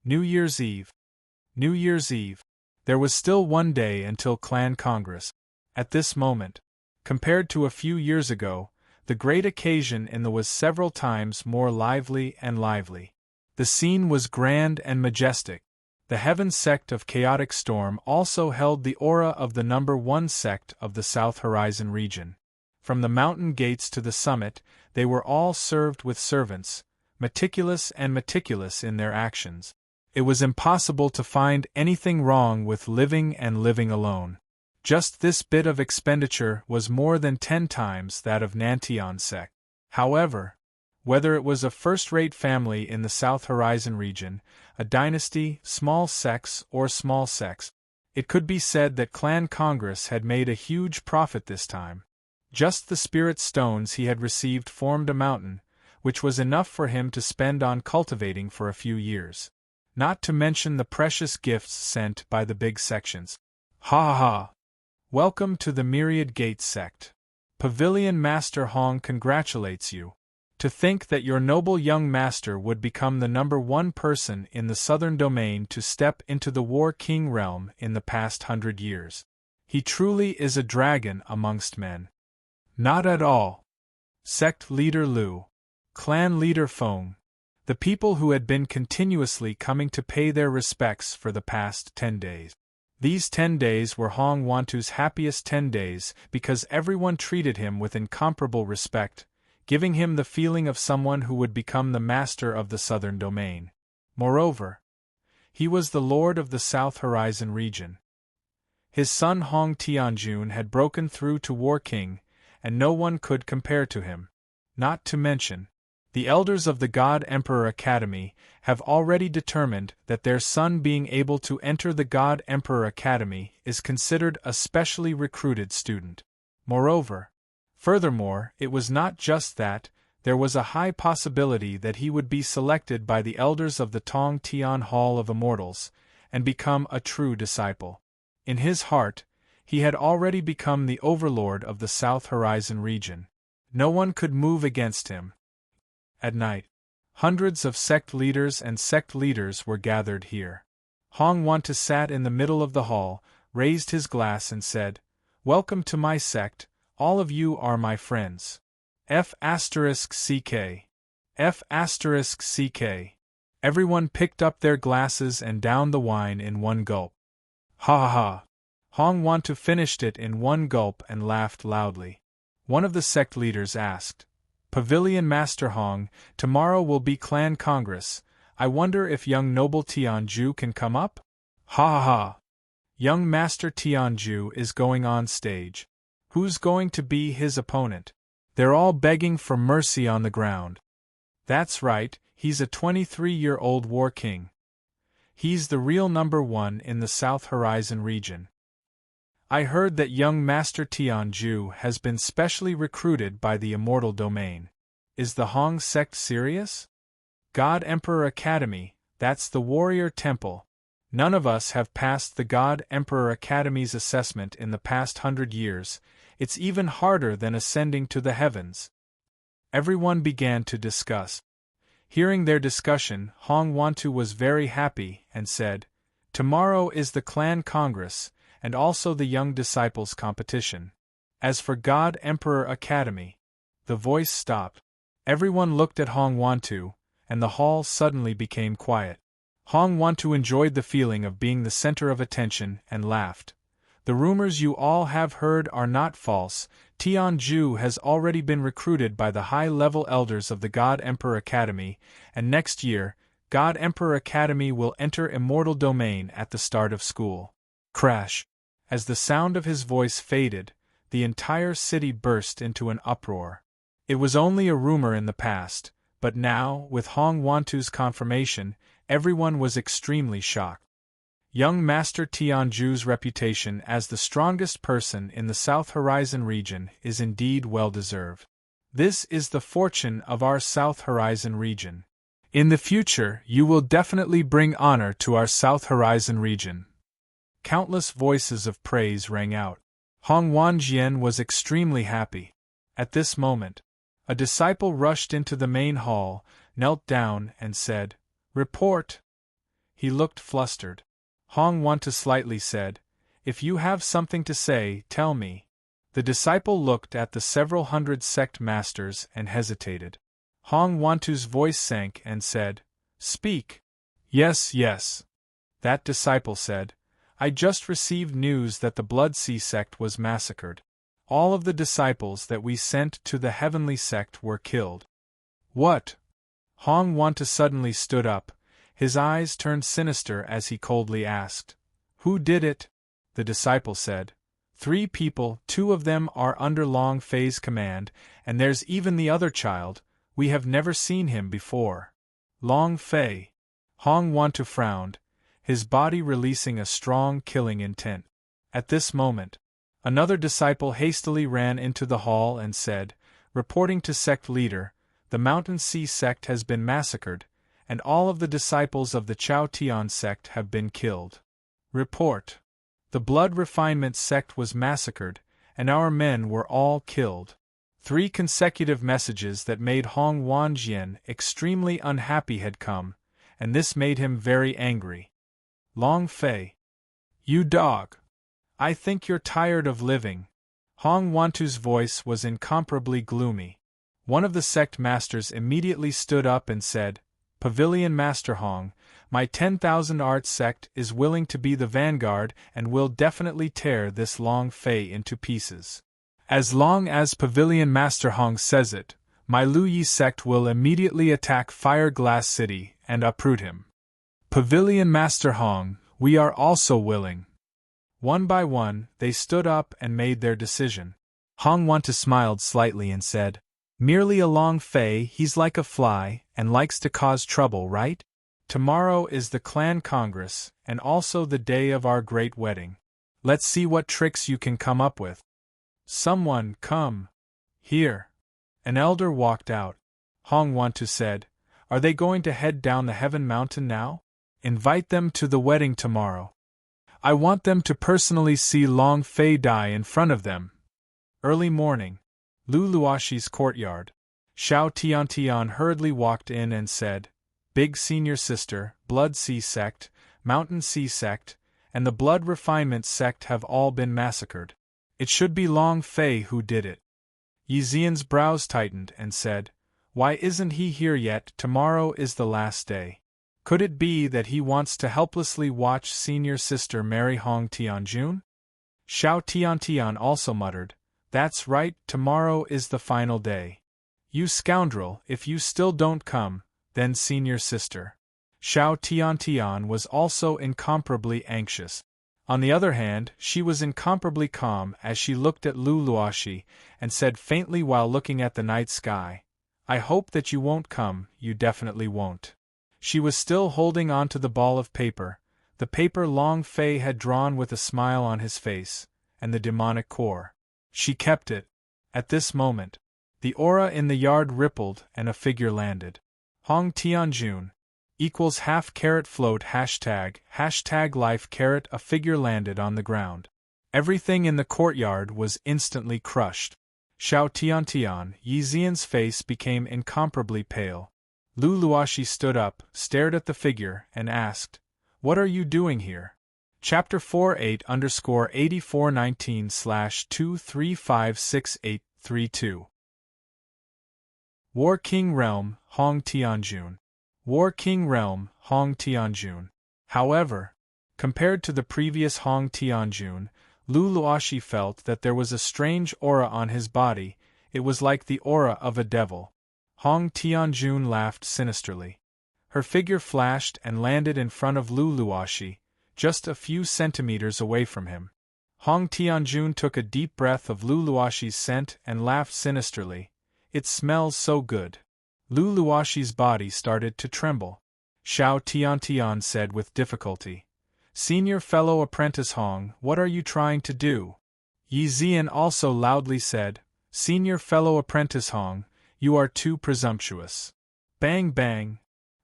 New Year's Eve. New Year's Eve. There was still one day until Clan Congress. At this moment, compared to a few years ago, the great occasion in the was several times more lively and lively. The scene was grand and majestic. The Heaven sect of Chaotic Storm also held the aura of the number one sect of the South Horizon region. From the mountain gates to the summit, they were all served with servants, meticulous in their actions. It was impossible to find anything wrong with living and living alone. Just this bit of expenditure was more than 10 times that of Nantion sect. However, whether it was a first-rate family in the South Horizon region, a dynasty, small sects, or small sects, it could be said that Clan Congress had made a huge profit this time. Just the spirit stones he had received formed a mountain, which was enough for him to spend on cultivating for a few years. Not to mention the precious gifts sent by the big sections. Ha ha ha! Welcome to the Myriad Gate sect. Pavilion Master Hong congratulates you. To think that your noble young master would become the number one person in the southern domain to step into the War King realm in the past 100 years. He truly is a dragon amongst men. Not at all. Sect Leader Lu. Clan Leader Feng. The people who had been continuously coming to pay their respects for the past 10 days. These 10 days were Hong Wantu's happiest 10 days because everyone treated him with incomparable respect, giving him the feeling of someone who would become the master of the southern domain. Moreover, he was the lord of the South Horizon region. His son Hong Tianjun had broken through to War King, and no one could compare to him. Not to mention, the elders of the God Emperor Academy have already determined that their son being able to enter the God Emperor Academy is considered a specially recruited student. Furthermore, it was not just that, there was a high possibility that he would be selected by the elders of the Tong Tian Hall of Immortals, and become a true disciple. In his heart, he had already become the overlord of the South Horizon region. No one could move against him. At night, hundreds of sect leaders and sect leaders were gathered here. Hong Wantu sat in the middle of the hall, raised his glass and said, "Welcome to my sect, all of you are my friends. F***CK. F***CK. Everyone picked up their glasses and downed the wine in one gulp. Ha ha ha. Hong Wantu finished it in one gulp and laughed loudly. One of the sect leaders asked, "Pavilion Master Hong, tomorrow will be Clan Congress. I wonder if young noble Tianju can come up?" Ha ha ha. Young Master Tianju is going on stage. Who's going to be his opponent? They're all begging for mercy on the ground. That's right, he's a 23-year-old War King. He's the real number one in the South Horizon region. I heard that young Master Tianju has been specially recruited by the Immortal Domain. Is the Hong sect serious? God Emperor Academy, that's the warrior temple. None of us have passed the God Emperor Academy's assessment in the past 100 years. It's even harder than ascending to the heavens. Everyone began to discuss. Hearing their discussion, Hong Wantu was very happy and said, "Tomorrow is the Clan Congress, and also the Young Disciples competition. As for God Emperor Academy..." The voice stopped. Everyone looked at Hong Wantu, and the hall suddenly became quiet. Hong Wantu enjoyed the feeling of being the center of attention and laughed. "The rumors you all have heard are not false. Tianju has already been recruited by the high-level elders of the God Emperor Academy, and next year, God Emperor Academy will enter Immortal Domain at the start of school." Crash! As the sound of his voice faded, the entire city burst into an uproar. It was only a rumor in the past, but now, with Hong Wantu's confirmation, everyone was extremely shocked. Young Master Tianju's reputation as the strongest person in the South Horizon region is indeed well-deserved. This is the fortune of our South Horizon region. In the future, you will definitely bring honor to our South Horizon region. Countless voices of praise rang out. Hong Wanjian was extremely happy. At this moment, a disciple rushed into the main hall, knelt down, and said, "Report." He looked flustered. Hong Wanta slightly said, "If you have something to say, tell me." The disciple looked at the several hundred sect masters and hesitated. Hong Wantu's voice sank and said, "Speak." "Yes, yes," that disciple said. "I just received news that the Blood Sea sect was massacred. All of the disciples that we sent to the Heavenly sect were killed." "What?" Hong Wanta suddenly stood up. His eyes turned sinister as he coldly asked. "Who did it?" The disciple said. "3 people, 2 of them are under Long Fei's command, and there's even the other child. We have never seen him before." "Long Fei." Hong Wantu frowned, his body releasing a strong killing intent. At this moment, another disciple hastily ran into the hall and said, reporting to sect leader, "The Mountain Sea sect has been massacred, and all of the disciples of the Chao Tian sect have been killed." "Report. The Blood Refinement sect was massacred, and our men were all killed." 3 consecutive messages that made Hong Wanjian extremely unhappy had come, and this made him very angry. "Long Fei. You dog! I think you're tired of living." Hong Wantu's voice was incomparably gloomy. One of the sect masters immediately stood up and said, "Pavilion Master Hong, my 10,000 art sect is willing to be the vanguard and will definitely tear this Long Fei into pieces. As long as Pavilion Master Hong says it, my Lu Yi sect will immediately attack Fire Glass City and uproot him." "Pavilion Master Hong, we are also willing." One by one, they stood up and made their decision. Hong Wanta smiled slightly and said, "Merely a Long Fei, he's like a fly, and likes to cause trouble, right? Tomorrow is the clan congress, and also the day of our great wedding. Let's see what tricks you can come up with." "Someone, come here." An elder walked out. Hong Wantu said, "Are they going to head down the Heaven Mountain now? Invite them to the wedding tomorrow. I want them to personally see Long Fei die in front of them." Early morning. Lu Luoshi's courtyard. Xiao Tiantian hurriedly walked in and said, "Big Senior Sister, Blood Sea sect, Mountain Sea sect, and the Blood Refinement sect have all been massacred. It should be Long Fei who did it." Yi Zian's brows tightened and said, "Why isn't he here yet? Tomorrow is the last day. Could it be that he wants to helplessly watch Senior Sister marry Hong Tianjun?" Xiao Tiantian also muttered, "That's right, tomorrow is the final day. You scoundrel, if you still don't come, then Senior Sister." Xiao Tiantian was also incomparably anxious. On the other hand, she was incomparably calm as she looked at Lu Luoshi and said faintly while looking at the night sky, "I hope that you won't come, you definitely won't." She was still holding on to the ball of paper, the paper Long Fei had drawn with a smile on his face, and the demonic core. She kept it. At this moment, the aura in the yard rippled and a figure landed. Hong Tianjun equals half carat float hashtag life carat. A figure landed on the ground. Everything in the courtyard was instantly crushed. Xiao Tiantian, Yi Zian's face became incomparably pale. Lu Luoshi stood up, stared at the figure, and asked, "What are you doing here?" Chapter 48_8419/2356832. War King Realm, Hong Tianjun. War King Realm, Hong Tianjun. However, compared to the previous Hong Tianjun, Lu Luoshi felt that there was a strange aura on his body. It was like the aura of a devil. Hong Tianjun laughed sinisterly. Her figure flashed and landed in front of Lu Luoshi, just a few centimeters away from him. Hong Tianjun took a deep breath of Lu Luoshi's scent and laughed sinisterly. "It smells so good." Lu Luoshi's body started to tremble. Xiao Tiantian said with difficulty, "Senior fellow apprentice Hong, what are you trying to do?" Yi Zian also loudly said, "Senior fellow apprentice Hong, you are too presumptuous." Bang bang!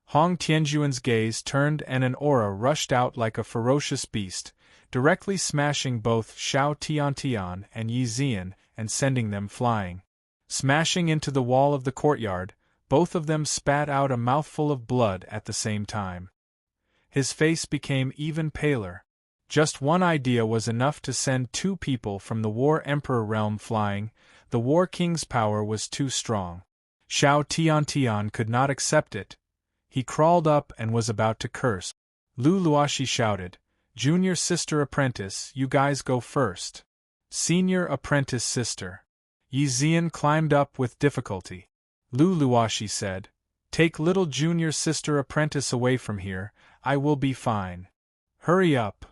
Hong Tianjuan's gaze turned and an aura rushed out like a ferocious beast, directly smashing both Xiao Tiantian and Yi Zian and sending them flying. Smashing into the wall of the courtyard, both of them spat out a mouthful of blood at the same time. His face became even paler. Just one idea was enough to send 2 people from the War Emperor realm flying. The War King's power was too strong. Xiao Tiantian could not accept it. He crawled up and was about to curse. Lu Luoxi shouted, "Junior sister apprentice, you guys go first." Senior apprentice sister. Yi Zian climbed up with difficulty. Lu Luoxi said, "Take little junior sister apprentice away from here, I will be fine. Hurry up."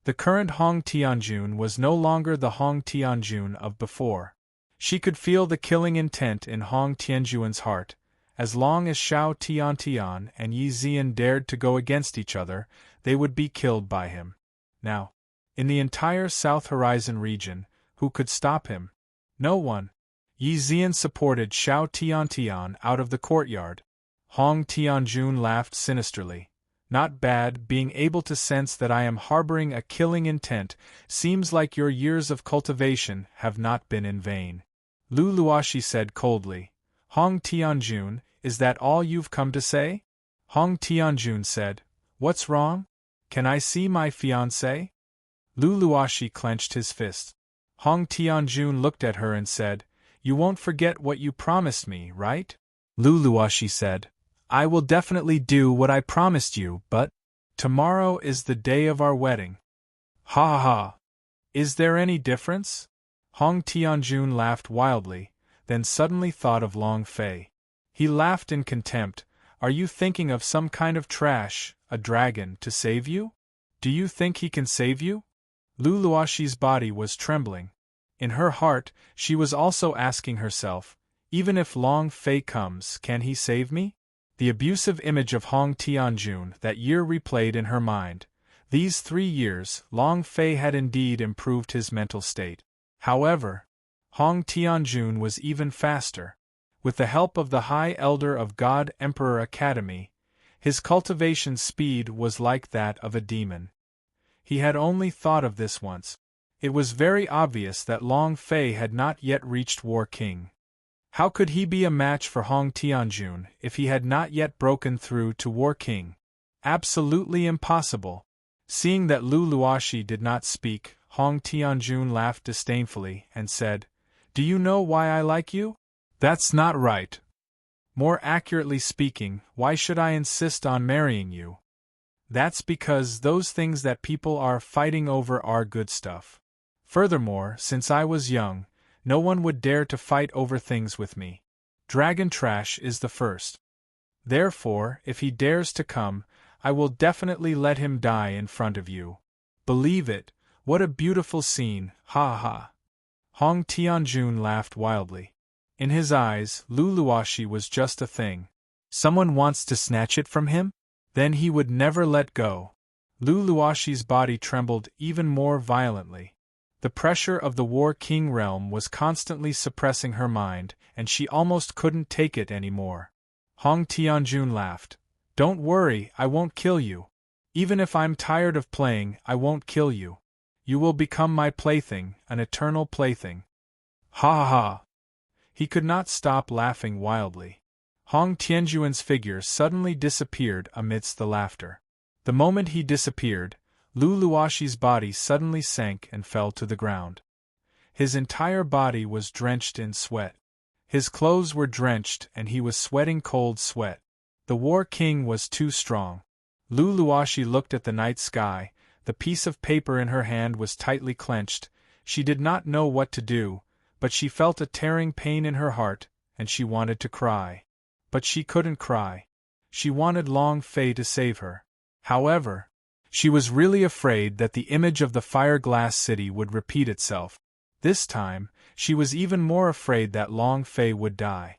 The current Hong Tianjun was no longer the Hong Tianjun of before. She could feel the killing intent in Hong Tianjuan's heart. As long as Xiao Tiantian and Yi Zian dared to go against each other, they would be killed by him. Now, in the entire South Horizon region, who could stop him? No one. Yi Zian supported Xiao Tiantian out of the courtyard. Hong Tianjun laughed sinisterly. "Not bad, being able to sense that I am harboring a killing intent. Seems like your years of cultivation have not been in vain." Lu Luoxi said coldly, "Hong Tianjun, is that all you've come to say?" Hong Tianjun said, "What's wrong? Can I see my fiancé?" Lu Luoxi clenched his fist. Hong Tianjun looked at her and said, "You won't forget what you promised me, right?" Lu Luoxi said, "I will definitely do what I promised you, but tomorrow is the day of our wedding." "Ha ha ha! Is there any difference?" Hong Tianjun laughed wildly, then suddenly thought of Long Fei. He laughed in contempt. "Are you thinking of some kind of trash, a dragon, to save you? Do you think he can save you?" Lu Luoxi's body was trembling. In her heart, she was also asking herself, "Even if Long Fei comes, can he save me?" The abusive image of Hong Tianjun that year replayed in her mind. These 3 years, Long Fei had indeed improved his mental state. However, Hong Tianjun was even faster. With the help of the High Elder of God Emperor Academy, his cultivation speed was like that of a demon. He had only thought of this once. It was very obvious that Long Fei had not yet reached War King. How could he be a match for Hong Tianjun if he had not yet broken through to War King? Absolutely impossible. Seeing that Lu Luoxi did not speak, Hong Tianjun laughed disdainfully and said, "Do you know why I like you? That's not right. More accurately speaking, why should I insist on marrying you? That's because those things that people are fighting over are good stuff. Furthermore, since I was young, no one would dare to fight over things with me. Dragon Trash is the first. Therefore, if he dares to come, I will definitely let him die in front of you. Believe it, what a beautiful scene, ha ha." Hong Tianjun laughed wildly. In his eyes, Lu Luoxi was just a thing. Someone wants to snatch it from him? Then he would never let go. Lu Luoxi's body trembled even more violently. The pressure of the War King realm was constantly suppressing her mind, and she almost couldn't take it anymore. Hong Tianjun laughed. "Don't worry, I won't kill you. Even if I'm tired of playing, I won't kill you. You will become my plaything, an eternal plaything." Ha ha ha! He could not stop laughing wildly. Hong Tianjuan's figure suddenly disappeared amidst the laughter. The moment he disappeared, Lu Luoxi's body suddenly sank and fell to the ground. His entire body was drenched in sweat. His clothes were drenched and he was sweating cold sweat. The War King was too strong. Lu Luoxi looked at the night sky. The piece of paper in her hand was tightly clenched. She did not know what to do, but she felt a tearing pain in her heart, and she wanted to cry. But she couldn't cry. She wanted Long Fei to save her. However, she was really afraid that the image of the fire-glass city would repeat itself. This time, she was even more afraid that Long Fei would die.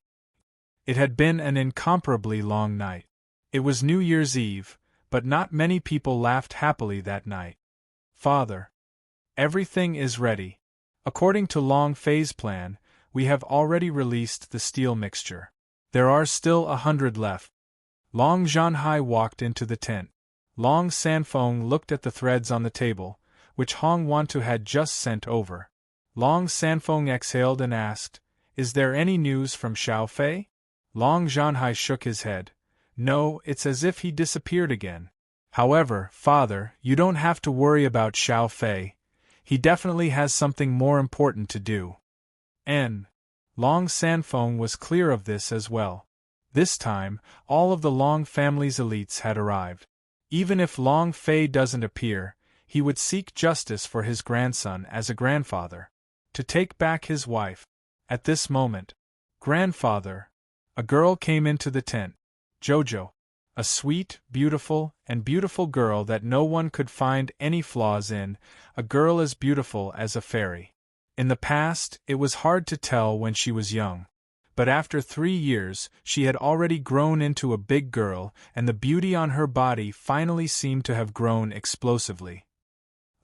It had been an incomparably long night. It was New Year's Eve, but not many people laughed happily that night. "Father, everything is ready. According to Long Fei's plan, we have already released the steel mixture. There are still 100 left." Long Zhanhai walked into the tent. Long Sanfeng looked at the threads on the table, which Hong Wantu had just sent over. Long Sanfeng exhaled and asked, "Is there any news from Xiao Fei?" Long Zhanhai shook his head. "No, it's as if he disappeared again. However, Father, you don't have to worry about Xiao Fei. He definitely has something more important to do. N. Long Sanfeng was clear of this as well. This time, all of the Long family's elites had arrived. Even if Long Fei doesn't appear, he would seek justice for his grandson as a grandfather. To take back his wife. At this moment, grandfather, a girl came into the tent. Jojo. A sweet, beautiful girl that no one could find any flaws in, a girl as beautiful as a fairy. In the past, it was hard to tell when she was young. But after 3 years, she had already grown into a big girl, and the beauty on her body finally seemed to have grown explosively.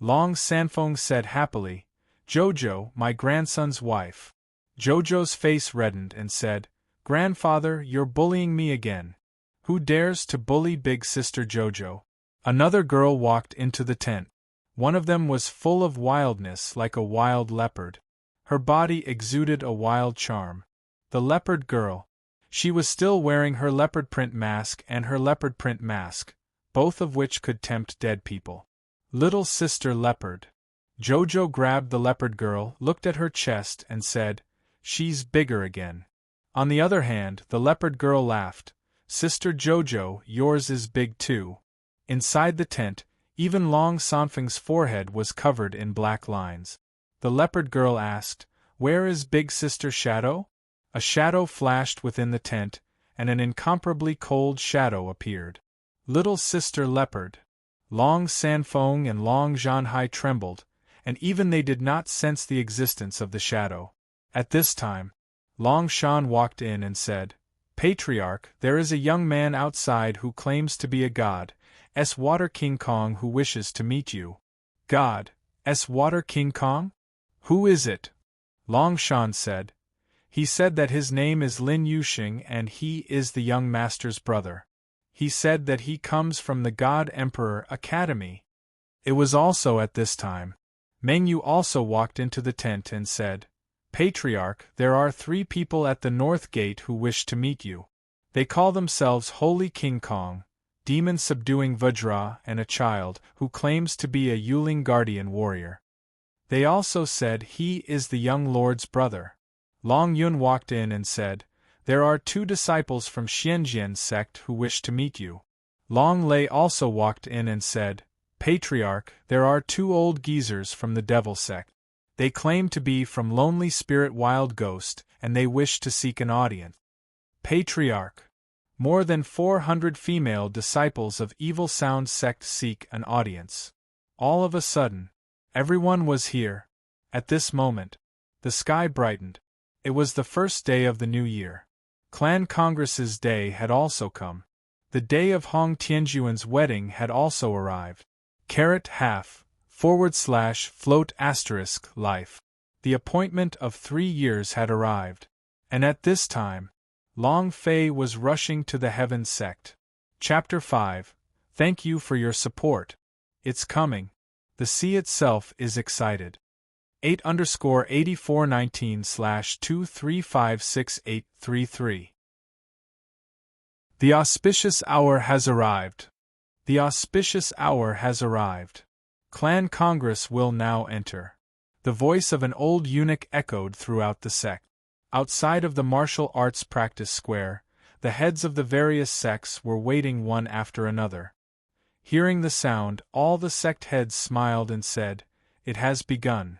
Long Sanfeng said happily, "Jojo, my grandson's wife." Jojo's face reddened and said, "Grandfather, you're bullying me again. Who dares to bully big sister Jojo?" Another girl walked into the tent. One of them was full of wildness like a wild leopard. Her body exuded a wild charm. The leopard girl. She was still wearing her leopard print mask and her leopard print mask, both of which could tempt dead people. Little sister leopard. Jojo grabbed the leopard girl, looked at her chest, and said, "She's bigger again." On the other hand, the leopard girl laughed. "Sister Jojo, yours is big too." Inside the tent, even Long Sanfeng's forehead was covered in black lines. The leopard girl asked, "Where is big sister Shadow?" A shadow flashed within the tent, and an incomparably cold shadow appeared. Little sister leopard. Long Sanfeng and Long Zhanhai trembled, and even they did not sense the existence of the shadow. At this time, Long Shan walked in and said, "Patriarch, there is a young man outside who claims to be a god, Water King Kong, who wishes to meet you." "God, Water King Kong? Who is it?" Long Shan said. "He said that his name is Lin Yuxing and he is the young master's brother. He said that he comes from the God Emperor Academy." It was also at this time. Meng Yu also walked into the tent and said, "Patriarch, there are 3 people at the north gate who wish to meet you. They call themselves Holy King Kong, demon-subduing Vajra, and a child who claims to be a Yuling guardian warrior. They also said he is the young lord's brother." Long Yun walked in and said, "There are 2 disciples from Xianjian sect who wish to meet you." Long Lei also walked in and said, "Patriarch, there are 2 old geezers from the devil sect. They claim to be from Lonely Spirit Wild Ghost, and they wish to seek an audience." Patriarch. More than 400 female disciples of Evil Sound sect seek an audience. All of a sudden, everyone was here. At this moment, the sky brightened. It was the first day of the new year. Clan Congress's day had also come. The day of Hong Tianjuan's wedding had also arrived. /float * life. The appointment of 3 years had arrived. And at this time, Long Fei was rushing to the Heaven sect. Chapter 5. Thank you for your support. It's coming. The sea itself is excited. 8_8419/2356833. The auspicious hour has arrived. The auspicious hour has arrived. Clan Congress will now enter. The voice of an old eunuch echoed throughout the sect. Outside of the martial arts practice square, the heads of the various sects were waiting one after another. Hearing the sound, all the sect heads smiled and said, "It has begun.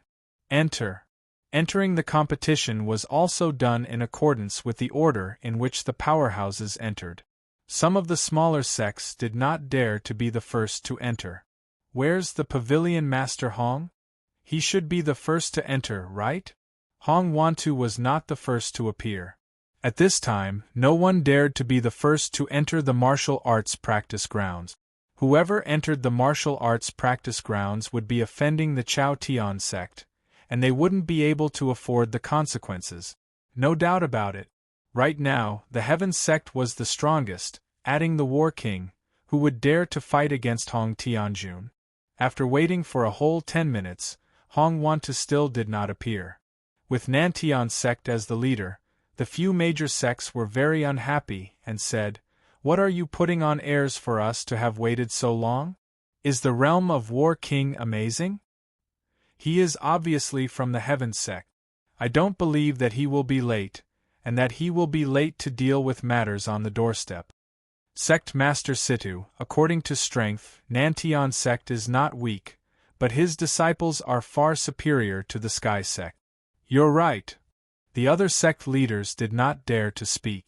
Enter." Entering the competition was also done in accordance with the order in which the powerhouses entered. Some of the smaller sects did not dare to be the first to enter. "Where's the pavilion master Hong? He should be the first to enter, right?" Hong Wantu was not the first to appear. At this time, no one dared to be the first to enter the martial arts practice grounds. Whoever entered the martial arts practice grounds would be offending the Chao Tian sect, and they wouldn't be able to afford the consequences. No doubt about it. Right now, the Heaven sect was the strongest, adding the War King, who would dare to fight against Hong Tianjun. After waiting for a whole 10 minutes, Hong Wantu still did not appear. With Nantian sect as the leader, the few major sects were very unhappy and said, What are you putting on airs for us to have waited so long? Is the realm of War King amazing? He is obviously from the Heaven sect. I don't believe that he will be late, and that he will be late to deal with matters on the doorstep. Sect Master Situ, according to strength, Nantion sect is not weak, but his disciples are far superior to the Sky sect. You're right. The other sect leaders did not dare to speak.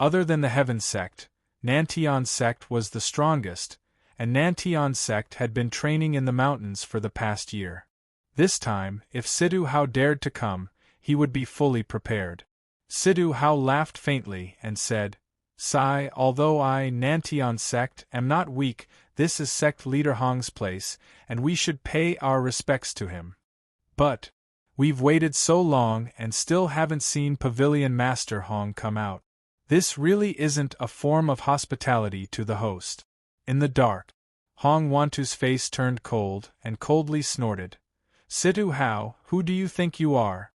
Other than the Heaven sect, Nantion sect was the strongest, and Nantion sect had been training in the mountains for the past year. This time, if Situ Hao dared to come, he would be fully prepared. Situ Hao laughed faintly and said, "Sai, although I, Nantion sect, am not weak, this is sect leader Hong's place, and we should pay our respects to him. But we've waited so long and still haven't seen Pavilion Master Hong come out. This really isn't a form of hospitality to the host." In the dark, Hong Wantu's face turned cold and coldly snorted. "Situ Hao, who do you think you are?"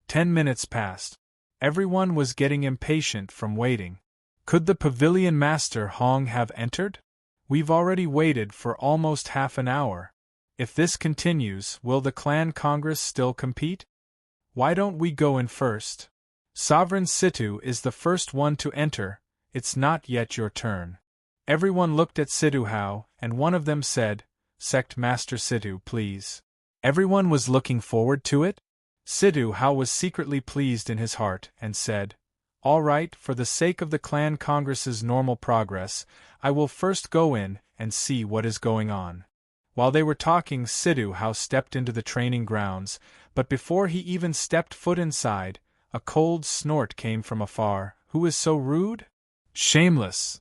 10 minutes passed. Everyone was getting impatient from waiting. Could the Pavilion Master Hong have entered? We've already waited for almost half an hour. If this continues, will the Clan Congress still compete? Why don't we go in first? Sovereign Situ is the first one to enter, it's not yet your turn. Everyone looked at Situ Hao, and one of them said, "Sect Master Situ, please." Everyone was looking forward to it? Situ Hao was secretly pleased in his heart, and said, "All right, for the sake of the Clan Congress's normal progress, I will first go in and see what is going on." While they were talking, Situ Hao stepped into the training grounds, but before he even stepped foot inside, a cold snort came from afar. "Who is so rude? Shameless!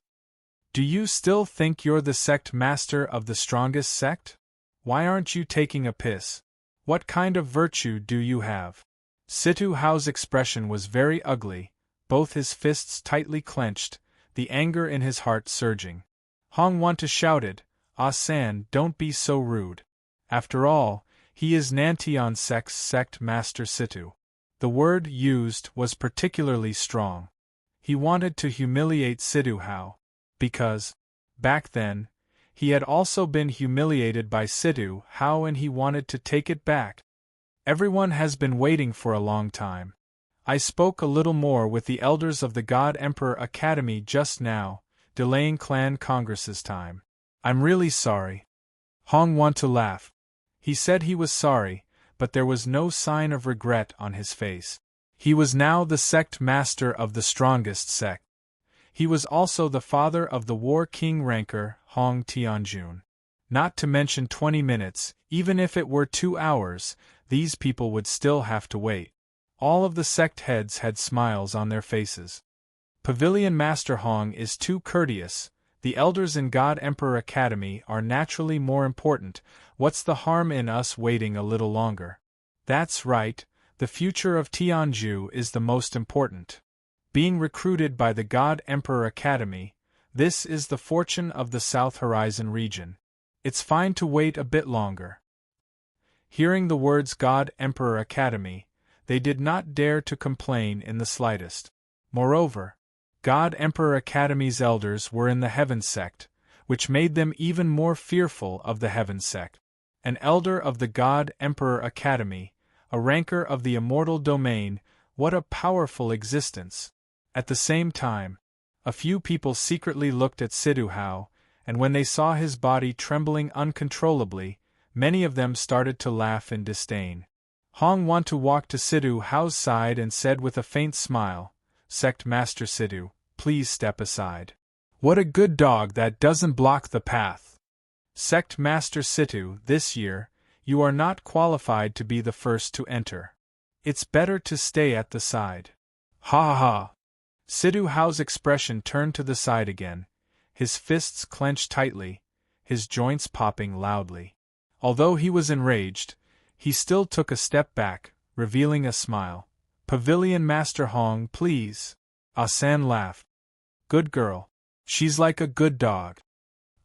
Do you still think you're the sect master of the strongest sect? Why aren't you taking a piss? What kind of virtue do you have?" Situ Hao's expression was very ugly, both his fists tightly clenched, the anger in his heart surging. Hong Wantu shouted, "Ah San, don't be so rude. After all, he is Nantion sect's sect master Situ." The word used was particularly strong. He wanted to humiliate Situ Hao, because, back then, he had also been humiliated by Situ Hao and he wanted to take it back. Everyone has been waiting for a long time. I spoke a little more with the elders of the God Emperor Academy just now, delaying Clan Congress's time. I'm really sorry. Hong Wantu laughed. He said he was sorry, but there was no sign of regret on his face. He was now the sect master of the strongest sect. He was also the father of the War King ranker, Hong Tianjun. Not to mention 20 minutes, even if it were 2 hours, these people would still have to wait. All of the sect heads had smiles on their faces. Pavilion Master Hong is too courteous. The elders in God Emperor Academy are naturally more important. What's the harm in us waiting a little longer? That's right, the future of Tianju is the most important. Being recruited by the God Emperor Academy, this is the fortune of the South Horizon region. It's fine to wait a bit longer. Hearing the words God Emperor Academy, they did not dare to complain in the slightest. Moreover, God Emperor Academy's elders were in the Heaven sect, which made them even more fearful of the Heaven sect. An elder of the God Emperor Academy, a ranker of the immortal domain, what a powerful existence! At the same time, a few people secretly looked at Situ Hao, and when they saw his body trembling uncontrollably, many of them started to laugh in disdain. Hong Wantu walked to Situ Hao's side and said with a faint smile, "Sect Master Situ, please step aside. What a good dog that doesn't block the path. Sect Master Situ, this year, you are not qualified to be the first to enter. It's better to stay at the side." Ha ha ha! Situ Hao's expression turned to the side again, his fists clenched tightly, his joints popping loudly. Although he was enraged, he still took a step back, revealing a smile. "Pavilion Master Hong, please." Ah San laughed. "Good girl. She's like a good dog."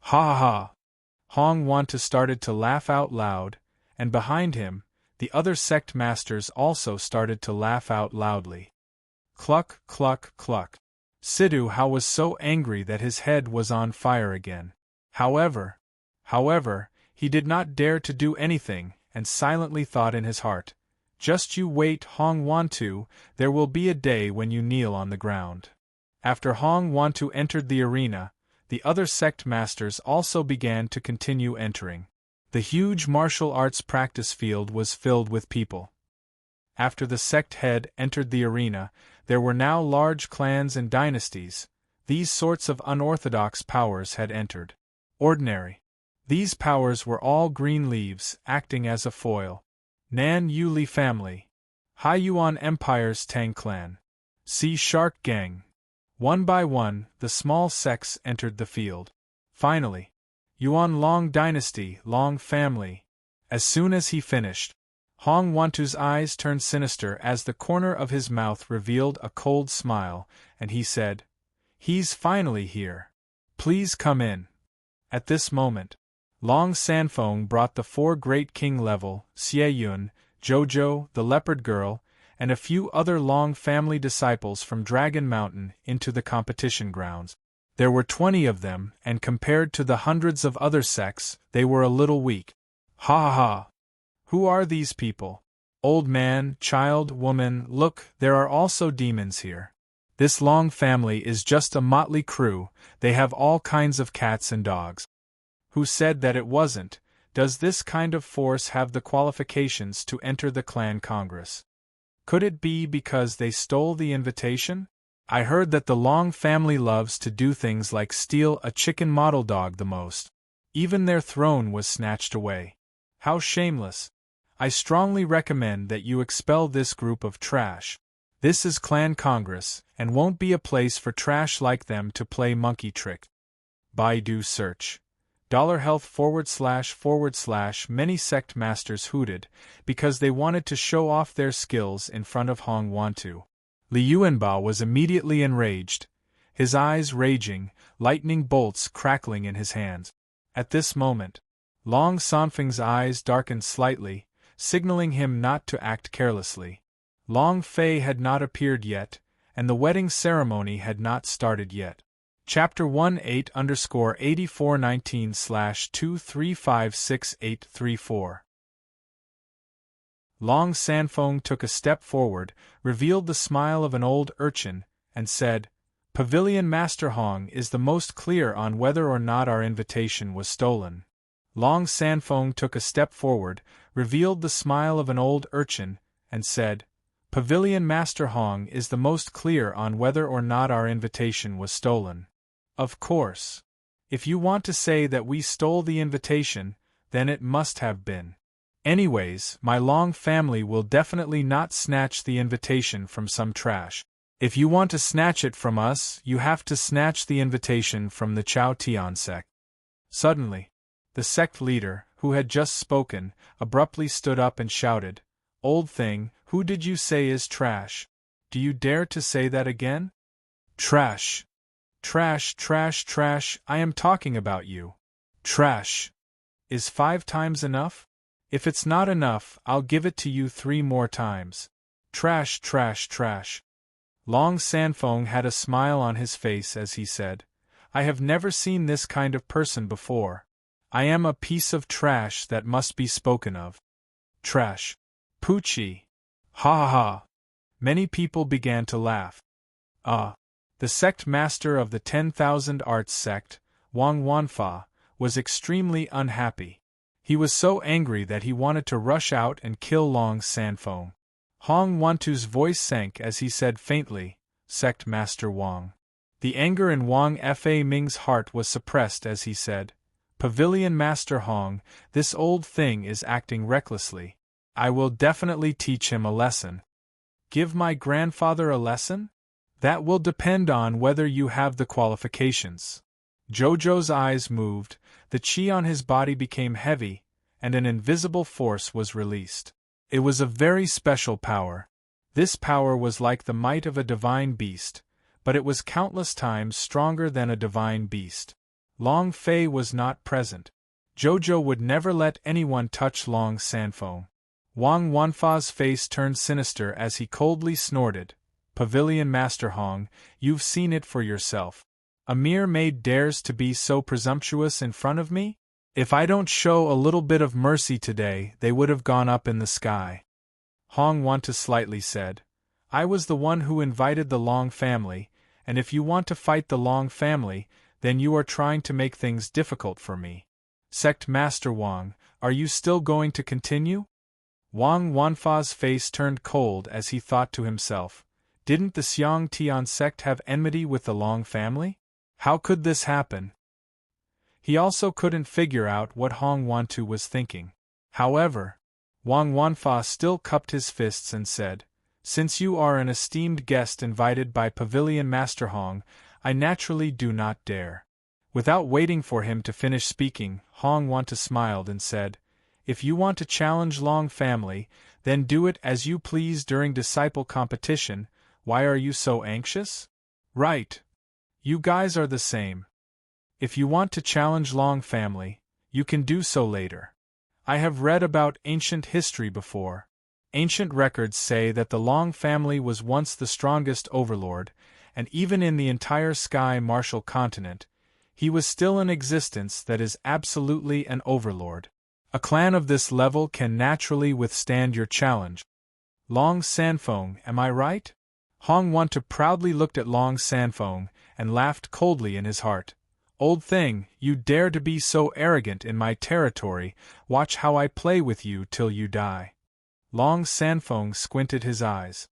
Ha ha ha! Hong Wantu started to laugh out loud, and behind him, the other sect masters also started to laugh out loudly. Cluck, cluck, cluck. Sidhu How was so angry that his head was on fire again. However, he did not dare to do anything, and silently thought in his heart, "Just you wait, Hong Wantu, there will be a day when you kneel on the ground." After Hong Wantu entered the arena, the other sect masters also began to continue entering. The huge martial arts practice field was filled with people. After the sect head entered the arena, there were now large clans and dynasties. These sorts of unorthodox powers had entered. Ordinary. These powers were all green leaves, acting as a foil. Nan Yu Li family. Hai Yuan Empire's Tang clan. Sea Shark gang. One by one, the small sects entered the field. Finally, Yuan Long dynasty, Long family. As soon as he finished, Hong Wantu's eyes turned sinister as the corner of his mouth revealed a cold smile, and he said, "He's finally here. Please come in." At this moment, Long Sanfeng brought the 4 great king level, Xie Yun, Jojo, the leopard girl, and a few other Long family disciples from Dragon Mountain into the competition grounds. There were 20 of them, and compared to the hundreds of other sects, they were a little weak. Ha ha ha! Who are these people? Old man, child, woman, look, there are also demons here. This Long family is just a motley crew, they have all kinds of cats and dogs. Who said that it wasn't? Does this kind of force have the qualifications to enter the clan congress? Could it be because they stole the invitation? I heard that the Long family loves to do things like steal a chicken model dog the most. Even their throne was snatched away. How shameless! I strongly recommend that you expel this group of trash. This is Clan Congress, and won't be a place for trash like them to play monkey trick. Baidu search. $health / many sect masters hooted, because they wanted to show off their skills in front of Hong Wantu. Li Yuanbao was immediately enraged, his eyes raging, lightning bolts crackling in his hands. At this moment, Long Sanfeng's eyes darkened slightly, signaling him not to act carelessly. Long Fei had not appeared yet, and the wedding ceremony had not started yet. Chapter 18_8419/2356834. Long Sanfeng took a step forward, revealed the smile of an old urchin, and said, "Pavilion Master Hong is the most clear on whether or not our invitation was stolen." Long Sanfeng took a step forward, revealed the smile of an old urchin, and said, "Pavilion Master Hong is the most clear on whether or not our invitation was stolen." Of course. If you want to say that we stole the invitation, then it must have been. Anyways, my Long family will definitely not snatch the invitation from some trash. If you want to snatch it from us, you have to snatch the invitation from the Chao Tian sect. Suddenly, the sect leader, who had just spoken, abruptly stood up and shouted, "Old thing, who did you say is trash? Do you dare to say that again? Trash! Trash, trash, trash, I am talking about you. Trash! Is 5 times enough? If it's not enough, I'll give it to you 3 more times. Trash, trash, trash." Long Sanfeng had a smile on his face as he said, "I have never seen this kind of person before. I am a piece of trash that must be spoken of. Trash. Poochie. Ha ha ha." Many people began to laugh. The sect master of the 10,000 Arts sect, Wang Wanfa, was extremely unhappy. He was so angry that he wanted to rush out and kill Long Sanfeng. Hong Wantu's voice sank as he said faintly, "Sect Master Wang." The anger in Wang Fa Ming's heart was suppressed as he said, "Pavilion Master Hong, this old thing is acting recklessly. I will definitely teach him a lesson." "Give my grandfather a lesson? That will depend on whether you have the qualifications." Jojo's eyes moved, the chi on his body became heavy, and an invisible force was released. It was a very special power. This power was like the might of a divine beast, but it was countless times stronger than a divine beast. Long Fei was not present. Jojo would never let anyone touch Long Sanfeng. Wang Wanfa's face turned sinister as he coldly snorted, Pavilion Master Hong, you've seen it for yourself. A mere maid dares to be so presumptuous in front of me? If I don't show a little bit of mercy today, they would have gone up in the sky. Hong Wanta slightly said, I was the one who invited the Long family, and if you want to fight the Long family, then you are trying to make things difficult for me. Sect Master Wang, are you still going to continue? Wang Wanfa's face turned cold as he thought to himself, didn't the Xiang Tian sect have enmity with the Long family? How could this happen? He also couldn't figure out what Hong Wantu was thinking. However, Wang Wanfa still cupped his fists and said, since you are an esteemed guest invited by Pavilion Master Hong, I naturally do not dare. Without waiting for him to finish speaking, Hong Wanta smiled and said, if you want to challenge Long family, then do it as you please during disciple competition. Why are you so anxious? Right. You guys are the same. If you want to challenge Long family, you can do so later. I have read about ancient history before. Ancient records say that the Long family was once the strongest overlord, and even in the entire Sky Martial continent, he was still in existence that is absolutely an overlord. A clan of this level can naturally withstand your challenge. Long Sanfeng, am I right? Hong Wanta proudly looked at Long Sanfeng and laughed coldly in his heart. Old thing, you dare to be so arrogant in my territory, watch how I play with you till you die. Long Sanfeng squinted his eyes.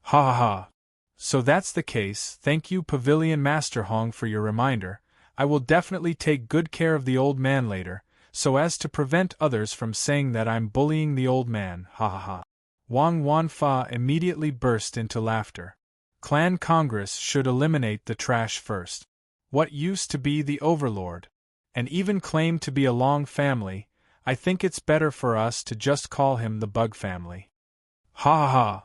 Ha ha ha. So that's the case, thank you Pavilion Master Hong for your reminder. I will definitely take good care of the old man later, so as to prevent others from saying that I'm bullying the old man, ha ha ha. Wang Wanfa immediately burst into laughter. Clan Congress should eliminate the trash first. What used to be the overlord, and even claim to be a Long family, I think it's better for us to just call him the Bug family. Ha ha ha!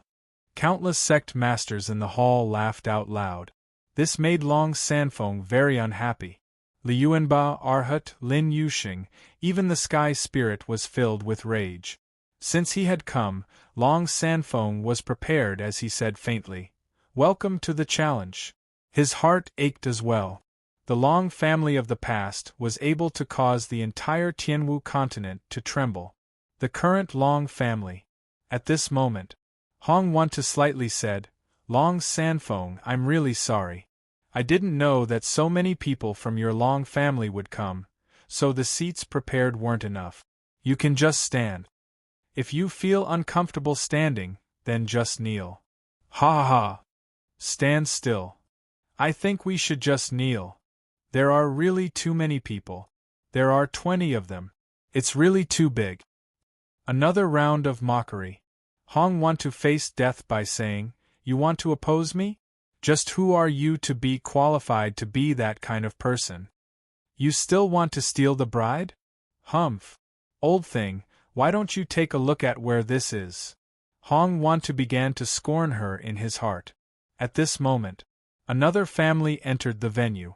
Countless sect masters in the hall laughed out loud. This made Long Sanfeng very unhappy. Li Yuanba, Arhat, Lin Yuxing, even the Sky Spirit was filled with rage. Since he had come, Long Sanfeng was prepared as he said faintly, welcome to the challenge. His heart ached as well. The Long family of the past was able to cause the entire Tianwu continent to tremble. The current Long family. At this moment, Hong Wanta slightly said, Long Sanfeng, I'm really sorry. I didn't know that so many people from your Long family would come, so the seats prepared weren't enough. You can just stand. If you feel uncomfortable standing, then just kneel. Ha ha ha. Stand still. I think we should just kneel. There are really too many people. There are 20 of them. It's really too big. Another round of mockery. Hong Wantu faced death by saying, you want to oppose me? Just who are you to be qualified to be that kind of person? You still want to steal the bride? Humph. Old thing, why don't you take a look at where this is? Hong Wantu began to scorn her in his heart. At this moment, another family entered the venue.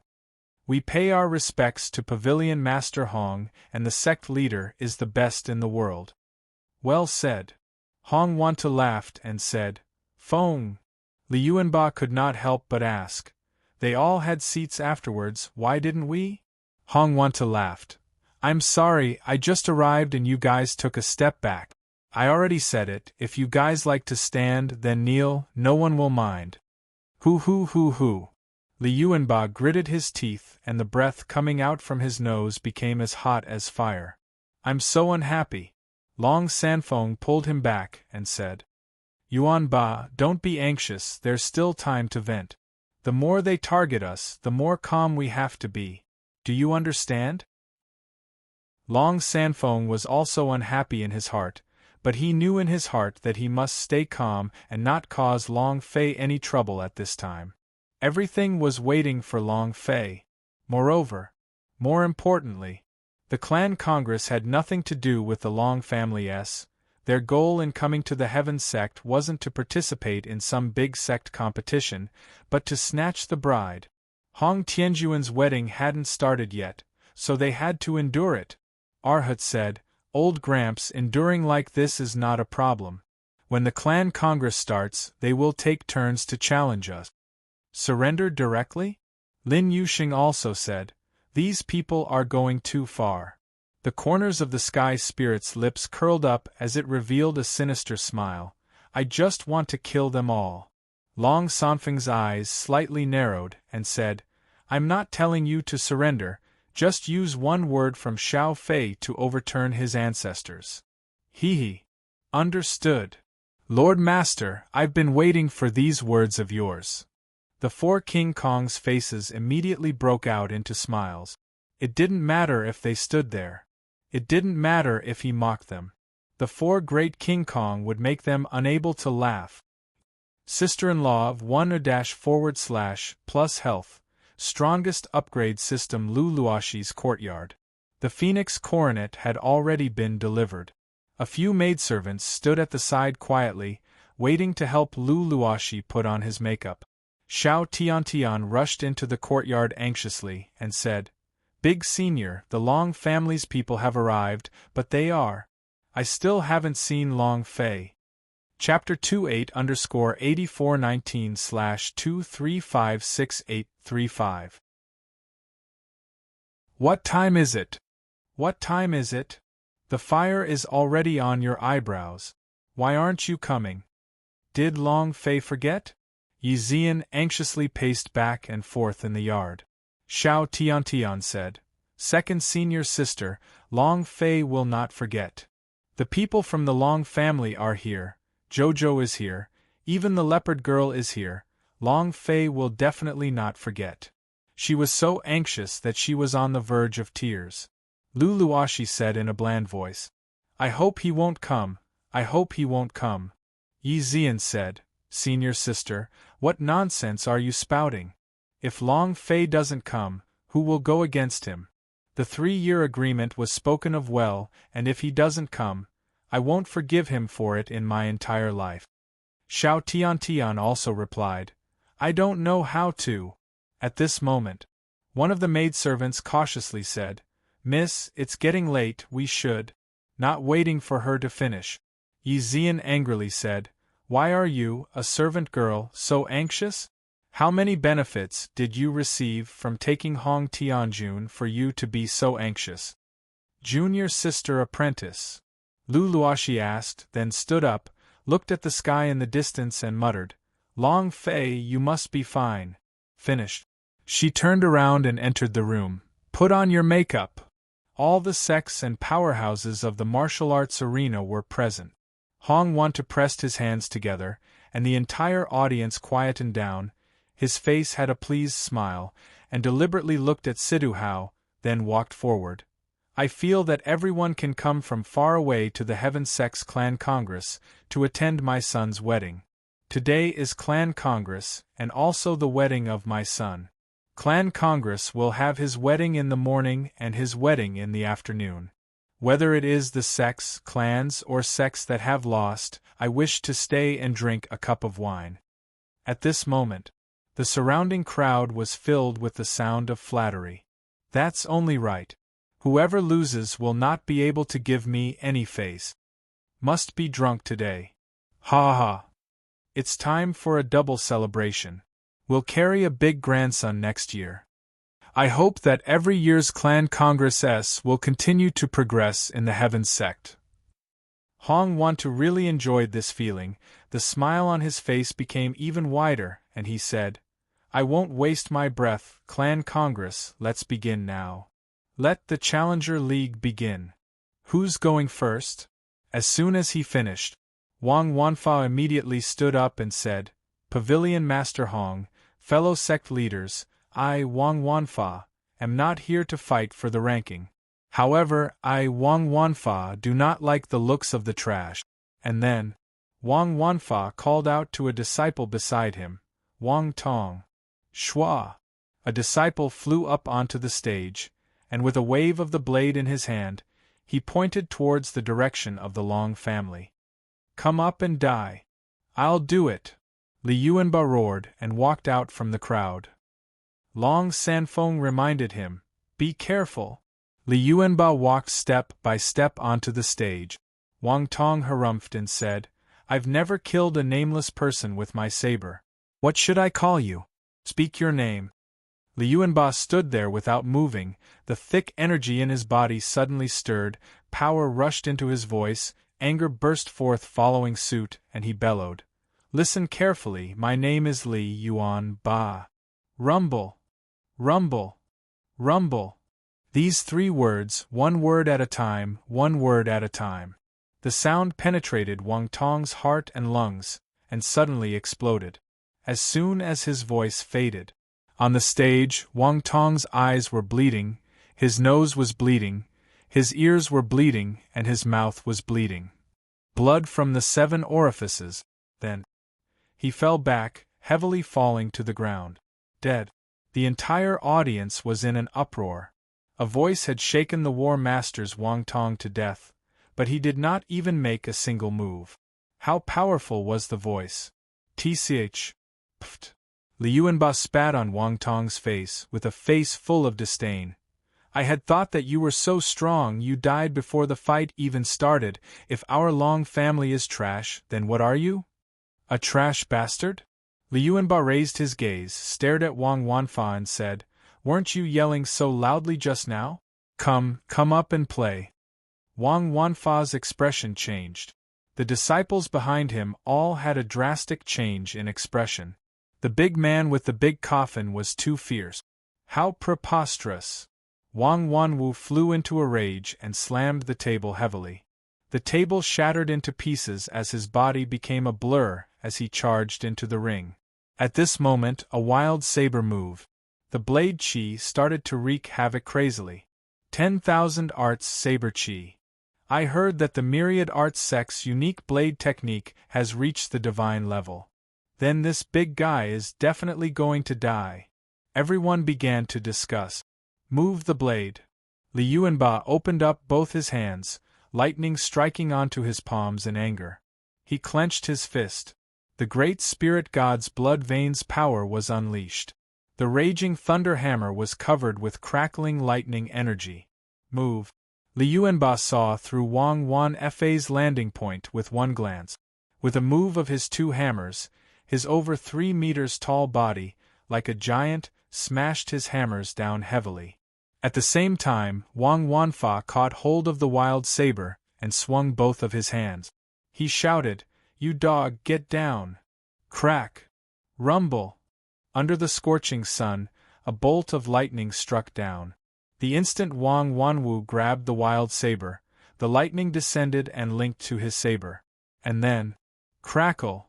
We pay our respects to Pavilion Master Hong, and the sect leader is the best in the world. Well said. Hong Wanta laughed and said, Fong. Li Yuanba could not help but ask. They all had seats afterwards, why didn't we? Hong Wanta laughed. I'm sorry, I just arrived and you guys took a step back. I already said it, if you guys like to stand, then kneel, no one will mind. Hoo hoo hoo hoo. Li Yuanba gritted his teeth and the breath coming out from his nose became as hot as fire. I'm so unhappy. Long Sanfeng pulled him back and said, Yuanba, don't be anxious, there's still time to vent. The more they target us, the more calm we have to be. Do you understand? Long Sanfeng was also unhappy in his heart, but he knew in his heart that he must stay calm and not cause Long Fei any trouble at this time. Everything was waiting for Long Fei. Moreover, more importantly, the clan congress had nothing to do with the Long family's. Their goal in coming to the Heaven sect wasn't to participate in some big sect competition, but to snatch the bride. Hong Tianjuan's wedding hadn't started yet, so they had to endure it. Arhat said, Old Gramps, enduring like this is not a problem. When the clan congress starts, they will take turns to challenge us. Surrender directly? Lin Yuxing also said, these people are going too far. The corners of the sky spirit's lips curled up as it revealed a sinister smile. I just want to kill them all. Long Sanfeng's eyes slightly narrowed and said, I'm not telling you to surrender, just use one word from Xiao Fei to overturn his ancestors. He. Understood. Lord Master, I've been waiting for these words of yours. The four King Kong's faces immediately broke out into smiles. It didn't matter if they stood there. It didn't matter if he mocked them. The four great King Kong would make them unable to laugh. Sister-in-law of 1-/+ health, strongest upgrade system Lu Luoshi's courtyard. The Phoenix coronet had already been delivered. A few maidservants stood at the side quietly, waiting to help Lu Luoshi put on his makeup. Xiao Tiantian rushed into the courtyard anxiously and said, Big Senior, the Long family's people have arrived, but they are. I still haven't seen Long Fei. Chapter 28_8419/2356835. What time is it? What time is it? The fire is already on your eyebrows. Why aren't you coming? Did Long Fei forget? Yi Zian anxiously paced back and forth in the yard. Xiao Tiantian said, Second senior sister, Long Fei will not forget. The people from the Long family are here, Jojo is here, even the leopard girl is here, Long Fei will definitely not forget. She was so anxious that she was on the verge of tears. Lu Luoshi said in a bland voice, I hope he won't come, I hope he won't come. Yi Zian said, Senior sister, what nonsense are you spouting? If Long Fei doesn't come, who will go against him? The 3-year agreement was spoken of well, and if he doesn't come, I won't forgive him for it in my entire life. Xiao Tiantian also replied, I don't know how to. At this moment, one of the maidservants cautiously said, Miss, it's getting late, we should. Not waiting for her to finish. Yi Zian angrily said, Why are you, a servant girl, so anxious? How many benefits did you receive from taking Hong Tianjun for you to be so anxious? Junior sister apprentice. Lu Luoshi asked, then stood up, looked at the sky in the distance and muttered, Long Fei, you must be fine. Finished. She turned around and entered the room. Put on your makeup. All the sects and powerhouses of the martial arts arena were present. Hong Wanta pressed his hands together, and the entire audience quietened down. His face had a pleased smile, and deliberately looked at Sidu Hao, then walked forward. I feel that everyone can come from far away to the Heaven Sects Clan Congress to attend my son's wedding. Today is Clan Congress, and also the wedding of my son. Clan Congress will have his wedding in the morning and his wedding in the afternoon. Whether it is the sects, clans, or sects that have lost, I wish to stay and drink a cup of wine. At this moment, the surrounding crowd was filled with the sound of flattery. That's only right. Whoever loses will not be able to give me any face. Must be drunk today. Ha ha. It's time for a double celebration. We'll carry a big grandson next year. I hope that every year's Clan Congress S will continue to progress in the Heaven Sect. Hong Wanta really enjoyed this feeling. The smile on his face became even wider, and he said, I won't waste my breath, Clan Congress, let's begin now. Let the Challenger League begin. Who's going first? As soon as he finished, Wang Wanfa immediately stood up and said, Pavilion Master Hong, fellow sect leaders, I, Wang Wanfa, am not here to fight for the ranking. However, I, Wang Wanfa, do not like the looks of the trash. And then, Wang Wanfa called out to a disciple beside him, Wang Tong. Shua! A disciple flew up onto the stage, and with a wave of the blade in his hand, he pointed towards the direction of the Long family. Come up and die. I'll do it. Li Yuanba roared and walked out from the crowd. Long Sanfeng reminded him, Be careful. Li Yuanba walked step by step onto the stage. Wang Tong harumphed and said, I've never killed a nameless person with my saber. What should I call you? Speak your name. Liuanba stood there without moving, the thick energy in his body suddenly stirred, power rushed into his voice, anger burst forth following suit, and he bellowed. Listen carefully, my name is Li Yuan Ba. Rumble. Rumble. Rumble. These 3 words, 1 word at a time, 1 word at a time. The sound penetrated Wang Tong's heart and lungs, and suddenly exploded. As soon as his voice faded. On the stage, Wang Tong's eyes were bleeding, his nose was bleeding, his ears were bleeding, and his mouth was bleeding. Blood from the 7 orifices, then. He fell back, heavily falling to the ground. Dead. The entire audience was in an uproar. A voice had shaken the War Master's Wang Tong to death, but he did not even make a single move. How powerful was the voice! Tch. Pft. Liuanba spat on Wang Tong's face with a face full of disdain. I had thought that you were so strong you died before the fight even started. If our long family is trash, then what are you? A trash bastard? Liuanba raised his gaze, stared at Wang Wanfa and said, Weren't you yelling so loudly just now? Come up and play. Wang Wanfa's expression changed. The disciples behind him all had a drastic change in expression. The big man with the big coffin was too fierce. How preposterous! Wang Wanwu flew into a rage and slammed the table heavily. The table shattered into pieces as his body became a blur as he charged into the ring. At this moment, a wild saber moved. The blade chi started to wreak havoc crazily. 10,000 arts saber chi. I heard that the myriad arts sect's unique blade technique has reached the divine level. Then this big guy is definitely going to die. Everyone began to discuss. Move the blade. Liuanba opened up both his hands, lightning striking onto his palms in anger. He clenched his fist. The great spirit god's blood veins power was unleashed. The raging thunder hammer was covered with crackling lightning energy. Move. Liuanba saw through Wang Wanfa's landing point with one glance. With a move of his 2 hammers, his over 3 meters tall body, like a giant, smashed his hammers down heavily. At the same time, Wang Wanfa caught hold of the wild saber and swung both of his hands. He shouted, You dog, get down! Crack! Rumble! Under the scorching sun, a bolt of lightning struck down. The instant Wang Wanwu grabbed the wild saber, the lightning descended and linked to his saber. And then, crackle!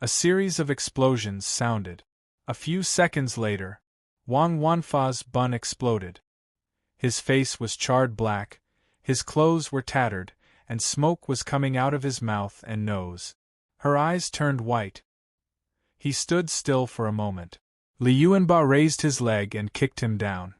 A series of explosions sounded. A few seconds later, Wang Wanfa's bun exploded. His face was charred black, his clothes were tattered, and smoke was coming out of his mouth and nose. Her eyes turned white. He stood still for a moment. Liuanba raised his leg and kicked him down.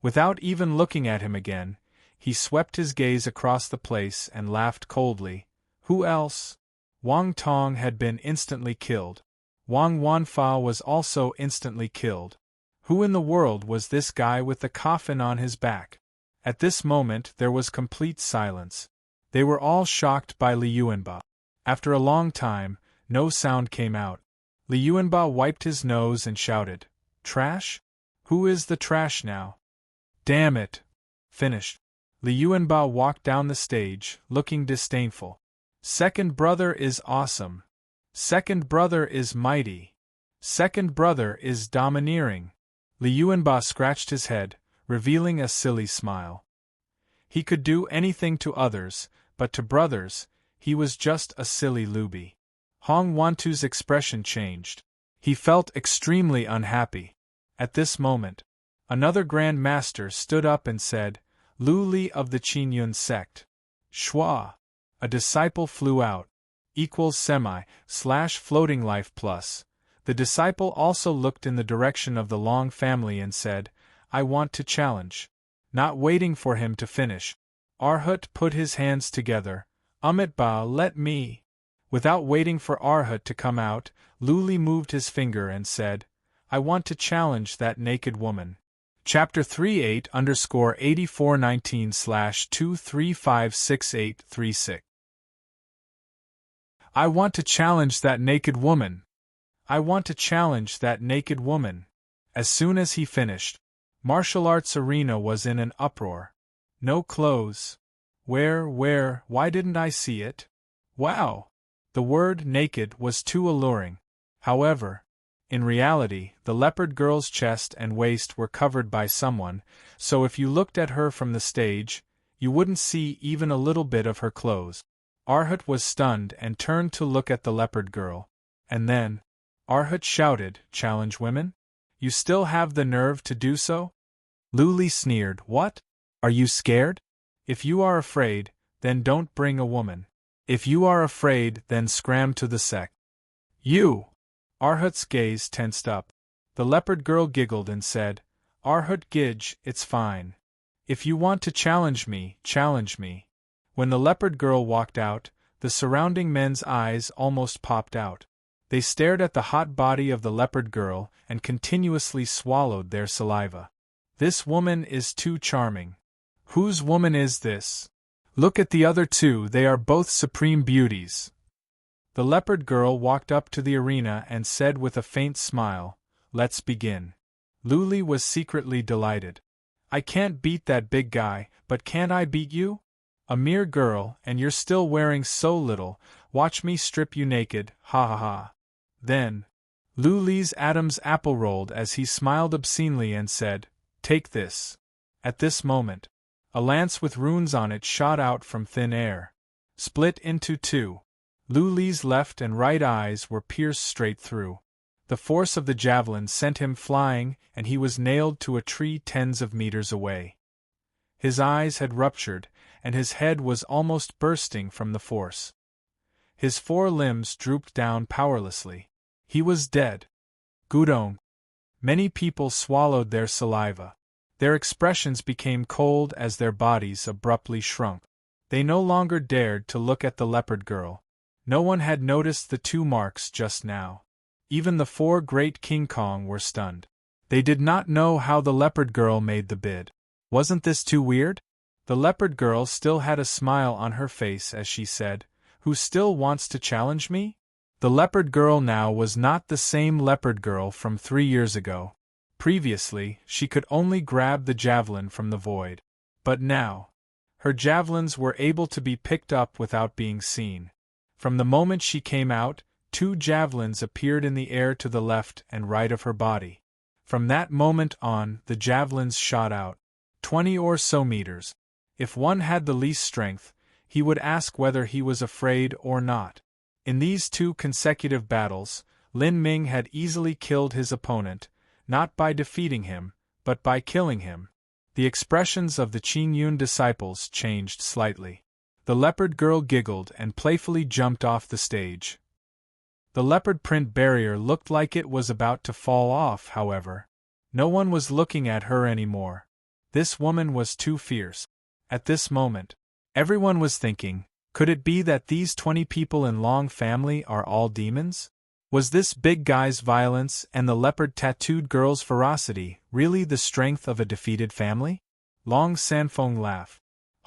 Without even looking at him again, he swept his gaze across the place and laughed coldly. Who else? Wang Tong had been instantly killed. Wang Wanfa was also instantly killed. Who in the world was this guy with the coffin on his back? At this moment there was complete silence. They were all shocked by Liuanba. After a long time, no sound came out. Liuanba wiped his nose and shouted, Trash? Who is the trash now? Damn it! Finished. Liuanba walked down the stage, looking disdainful. Second brother is awesome. Second brother is mighty. Second brother is domineering. Liuanba scratched his head, revealing a silly smile. He could do anything to others, but to brothers, he was just a silly looby. Hong Wantu's expression changed. He felt extremely unhappy. At this moment, another Grand Master stood up and said, Lu Li of the Qinyun sect. Schwa. A disciple flew out. Equals semi/floating life plus. The disciple also looked in the direction of the Long family and said, I want to challenge. Not waiting for him to finish, Arhut put his hands together. Ba, let me. Without waiting for Arhut to come out, Luli moved his finger and said, I want to challenge that naked woman. Chapter 38_8419/2356836 I want to challenge that naked woman! I want to challenge that naked woman! As soon as he finished, martial arts arena was in an uproar. No clothes. Why didn't I see it? Wow! The word naked was too alluring. However, in reality, the leopard girl's chest and waist were covered by someone, so if you looked at her from the stage, you wouldn't see even a little bit of her clothes. Arhut was stunned and turned to look at the leopard girl. And then, Arhut shouted, "Challenge women? You still have the nerve to do so?" Luli sneered, "What? Are you scared? If you are afraid, then don't bring a woman. If you are afraid, then scram to the sect." "You!" Arhut's gaze tensed up. The leopard girl giggled and said, "Arhut Gidge, it's fine. If you want to challenge me, challenge me." When the leopard girl walked out, the surrounding men's eyes almost popped out. They stared at the hot body of the leopard girl and continuously swallowed their saliva. This woman is too charming. Whose woman is this? Look at the other two, they are both supreme beauties. The leopard girl walked up to the arena and said with a faint smile, "Let's begin." Luli was secretly delighted. "I can't beat that big guy, but can't I beat you? A mere girl, and you're still wearing so little, watch me strip you naked, ha ha ha." Then, Luli's Adam's apple rolled as he smiled obscenely and said, "Take this." At this moment, a lance with runes on it shot out from thin air. Split into two. Luli's left and right eyes were pierced straight through. The force of the javelin sent him flying, and he was nailed to a tree tens of meters away. His eyes had ruptured, and his head was almost bursting from the force. His 4 limbs drooped down powerlessly. He was dead. Gudong. Many people swallowed their saliva. Their expressions became cold as their bodies abruptly shrunk. They no longer dared to look at the leopard girl. No one had noticed the 2 marks just now. Even the 4 great King Kong were stunned. They did not know how the leopard girl made the bid. Wasn't this too weird? The leopard girl still had a smile on her face as she said, "Who still wants to challenge me?" The leopard girl now was not the same leopard girl from 3 years ago. Previously, she could only grab the javelin from the void. But now, her javelins were able to be picked up without being seen. From the moment she came out, 2 javelins appeared in the air to the left and right of her body. From that moment on, the javelins shot out. 20 or so meters. If one had the least strength, he would ask whether he was afraid or not. In these 2 consecutive battles, Lin Ming had easily killed his opponent, not by defeating him, but by killing him. The expressions of the Qin Yun disciples changed slightly. The leopard girl giggled and playfully jumped off the stage. The leopard print barrier looked like it was about to fall off, however. No one was looking at her anymore. This woman was too fierce. At this moment, everyone was thinking, could it be that these 20 people in Long family are all demons? Was this big guy's violence and the leopard-tattooed girl's ferocity really the strength of a defeated family? Long Sanfeng laughed.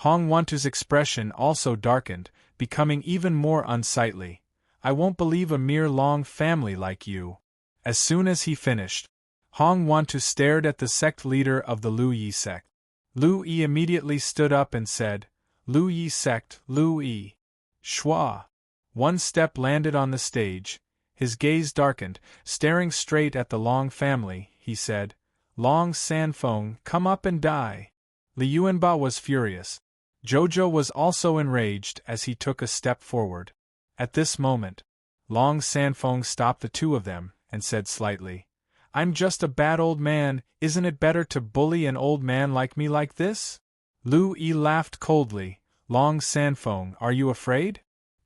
Hong Wantu's expression also darkened, becoming even more unsightly. "I won't believe a mere Long family like you." As soon as he finished, Hong Wantu stared at the sect leader of the Lu Yi sect. Lu Yi immediately stood up and said, "Lu Yi sect, Lu Yi." Schwa. One step landed on the stage. His gaze darkened, staring straight at the Long family. He said, "Long Sanfeng, come up and die." Li Yuanba was furious. Jojo was also enraged as he took a step forward. At this moment, Long Sanfeng stopped the 2 of them, and said slightly, "I'm just a bad old man, isn't it better to bully an old man like me like this?" Lu Yi laughed coldly. "Long Sanfeng, are you afraid?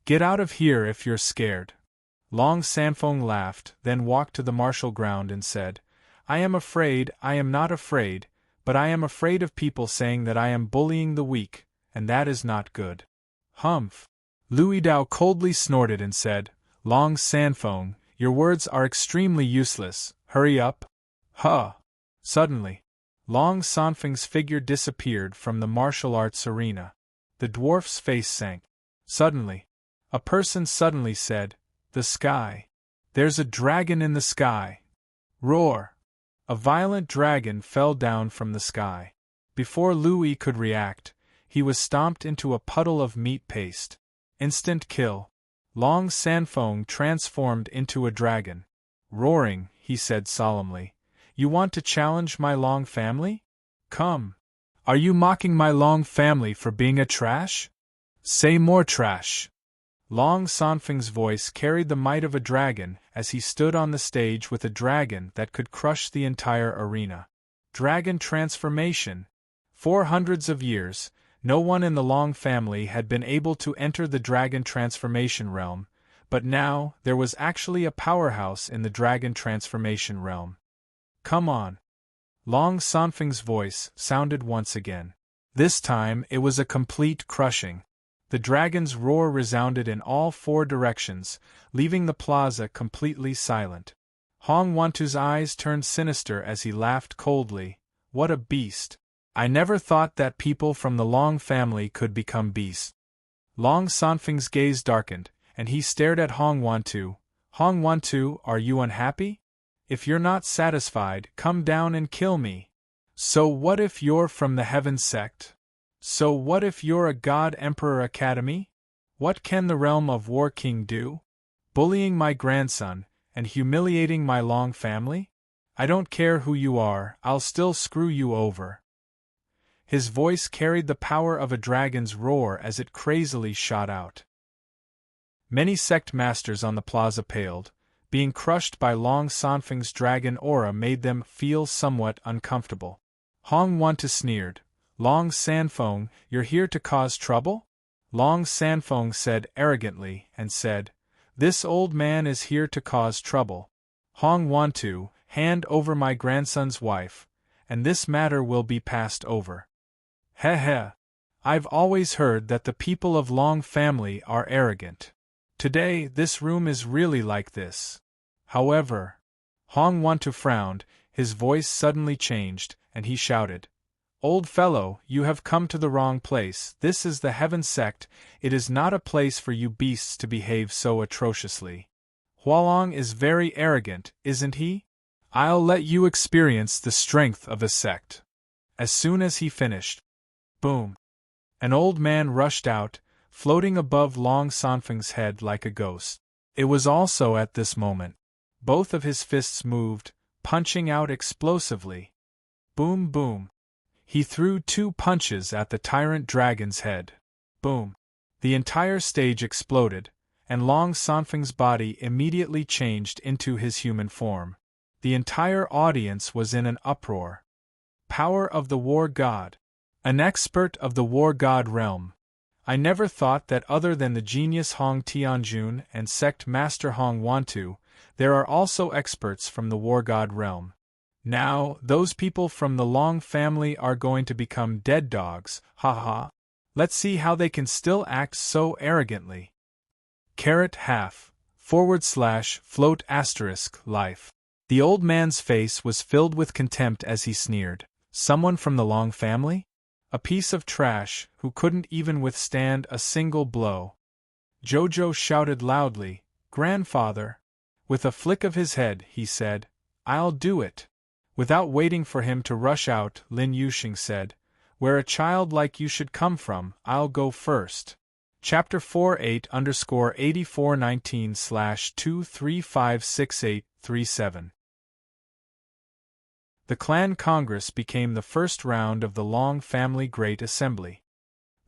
Get out of here if you're scared." Long Sanfeng laughed, then walked to the martial ground and said, "I am afraid, I am not afraid, but I am afraid of people saying that I am bullying the weak, and that is not good." Humph! Lu Yidao coldly snorted and said, "Long Sanfeng, your words are extremely useless, hurry up." Huh! Suddenly, Long Sanfeng's figure disappeared from the martial arts arena. The dwarf's face sank. Suddenly, A person suddenly said, "The sky. There's a dragon in the sky." Roar! A violent dragon fell down from the sky. Before Louis could react, he was stomped into a puddle of meat paste. Instant kill. Long Sanfeng transformed into a dragon. Roaring, he said solemnly, "You want to challenge my Long family? Come. Are you mocking my Long family for being a trash? Say more trash." Long Sanfeng's voice carried the might of a dragon as he stood on the stage with a dragon that could crush the entire arena. Dragon transformation! For hundreds of years, no one in the Long family had been able to enter the dragon transformation realm, but now there was actually a powerhouse in the dragon transformation realm. "Come on." Long Sanfeng's voice sounded once again. This time it was a complete crushing. The dragon's roar resounded in all four directions, leaving the plaza completely silent. Hong Wantu's eyes turned sinister as he laughed coldly. "What a beast! I never thought that people from the Long family could become beasts." Long Sanfeng's gaze darkened, and he stared at Hong Wantu. "Hong Wantu, are you unhappy? If you're not satisfied, come down and kill me. So what if you're from the Heaven sect? So what if you're a God Emperor Academy? What can the realm of War King do? Bullying my grandson, and humiliating my Long family? I don't care who you are, I'll still screw you over." His voice carried the power of a dragon's roar as it crazily shot out. Many sect masters on the plaza paled. Being crushed by Long Sanfeng's dragon aura made them feel somewhat uncomfortable. Hong Wantu sneered. "Long Sanfeng, you're here to cause trouble?" Long Sanfeng said arrogantly, and said, "This old man is here to cause trouble. Hong Wantu, hand over my grandson's wife, and this matter will be passed over." "Heh heh. I've always heard that the people of Long family are arrogant. Today this room is really like this. However..." Hong Wantu frowned, his voice suddenly changed, and he shouted, "Old fellow, you have come to the wrong place. This is the Heaven sect. It is not a place for you beasts to behave so atrociously. Hualong is very arrogant, isn't he? I'll let you experience the strength of a sect." As soon as he finished, boom! An old man rushed out, floating above Long Sanfeng's head like a ghost. It was also at this moment. Both of his fists moved, punching out explosively. Boom boom. He threw 2 punches at the tyrant dragon's head. Boom. The entire stage exploded, and Long Sanfeng's body immediately changed into his human form. The entire audience was in an uproar. Power of the War God. An expert of the War God realm. I never thought that other than the genius Hong Tianjun and sect master Hong Wantu, there are also experts from the War God realm. Now, those people from the Long family are going to become dead dogs, haha. Let's see how they can still act so arrogantly. #/float * life. The old man's face was filled with contempt as he sneered. Someone from the Long family? A piece of trash who couldn't even withstand a single blow. Jojo shouted loudly, "Grandfather!" With a flick of his head, he said, "I'll do it." Without waiting for him to rush out, Lin Yuxing said, "Where a child like you should come from, I'll go first." Chapter 48_8419/2356837. The Clan Congress became the first round of the Long Family Great Assembly.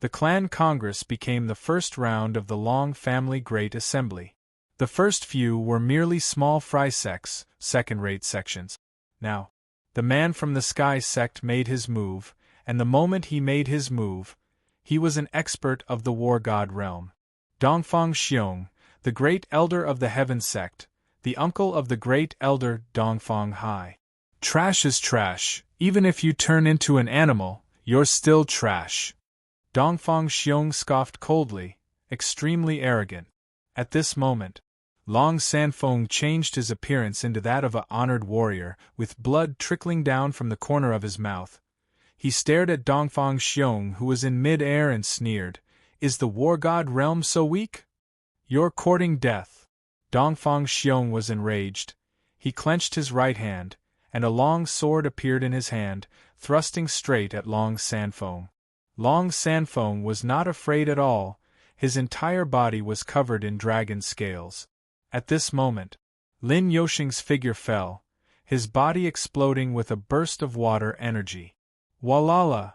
The Clan Congress became the first round of the Long Family Great Assembly. The first few were merely small fry sects, second-rate sections. Now, the man from the Sky sect made his move, and the moment he made his move, he was an expert of the War God realm. Dongfang Xiong, the great elder of the Heaven sect, the uncle of the great elder Dongfang Hai. Trash is trash, even if you turn into an animal, you're still trash. Dongfang Xiong scoffed coldly, extremely arrogant. At this moment, Long Sanfeng changed his appearance into that of an honored warrior, with blood trickling down from the corner of his mouth. He stared at Dongfang Xiong, who was in mid-air, and sneered, "Is the War God realm so weak? You're courting death. Dongfang Xiong was enraged. He clenched his right hand, and a long sword appeared in his hand, thrusting straight at Long Sanfeng. Long Sanfeng was not afraid at all. His entire body was covered in dragon scales. At this moment, Lin Yoshing's figure fell, his body exploding with a burst of water energy. Walala!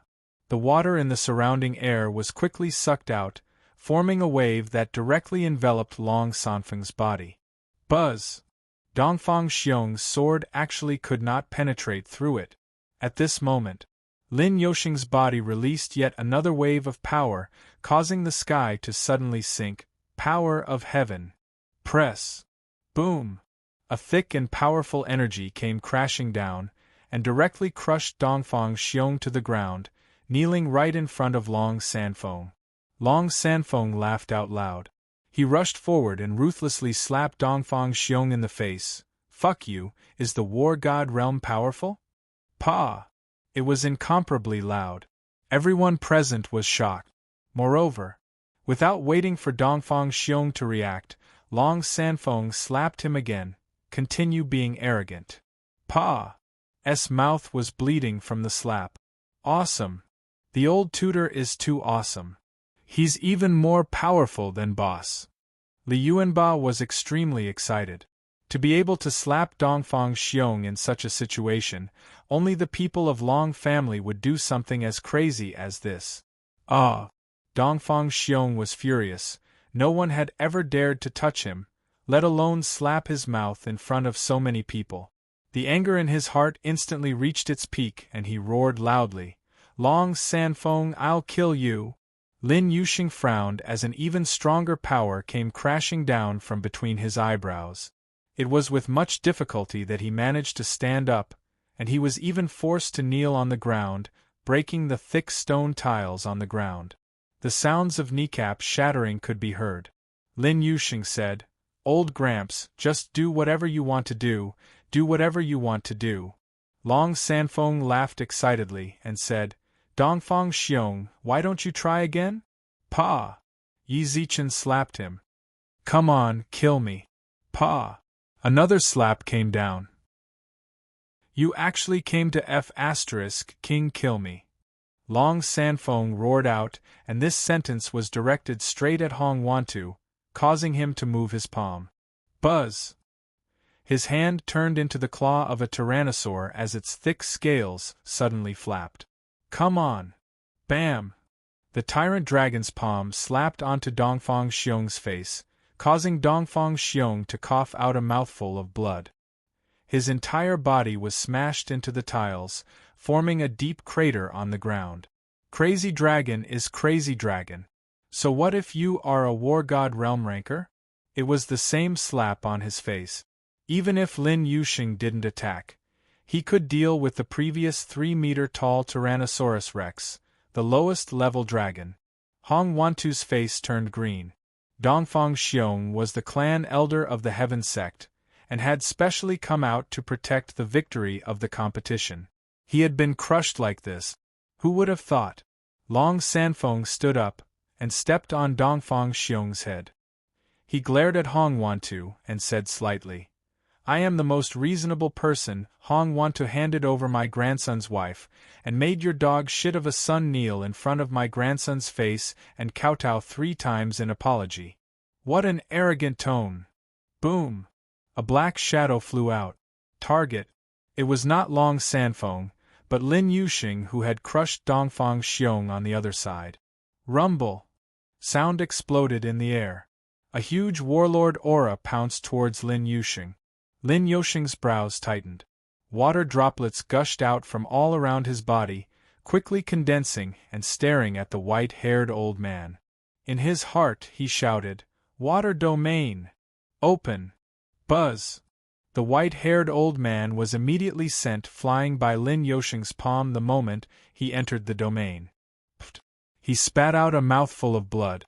The water in the surrounding air was quickly sucked out, forming a wave that directly enveloped Long Sanfeng's body. Buzz! Dongfang Xiong's sword actually could not penetrate through it. At this moment, Lin Yoshing's body released yet another wave of power, causing the sky to suddenly sink. Power of heaven. Press. Boom! A thick and powerful energy came crashing down, and directly crushed Dongfang Xiong to the ground, kneeling right in front of Long Sanfeng. Long Sanfeng laughed out loud. He rushed forward and ruthlessly slapped Dongfang Xiong in the face. Fuck you, is the war god realm powerful? Pa! It was incomparably loud. Everyone present was shocked. Moreover, without waiting for Dongfang Xiong to react, Long Sanfeng slapped him again. Continue being arrogant. Pa's mouth was bleeding from the slap. Awesome. The old tutor is too awesome. He's even more powerful than boss. Li Yuanba was extremely excited. To be able to slap Dongfang Xiong in such a situation, only the people of Long family would do something as crazy as this. Dongfang Xiong was furious. No one had ever dared to touch him, let alone slap his mouth in front of so many people. The anger in his heart instantly reached its peak and he roared loudly, Long Sanfeng, I'll kill you! Lin Yuxing frowned as an even stronger power came crashing down from between his eyebrows. It was with much difficulty that he managed to stand up, and he was even forced to kneel on the ground, breaking the thick stone tiles on the ground. The sounds of kneecaps shattering could be heard. Lin Yuxing said, Old Gramps, just do whatever you want to do whatever you want to do. Long Sanfeng laughed excitedly and said, Dongfang Xiong, why don't you try again? Pa! Yi Zichen slapped him. Come on, kill me. Pa! Another slap came down. You actually came to King kill me. Long Sanfeng roared out, and this sentence was directed straight at Hong Wantu, causing him to move his palm. Buzz! His hand turned into the claw of a tyrannosaur as its thick scales suddenly flapped. Come on! Bam! The tyrant dragon's palm slapped onto Dongfang Xiong's face, causing Dongfang Xiong to cough out a mouthful of blood. His entire body was smashed into the tiles, forming a deep crater on the ground. Crazy Dragon is Crazy Dragon. So what if you are a war god realm ranker? It was the same slap on his face. Even if Lin Yuxing didn't attack, he could deal with the previous 3-meter-tall Tyrannosaurus Rex, the lowest-level dragon. Hong Wantu's face turned green. Dongfang Xiong was the clan elder of the Heaven Sect, and had specially come out to protect the victory of the competition. He had been crushed like this. Who would have thought? Long Sanfeng stood up, and stepped on Dongfang Xiong's head. He glared at Hong Wantu, and said slightly, I am the most reasonable person. Hong Wantu handed over my grandson's wife, and made your dog shit of a son kneel in front of my grandson's face and kowtow 3 times in apology. What an arrogant tone! Boom! A black shadow flew out. Target. It was not Long Sanfeng, but Lin Yuxing who had crushed Dongfang Xiong on the other side. Rumble! Sound exploded in the air. A huge warlord aura pounced towards Lin Yuxing. Lin Yuxing's brows tightened. Water droplets gushed out from all around his body, quickly condensing and staring at the white-haired old man. In his heart he shouted, Water domain! Open! Buzz! The white-haired old man was immediately sent flying by Lin Yuxing's palm the moment he entered the domain. Pfft! He spat out a mouthful of blood.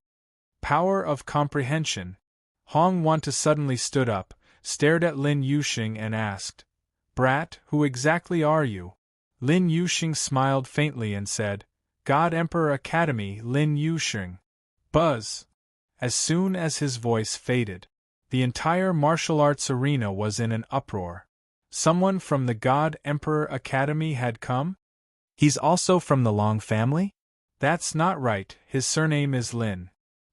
Power of comprehension! Hong Wantu suddenly stood up, stared at Lin Yuxing and asked, Brat, who exactly are you? Lin Yuxing smiled faintly and said, God Emperor Academy Lin Yuxing. Buzz! As soon as his voice faded, the entire martial arts arena was in an uproar. Someone from the God Emperor Academy had come? He's also from the Long family? That's not right, his surname is Lin.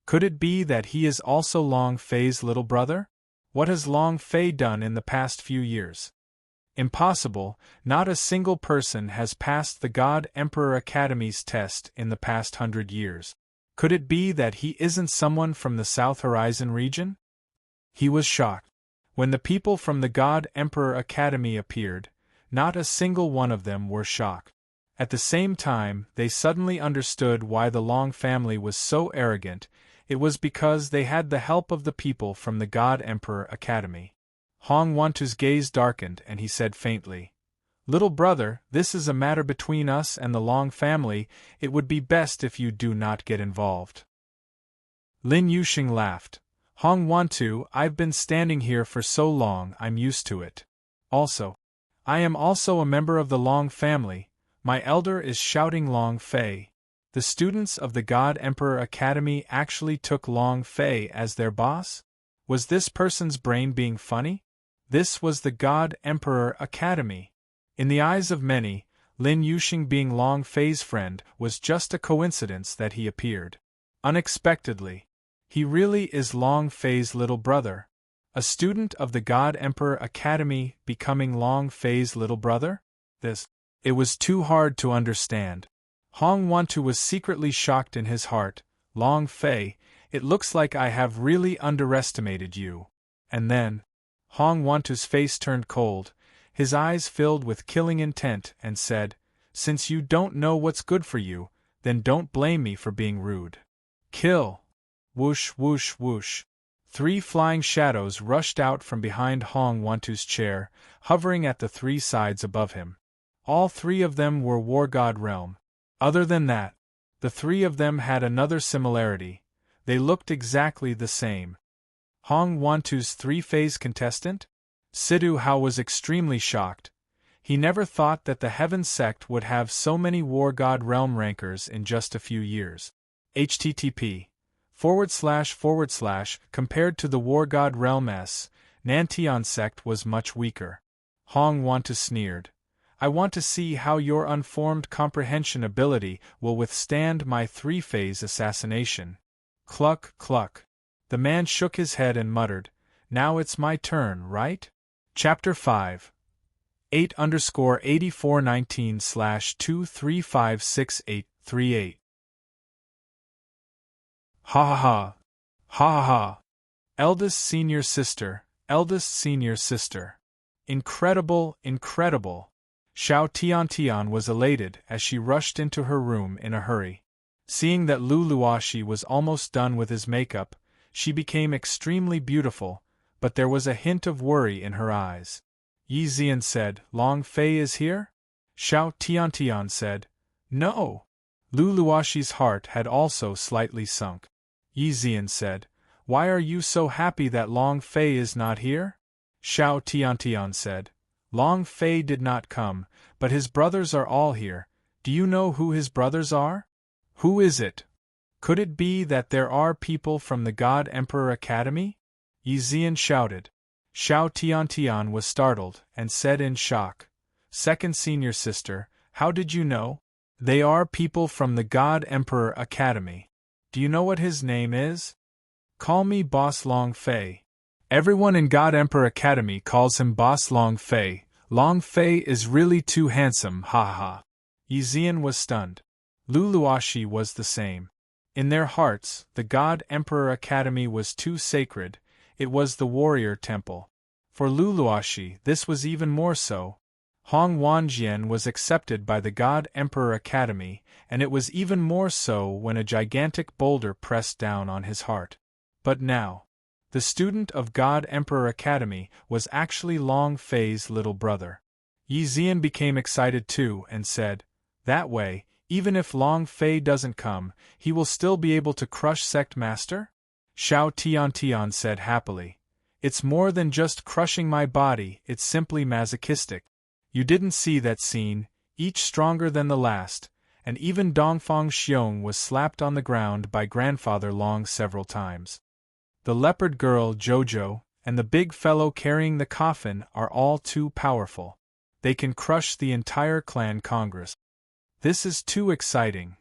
Could it be that he is also Long Fei's little brother? What has Long Fei done in the past few years? Impossible, not a single person has passed the God Emperor Academy's test in the past 100 years. Could it be that he isn't someone from the South Horizon region? He was shocked. When the people from the God Emperor Academy appeared, not a single one of them were shocked. At the same time, they suddenly understood why the Long family was so arrogant. It was because they had the help of the people from the God Emperor Academy. Hong Wantu's gaze darkened and he said faintly, "Little brother, this is a matter between us and the Long family. It would be best if you do not get involved." Lin Yuxing laughed. "Hong Wantu, I've been standing here for so long I'm used to it. Also, I am also a member of the Long family. My elder is shouting Long Fei. The students of the God Emperor Academy actually took Long Fei as their boss? Was this person's brain being funny? This was the God Emperor Academy. In the eyes of many, Lin Yuxing being Long Fei's friend was just a coincidence that he appeared unexpectedly. He really is Long Fei's little brother. A student of the God Emperor Academy becoming Long Fei's little brother? It was too hard to understand. Hong Wantu was secretly shocked in his heart. "Long Fei, it looks like I have really underestimated you." And then, Hong Wantu's face turned cold, his eyes filled with killing intent, and said, "Since you don't know what's good for you, then don't blame me for being rude. Kill!" Whoosh, whoosh, whoosh. 3 flying shadows rushed out from behind Hong Wantu's chair, hovering at the 3 sides above him. All 3 of them were War God realm. Other than that, the 3 of them had another similarity. They looked exactly the same. Hong Wantu's 3-phase contestant? Sidu Hao was extremely shocked. He never thought that the Heaven sect would have so many War God realm rankers in just a few years. http:// compared to the War God realm Nantian sect was much weaker. Hong Wantu sneered. "I want to see how your unformed comprehension ability will withstand my 3-phase assassination." Cluck, cluck. The man shook his head and muttered, "Now it's my turn, right?" Chapter 5 8_8419/2356838 Ha ha ha. Ha ha ha. Eldest senior sister, eldest senior sister. Incredible, incredible. Xiao Tiantian was elated as she rushed into her room in a hurry. Seeing that Lu Luoxi was almost done with his makeup, she became extremely beautiful, but there was a hint of worry in her eyes. Yi Zian said, "Long Fei is here?" Xiao Tiantian said, "No." Lu Luoxi's heart had also slightly sunk. Yi Zian said, "Why are you so happy that Long Fei is not here?" Xiao Tiantian said, "Long Fei did not come, but his brothers are all here. Do you know who his brothers are?" "Who is it?" "Could it be that there are people from the God Emperor Academy?" Yi Zian shouted. Xiao Tiantian was startled, and said in shock, "Second senior sister, how did you know?" "They are people from the God Emperor Academy." "Do you know what his name is?" "Call me Boss Long Fei." Everyone in God Emperor Academy calls him Boss Long Fei. Long Fei is really too handsome, ha ha ha. Yi Zian was stunned. Lu Luoxi was the same. In their hearts, the God Emperor Academy was too sacred. It was the warrior temple. For Lu Luoxi, this was even more so. Hong Wanjian was accepted by the God Emperor Academy, and it was even more so when a gigantic boulder pressed down on his heart. But now, the student of God Emperor Academy was actually Long Fei's little brother. Yi Zian became excited too and said, "That way, even if Long Fei doesn't come, he will still be able to crush Sect Master?" Xiao Tiantian said happily, "It's more than just crushing my body, it's simply masochistic. You didn't see that scene, each stronger than the last, and even Dongfang Xiong was slapped on the ground by Grandfather Long several times. The leopard girl Jojo, and the big fellow carrying the coffin are all too powerful. They can crush the entire clan congress. This is too exciting.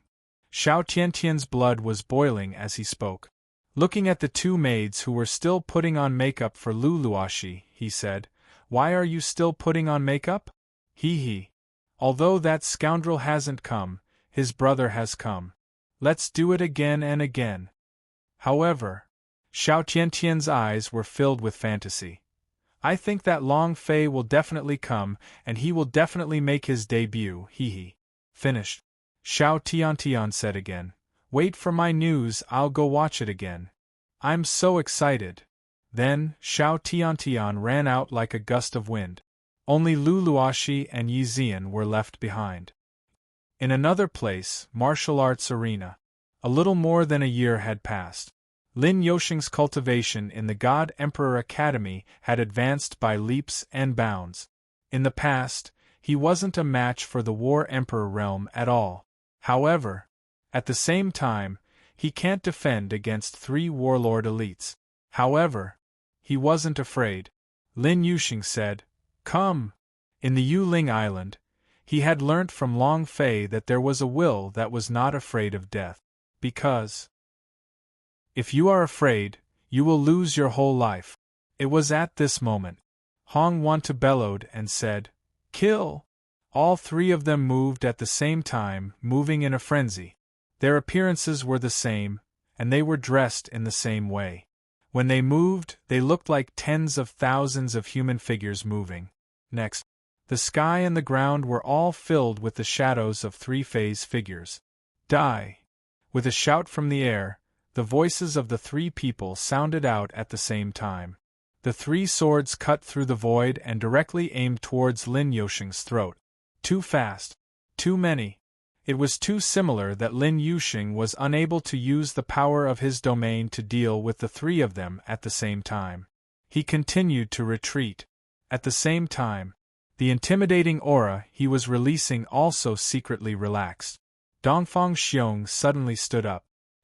Xiao Tiantian's blood was boiling as he spoke. Looking at the two maids who were still putting on makeup for Luluashi, he said, "Why are you still putting on makeup?" He. "Although that scoundrel hasn't come, his brother has come. Let's do it again and again." However, Xiao Tiantian's eyes were filled with fantasy. "I think that Long Fei will definitely come, and he will definitely make his debut, he. Finished. Xiao Tiantian said again, "Wait for my news, I'll go watch it again. I'm so excited." Then, Xiao Tiantian ran out like a gust of wind. Only Luluashi and Yi Zian were left behind. In another place, martial arts arena. A little more than a year had passed. Lin Yoshing's cultivation in the God Emperor Academy had advanced by leaps and bounds. In the past, he wasn't a match for the War Emperor realm at all. However, at the same time, he can't defend against 3 warlord elites. However, he wasn't afraid. Lin Yuxing said, "Come." In the Yuling Island, he had learnt from Long Fei that there was a will that was not afraid of death. Because if you are afraid, you will lose your whole life. It was at this moment. Hong Wantu bellowed and said, "Kill!" All 3 of them moved at the same time, moving in a frenzy. Their appearances were the same, and they were dressed in the same way. When they moved, they looked like tens of thousands of human figures moving. Next, the sky and the ground were all filled with the shadows of 3 phase figures. Die! With a shout from the air, the voices of the 3 people sounded out at the same time. The 3 swords cut through the void and directly aimed towards Lin Yoshing's throat. Too fast. Too many. It was too similar that Lin Yuxing was unable to use the power of his domain to deal with the 3 of them at the same time. He continued to retreat. At the same time, the intimidating aura he was releasing also secretly relaxed. Dongfang Xiong suddenly stood up.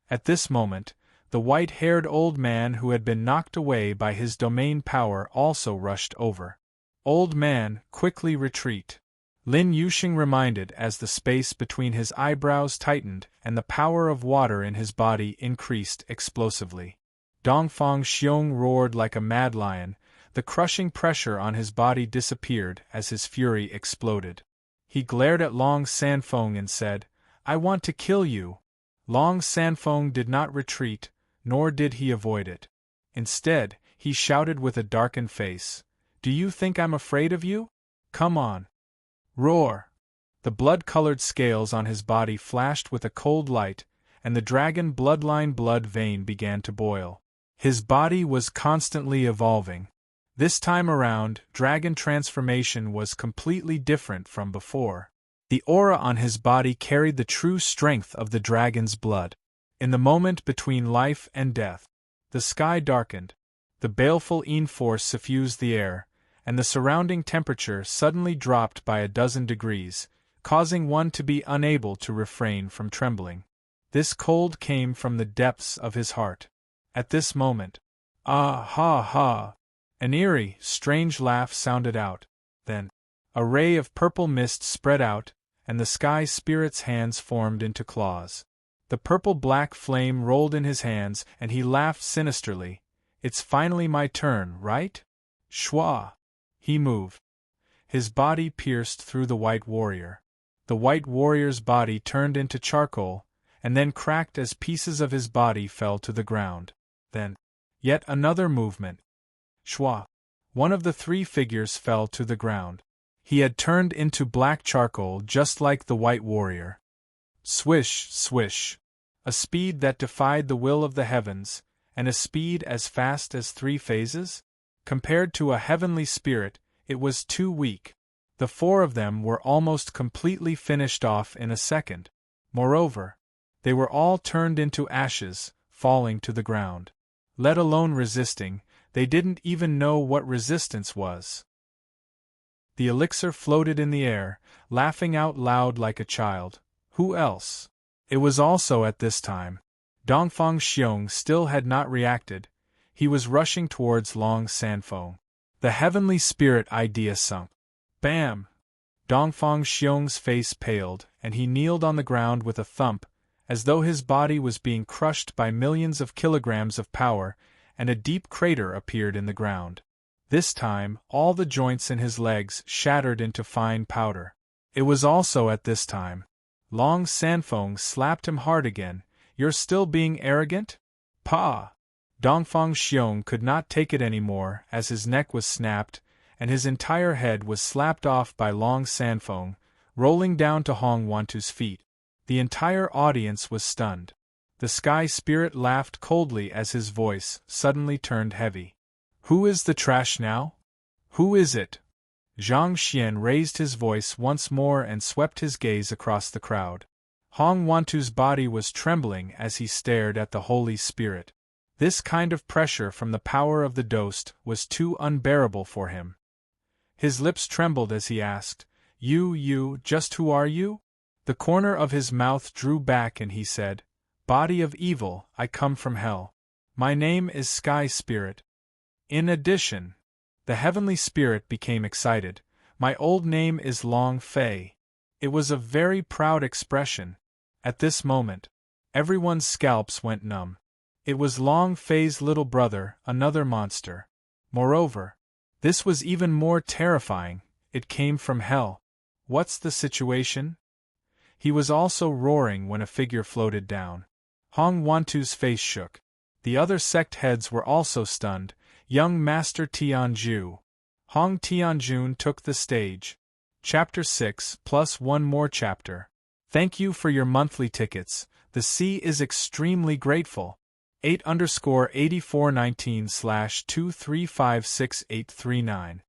At this moment, the white-haired old man who had been knocked away by his domain power also rushed over. "Old man, quickly retreat," Lin Yuxing reminded as the space between his eyebrows tightened and the power of water in his body increased explosively. Dongfang Xiong roared like a mad lion. The crushing pressure on his body disappeared as his fury exploded. He glared at Long Sanfeng and said, "I want to kill you." Long Sanfeng did not retreat, nor did he avoid it. Instead, he shouted with a darkened face, "Do you think I'm afraid of you? Come on." Roar! The blood-colored scales on his body flashed with a cold light, and the dragon bloodline blood vein began to boil. His body was constantly evolving. This time around, dragon transformation was completely different from before. The aura on his body carried the true strength of the dragon's blood. In the moment between life and death, the sky darkened, the baleful Yin force suffused the air, and the surrounding temperature suddenly dropped by 12 degrees, causing one to be unable to refrain from trembling. This cold came from the depths of his heart. At this moment, "Ah ha ha!" An eerie, strange laugh sounded out. Then, a ray of purple mist spread out, and the sky spirit's hands formed into claws. The purple-black flame rolled in his hands, and he laughed sinisterly. "It's finally my turn, right? Shwa!" He moved. His body pierced through the white warrior. The white warrior's body turned into charcoal, and then cracked as pieces of his body fell to the ground. Then, yet another movement. Shwa! One of the 3 figures fell to the ground. He had turned into black charcoal just like the white warrior. Swish, swish. A speed that defied the will of the heavens, and a speed as fast as 3 phases? Compared to a heavenly spirit, it was too weak. The 4 of them were almost completely finished off in a second. Moreover, they were all turned into ashes, falling to the ground. Let alone resisting, they didn't even know what resistance was. The elixir floated in the air, laughing out loud like a child. Who else? It was also at this time. Dongfang Xiong still had not reacted. He was rushing towards Long Sanfeng. The heavenly spirit idea sunk. Bam! Dongfang Xiong's face paled, and he kneeled on the ground with a thump, as though his body was being crushed by millions of kilograms of power, and a deep crater appeared in the ground. This time, all the joints in his legs shattered into fine powder. It was also at this time. Long Sanfeng slapped him hard again. You're still being arrogant? Pa! Dongfang Xiong could not take it anymore as his neck was snapped, and his entire head was slapped off by Long Sanfeng, rolling down to Hong Wantu's feet. The entire audience was stunned. The sky spirit laughed coldly as his voice suddenly turned heavy. Who is the trash now? Who is it? Zhang Xian raised his voice once more and swept his gaze across the crowd. Hong Wantu's body was trembling as he stared at the Holy Spirit. This kind of pressure from the power of the Dost was too unbearable for him. His lips trembled as he asked, You, just who are you? The corner of his mouth drew back and he said, Body of evil, I come from hell. My name is Sky Spirit. In addition, the heavenly spirit became excited. My old name is Long Fei. It was a very proud expression. At this moment, everyone's scalps went numb. It was Long Fei's little brother, another monster. Moreover, this was even more terrifying. It came from hell. What's the situation? He was also roaring when a figure floated down. Hong Wantu's face shook. The other sect heads were also stunned. Young Master Tianju. Hong Tianjun took the stage. Chapter 6 plus one more chapter. Thank you for your monthly tickets. The sea is extremely grateful. 8_8419/2356839.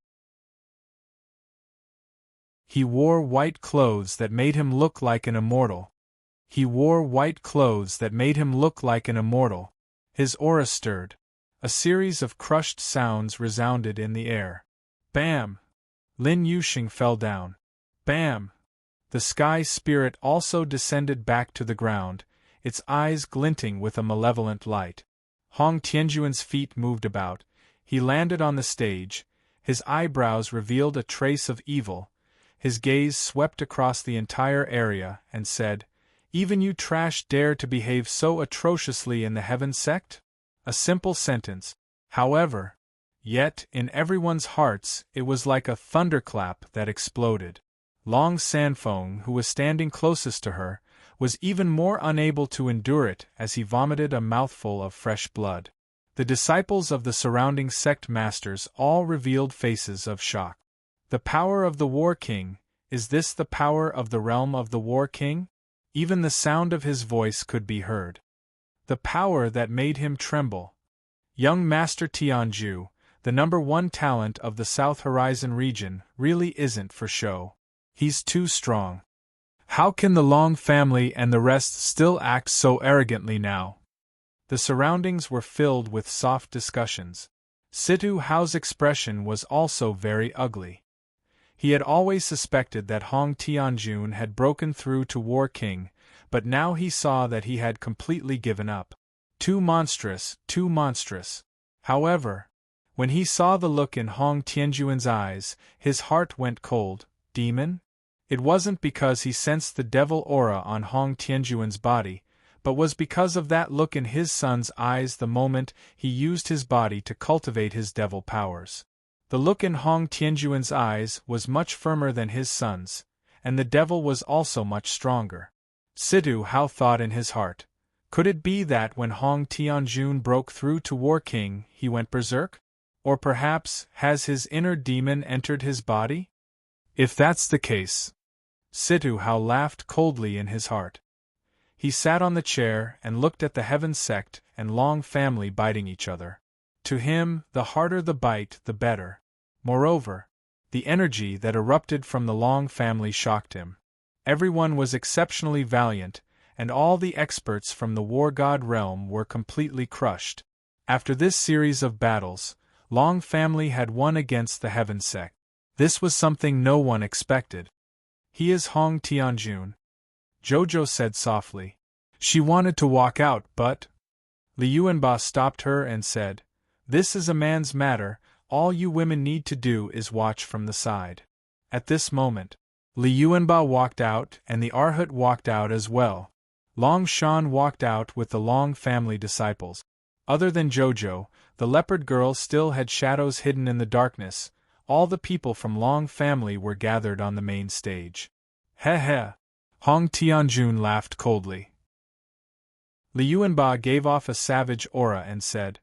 He wore white clothes that made him look like an immortal. He wore white clothes that made him look like an immortal. His aura stirred. A series of crushed sounds resounded in the air. Bam! Lin Yuxing fell down. Bam! The sky spirit also descended back to the ground, its eyes glinting with a malevolent light. Hong Tianjuan's feet moved about. He landed on the stage. His eyebrows revealed a trace of evil. His gaze swept across the entire area and said, Even you trash dare to behave so atrociously in the Heaven sect? A simple sentence. However, yet in everyone's hearts it was like a thunderclap that exploded. Long Sanfeng, who was standing closest to her, was even more unable to endure it as he vomited a mouthful of fresh blood. The disciples of the surrounding sect masters all revealed faces of shock. The power of the War King, is this the power of the realm of the War King? Even the sound of his voice could be heard. The power that made him tremble. Young Master Tianju, the #1 talent of the South Horizon region, really isn't for show. He's too strong. How can the Long family and the rest still act so arrogantly now? The surroundings were filled with soft discussions. Situ Hao's expression was also very ugly. He had always suspected that Hong Tianjun had broken through to War King, but now he saw that he had completely given up. Too monstrous, too monstrous. However, when he saw the look in Hong Tianjuan's eyes, his heart went cold. Demon? It wasn't because he sensed the devil aura on Hong Tianjuan's body, but was because of that look in his son's eyes the moment he used his body to cultivate his devil powers. The look in Hong Tianjuan's eyes was much firmer than his son's, and the devil was also much stronger. Situ Hao thought in his heart, could it be that when Hong Tianjun broke through to War King he went berserk? Or perhaps, has his inner demon entered his body? If that's the case... Situ Hao laughed coldly in his heart. He sat on the chair and looked at the Heaven sect and Long family biting each other. To him, the harder the bite, the better. Moreover, the energy that erupted from the Long family shocked him. Everyone was exceptionally valiant, and all the experts from the War God realm were completely crushed. After this series of battles, Long family had won against the Heaven sect. This was something no one expected. He is Hong Tianjun. Jojo said softly. She wanted to walk out, but Li Yuanba stopped her and said, "This is a man's matter, all you women need to do is watch from the side." At this moment, Li Yuanba walked out and the Arhat walked out as well. Long Shan walked out with the Long family disciples. Other than Jojo, the leopard girl still had shadows hidden in the darkness. All the people from Long family were gathered on the main stage. He he! Hong Tianjun laughed coldly. Li Yuanba gave off a savage aura and said,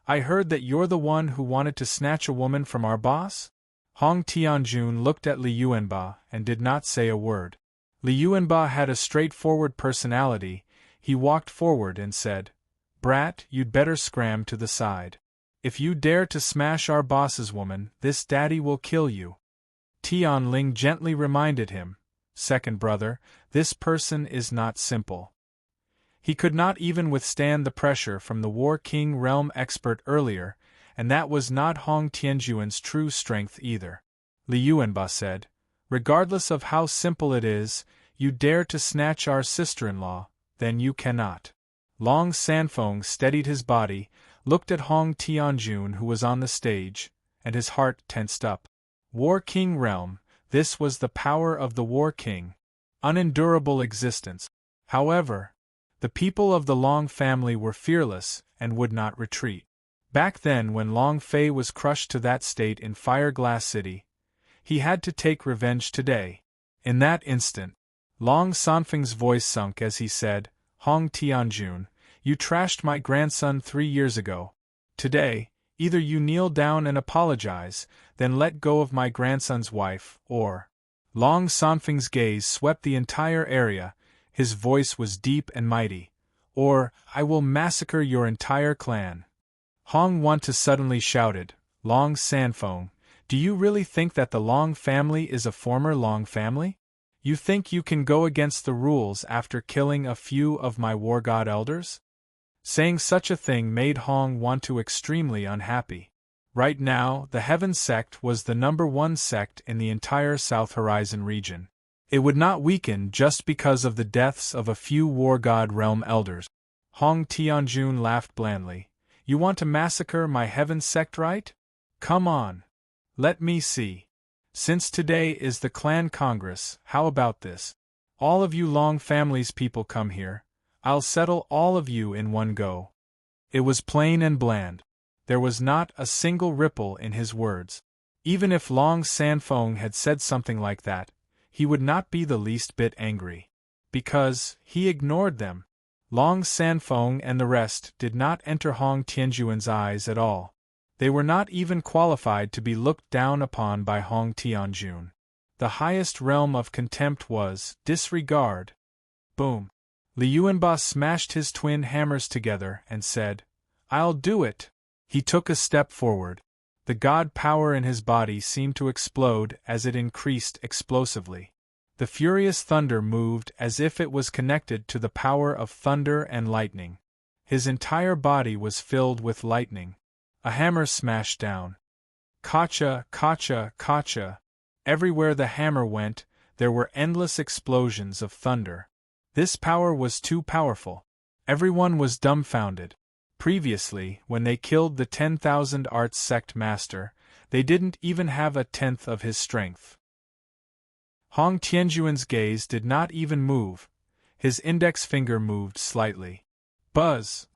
"I heard that you're the one who wanted to snatch a woman from our boss?" Hong Tianjun looked at Li Yuanba and did not say a word. Li Yuanba had a straightforward personality. He walked forward and said, "Brat, you'd better scram to the side. If you dare to smash our boss's woman, this daddy will kill you." Tian Ling gently reminded him, "Second brother, this person is not simple." He could not even withstand the pressure from the War King realm expert earlier, and that was not Hong Tianjuan's true strength either. Li Yuanba said, "Regardless of how simple it is, you dare to snatch our sister-in-law, then you cannot." Long Sanfeng steadied his body, looked at Hong Tianjun who was on the stage, and his heart tensed up. War King realm, this was the power of the War King. Unendurable existence. However, the people of the Long family were fearless and would not retreat. Back then when Long Fei was crushed to that state in Fireglass City, he had to take revenge today. In that instant, Long Sanfeng's voice sunk as he said, "Hong Tianjun, you trashed my grandson 3 years ago. Today, either you kneel down and apologize, then let go of my grandson's wife, or—" Long Sanfeng's gaze swept the entire area, his voice was deep and mighty, "or I will massacre your entire clan." Hong Wanta suddenly shouted, "Long Sanfeng, do you really think that the Long family is a former Long family? You think you can go against the rules after killing a few of my war god elders?" Saying such a thing made Hong Wanta extremely unhappy. Right now, the Heaven sect was the #1 sect in the entire South Horizon region. It would not weaken just because of the deaths of a few war god realm elders. Hong Tianjun laughed blandly. "You want to massacre my Heaven sect, right? Come on. Let me see. Since today is the clan congress, how about this? All of you Long family's people come here. I'll settle all of you in one go." It was plain and bland. There was not a single ripple in his words. Even if Long Sanfeng had said something like that, he would not be the least bit angry. Because he ignored them. Long Sanfeng and the rest did not enter Hong Tianjuan's eyes at all. They were not even qualified to be looked down upon by Hong Tianjun. The highest realm of contempt was disregard. Boom. Li Yuanba smashed his twin hammers together and said, "I'll do it." He took a step forward. The god power in his body seemed to explode as it increased explosively. The furious thunder moved as if it was connected to the power of thunder and lightning. His entire body was filled with lightning. A hammer smashed down. Kacha, kacha, kacha. Everywhere the hammer went, there were endless explosions of thunder. This power was too powerful. Everyone was dumbfounded. Previously, when they killed the 10,000 Arts sect master, they didn't even have a tenth of his strength. Hong Tianjuan's gaze did not even move. His index finger moved slightly. Buzz!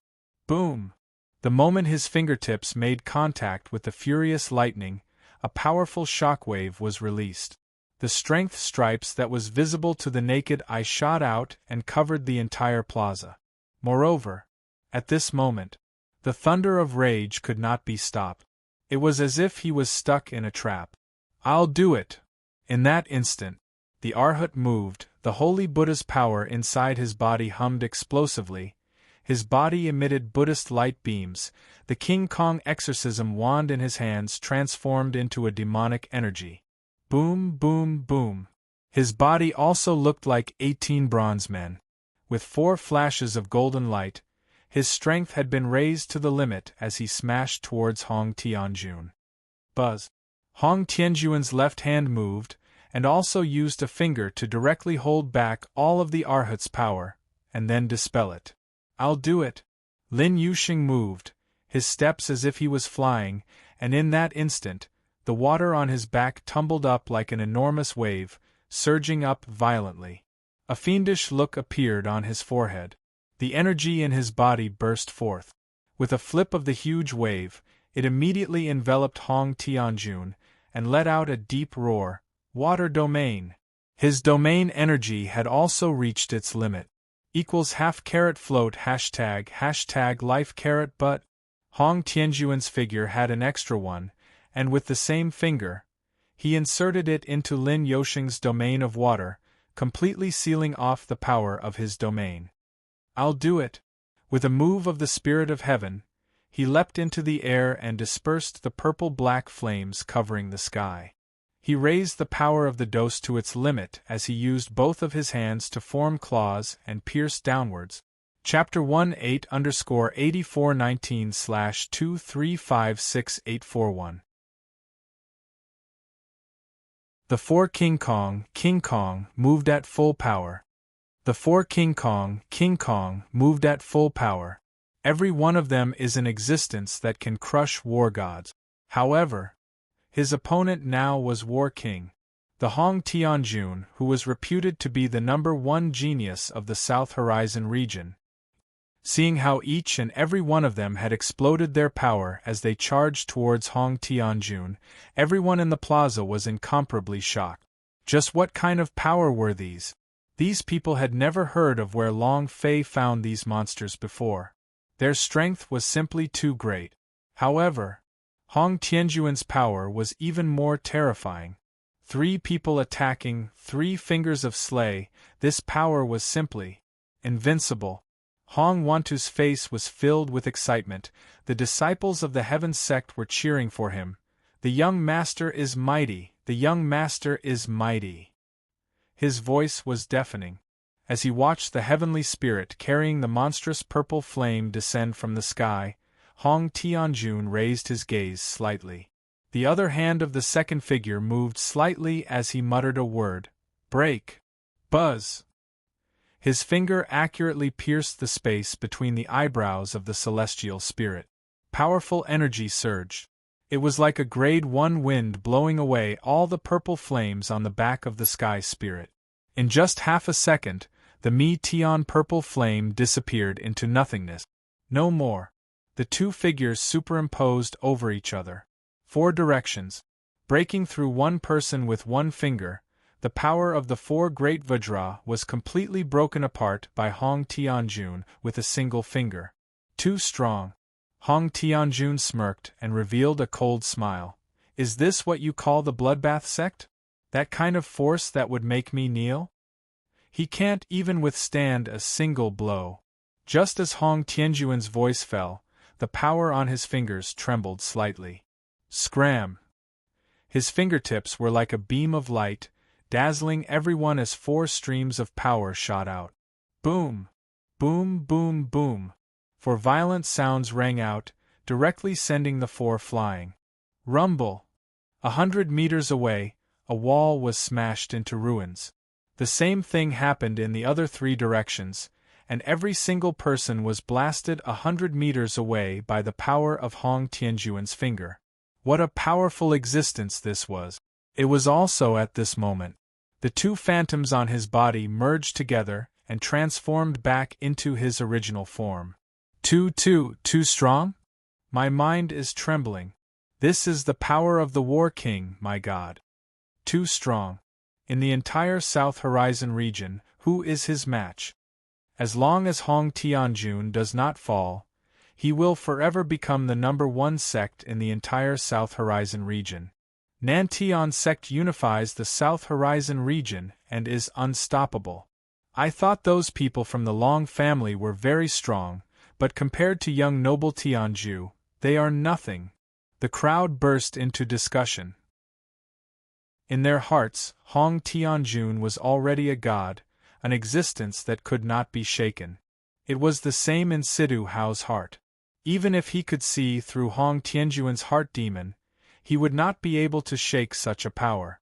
Boom! The moment his fingertips made contact with the furious lightning, a powerful shockwave was released. The strength stripes that was visible to the naked eye shot out and covered the entire plaza. Moreover, at this moment, the thunder of rage could not be stopped. It was as if he was stuck in a trap. "I'll do it!" In that instant, the Arhat moved, the holy Buddha's power inside his body hummed explosively, his body emitted Buddhist light beams, the King Kong exorcism wand in his hands transformed into a demonic energy. Boom, boom, boom. His body also looked like 18 bronze men. With 4 flashes of golden light, his strength had been raised to the limit as he smashed towards Hong Tianjun. Buzz! Hong Tianjuan's left hand moved, and also used a finger to directly hold back all of the Arhat's power, and then dispel it. "I'll do it." Lin Yuxing moved, his steps as if he was flying, and in that instant, the water on his back tumbled up like an enormous wave, surging up violently. A fiendish look appeared on his forehead. The energy in his body burst forth. With a flip of the huge wave, it immediately enveloped Hong Tianjun, and let out a deep roar. Water domain. His domain energy had also reached its limit. Equals half float hashtag life but Hong Tianjuan's figure had an extra one, and with the same finger, he inserted it into Lin Yuxing's domain of water, completely sealing off the power of his domain. "I'll do it." With a move of the spirit of heaven, he leapt into the air and dispersed the purple-black flames covering the sky. He raised the power of the dose to its limit as he used both of his hands to form claws and pierce downwards. Chapter 18_8419/2356841. The four King Kong, moved at full power. The four King Kong, moved at full power. Every one of them is an existence that can crush war gods. However, his opponent now was War King, the Hong Tianjun, who was reputed to be the #1 genius of the South Horizon region. Seeing how each and every one of them had exploded their power as they charged towards Hong Tianjun, everyone in the plaza was incomparably shocked. Just what kind of power were these? These people had never heard of where Long Fei found these monsters before. Their strength was simply too great. However, Hong Tianjuan's power was even more terrifying. 3 people attacking, 3 fingers of slay, this power was simply invincible. Hong Wantu's face was filled with excitement. The disciples of the Heaven sect were cheering for him. "The young master is mighty, the young master is mighty." His voice was deafening. As he watched the heavenly spirit carrying the monstrous purple flame descend from the sky, Hong Tianjun raised his gaze slightly. The other hand of the second figure moved slightly as he muttered a word. "Break." Buzz. His finger accurately pierced the space between the eyebrows of the celestial spirit. Powerful energy surged. It was like a grade 1 wind blowing away all the purple flames on the back of the sky spirit. In just half a second, the Mi-Tian purple flame disappeared into nothingness. No more. The 2 figures superimposed over each other. 4 directions. Breaking through one person with one finger, the power of the 4 great Vajra was completely broken apart by Hong Tianjun with a single finger. Too strong. Hong Tianjun smirked and revealed a cold smile. "Is this what you call the Bloodbath sect? That kind of force that would make me kneel?" He can't even withstand a single blow. Just as Hong Tianjuan's voice fell, the power on his fingers trembled slightly. Scram! His fingertips were like a beam of light, dazzling everyone as 4 streams of power shot out. Boom! Boom, boom, boom! 4 violent sounds rang out, directly sending the 4 flying. Rumble! 100 meters away, a wall was smashed into ruins. The same thing happened in the other 3 directions, and every single person was blasted 100 meters away by the power of Hong Tianjuan's finger. What a powerful existence this was! It was also at this moment. The 2 phantoms on his body merged together and transformed back into his original form. Too strong? My mind is trembling. This is the power of the War King, my God. Too strong. In the entire South Horizon region, who is his match? As long as Hong Tianjun does not fall, he will forever become the #1 sect in the entire South Horizon region. Nantian sect unifies the South Horizon region and is unstoppable. I thought those people from the Long family were very strong, but compared to young noble Tianju, they are nothing. The crowd burst into discussion. In their hearts, Hong Tianjun was already a god, an existence that could not be shaken. It was the same in Sidu Hao's heart. Even if he could see through Hong Tianjuan's heart demon, he would not be able to shake such a power.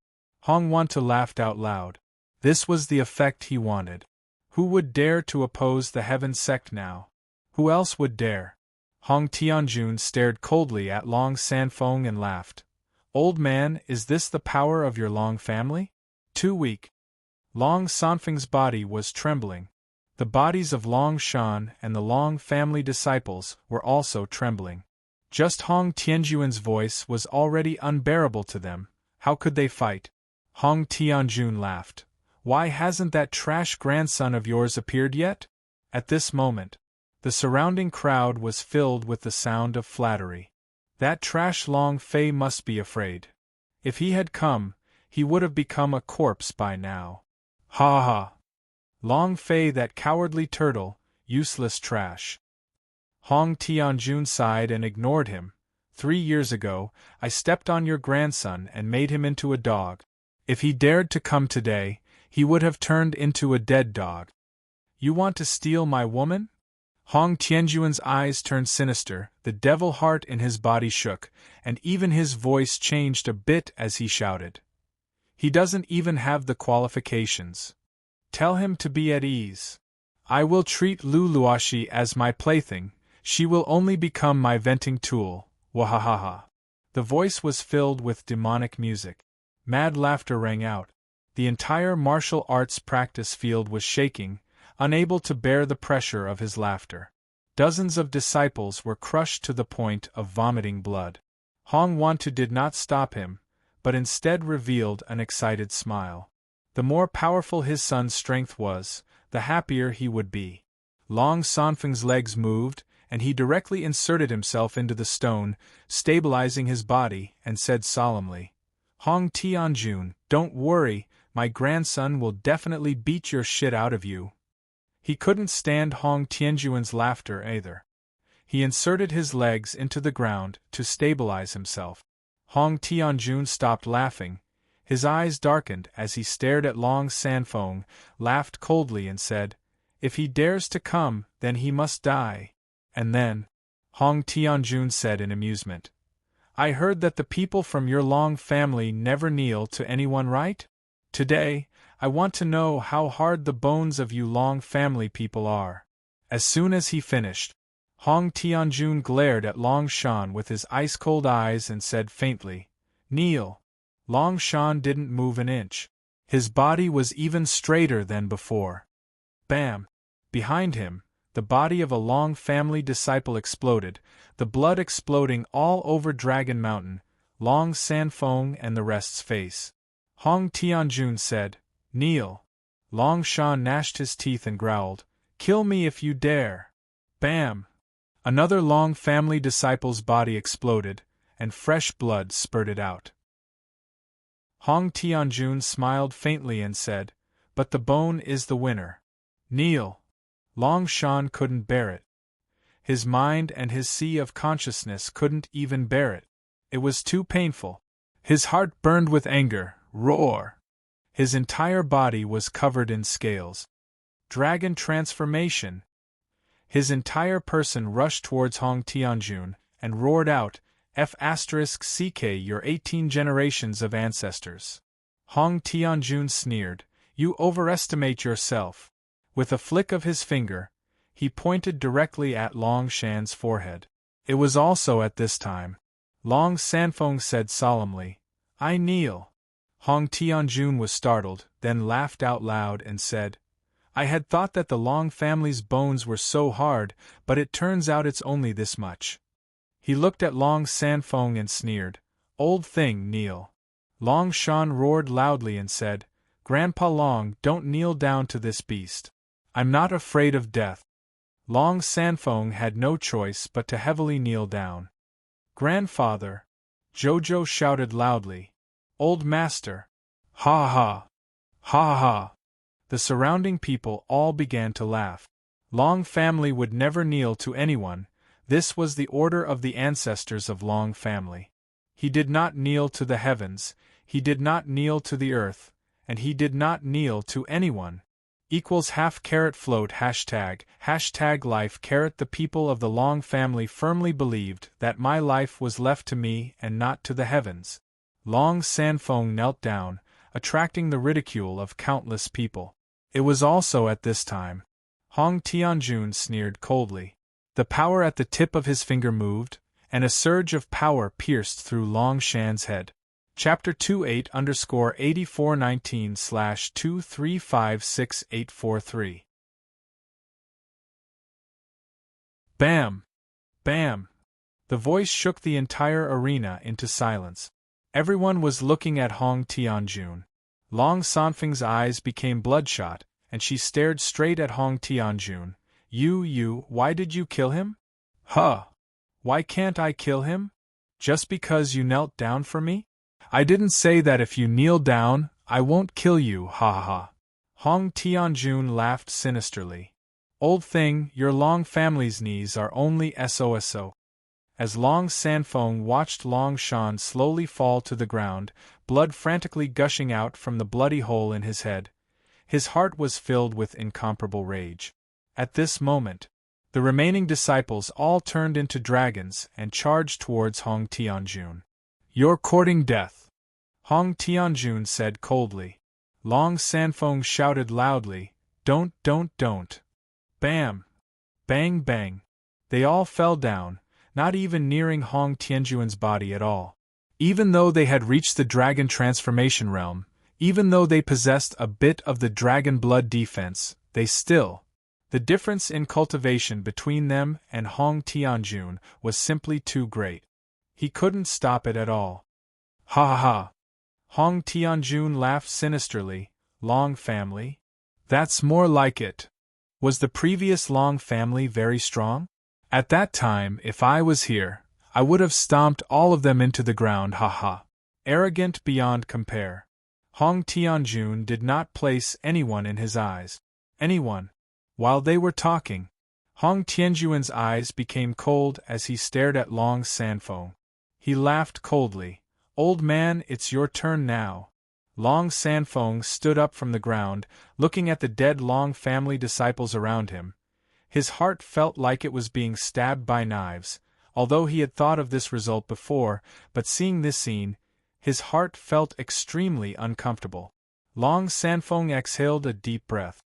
Hong Wantu laughed out loud. This was the effect he wanted. Who would dare to oppose the Heaven sect now? Who else would dare? Hong Tianjun stared coldly at Long Sanfeng and laughed. Old man, is this the power of your Long family? Too weak. Long Sanfeng's body was trembling. The bodies of Long Shan and the Long family disciples were also trembling. Just Hong Tianjuan's voice was already unbearable to them. How could they fight? Hong Tianjun laughed. Why hasn't that trash grandson of yours appeared yet? At this moment, the surrounding crowd was filled with the sound of flattery. That trash Long Fei must be afraid. If he had come, he would have become a corpse by now. Ha ha! Long Fei, that cowardly turtle, useless trash. Hong Tianjun sighed and ignored him. 3 years ago, I stepped on your grandson and made him into a dog. If he dared to come today, he would have turned into a dead dog. You want to steal my woman? Hong Tianjuan's eyes turned sinister, the devil heart in his body shook, and even his voice changed a bit as he shouted. He doesn't even have the qualifications. Tell him to be at ease. I will treat Lu Luoxi as my plaything, she will only become my venting tool, wahahaha. The voice was filled with demonic music. Mad laughter rang out. The entire martial arts practice field was shaking, unable to bear the pressure of his laughter. Dozens of disciples were crushed to the point of vomiting blood. Hong Wantu did not stop him, but instead revealed an excited smile. The more powerful his son's strength was, the happier he would be. Long Sanfeng's legs moved, and he directly inserted himself into the stone, stabilizing his body, and said solemnly, Hong Tianjun, don't worry, my grandson will definitely beat your shit out of you. He couldn't stand Hong Tianjuan's laughter either. He inserted his legs into the ground to stabilize himself. Hong Tianjun stopped laughing. His eyes darkened as he stared at Long Sanfeng, laughed coldly and said, If he dares to come, then he must die. And then, Hong Tianjun said in amusement, I heard that the people from your Long family never kneel to anyone, right? Today, I want to know how hard the bones of you Long family people are. As soon as he finished, Hong Tianjun glared at Long Shan with his ice-cold eyes and said faintly, Kneel. Long Shan didn't move an inch. His body was even straighter than before. Bam! Behind him, the body of a Long family disciple exploded, the blood exploding all over Dragon Mountain, Long Sanfeng and the rest's face. Hong Tianjun said, Kneel. Long Shan gnashed his teeth and growled, Kill me if you dare. Bam! Another Long family disciple's body exploded, and fresh blood spurted out. Hong Tianjun smiled faintly and said, But the bone is the winner. Kneel. Long Shan couldn't bear it. His mind and his sea of consciousness couldn't even bear it. It was too painful. His heart burned with anger. Roar! His entire body was covered in scales. Dragon transformation! His entire person rushed towards Hong Tianjun, and roared out, F***ck your 18 generations of ancestors. Hong Tianjun sneered, You overestimate yourself. With a flick of his finger, he pointed directly at Long Shan's forehead. It was also at this time. Long Sanfeng said solemnly, I kneel. Hong Tianjun was startled, then laughed out loud and said, I had thought that the Long family's bones were so hard, but it turns out it's only this much. He looked at Long Sanfeng and sneered, Old thing, kneel. Long Shan roared loudly and said, Grandpa Long, don't kneel down to this beast. I'm not afraid of death. Long Sanfeng had no choice but to heavily kneel down. Grandfather! Jojo shouted loudly. Old master! Ha ha! Ha ha! The surrounding people all began to laugh. Long family would never kneel to anyone. This was the order of the ancestors of Long family. He did not kneel to the heavens, he did not kneel to the earth, and he did not kneel to anyone. Equals half carat float hashtag life carat. The people of the Long family firmly believed that my life was left to me and not to the heavens. Long Sanfeng knelt down, attracting the ridicule of countless people. It was also at this time. Hong Tianjun sneered coldly. The power at the tip of his finger moved, and a surge of power pierced through Long Shan's head. Chapter 28_8419/2356843. Bam! Bam! The voice shook the entire arena into silence. Everyone was looking at Hong Tianjun. Long Sanfeng's eyes became bloodshot, and she stared straight at Hong Tianjun. Why did you kill him? Huh! Why can't I kill him? Just because you knelt down for me? I didn't say that if you kneel down, I won't kill you, ha ha ha. Hong Tianjun laughed sinisterly. Old thing, your Long family's knees are only SOSO. As Long Sanfeng watched Long Shan slowly fall to the ground, blood frantically gushing out from the bloody hole in his head, his heart was filled with incomparable rage. At this moment, the remaining disciples all turned into dragons and charged towards Hong Tianjun. You're courting death, Hong Tianjun said coldly. Long Sanfeng shouted loudly, Don't. Bam! Bang bang! They all fell down, not even nearing Hong Tianjun's body at all. Even though they had reached the dragon transformation realm, even though they possessed a bit of the dragon blood defense, they still. The difference in cultivation between them and Hong Tianjun was simply too great. He couldn't stop it at all. Ha ha ha! Hong Tianjun laughed sinisterly. Long family? That's more like it. Was the previous Long family very strong? At that time, if I was here, I would have stomped all of them into the ground, ha ha. Arrogant beyond compare. Hong Tianjun did not place anyone in his eyes. Anyone. While they were talking, Hong Tianjun's eyes became cold as he stared at Long Sanfeng. He laughed coldly. Old man, it's your turn now. Long Sanfeng stood up from the ground, looking at the dead Long family disciples around him. His heart felt like it was being stabbed by knives, although he had thought of this result before, but seeing this scene, his heart felt extremely uncomfortable. Long Sanfeng exhaled a deep breath.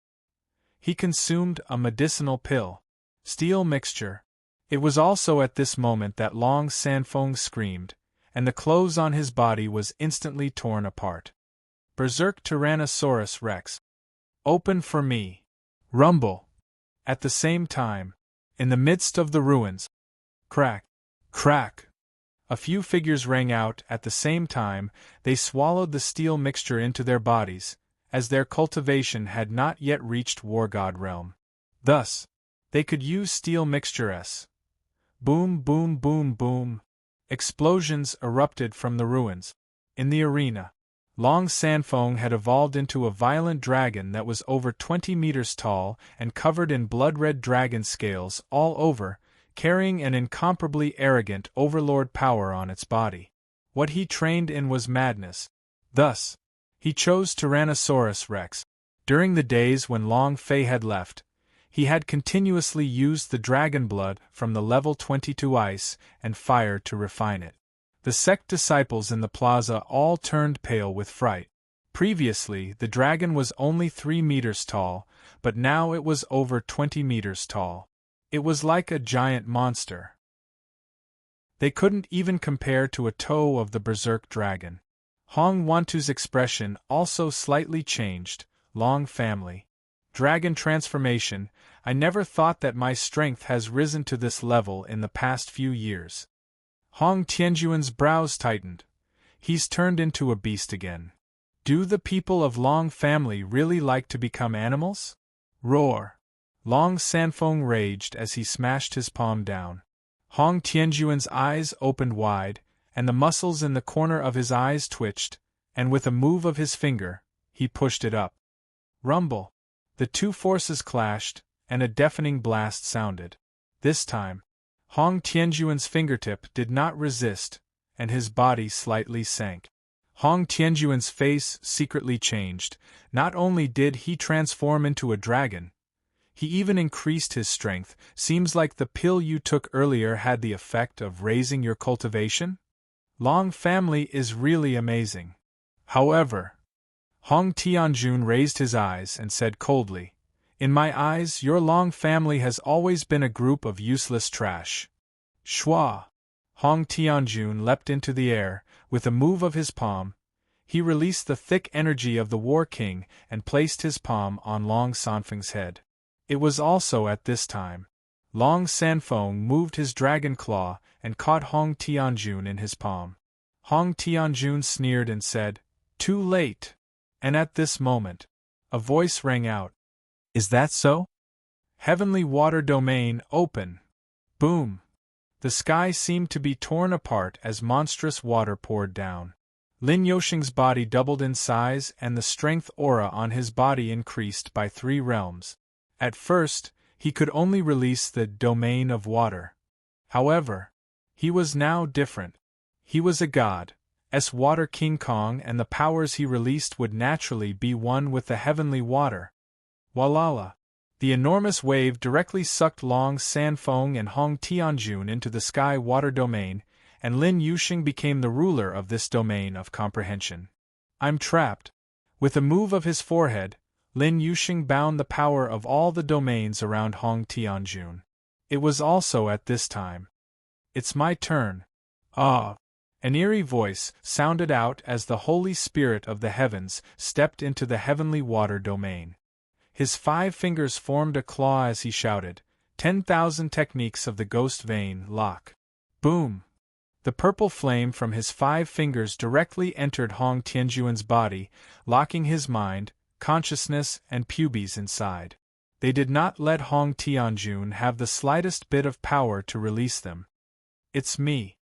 He consumed a medicinal pill. Steel mixture. It was also at this moment that Long Sanfeng screamed, and the clothes on his body was instantly torn apart. Berserk Tyrannosaurus Rex. Open for me. Rumble. At the same time, in the midst of the ruins. Crack. Crack. A few figures rang out at the same time. They swallowed the steel mixture into their bodies, as their cultivation had not yet reached War God realm. Thus, they could use steel mixture s. Boom boom boom boom. Explosions erupted from the ruins. In the arena, Long Sanfeng had evolved into a violent dragon that was over 20 meters tall and covered in blood-red dragon scales all over, carrying an incomparably arrogant overlord power on its body. What he trained in was madness. Thus, he chose Tyrannosaurus Rex. During the days when Long Fei had left, he had continuously used the dragon blood from the level 22 ice and fire to refine it. The sect disciples in the plaza all turned pale with fright. Previously, the dragon was only 3 meters tall, but now it was over 20 meters tall. It was like a giant monster. They couldn't even compare to a toe of the berserk dragon. Hong Wantu's expression also slightly changed. Long family. Dragon transformation. I never thought that my strength has risen to this level in the past few years. Hong Tianjun's brows tightened. He's turned into a beast again. Do the people of Long family really like to become animals? Roar. Long Sanfeng raged as he smashed his palm down. Hong Tianjun's eyes opened wide, and the muscles in the corner of his eyes twitched, and with a move of his finger, he pushed it up. Rumble. The two forces clashed, and a deafening blast sounded. This time, Hong Tianjun's fingertip did not resist, and his body slightly sank. Hong Tianjun's face secretly changed. Not only did he transform into a dragon, he even increased his strength. Seems like the pill you took earlier had the effect of raising your cultivation? Long family is really amazing. However, Hong Tianjun raised his eyes and said coldly, "In my eyes, your Long family has always been a group of useless trash." Shua! Hong Tianjun leapt into the air. With a move of his palm, he released the thick energy of the War King and placed his palm on Long Sanfeng's head. It was also at this time Long Sanfeng moved his dragon claw and caught Hong Tianjun in his palm. Hong Tianjun sneered and said, "Too late." And at this moment, a voice rang out. "Is that so? Heavenly water domain, open!" Boom! The sky seemed to be torn apart as monstrous water poured down. Lin Yoshing's body doubled in size and the strength aura on his body increased by 3 realms. At first, he could only release the domain of water. However, he was now different. He was a god, Water King Kong, and the powers he released would naturally be one with the heavenly water. Walala! The enormous wave directly sucked Long Sanfeng and Hong Tianjun into the sky water domain, and Lin Yuxing became the ruler of this domain of comprehension. "I'm trapped." With a move of his forehead, Lin Yuxing bound the power of all the domains around Hong Tianjun. It was also at this time. "It's my turn." "Ah!" An eerie voice sounded out as the Holy Spirit of the heavens stepped into the heavenly water domain. His 5 fingers formed a claw as he shouted, 10,000 techniques of the ghost vein lock." Boom! The purple flame from his 5 fingers directly entered Hong Tianjun's body, locking his mind, consciousness, and pubes inside. They did not let Hong Tianjun have the slightest bit of power to release them. "It's me."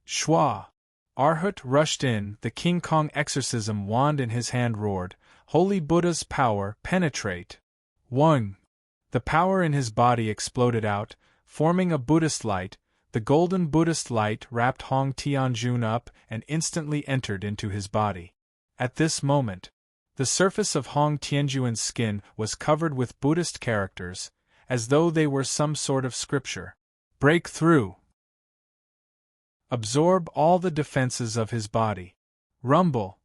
Shua! Arhut rushed in, the King Kong exorcism wand in his hand roared, "Holy Buddha's power, penetrate!" One! The power in his body exploded out, forming a Buddhist light. The golden Buddhist light wrapped Hong Tianjun up and instantly entered into his body. At this moment, the surface of Hong Tianjun's skin was covered with Buddhist characters, as though they were some sort of scripture. "Break through! Absorb all the defenses of his body." Rumble!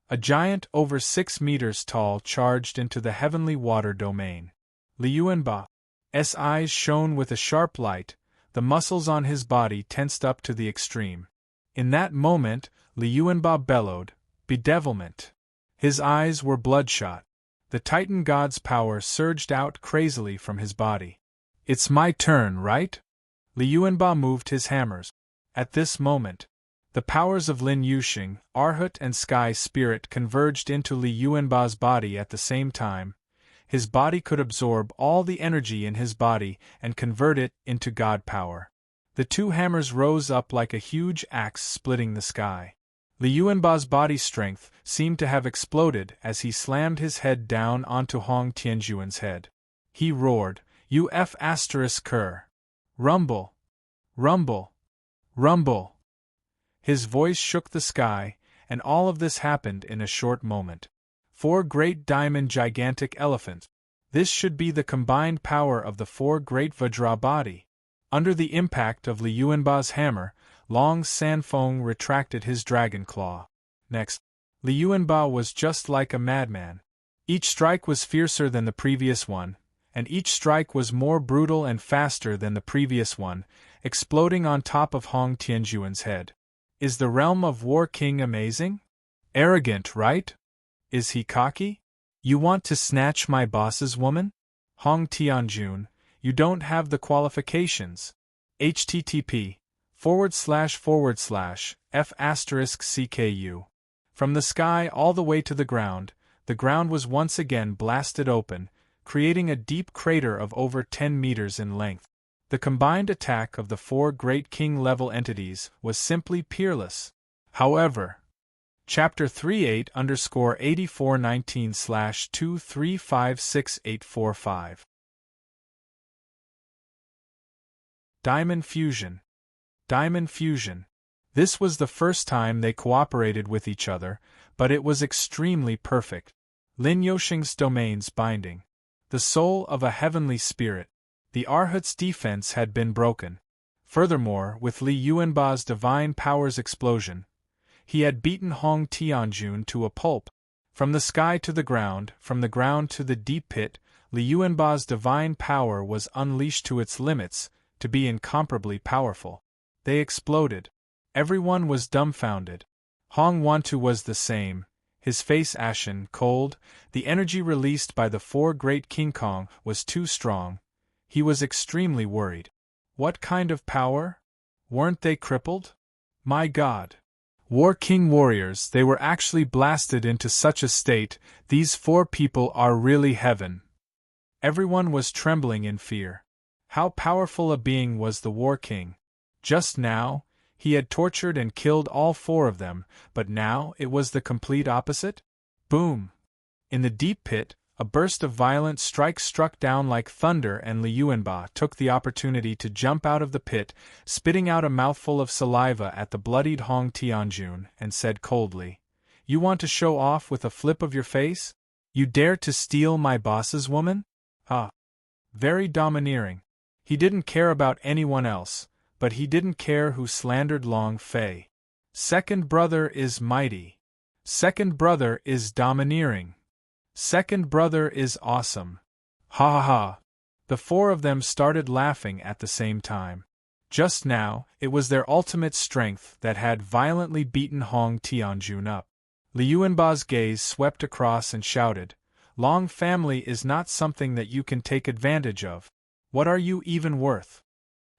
A giant over 6 meters tall charged into the heavenly water domain. Liuanba's eyes shone with a sharp light, the muscles on his body tensed up to the extreme. In that moment, Liuanba bellowed, "Bedevilment!" His eyes were bloodshot. The Titan god's power surged out crazily from his body. "It's my turn, right?" Liuanba moved his hammers. At this moment, the powers of Lin Yuxing, Arhut, and Sky Spirit converged into Li Yuanba's body at the same time. His body could absorb all the energy in his body and convert it into god power. The 2 hammers rose up like a huge axe splitting the sky. Li Yuanba's body strength seemed to have exploded as he slammed his head down onto Hong Tianjun's head. He roared, "UF***Ker! Rumble! Rumble! Rumble!" His voice shook the sky, and all of this happened in a short moment. 4 great diamond gigantic elephants. This should be the combined power of the 4 great Vajra body. Under the impact of Li Yuanba's hammer, Long Sanfeng retracted his dragon claw. Next, Li Yuanba was just like a madman. Each strike was fiercer than the previous one, and each strike was more brutal and faster than the previous one, exploding on top of Hong Tianjun's head. Is the realm of War King amazing? Arrogant, right? Is he cocky? You want to snatch my boss's woman? Hong Tianjun, you don't have the qualifications. http://f***CKU. From the sky all the way to the ground was once again blasted open, creating a deep crater of over 10 meters in length. The combined attack of the 4 great king-level entities was simply peerless. However, Chapter 38_8419/2356845 Diamond Fusion. Diamond Fusion. This was the first time they cooperated with each other, but it was extremely perfect. Lin Yoshing's domains binding. The soul of a heavenly spirit. The Arhut's defense had been broken. Furthermore, with Li Yuanba's divine powers explosion, he had beaten Hong Tianjun to a pulp. From the sky to the ground, from the ground to the deep pit, Li Yuanba's divine power was unleashed to its limits, to be incomparably powerful. They exploded. Everyone was dumbfounded. Hong Wantu was the same, his face ashen, cold. The energy released by the four great King Kong was too strong. He was extremely worried. What kind of power? Weren't they crippled? My God! War King warriors, they were actually blasted into such a state. These four people are really heaven. Everyone was trembling in fear. How powerful a being was the War King! Just now, he had tortured and killed all four of them, but now it was the complete opposite? Boom! In the deep pit, a burst of violent strikes struck down like thunder, and Li Yuanba took the opportunity to jump out of the pit, spitting out a mouthful of saliva at the bloodied Hong Tianjun, and said coldly, "You want to show off with a flip of your face? You dare to steal my boss's woman? Ah! Very domineering. He didn't care about anyone else, but he didn't care who slandered Long Fei. Second brother is mighty. Second brother is domineering. Second brother is awesome. Ha ha ha." The four of them started laughing at the same time. Just now, it was their ultimate strength that had violently beaten Hong Tianjun up. Li Yuanba's gaze swept across and shouted, "Long family is not something that you can take advantage of. What are you even worth?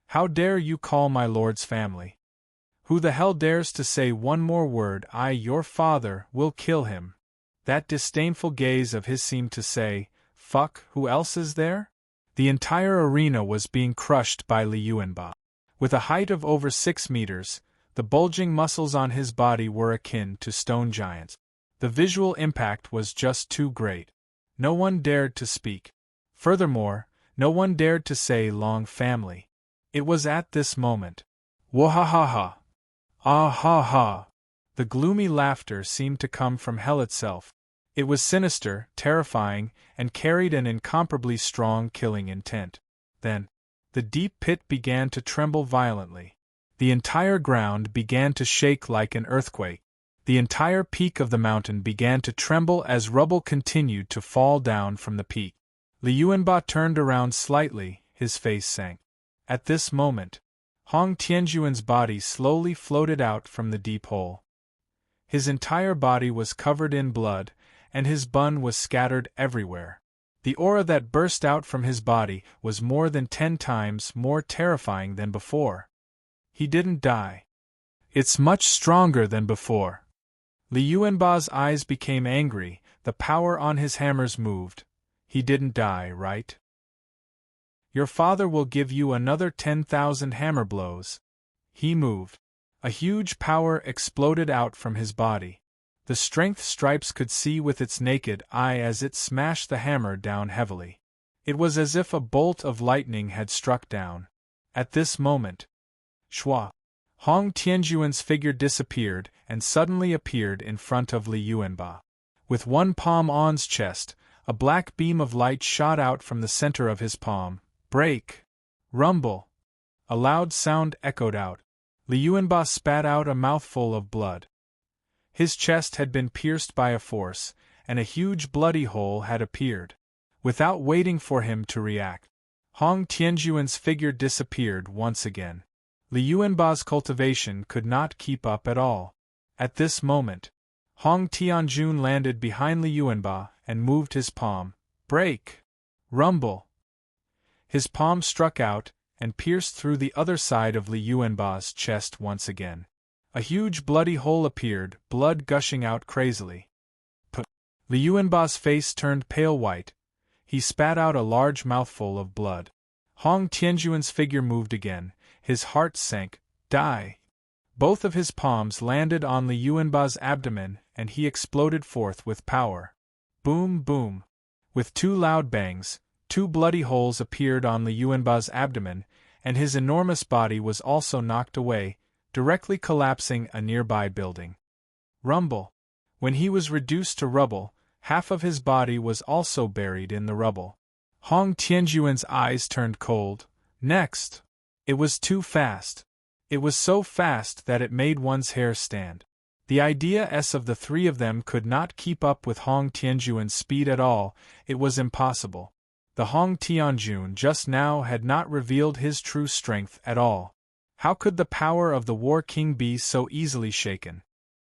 How dare you call my lord's family? Who the hell dares to say one more word? I, your father, will kill him." That disdainful gaze of his seemed to say, "Fuck, who else is there?" The entire arena was being crushed by Li Yuanba. With a height of over 6 meters, the bulging muscles on his body were akin to stone giants. The visual impact was just too great. No one dared to speak. Furthermore, no one dared to say Long family. It was at this moment. Wahahaha! Ah ha ha! The gloomy laughter seemed to come from hell itself. It was sinister, terrifying, and carried an incomparably strong killing intent. Then, the deep pit began to tremble violently. The entire ground began to shake like an earthquake. The entire peak of the mountain began to tremble as rubble continued to fall down from the peak. Li Yuanba turned around slightly, his face sank. At this moment, Hong Tianjuan's body slowly floated out from the deep hole. His entire body was covered in blood, and his bun was scattered everywhere. The aura that burst out from his body was more than 10 times more terrifying than before. He didn't die. It's much stronger than before. Li Yuanba's eyes became angry, the power on his hammers moved. He didn't die, right? Your father will give you another 10,000 hammer blows. He moved. A huge power exploded out from his body. The strength Stripes could see with its naked eye as it smashed the hammer down heavily. It was as if a bolt of lightning had struck down. At this moment, Shua! Hong Tianjuan's figure disappeared and suddenly appeared in front of Li Yuanba. With one palm on's chest, a black beam of light shot out from the center of his palm. Break! Rumble! A loud sound echoed out. Li Yuanba spat out a mouthful of blood. His chest had been pierced by a force, and a huge bloody hole had appeared. Without waiting for him to react, Hong Tianjuan's figure disappeared once again. Li Yuanba's cultivation could not keep up at all. At this moment, Hong Tianjun landed behind Li Yuanba and moved his palm. Break! Rumble! His palm struck out and pierced through the other side of Li Yuanba's chest once again. A huge bloody hole appeared, blood gushing out crazily. Li Yuanba's face turned pale white. He spat out a large mouthful of blood. Hong Tianjuan's figure moved again. His heart sank. Die! Both of his palms landed on Li Yuanba's abdomen, and he exploded forth with power. Boom, boom! With 2 loud bangs, 2 bloody holes appeared on Li Yuanba's abdomen, and his enormous body was also knocked away, directly collapsing a nearby building. Rumble! When he was reduced to rubble, half of his body was also buried in the rubble. Hong Tianjuan's eyes turned cold. Next! It was too fast. It was so fast that it made one's hair stand. The idea of the three of them could not keep up with Hong Tianjuan's speed at all. It was impossible. The Hong Tianjun just now had not revealed his true strength at all. How could the power of the War King be so easily shaken?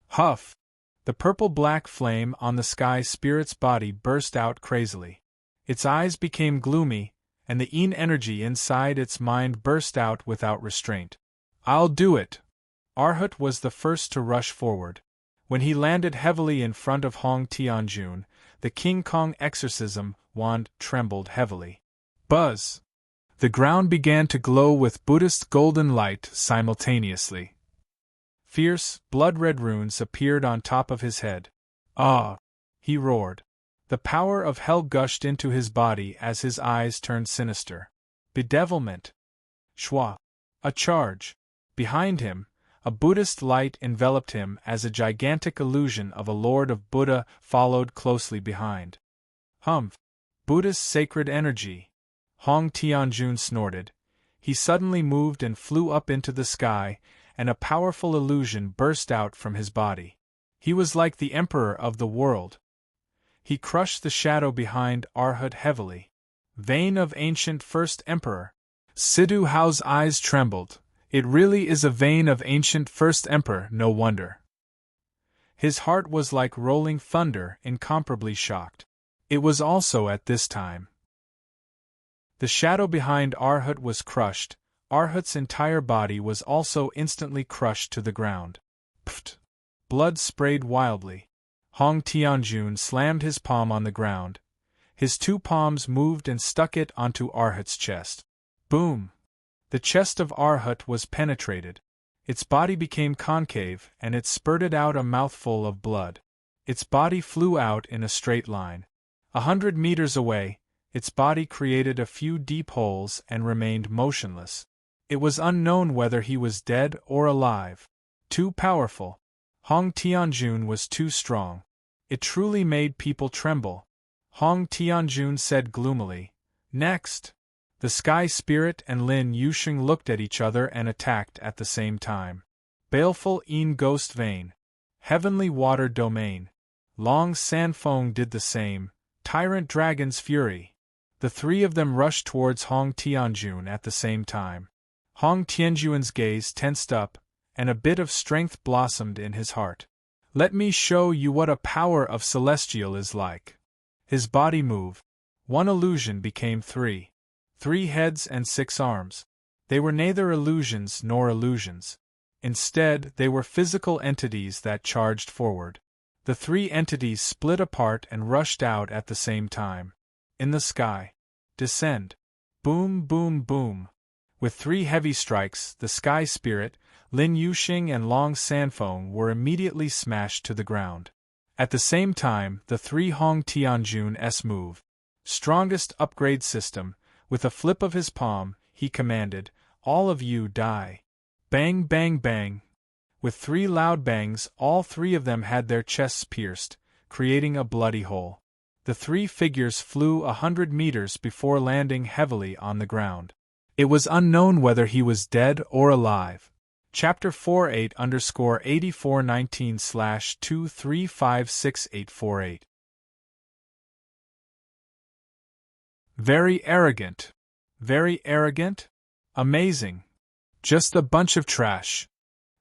Huff! The purple-black flame on the sky spirit's body burst out crazily. Its eyes became gloomy, and the Yin energy inside its mind burst out without restraint. I'll do it! Arhut was the first to rush forward. When he landed heavily in front of Hong Tianjun, the King Kong exorcism wand trembled heavily. Buzz! The ground began to glow with Buddhist golden light simultaneously. Fierce, blood-red runes appeared on top of his head. Ah! He roared. The power of hell gushed into his body as his eyes turned sinister. Bedevilment! Shwa! A charge! Behind him, a Buddhist light enveloped him as a gigantic illusion of a Lord of Buddha followed closely behind. Humph! Buddhist sacred energy! Hong Tianjun snorted. He suddenly moved and flew up into the sky, and a powerful illusion burst out from his body. He was like the Emperor of the world. He crushed the shadow behind Arhut heavily. Vein of ancient first emperor! Sidhu Hao's eyes trembled. It really is a vein of ancient first emperor, no wonder. His heart was like rolling thunder, incomparably shocked. It was also at this time. The shadow behind Arhut was crushed. Arhut's entire body was also instantly crushed to the ground. Pft! Blood sprayed wildly. Hong Tianjun slammed his palm on the ground. His two palms moved and stuck it onto Arhut's chest. Boom! The chest of Arhut was penetrated. Its body became concave and it spurted out a mouthful of blood. Its body flew out in a straight line. 100 meters away, its body created a few deep holes and remained motionless. It was unknown whether he was dead or alive. Too powerful. Hong Tianjun was too strong. It truly made people tremble. Hong Tianjun said gloomily, "Next!" The Sky Spirit and Lin Yusheng looked at each other and attacked at the same time. Baleful Yin Ghost Vein. Heavenly Water Domain. Long Sanfeng did the same. Tyrant Dragon's Fury. The three of them rushed towards Hong Tianjun at the same time. Hong Tianjuan's gaze tensed up, and a bit of strength blossomed in his heart. Let me show you what a power of celestial is like. His body moved. One illusion became three. 3 heads and 6 arms. They were neither illusions nor illusions. Instead, they were physical entities that charged forward. The 3 entities split apart and rushed out at the same time. In the sky. Descend. Boom, boom, boom. With 3 heavy strikes, the Sky Spirit, Lin Yusheng and Long Sanfeng were immediately smashed to the ground. At the same time, the 3 Hong Tianjun's moved. Strongest upgrade system. With a flip of his palm, he commanded, "All of you die." Bang, bang, bang. With 3 loud bangs, all 3 of them had their chests pierced, creating a bloody hole. The 3 figures flew 100 meters before landing heavily on the ground. It was unknown whether he was dead or alive. Chapter 48_8419/2356848. Very arrogant. Very arrogant? Amazing. Just a bunch of trash.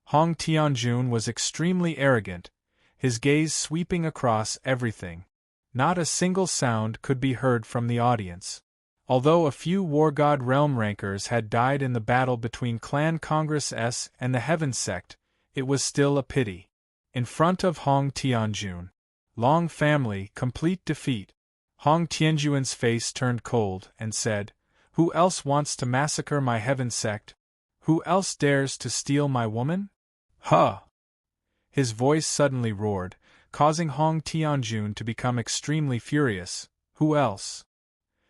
Hong Tianjun was extremely arrogant, his gaze sweeping across everything. Not a single sound could be heard from the audience. Although a few War God Realm rankers had died in the battle between Clan Congress S and the Heaven Sect, it was still a pity. In front of Hong Tianjun. Long family, complete defeat. Hong Tianjuan's face turned cold and said, "Who else wants to massacre my Heaven Sect? Who else dares to steal my woman? Huh!" His voice suddenly roared, causing Hong Tianjun to become extremely furious. Who else?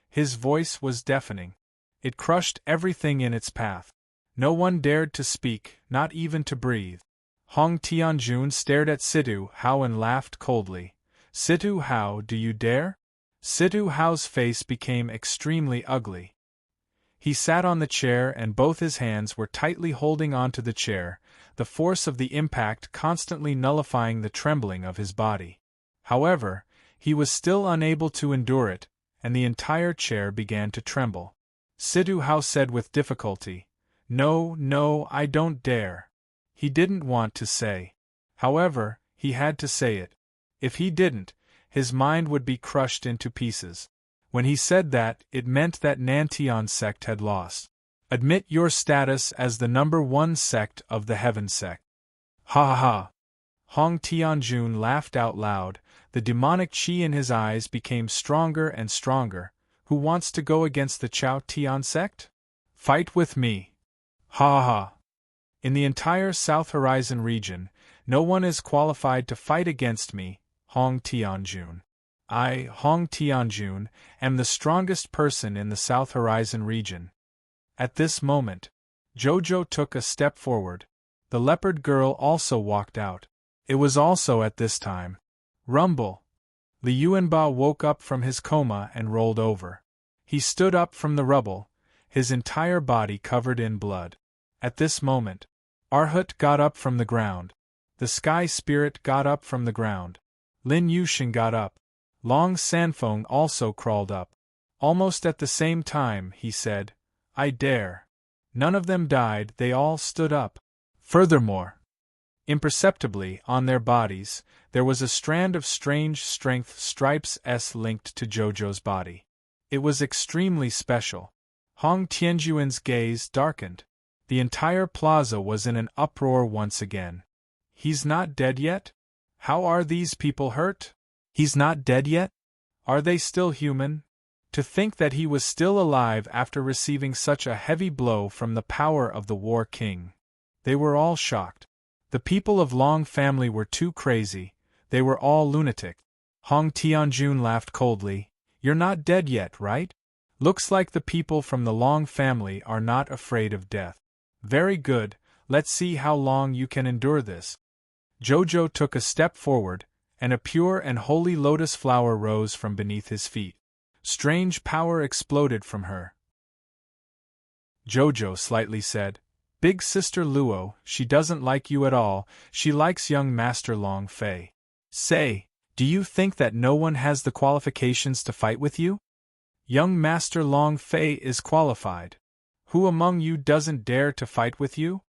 His voice was deafening. It crushed everything in its path. No one dared to speak, not even to breathe. Hong Tianjun stared at Sidhu Hao and laughed coldly. "Sidhu Hao, do you dare?" Sidhu Hao's face became extremely ugly. He sat on the chair and both his hands were tightly holding onto the chair, the force of the impact constantly nullifying the trembling of his body. However, he was still unable to endure it, and the entire chair began to tremble. Sidhu Hao said with difficulty, "No, no, I don't dare." He didn't want to say. However, he had to say it. If he didn't, his mind would be crushed into pieces. When he said that, it meant that Nantian sect had lost. Admit your status as the #1 sect of the Heaven sect. Ha ha ha. Hong Tianjun laughed out loud, the demonic chi in his eyes became stronger and stronger. Who wants to go against the Chao Tian sect? Fight with me. Ha ha ha. In the entire South Horizon region, no one is qualified to fight against me, Hong Tianjun. I, Hong Tianjun, am the strongest person in the South Horizon region. At this moment, Jojo took a step forward. The leopard girl also walked out. It was also at this time. Rumble. Li Yuanba woke up from his coma and rolled over. He stood up from the rubble, his entire body covered in blood. At this moment, Arhut got up from the ground. The sky spirit got up from the ground. Lin Yushin got up. Long Sanfeng also crawled up. Almost at the same time, he said, "I dare." None of them died, they all stood up. Furthermore, imperceptibly, on their bodies, there was a strand of strange strength stripes linked to Jojo's body. It was extremely special. Hong Tianjuan's gaze darkened. The entire plaza was in an uproar once again. He's not dead yet? How are these people hurt? He's not dead yet? Are they still human? To think that he was still alive after receiving such a heavy blow from the power of the War King. They were all shocked. The people of Long family were too crazy, they were all lunatic. Hong Tianjun laughed coldly. You're not dead yet, right? Looks like the people from the Long family are not afraid of death. Very good, let's see how long you can endure this. Jojo took a step forward, and a pure and holy lotus flower rose from beneath his feet. Strange power exploded from her. Jojo slightly said, "Big Sister Luo, she doesn't like you at all, she likes young Master Long Fei. Say, do you think that no one has the qualifications to fight with you? Young Master Long Fei is qualified. Who among you doesn't dare to fight with you?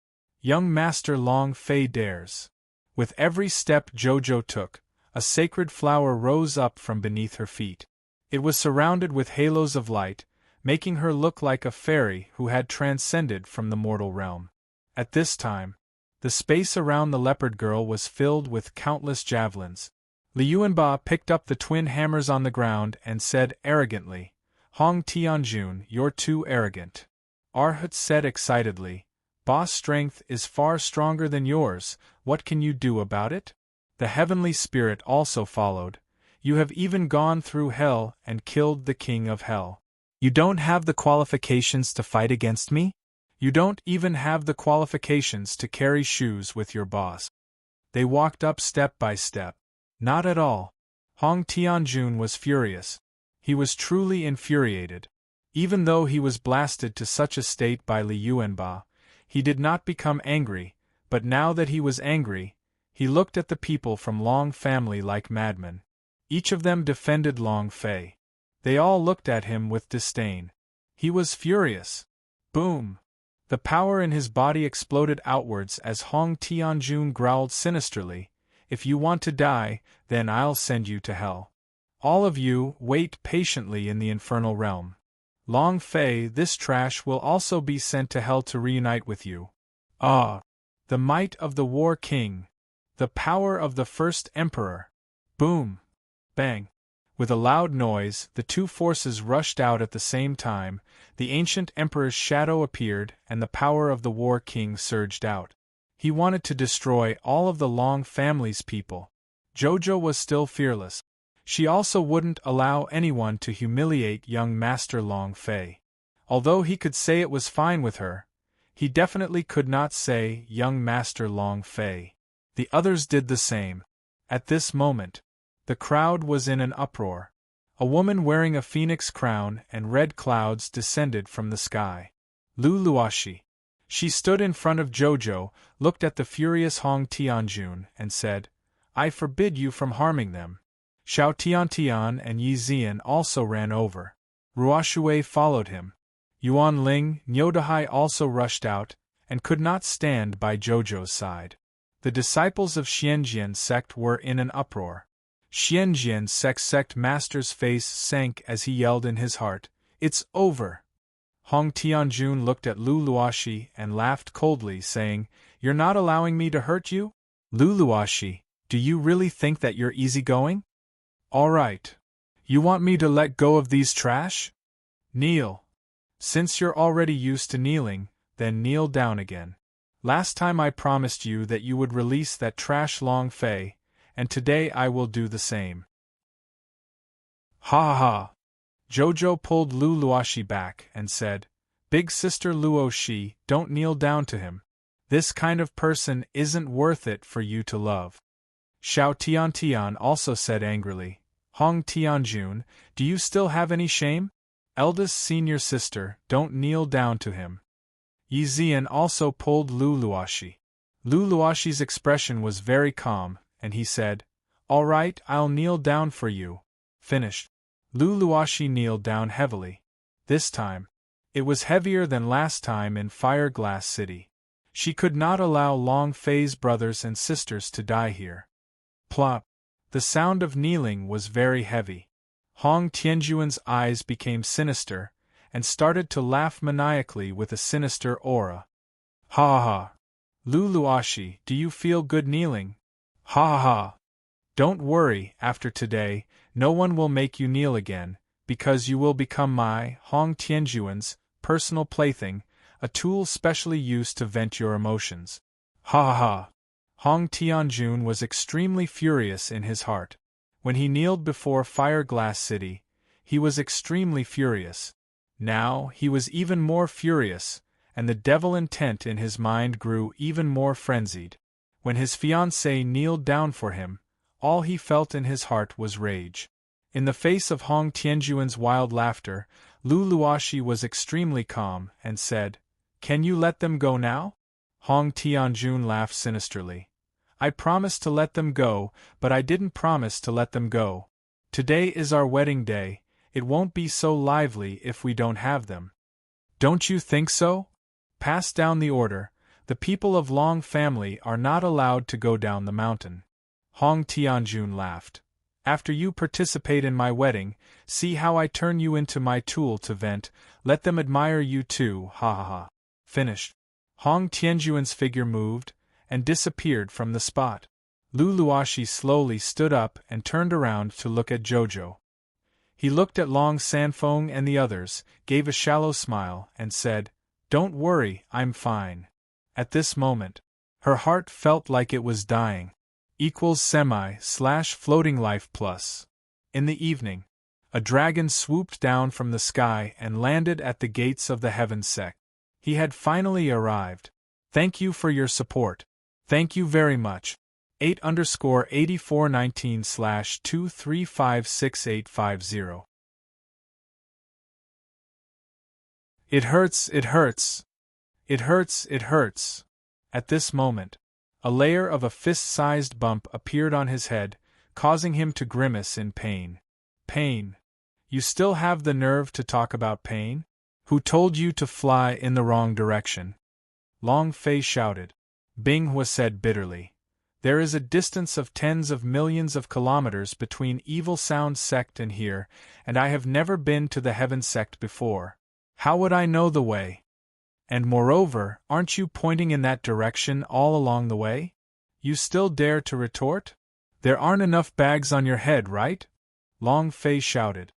Young Master Long Fei dares." With every step Jojo took, a sacred flower rose up from beneath her feet. It was surrounded with halos of light, making her look like a fairy who had transcended from the mortal realm. At this time, the space around the leopard girl was filled with countless javelins. Li Yuanba picked up the twin hammers on the ground and said arrogantly, "Hong Tianjun, you're too arrogant." Arhut said excitedly, "Boss strength is far stronger than yours, what can you do about it?" The heavenly spirit also followed. "You have even gone through hell and killed the king of hell. You don't have the qualifications to fight against me? You don't even have the qualifications to carry shoes with your boss." They walked up step by step. Not at all. Hong Tianjun was furious. He was truly infuriated. Even though he was blasted to such a state by Li Yuanba, he did not become angry, but now that he was angry, he looked at the people from Long family like madmen. Each of them defended Long Fei. They all looked at him with disdain. He was furious. Boom! The power in his body exploded outwards as Hong Tianjun growled sinisterly, "If you want to die, then I'll send you to hell. All of you, wait patiently in the infernal realm. Long Fei, this trash will also be sent to hell to reunite with you." Ah! The might of the War King! The power of the first Emperor! Boom! Bang! With a loud noise, the two forces rushed out at the same time, the ancient Emperor's shadow appeared and the power of the War King surged out. He wanted to destroy all of the Long family's people. Jojo was still fearless. She also wouldn't allow anyone to humiliate young Master Long Fei. Although he could say it was fine with her, he definitely could not say young Master Long Fei. The others did the same. At this moment, the crowd was in an uproar. A woman wearing a phoenix crown and red clouds descended from the sky. Lu Luoshi. She stood in front of Jojo, looked at the furious Hong Tianjun, and said, I forbid you from harming them. Xiao Tiantian and Yi Zian also ran over. Ruoshui followed him. Yuan Ling, Nyodahai also rushed out, and could not stand by Jojo's side. The disciples of Xianjian sect were in an uproar. Xianjian sect master's face sank as he yelled in his heart, It's over! Hong Tianjun looked at Lu Luoxi and laughed coldly, saying, You're not allowing me to hurt you? Lu Luoxi, do you really think that you're easygoing? All right. You want me to let go of these trash? Kneel. Since you're already used to kneeling, then kneel down again. Last time I promised you that you would release that trash Long Fei, and today I will do the same. Ha ha ha! Jojo pulled Lu Luoxi back and said, Big sister Luoxi, don't kneel down to him. This kind of person isn't worth it for you to love. Xiao Tiantian also said angrily, Hong Tianjun, do you still have any shame? Eldest senior sister, don't kneel down to him. Yi Zian also pulled Lu Luoxi. Lu Luoxi's expression was very calm, and he said, All right, I'll kneel down for you. Finished. Lu Luoxi kneeled down heavily. This time. It was heavier than last time in Fire Glass City. She could not allow Long Fei's brothers and sisters to die here. Plop. The sound of kneeling was very heavy. Hong Tianjuan's eyes became sinister, and started to laugh maniacally with a sinister aura. Ha ha ha! Lu Luoxi, do you feel good kneeling? Ha ha ha! Don't worry, after today, no one will make you kneel again, because you will become my, Hong Tianjuan's, personal plaything, a tool specially used to vent your emotions. Ha ha ha! Hong Tianjun was extremely furious in his heart. When he kneeled before Fire Glass City, he was extremely furious. Now he was even more furious, and the devil intent in his mind grew even more frenzied. When his fiancée kneeled down for him, all he felt in his heart was rage. In the face of Hong Tianjuan's wild laughter, Lu Luoxi was extremely calm and said, Can you let them go now? Hong Tianjun laughed sinisterly. I promised to let them go, but I didn't promise to let them go. Today is our wedding day, it won't be so lively if we don't have them. Don't you think so? Pass down the order, the people of Long family are not allowed to go down the mountain. Hong Tianjun laughed. After you participate in my wedding, see how I turn you into my tool to vent, let them admire you too, ha ha ha. Finished. Hong Tianjuan's figure moved, and disappeared from the spot. Lu Luoxi slowly stood up and turned around to look at Jojo. He looked at Long Sanfeng and the others, gave a shallow smile, and said, Don't worry, I'm fine. At this moment, her heart felt like it was dying. =semi/floating life plus. In the evening, a dragon swooped down from the sky and landed at the gates of the Heaven sect. He had finally arrived. Thank you for your support. Thank you very much. 8_8419/2356850. It hurts, it hurts. It hurts, it hurts. At this moment, a layer of a fist-sized bump appeared on his head, causing him to grimace in pain. Pain. You still have the nerve to talk about pain? Who told you to fly in the wrong direction? Long Fei shouted. Bing Hua said bitterly. There is a distance of tens of millions of kilometers between Evil Sound sect and here, and I have never been to the Heaven sect before. How would I know the way? And moreover, aren't you pointing in that direction all along the way? You still dare to retort? There aren't enough bags on your head, right? Long Fei shouted.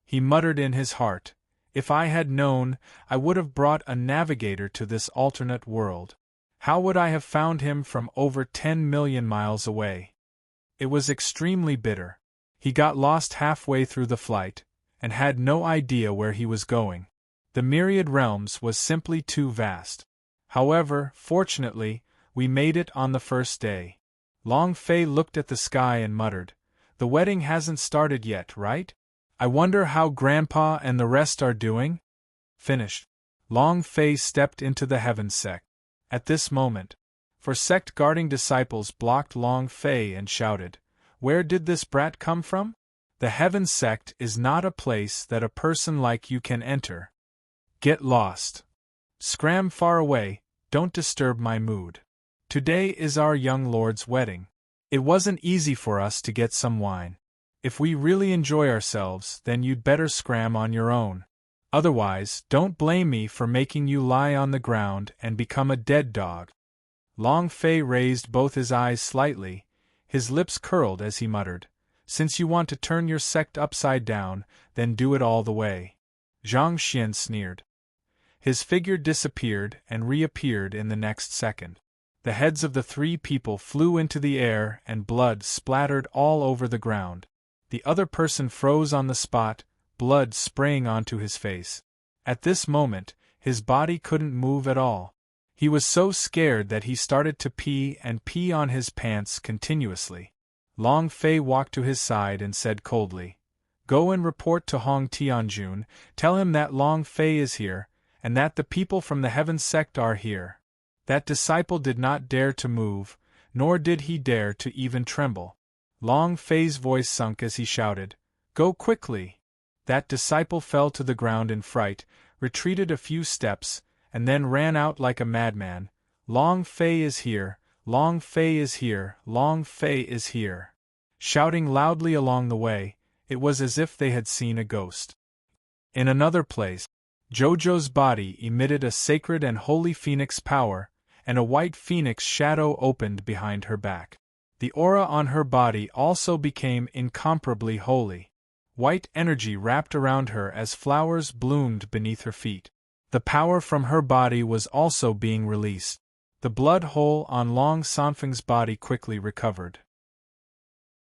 He muttered in his heart, if I had known, I would have brought a navigator to this alternate world. How would I have found him from over 10 million miles away? It was extremely bitter. He got lost halfway through the flight, and had no idea where he was going. The myriad realms was simply too vast. However, fortunately, we made it on the first day. Long Fei looked at the sky and muttered, The wedding hasn't started yet, right? I wonder how Grandpa and the rest are doing? Finished. Long Fei stepped into the heaven sect. At this moment, for sect guarding disciples blocked Long Fei and shouted, "Where did this brat come from? The heaven sect is not a place that a person like you can enter. Get lost. Scram far away, don't disturb my mood. Today is our young lord's wedding. It wasn't easy for us to get some wine. If we really enjoy ourselves, then you'd better scram on your own. Otherwise, don't blame me for making you lie on the ground and become a dead dog." Long Fei raised both his eyes slightly, his lips curled as he muttered, "Since you want to turn your sect upside down, then do it all the way." Zhang Xian sneered. His figure disappeared and reappeared in the next second. The heads of the three people flew into the air and blood splattered all over the ground. The other person froze on the spot, blood spraying onto his face. At this moment, his body couldn't move at all. He was so scared that he started to pee and pee on his pants continuously. Long Fei walked to his side and said coldly, "Go and report to Hong Tianjun, tell him that Long Fei is here, and that the people from the heaven sect are here." That disciple did not dare to move, nor did he dare to even tremble. Long Fei's voice sunk as he shouted, "Go quickly!" That disciple fell to the ground in fright, retreated a few steps, and then ran out like a madman. "Long Fei is here! Long Fei is here! Long Fei is here!" Shouting loudly along the way, it was as if they had seen a ghost. In another place, Jojo's body emitted a sacred and holy phoenix power, and a white phoenix shadow opened behind her back. The aura on her body also became incomparably holy. White energy wrapped around her as flowers bloomed beneath her feet. The power from her body was also being released. The blood hole on Long Sanfeng's body quickly recovered.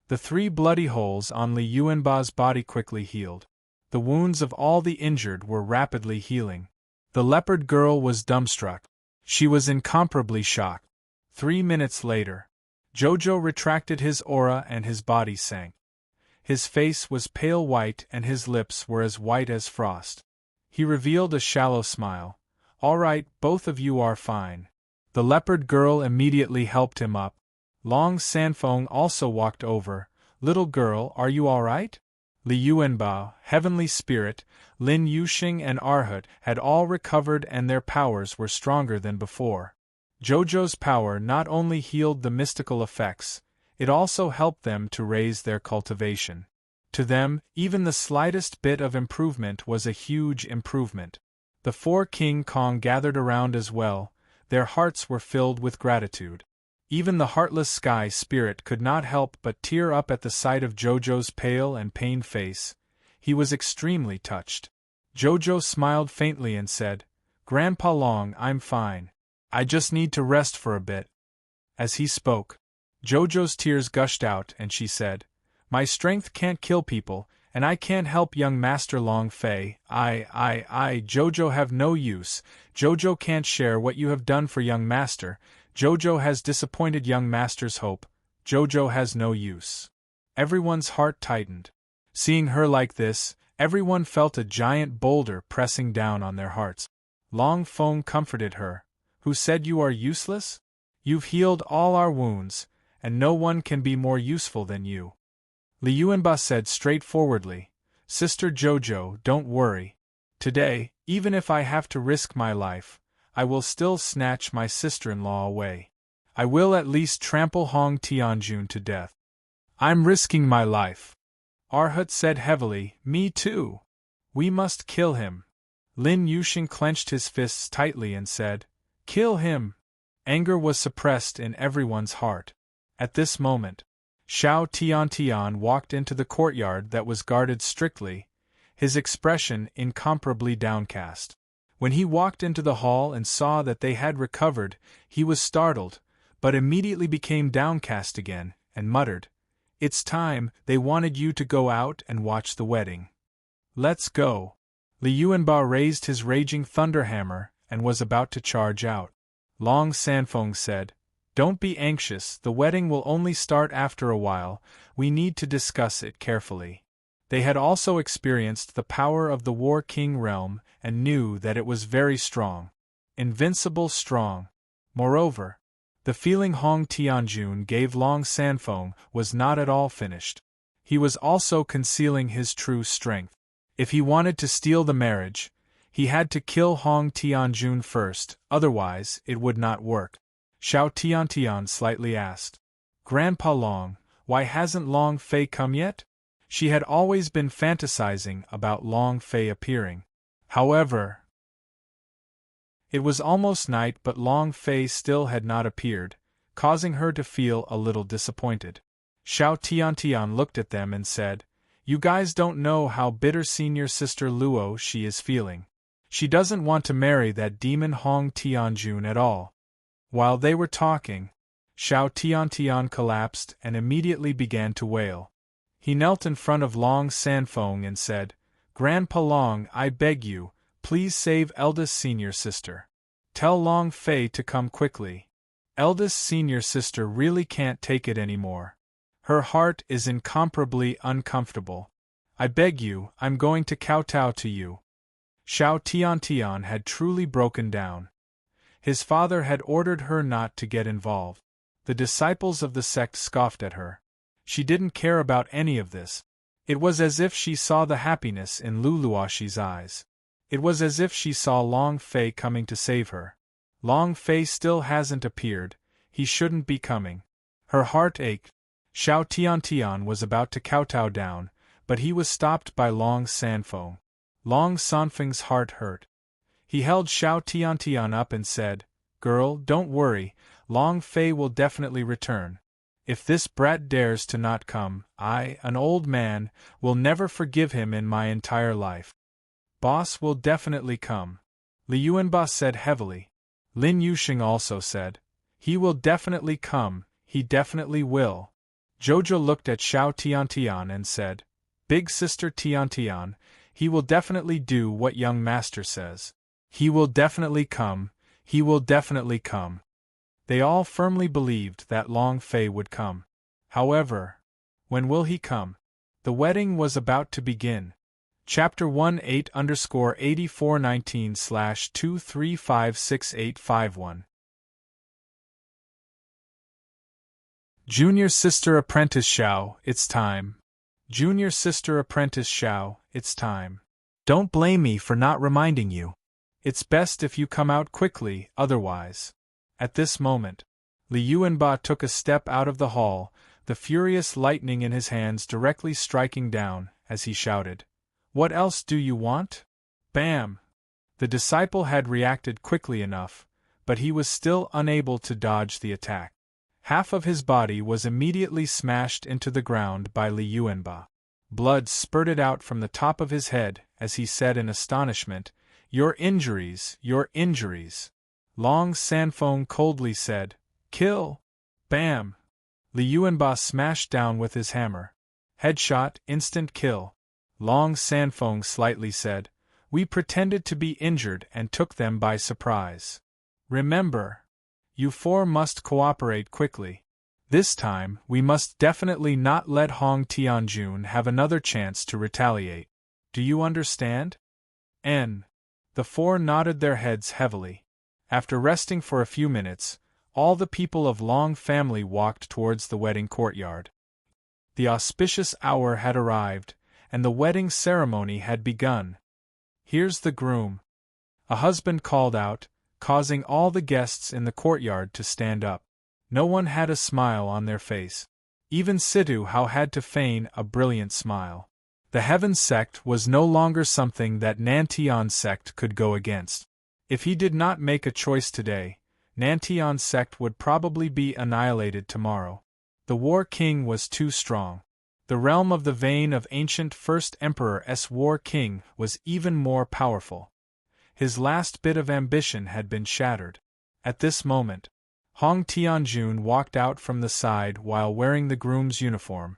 The 3 bloody holes on Li Yuanba's body quickly healed. The wounds of all the injured were rapidly healing. The leopard girl was dumbstruck. She was incomparably shocked. 3 minutes later, Jojo retracted his aura and his body sank. His face was pale white and his lips were as white as frost. He revealed a shallow smile. "All right, both of you are fine." The leopard girl immediately helped him up. Long Sanfeng also walked over. "Little girl, are you all right?" Li Yuanbao, Heavenly Spirit, Lin Yuxing and Arhut had all recovered and their powers were stronger than before. Jojo's power not only healed the mystical effects, it also helped them to raise their cultivation. To them, even the slightest bit of improvement was a huge improvement. The 4 King Kong gathered around as well, their hearts were filled with gratitude. Even the heartless sky spirit could not help but tear up at the sight of Jojo's pale and pained face. He was extremely touched. Jojo smiled faintly and said, "Grandpa Long, I'm fine. I just need to rest for a bit." As he spoke, Jojo's tears gushed out and she said, "My strength can't kill people, and I can't help young Master Long Fei. Jojo have no use. Jojo can't share what you have done for young Master. Jojo has disappointed young Master's hope. Jojo has no use." Everyone's heart tightened. Seeing her like this, everyone felt a giant boulder pressing down on their hearts. Long Feng comforted her. "Who said you are useless? You've healed all our wounds, and no one can be more useful than you." Li Yuanba said straightforwardly, "Sister Jojo, don't worry. Today, even if I have to risk my life, I will still snatch my sister-in-law away. I will at least trample Hong Tianjun to death." "I'm risking my life," Arhut said heavily. "Me too. We must kill him." Lin Yuxing clenched his fists tightly and said, "Kill him." Anger was suppressed in everyone's heart. At this moment, Xiao Tiantian walked into the courtyard that was guarded strictly, his expression incomparably downcast. When he walked into the hall and saw that they had recovered, he was startled, but immediately became downcast again, and muttered, "It's time, they wanted you to go out and watch the wedding. Let's go." Li Yuanbao raised his raging thunderhammer and was about to charge out. Long Sanfeng said, "Don't be anxious, the wedding will only start after a while, we need to discuss it carefully." They had also experienced the power of the War King realm and knew that it was very strong. Invincible strong. Moreover, the feeling Hong Tianjun gave Long Sanfeng was not at all finished. He was also concealing his true strength. If he wanted to steal the marriage, he had to kill Hong Tianjun first, otherwise it would not work. Xiao Tiantian slightly asked. Grandpa Long, why hasn't Long Fei come yet? She had always been fantasizing about Long Fei appearing. However, it was almost night but Long Fei still had not appeared, causing her to feel a little disappointed. Xiao Tiantian looked at them and said, You guys don't know how bitter senior sister Luo she is feeling. She doesn't want to marry that demon Hong Tianjun at all. While they were talking, Xiao Tiantian collapsed and immediately began to wail. He knelt in front of Long Sanfeng and said, Grandpa Long, I beg you, please save eldest senior sister. Tell Long Fei to come quickly. Eldest senior sister really can't take it anymore. Her heart is incomparably uncomfortable. I beg you, I'm going to kowtow to you. Xiao Tiantian had truly broken down. His father had ordered her not to get involved. The disciples of the sect scoffed at her. She didn't care about any of this. It was as if she saw the happiness in Lu Luoxi's eyes. It was as if she saw Long Fei coming to save her. Long Fei still hasn't appeared, he shouldn't be coming. Her heart ached. Xiao Tiantian was about to kowtow down, but he was stopped by Long Sanfeng. Long Sanfeng's heart hurt. He held Xiao Tiantian up and said, Girl, don't worry, Long Fei will definitely return. If this brat dares to not come, I, an old man, will never forgive him in my entire life. Boss will definitely come. Li Yuanba said heavily. Lin Yuxing also said, He will definitely come, he definitely will. Jojo looked at Xiao Tiantian and said, Big sister Tiantian, he will definitely do what young master says. He will definitely come, he will definitely come. They all firmly believed that Long Fei would come. However, when will he come? The wedding was about to begin. Chapter 18_8419/2356851. Junior Sister Apprentice Xiao, it's time. Junior Sister Apprentice Xiao, it's time. Don't blame me for not reminding you. It's best if you come out quickly, otherwise. At this moment, Li Yuanba took a step out of the hall, the furious lightning in his hands directly striking down, as he shouted, What else do you want? Bam! The disciple had reacted quickly enough, but he was still unable to dodge the attack. Half of his body was immediately smashed into the ground by Li Yuanba. Blood spurted out from the top of his head as he said in astonishment, Your injuries, your injuries. Long Sanfeng coldly said, Kill! Bam! Li Yuanba smashed down with his hammer. Headshot, instant kill. Long Sanfeng slightly said, We pretended to be injured and took them by surprise. Remember, you four must cooperate quickly. This time, we must definitely not let Hong Tianjun have another chance to retaliate. Do you understand? The four nodded their heads heavily. After resting for a few minutes, all the people of Long family walked towards the wedding courtyard. The auspicious hour had arrived, and the wedding ceremony had begun. Here's the groom. A husband called out, causing all the guests in the courtyard to stand up. No one had a smile on their face. Even Situ Hao had to feign a brilliant smile. The Heaven sect was no longer something that Nantian sect could go against. If he did not make a choice today, Nantian sect would probably be annihilated tomorrow. The War King was too strong. The realm of the vein of ancient First Emperor's War King was even more powerful. His last bit of ambition had been shattered. At this moment, Hong Tianjun walked out from the side while wearing the groom's uniform.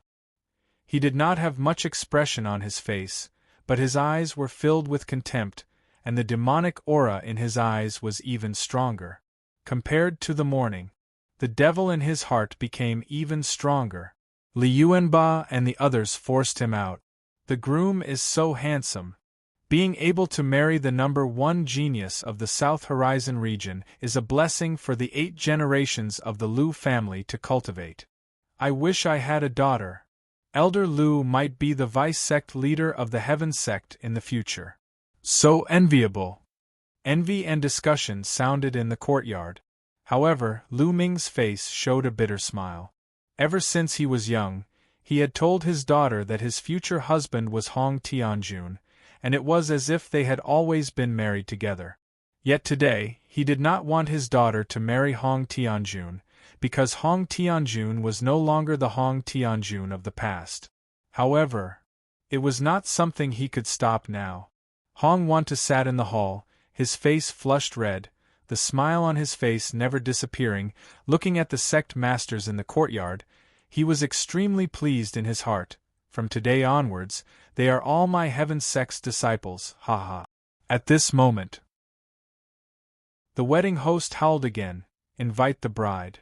He did not have much expression on his face, but his eyes were filled with contempt, and the demonic aura in his eyes was even stronger. Compared to the morning, the devil in his heart became even stronger. Li Yuanba and the others forced him out. The groom is so handsome. Being able to marry the #1 genius of the South Horizon region is a blessing for the 8 generations of the Liu family to cultivate. I wish I had a daughter. Elder Liu might be the vice-sect leader of the Heaven sect in the future. So enviable. Envy and discussion sounded in the courtyard. However, Lu Ming's face showed a bitter smile. Ever since he was young, he had told his daughter that his future husband was Hong Tianjun, and it was as if they had always been married together. Yet today, he did not want his daughter to marry Hong Tianjun, because Hong Tianjun was no longer the Hong Tianjun of the past. However, it was not something he could stop now. Hong Wanta sat in the hall, his face flushed red, the smile on his face never disappearing, looking at the sect masters in the courtyard. He was extremely pleased in his heart. From today onwards, they are all my Heaven sect's disciples, ha ha. At this moment, the wedding host howled again, "Invite the bride."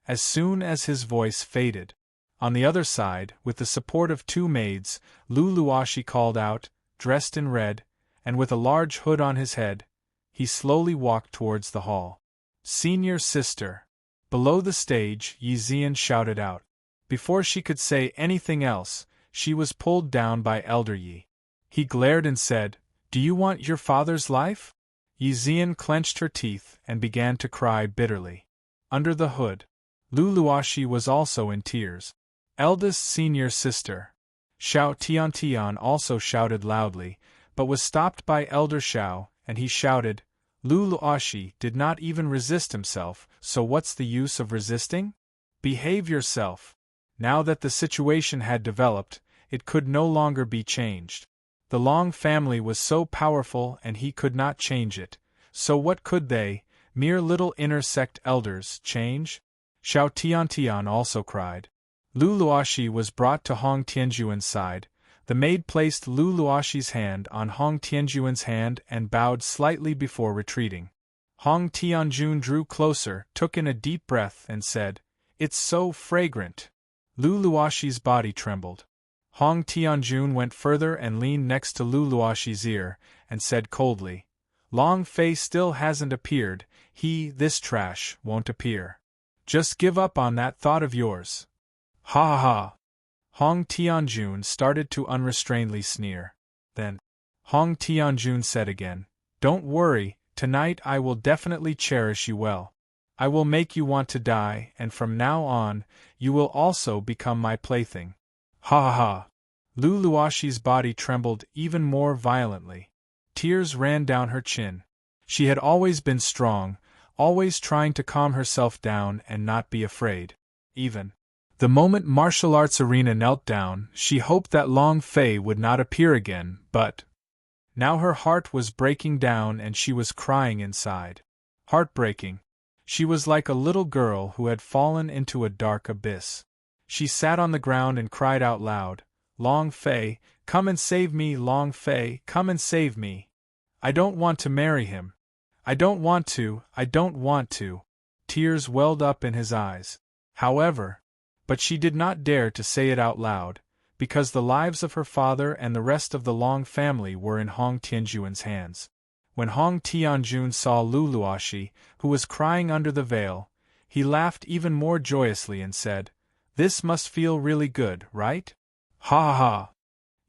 As soon as his voice faded, on the other side, with the support of 2 maids, Lu Luoshi called out, dressed in red, and with a large hood on his head, he slowly walked towards the hall. "Senior sister." Below the stage, Yi Zian shouted out. Before she could say anything else, she was pulled down by Elder Yi. He glared and said, "Do you want your father's life?" Yi Zian clenched her teeth and began to cry bitterly. Under the hood, Lu Luoshi was also in tears. "Eldest senior sister." Xiao Tiantian also shouted loudly, but was stopped by Elder Xiao, and he shouted, "Lu Luoshi did not even resist himself, so what's the use of resisting? Behave yourself." Now that the situation had developed, it could no longer be changed. The Long family was so powerful and he could not change it, so what could they, mere little inner sect elders, change? Xiao Tiantian also cried. Lu Luoshi was brought to Hong Tianjuan's side. The maid placed Lu Luoshi's hand on Hong Tianjuan's hand and bowed slightly before retreating. Hong Tianjun drew closer, took in a deep breath and said, "It's so fragrant." Lu Luoshi's body trembled. Hong Tianjun went further and leaned next to Lu Luoshi's ear, and said coldly, "Long Fei still hasn't appeared, this trash, won't appear. Just give up on that thought of yours." Ha ha ha! Hong Tianjun started to unrestrainedly sneer. Then, Hong Tianjun said again, "Don't worry, tonight I will definitely cherish you well. I will make you want to die, and from now on, you will also become my plaything." Ha ha ha! Lu Luoshi's body trembled even more violently. Tears ran down her chin. She had always been strong, always trying to calm herself down and not be afraid. Even the moment martial arts arena knelt down, she hoped that Long Fei would not appear again, but now her heart was breaking down and she was crying inside. Heartbreaking. She was like a little girl who had fallen into a dark abyss. She sat on the ground and cried out loud, "Long Fei, come and save me, Long Fei, come and save me. I don't want to marry him. I don't want to, I don't want to." Tears welled up in his eyes. But she did not dare to say it out loud, because the lives of her father and the rest of the Long family were in Hong Tianjuan's hands. When Hong Tianjun saw Lu Luoshi, who was crying under the veil, he laughed even more joyously and said, "This must feel really good, right? Ha ha ha!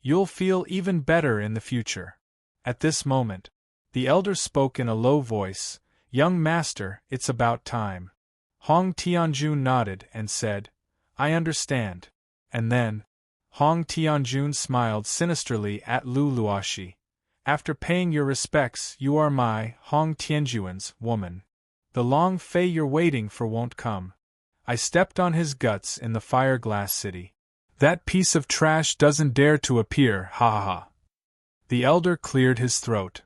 You'll feel even better in the future." At this moment, the elder spoke in a low voice, "Young master, it's about time." Hong Tianjun nodded and said, "I understand." And then, Hong Tianjun smiled sinisterly at Lu Luoshi. "After paying your respects, you are my, Hong Tianjuan's, woman. The Long Fei you're waiting for won't come. I stepped on his guts in the Fireglass City. That piece of trash doesn't dare to appear, ha ha ha." The elder cleared his throat.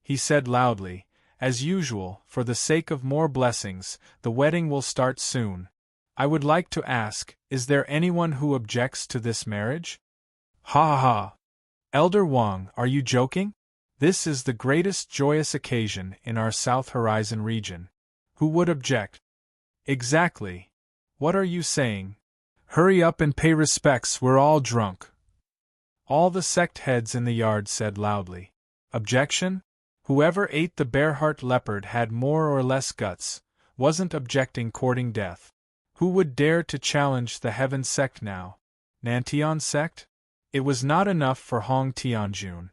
He said loudly, "As usual, for the sake of more blessings, the wedding will start soon. I would like to ask, is there anyone who objects to this marriage?" Ha ha ha! Elder Wang, are you joking? This is the greatest joyous occasion in our South Horizon region. Who would object? Exactly. What are you saying? Hurry up and pay respects, we're all drunk. All the sect heads in the yard said loudly. Objection? Whoever ate the bear-heart leopard had more or less guts, wasn't objecting courting death. Who would dare to challenge the heaven sect now? Nantian sect? It was not enough for Hong Tianjun.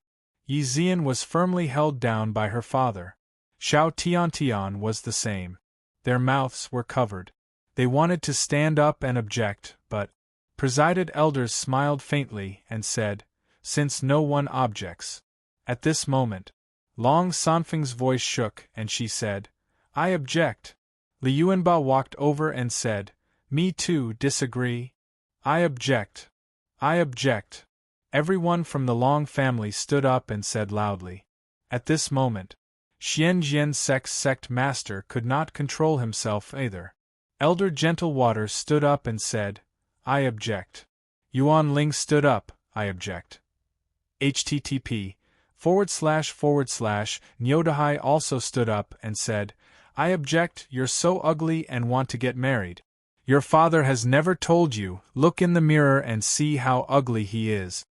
Yi Zian was firmly held down by her father. Xiao Tiantian was the same. Their mouths were covered. They wanted to stand up and object, but presided elders smiled faintly and said, since no one objects. At this moment, Long Sanfeng's voice shook and she said, I object. Li Yuanba walked over and said, me too, disagree. I object. I object. Everyone from the Long family stood up and said loudly. At this moment, Xianjian Sect's sect master could not control himself either. Elder Gentlewater stood up and said, I object. Yuan Ling stood up, I object. http:///Nyodahai also stood up and said, I object, you're so ugly and want to get married. Your father has never told you, look in the mirror and see how ugly he is.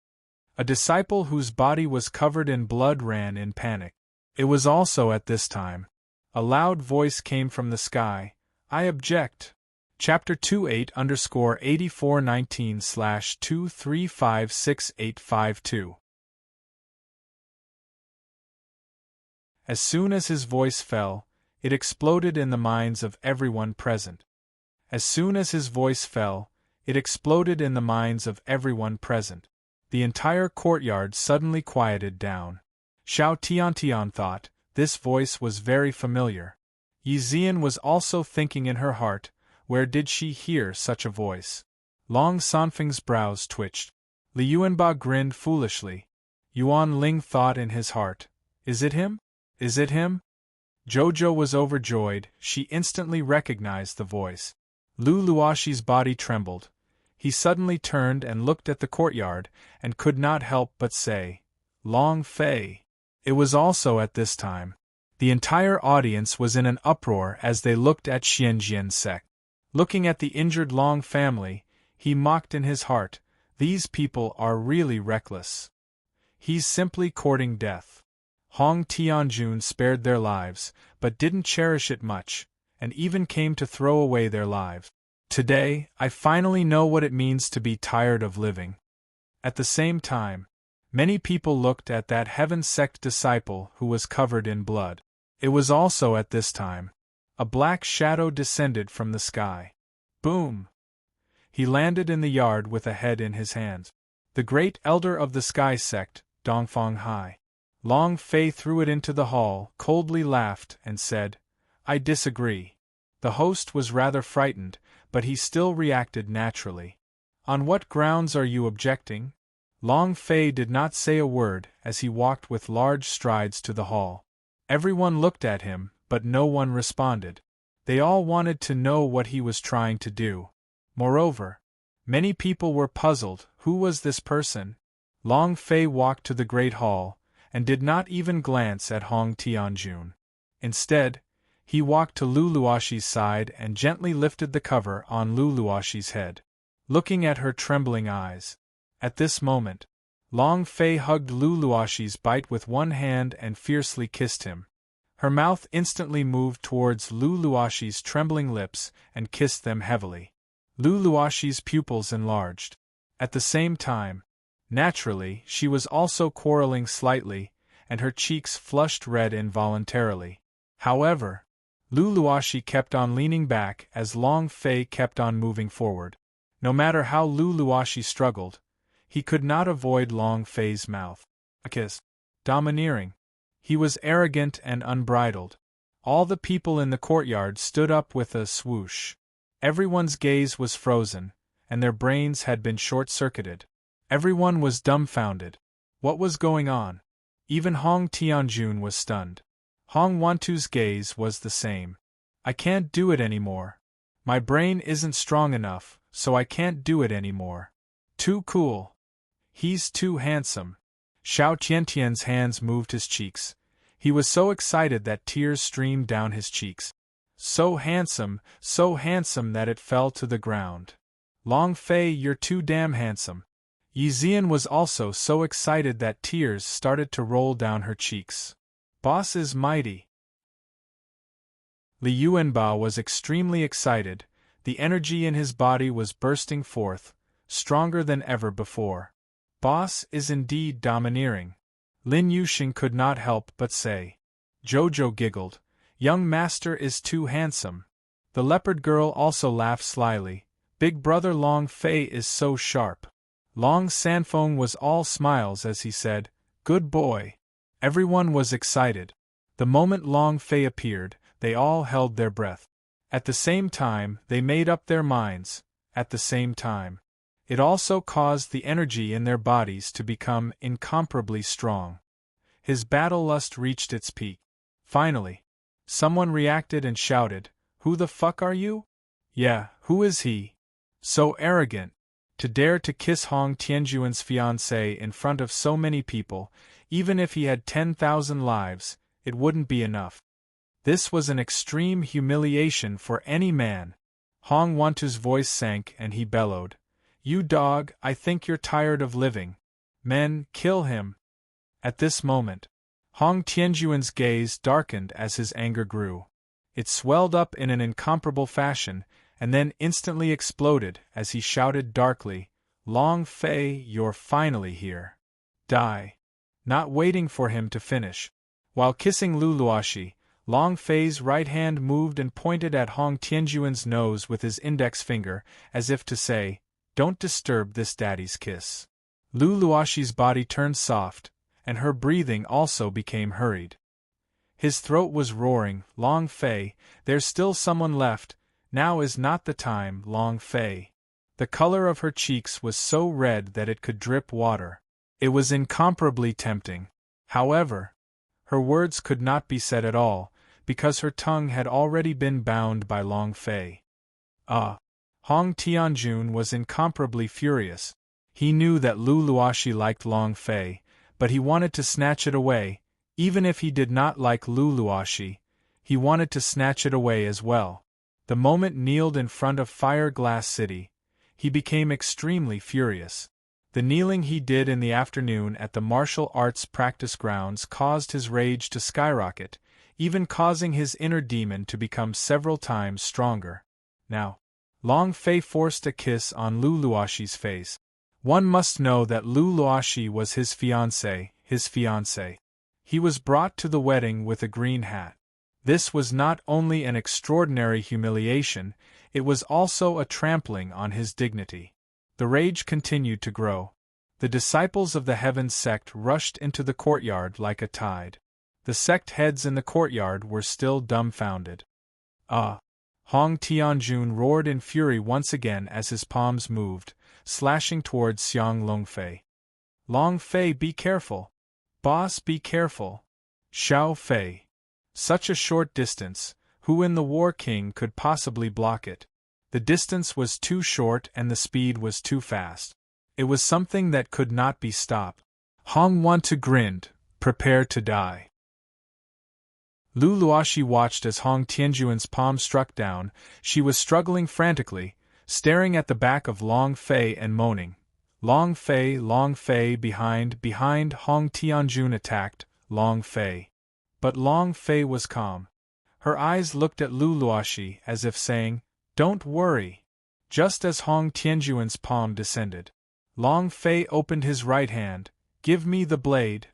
A disciple whose body was covered in blood ran in panic. It was also at this time. A loud voice came from the sky, I object. Chapter 28_8419/2356852. As soon as his voice fell, it exploded in the minds of everyone present. As soon as his voice fell, it exploded in the minds of everyone present. The entire courtyard suddenly quieted down. Xiao Tiantian thought, this voice was very familiar. Yi Zian was also thinking in her heart, where did she hear such a voice? Long Sanfeng's brows twitched. Li Yuanba grinned foolishly. Yuan Ling thought in his heart, is it him? Is it him? Jojo was overjoyed, she instantly recognized the voice. Lu Luoshi's body trembled. He suddenly turned and looked at the courtyard, and could not help but say, Long Fei. It was also at this time. The entire audience was in an uproar as they looked at Xianjian sect. Looking at the injured Long family, he mocked in his heart, these people are really reckless. He's simply courting death. Hong Tianjun spared their lives, but didn't cherish it much, and even came to throw away their lives. Today, I finally know what it means to be tired of living. At the same time, many people looked at that heaven sect disciple who was covered in blood. It was also at this time. A black shadow descended from the sky. Boom! He landed in the yard with a head in his hands. The great elder of the sky sect, Dongfang Hai. Long Fei threw it into the hall, coldly laughed, and said, I disagree. The host was rather frightened, but he still reacted naturally. On what grounds are you objecting? Long Fei did not say a word as he walked with large strides to the hall. Everyone looked at him, but no one responded. They all wanted to know what he was trying to do. Moreover, many people were puzzled, who was this person? Long Fei walked to the great hall, and did not even glance at Hong Tianjun. Instead, he walked to Lu Luoshi's side and gently lifted the cover on Lu Luoshi's head. Looking at her trembling eyes. At this moment, Long Fei hugged Lu Luoshi's bite with one hand and fiercely kissed him. Her mouth instantly moved towards Lu Luoshi's trembling lips and kissed them heavily. Lu Luoshi's pupils enlarged. At the same time, naturally, she was also quarreling slightly, and her cheeks flushed red involuntarily. However, Lu Luoshi kept on leaning back as Long Fei kept on moving forward. No matter how Lu Luoshi struggled, he could not avoid Long Fei's mouth. A kiss. Domineering. He was arrogant and unbridled. All the people in the courtyard stood up with a swoosh. Everyone's gaze was frozen, and their brains had been short-circuited. Everyone was dumbfounded. What was going on? Even Hong Tianjun was stunned. Hong Wantu's gaze was the same. I can't do it anymore. My brain isn't strong enough, so I can't do it anymore. Too cool. He's too handsome. Xiao Tiantian's hands moved his cheeks. He was so excited that tears streamed down his cheeks. So handsome that it fell to the ground. Long Fei, you're too damn handsome. Yi Zian was also so excited that tears started to roll down her cheeks. Boss is mighty. Li Yuanbao was extremely excited. The energy in his body was bursting forth, stronger than ever before. Boss is indeed domineering. Lin Yuxing could not help but say. Jojo giggled. Young master is too handsome. The leopard girl also laughed slyly. Big brother Long Fei is so sharp. Long Sanfeng was all smiles as he said, Good boy. Everyone was excited. The moment Long Fei appeared, they all held their breath. At the same time, they made up their minds. At the same time, it also caused the energy in their bodies to become incomparably strong. His battle lust reached its peak. Finally, someone reacted and shouted, Who the fuck are you? Yeah, who is he? So arrogant. To dare to kiss Hong Tianjuan's fiancée in front of so many people, even if he had 10,000 lives, it wouldn't be enough. This was an extreme humiliation for any man. Hong Wantu's voice sank and he bellowed, You dog, I think you're tired of living. Men, kill him. At this moment, Hong Tianjuan's gaze darkened as his anger grew. It swelled up in an incomparable fashion, and then instantly exploded as he shouted darkly, Long Fei, you're finally here. Die. Not waiting for him to finish. While kissing Lu Luoxi, Long Fei's right hand moved and pointed at Hong Tianjuan's nose with his index finger, as if to say, Don't disturb this daddy's kiss. Lu Luoxi's body turned soft, and her breathing also became hurried. His throat was roaring, Long Fei, there's still someone left. Now is not the time, Long Fei. The color of her cheeks was so red that it could drip water. It was incomparably tempting. However, her words could not be said at all, because her tongue had already been bound by Long Fei. Hong Tianjun was incomparably furious. He knew that Lu Luoxi liked Long Fei, but he wanted to snatch it away. Even if he did not like Lu Luoxi, he wanted to snatch it away as well. The moment kneeled in front of Fire Glass City, he became extremely furious. The kneeling he did in the afternoon at the martial arts practice grounds caused his rage to skyrocket, even causing his inner demon to become several times stronger. Now, Long Fei forced a kiss on Lu Luoxi's face. One must know that Lu Luoxi was his fiancée. He was brought to the wedding with a green hat. This was not only an extraordinary humiliation, it was also a trampling on his dignity. The rage continued to grow. The disciples of the Heaven sect rushed into the courtyard like a tide. The sect heads in the courtyard were still dumbfounded. Hong Tianjun roared in fury once again as his palms moved, slashing towards Xiang Longfei. Long Fei, be careful. Boss, be careful. Xiao Fei. Such a short distance, who in the War King could possibly block it? The distance was too short and the speed was too fast. It was something that could not be stopped. Hong Wantu grinned, prepare to die. Lu Luoxi watched as Hong Tianjuan's palm struck down. She was struggling frantically, staring at the back of Long Fei and moaning. Long Fei, behind, Hong Tianjun attacked, Long Fei. But Long Fei was calm. Her eyes looked at Lu Luoxi as if saying, Don't worry. Just as Hong Tianjuan's palm descended, Long Fei opened his right hand. Give me the blade.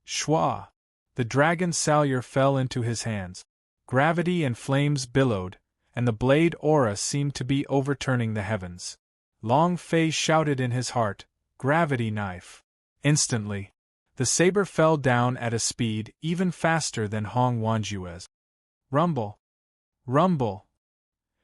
Shua. The dragon salure fell into his hands. Gravity and flames billowed, and the blade aura seemed to be overturning the heavens. Long Fei shouted in his heart, Gravity knife. Instantly, the saber fell down at a speed even faster than Hong Wanjue's. Rumble! Rumble!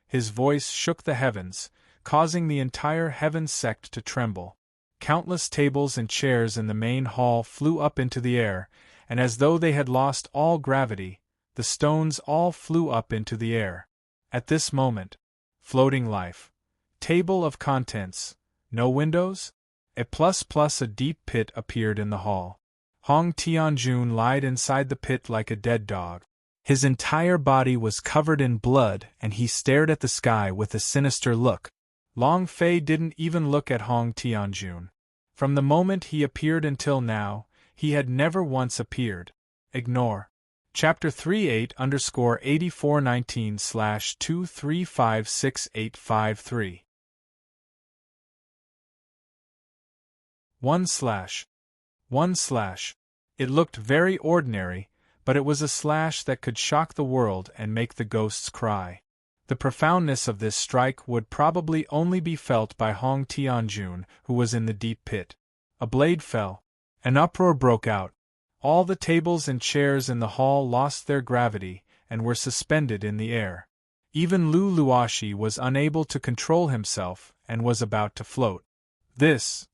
His voice shook the heavens, causing the entire Heaven sect to tremble. Countless tables and chairs in the main hall flew up into the air, and as though they had lost all gravity, the stones all flew up into the air. At this moment, floating life. Table of contents. No windows? A deep pit appeared in the hall. Hong Tianjun lied inside the pit like a dead dog. His entire body was covered in blood and he stared at the sky with a sinister look. Long Fei didn't even look at Hong Tianjun. From the moment he appeared until now, he had never once appeared. Ignore. Chapter 38_8419/2356853 1/. It looked very ordinary, but it was a slash that could shock the world and make the ghosts cry. The profoundness of this strike would probably only be felt by Hong Tianjun, who was in the deep pit. A blade fell. An uproar broke out. All the tables and chairs in the hall lost their gravity and were suspended in the air. Even Lu Luoshi was unable to control himself and was about to float. It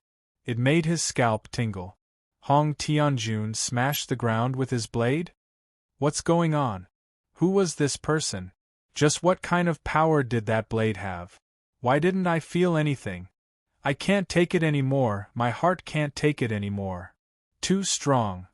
made his scalp tingle. Hong Tianjun smashed the ground with his blade? What's going on? Who was this person? Just what kind of power did that blade have? Why didn't I feel anything? I can't take it anymore, my heart can't take it anymore. Too strong.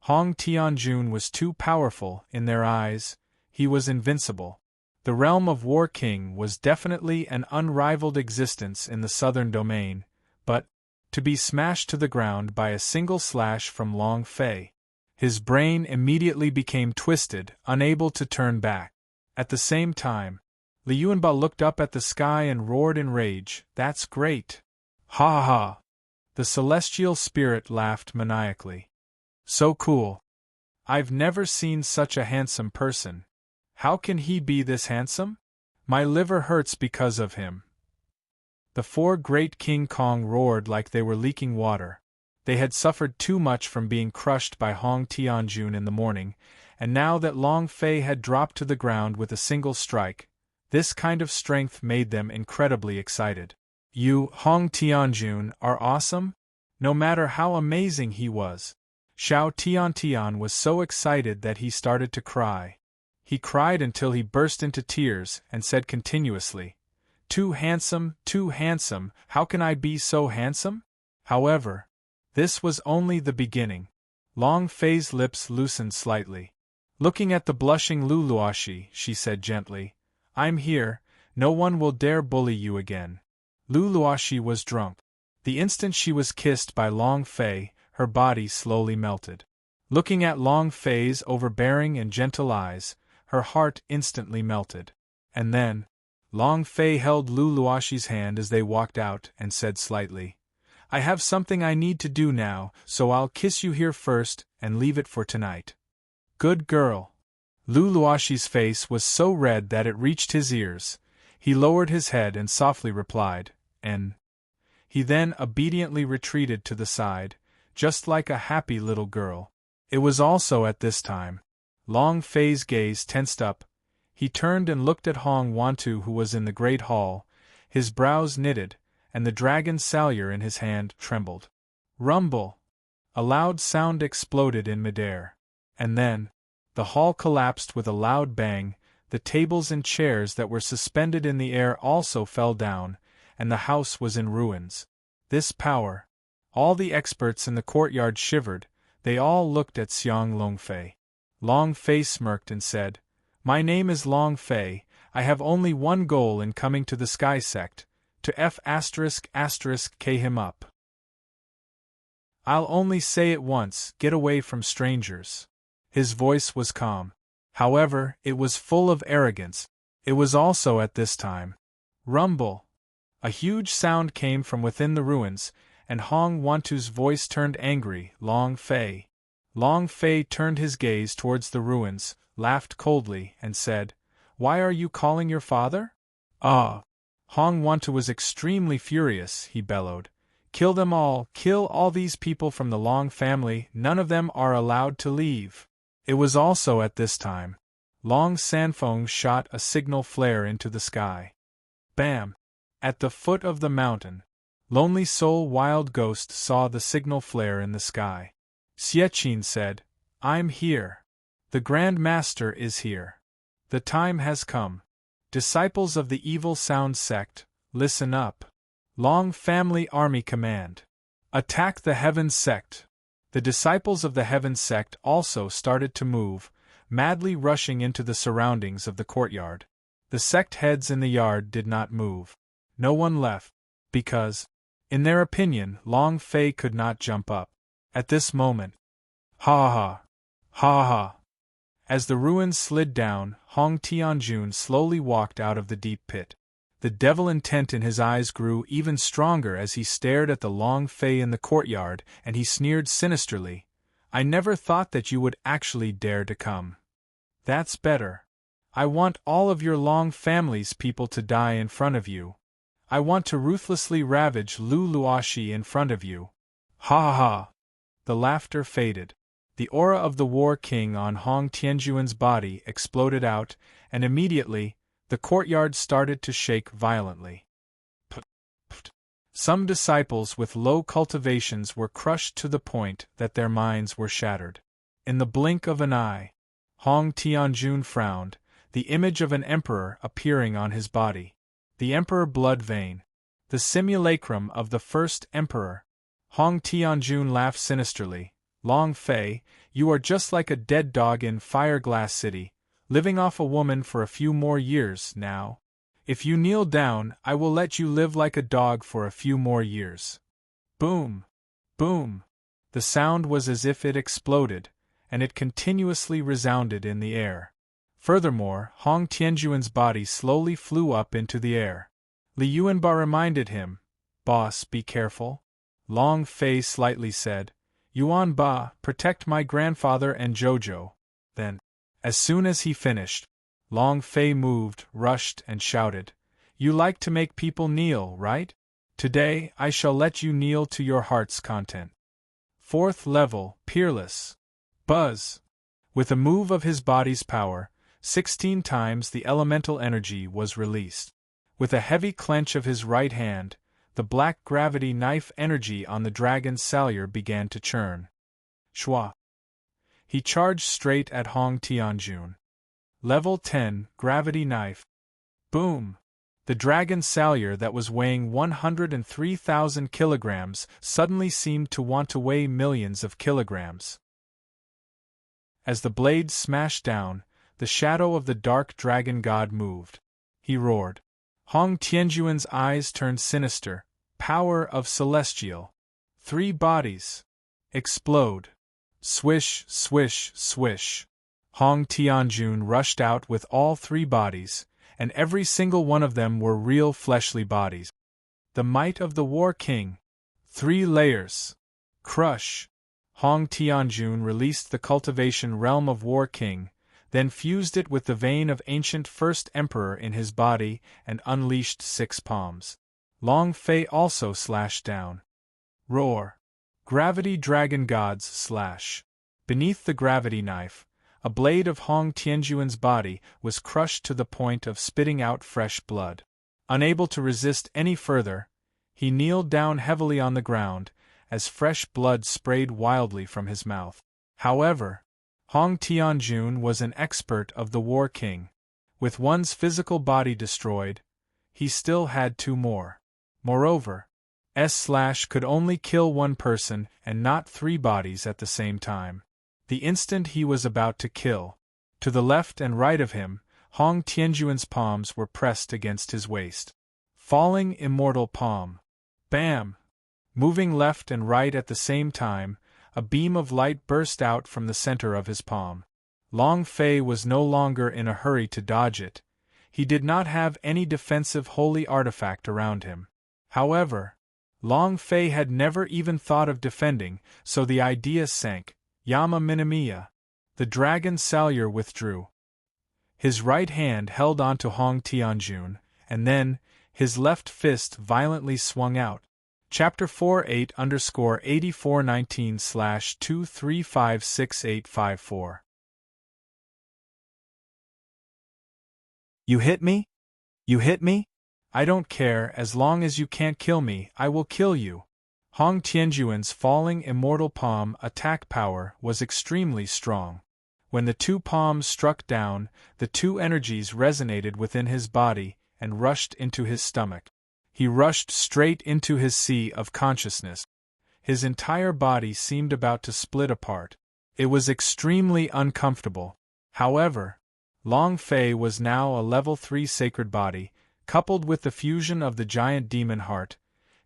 Hong Tianjun was too powerful, in their eyes. He was invincible. The realm of War King was definitely an unrivaled existence in the southern domain, but to be smashed to the ground by a single slash from Long Fei. His brain immediately became twisted, unable to turn back. At the same time, Li Yuanba looked up at the sky and roared in rage, "That's great! Ha ha ha!" The celestial spirit laughed maniacally. "So cool! I've never seen such a handsome person. How can he be this handsome? My liver hurts because of him." The four great King Kong roared like they were leaking water. They had suffered too much from being crushed by Hong Tianjun in the morning, and now that Long Fei had dropped to the ground with a single strike, this kind of strength made them incredibly excited. "You, Hong Tianjun, are awesome? No matter how amazing he was." Xiao Tiantian was so excited that he started to cry. He cried until he burst into tears and said continuously, too handsome, how can I be so handsome?" However, this was only the beginning. Long Fei's lips loosened slightly. Looking at the blushing Lu Luoshi, she said gently, "I'm here, no one will dare bully you again." Lu Luoshi was drunk. The instant she was kissed by Long Fei, her body slowly melted. Looking at Long Fei's overbearing and gentle eyes, her heart instantly melted. And then, Long Fei held Lu Luoshi's hand as they walked out and said slightly, "I have something I need to do now, so I'll kiss you here first and leave it for tonight." "Good girl." Lu Luoshi's face was so red that it reached his ears. He lowered his head and softly replied, "N." He then obediently retreated to the side, just like a happy little girl. It was also at this time. Long Fei's gaze tensed up. He turned and looked at Hong Wantu, who was in the great hall, his brows knitted, and the dragon salyer in his hand trembled. Rumble! A loud sound exploded in midair. And then, the hall collapsed with a loud bang, the tables and chairs that were suspended in the air also fell down, and the house was in ruins. This power! All the experts in the courtyard shivered, they all looked at Xiang Longfei. Long Fei smirked and said, "My name is Long Fei, I have only one goal in coming to the Sky Sect, to K him up. I'll only say it once, get away from strangers." His voice was calm. However, it was full of arrogance. It was also at this time. Rumble! A huge sound came from within the ruins, and Hong Wantu's voice turned angry, "Long Fei." Long Fei turned his gaze towards the ruins, laughed coldly, and said, "Why are you calling your father?" "Ah!" Hong Wantu was extremely furious, he bellowed. "Kill them all, kill all these people from the Long family, none of them are allowed to leave." It was also at this time. Long Sanfeng shot a signal flare into the sky. Bam! At the foot of the mountain, Lonely Soul Wild Ghost saw the signal flare in the sky. Xiechin said, "I'm here. The Grand Master is here. The time has come. Disciples of the Evil Sound Sect, listen up. Long Family Army Command. Attack the Heaven Sect." The disciples of the Heaven Sect also started to move, madly rushing into the surroundings of the courtyard. The sect heads in the yard did not move. No one left, because, in their opinion, Long Fei could not jump up. At this moment, ha ha ha ha. As the ruins slid down, Hong Tianjun slowly walked out of the deep pit. The devil intent in his eyes grew even stronger as he stared at the Long Fei in the courtyard, and he sneered sinisterly. I never thought that you would actually dare to come. That's better. I want all of your Long family's people to die in front of you. I want to ruthlessly ravage Lu Luoxi in front of you. Ha ha ha. The laughter faded. The aura of the War King on Hong Tianjuan's body exploded out, and immediately, the courtyard started to shake violently. Some disciples with low cultivations were crushed to the point that their minds were shattered. In the blink of an eye, Hong Tianjun frowned, the image of an emperor appearing on his body. The emperor blood vein. The simulacrum of the first emperor. Hong Tianjun laughed sinisterly. Long Fei, you are just like a dead dog in Fireglass City, living off a woman for a few more years now. If you kneel down, I will let you live like a dog for a few more years. Boom! Boom! The sound was as if it exploded, and it continuously resounded in the air. Furthermore, Hong Tianjuan's body slowly flew up into the air. Li Yuanba reminded him, Boss, be careful. Long Fei slightly said, Yuan Ba, protect my grandfather and Jojo. Then, as soon as he finished, Long Fei moved, rushed, and shouted, You like to make people kneel, right? Today, I shall let you kneel to your heart's content. Fourth level, peerless. Buzz! With a move of his body's power, 16 times the elemental energy was released. With a heavy clench of his right hand, the black gravity knife energy on the dragon's salyer began to churn. Shua! He charged straight at Hong Tianjun. Level 10, gravity knife. Boom! The dragon's salyer that was weighing 103,000 kilograms suddenly seemed to want to weigh millions of kilograms. As the blade smashed down, the shadow of the dark dragon god moved. He roared. Hong Tianjuan's eyes turned sinister. Power of celestial. 3 bodies. Explode. Swish, swish, swish. Hong Tianjun rushed out with all 3 bodies, and every single one of them were real fleshly bodies. The might of the War King. 3 layers. Crush. Hong Tianjun released the cultivation realm of War King, then fused it with the vein of ancient First Emperor in his body and unleashed 6 palms. Long Fei also slashed down. Roar. Gravity Dragon Gods slash. Beneath the gravity knife, a blade of Hong Tianjuan's body was crushed to the point of spitting out fresh blood. Unable to resist any further, he kneeled down heavily on the ground, as fresh blood sprayed wildly from his mouth. However, Hong Tianjun was an expert of the War King. With one's physical body destroyed, he still had 2 more. Moreover, S/ could only kill 1 person and not 3 bodies at the same time. The instant he was about to kill, to the left and right of him, Hong Tianjuan's palms were pressed against his waist. Falling immortal palm. Bam! Moving left and right at the same time, a beam of light burst out from the center of his palm. Long Fei was no longer in a hurry to dodge it. He did not have any defensive holy artifact around him. However, Long Fei had never even thought of defending, so the idea sank. Yama Minamiya. The dragon salyer withdrew. His right hand held onto Hong Tianjun, and then, his left fist violently swung out. Chapter 48_8419/2356854. You hit me? You hit me? I don't care, as long as you can't kill me, I will kill you. Hong Tianjuan's falling immortal palm attack power was extremely strong. When the 2 palms struck down, the 2 energies resonated within his body and rushed into his stomach. He rushed straight into his sea of consciousness. His entire body seemed about to split apart. It was extremely uncomfortable. However, Long Fei was now a level 3 sacred body, Coupled with the fusion of the giant demon heart,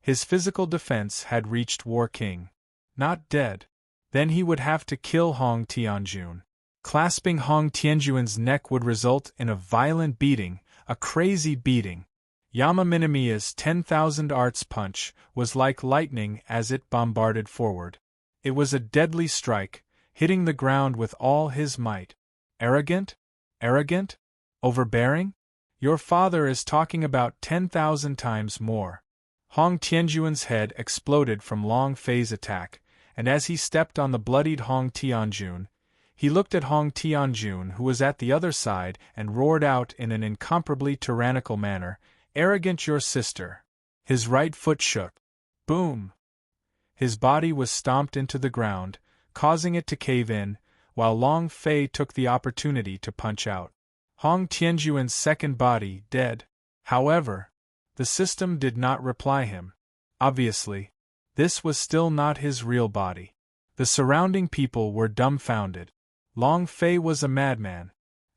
his physical defense had reached War King. Not dead. Then he would have to kill Hong Tianjun. Clasping Hong Tianjun's neck would result in a violent beating, a crazy beating. Yama Minamiya's 10,000 arts punch was like lightning as it bombarded forward. It was a deadly strike, hitting the ground with all his might. Arrogant? Arrogant? Overbearing? Your father is talking about 10,000 times more. Hong Tianjun's head exploded from Long Fei's attack, and as he stepped on the bloodied Hong Tianjun, he looked at Hong Tianjun, who was at the other side, and roared out in an incomparably tyrannical manner, "Arrogant your sister!" His right foot shook. Boom! His body was stomped into the ground, causing it to cave in, while Long Fei took the opportunity to punch out. Hong Tianjun's second body dead. However, the system did not reply him. Obviously, this was still not his real body. The surrounding people were dumbfounded. Long Fei was a madman.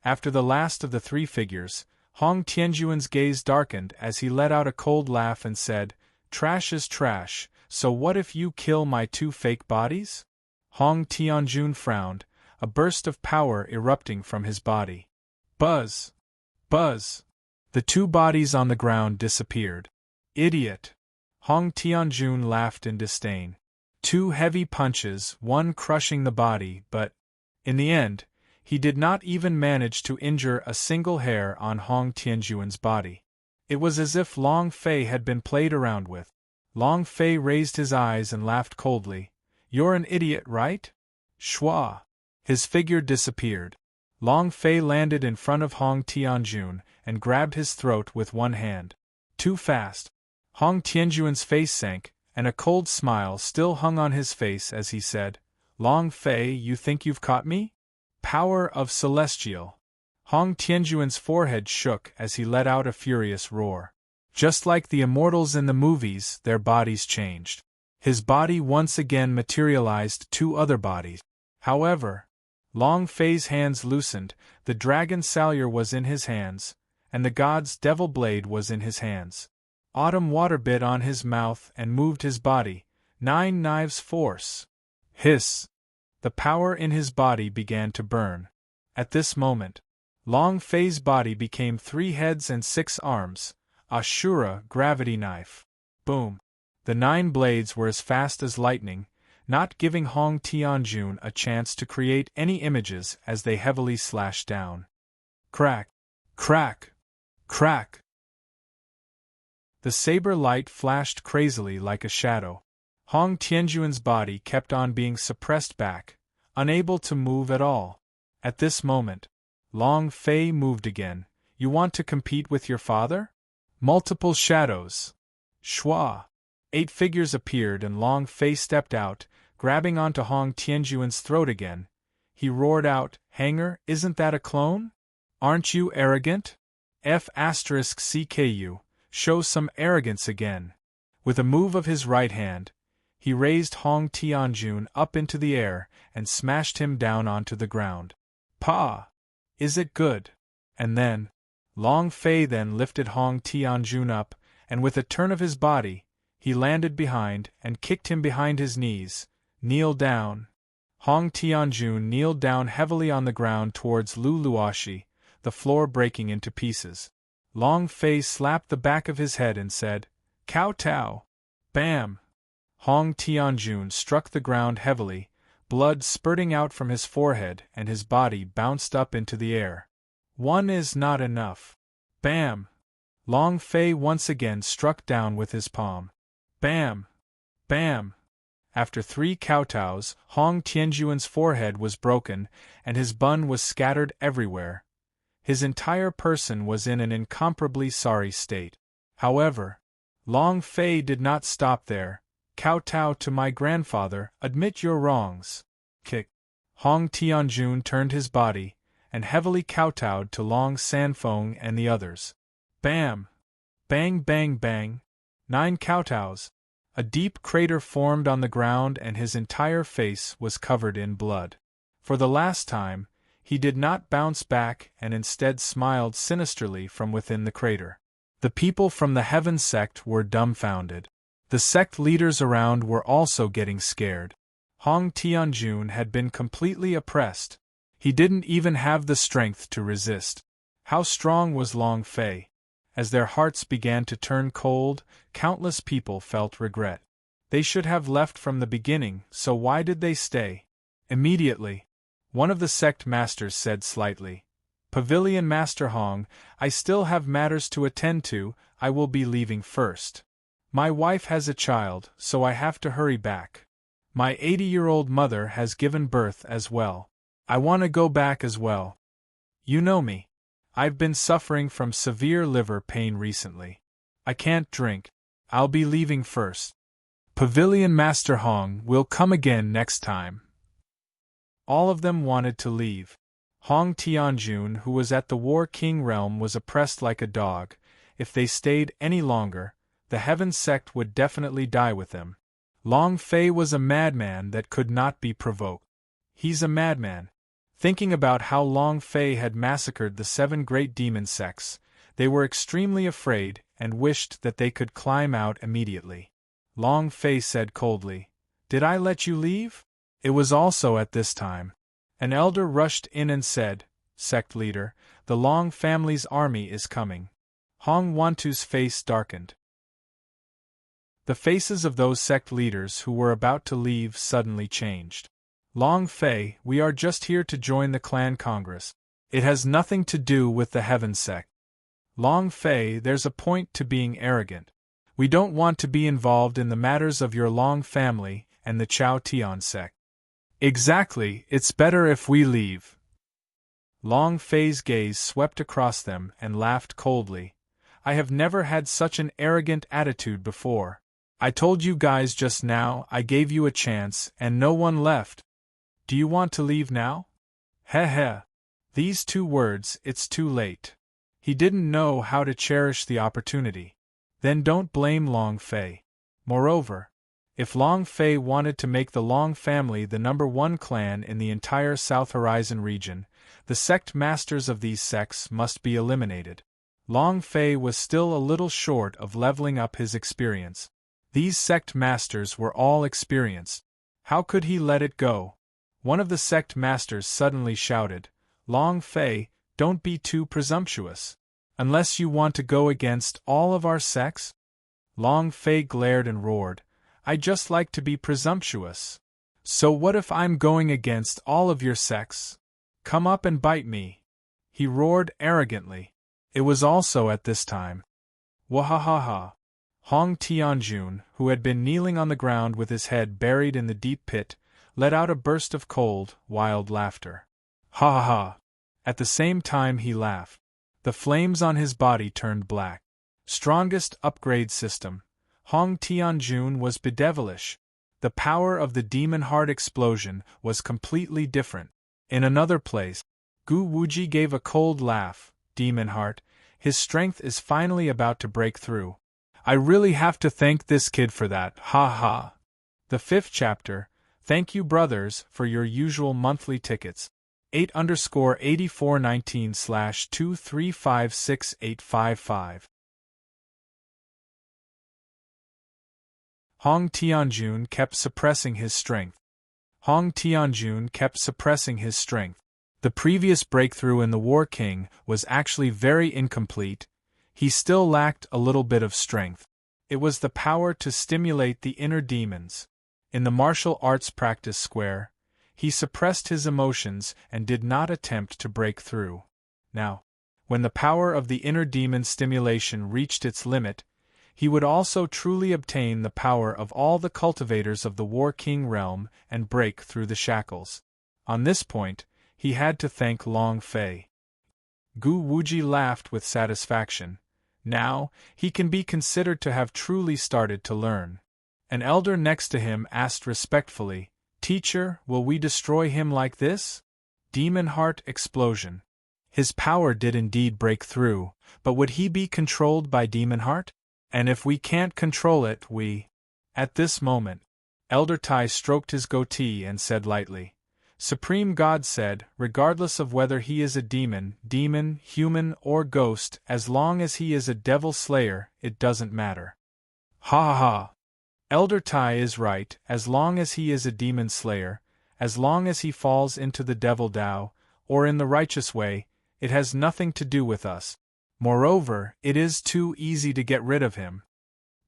After the last of the three figures, Hong Tianjun's gaze darkened as he let out a cold laugh and said, "Trash is trash, so what if you kill my two fake bodies?" Hong Tianjun frowned, a burst of power erupting from his body. Buzz! Buzz! The two bodies on the ground disappeared. Idiot! Hong Tianjun laughed in disdain. Two heavy punches, one crushing the body, but, in the end, he did not even manage to injure a single hair on Hong Tianjun's body. It was as if Long Fei had been played around with. Long Fei raised his eyes and laughed coldly. "You're an idiot, right?" Schwa! His figure disappeared. Long Fei landed in front of Hong Tianjun and grabbed his throat with one hand. Too fast. Hong Tianjun's face sank, and a cold smile still hung on his face as he said, "Long Fei, you think you've caught me? Power of Celestial." Hong Tianjun's forehead shook as he let out a furious roar. Just like the immortals in the movies, their bodies changed. His body once again materialized two other bodies. However, Long Fei's hands loosened, the dragon Salyer was in his hands, and the god's devil blade was in his hands. Autumn water bit on his mouth and moved his body. 9 knives force. Hiss! The power in his body began to burn. At this moment, Long Fei's body became 3 heads and 6 arms, Ashura gravity knife. Boom! The 9 blades were as fast as lightning, not giving Hong Tianjun a chance to create any images as they heavily slashed down. Crack! Crack! Crack! The saber light flashed crazily like a shadow. Hong Tianjun's body kept on being suppressed back, unable to move at all. At this moment, Long Fei moved again. "You want to compete with your father?" Multiple shadows. Schwa! 8 figures appeared and Long Fei stepped out, grabbing onto Hong Tianjun's throat again. He roared out, "Hanger, isn't that a clone? Aren't you arrogant? F***CKU, show some arrogance again." With a move of his right hand, he raised Hong Tianjun up into the air and smashed him down onto the ground. "Pa! Is it good?" And then, Long Fei then lifted Hong Tianjun up, and with a turn of his body, he landed behind and kicked him behind his knees. "Kneel down." Hong Tianjun kneeled down heavily on the ground towards Lu Luoshi, the floor breaking into pieces. Long Fei slapped the back of his head and said, "Kowtow!" Bam! Hong Tianjun struck the ground heavily, blood spurting out from his forehead and his body bounced up into the air. "One is not enough." Bam! Long Fei once again struck down with his palm. Bam! Bam! After 3 kowtows, Hong Tianjun's forehead was broken and his bun was scattered everywhere. His entire person was in an incomparably sorry state. However, Long Fei did not stop there. "Kowtow to my grandfather, admit your wrongs." Kick. Hong Tianjun turned his body, and heavily kowtowed to Long Sanfeng and the others. Bam! Bang bang bang! 9 kowtows. A deep crater formed on the ground and his entire face was covered in blood. For the last time, he did not bounce back and instead smiled sinisterly from within the crater. The people from the Heaven sect were dumbfounded. The sect leaders around were also getting scared. Hong Tianjun had been completely oppressed. He didn't even have the strength to resist. How strong was Long Fei? As their hearts began to turn cold, countless people felt regret. They should have left from the beginning, so why did they stay? Immediately, one of the sect masters said slightly, "Pavilion Master Hong, I still have matters to attend to, I will be leaving first. My wife has a child, so I have to hurry back. My 80-year-old mother has given birth as well. I want to go back as well. You know me. I've been suffering from severe liver pain recently. I can't drink. I'll be leaving first. Pavilion Master Hong will come again next time." All of them wanted to leave. Hong Tianjun, who was at the War King realm, was oppressed like a dog. If they stayed any longer, the Heaven sect would definitely die with them. Long Fei was a madman that could not be provoked. He's a madman. Thinking about how Long Fei had massacred the 7 great demon sects, they were extremely afraid and wished that they could climb out immediately. Long Fei said coldly, "Did I let you leave?" It was also at this time. An elder rushed in and said, "Sect leader, the Long family's army is coming." Hong Wantu's face darkened. The faces of those sect leaders who were about to leave suddenly changed. "Long Fei, we are just here to join the clan congress. It has nothing to do with the Heaven sect. Long Fei, there's a point to being arrogant. We don't want to be involved in the matters of your Long family and the Chao Tian sect." "Exactly, it's better if we leave." Long Fei's gaze swept across them and laughed coldly. "I have never had such an arrogant attitude before. I told you guys just now I gave you a chance and no one left. Do you want to leave now?" Heh heh. These 2 words, "it's too late." He didn't know how to cherish the opportunity. Then don't blame Long Fei. Moreover, if Long Fei wanted to make the Long family the #1 clan in the entire South Horizon region, the sect masters of these sects must be eliminated. Long Fei was still a little short of leveling up his experience. These sect masters were all experienced. How could he let it go? One of the sect masters suddenly shouted, "Long Fei, don't be too presumptuous. Unless you want to go against all of our sects?" Long Fei glared and roared, "I just like to be presumptuous. So what if I'm going against all of your sects? Come up and bite me," he roared arrogantly. It was also at this time. Wahahaha. Hong Tianjun, who had been kneeling on the ground with his head buried in the deep pit, let out a burst of cold, wild laughter. Ha ha ha. At the same time he laughed. The flames on his body turned black. Strongest upgrade system. Hong Tianjun was bedevilish. The power of the demon heart explosion was completely different. In another place, Gu Wuji gave a cold laugh. Demon heart, his strength is finally about to break through. I really have to thank this kid for that, ha ha. The 5th chapter, thank you brothers for your usual monthly tickets. 8_8419/2356855. Hong Tianjun kept suppressing his strength. Hong Tianjun kept suppressing his strength. The previous breakthrough in the War King was actually very incomplete. He still lacked a little bit of strength. It was the power to stimulate the inner demons. In the martial arts practice square, he suppressed his emotions and did not attempt to break through. Now, when the power of the inner demon stimulation reached its limit, he would also truly obtain the power of all the cultivators of the War King realm and break through the shackles. On this point, he had to thank Long Fei. Gu Wuji laughed with satisfaction. Now, he can be considered to have truly started to learn. An elder next to him asked respectfully, "Teacher, will we destroy him like this?" Demon heart explosion. His power did indeed break through, but would he be controlled by demon heart? And if we can't control it, we... At this moment, Elder Tai stroked his goatee and said lightly, Supreme God said, regardless of whether he is a demon, human, or ghost, as long as he is a devil slayer, it doesn't matter. Ha ha ha! Elder Tai is right, as long as he is a demon slayer, as long as he falls into the devil Tao, or in the righteous way, it has nothing to do with us. Moreover, it is too easy to get rid of him.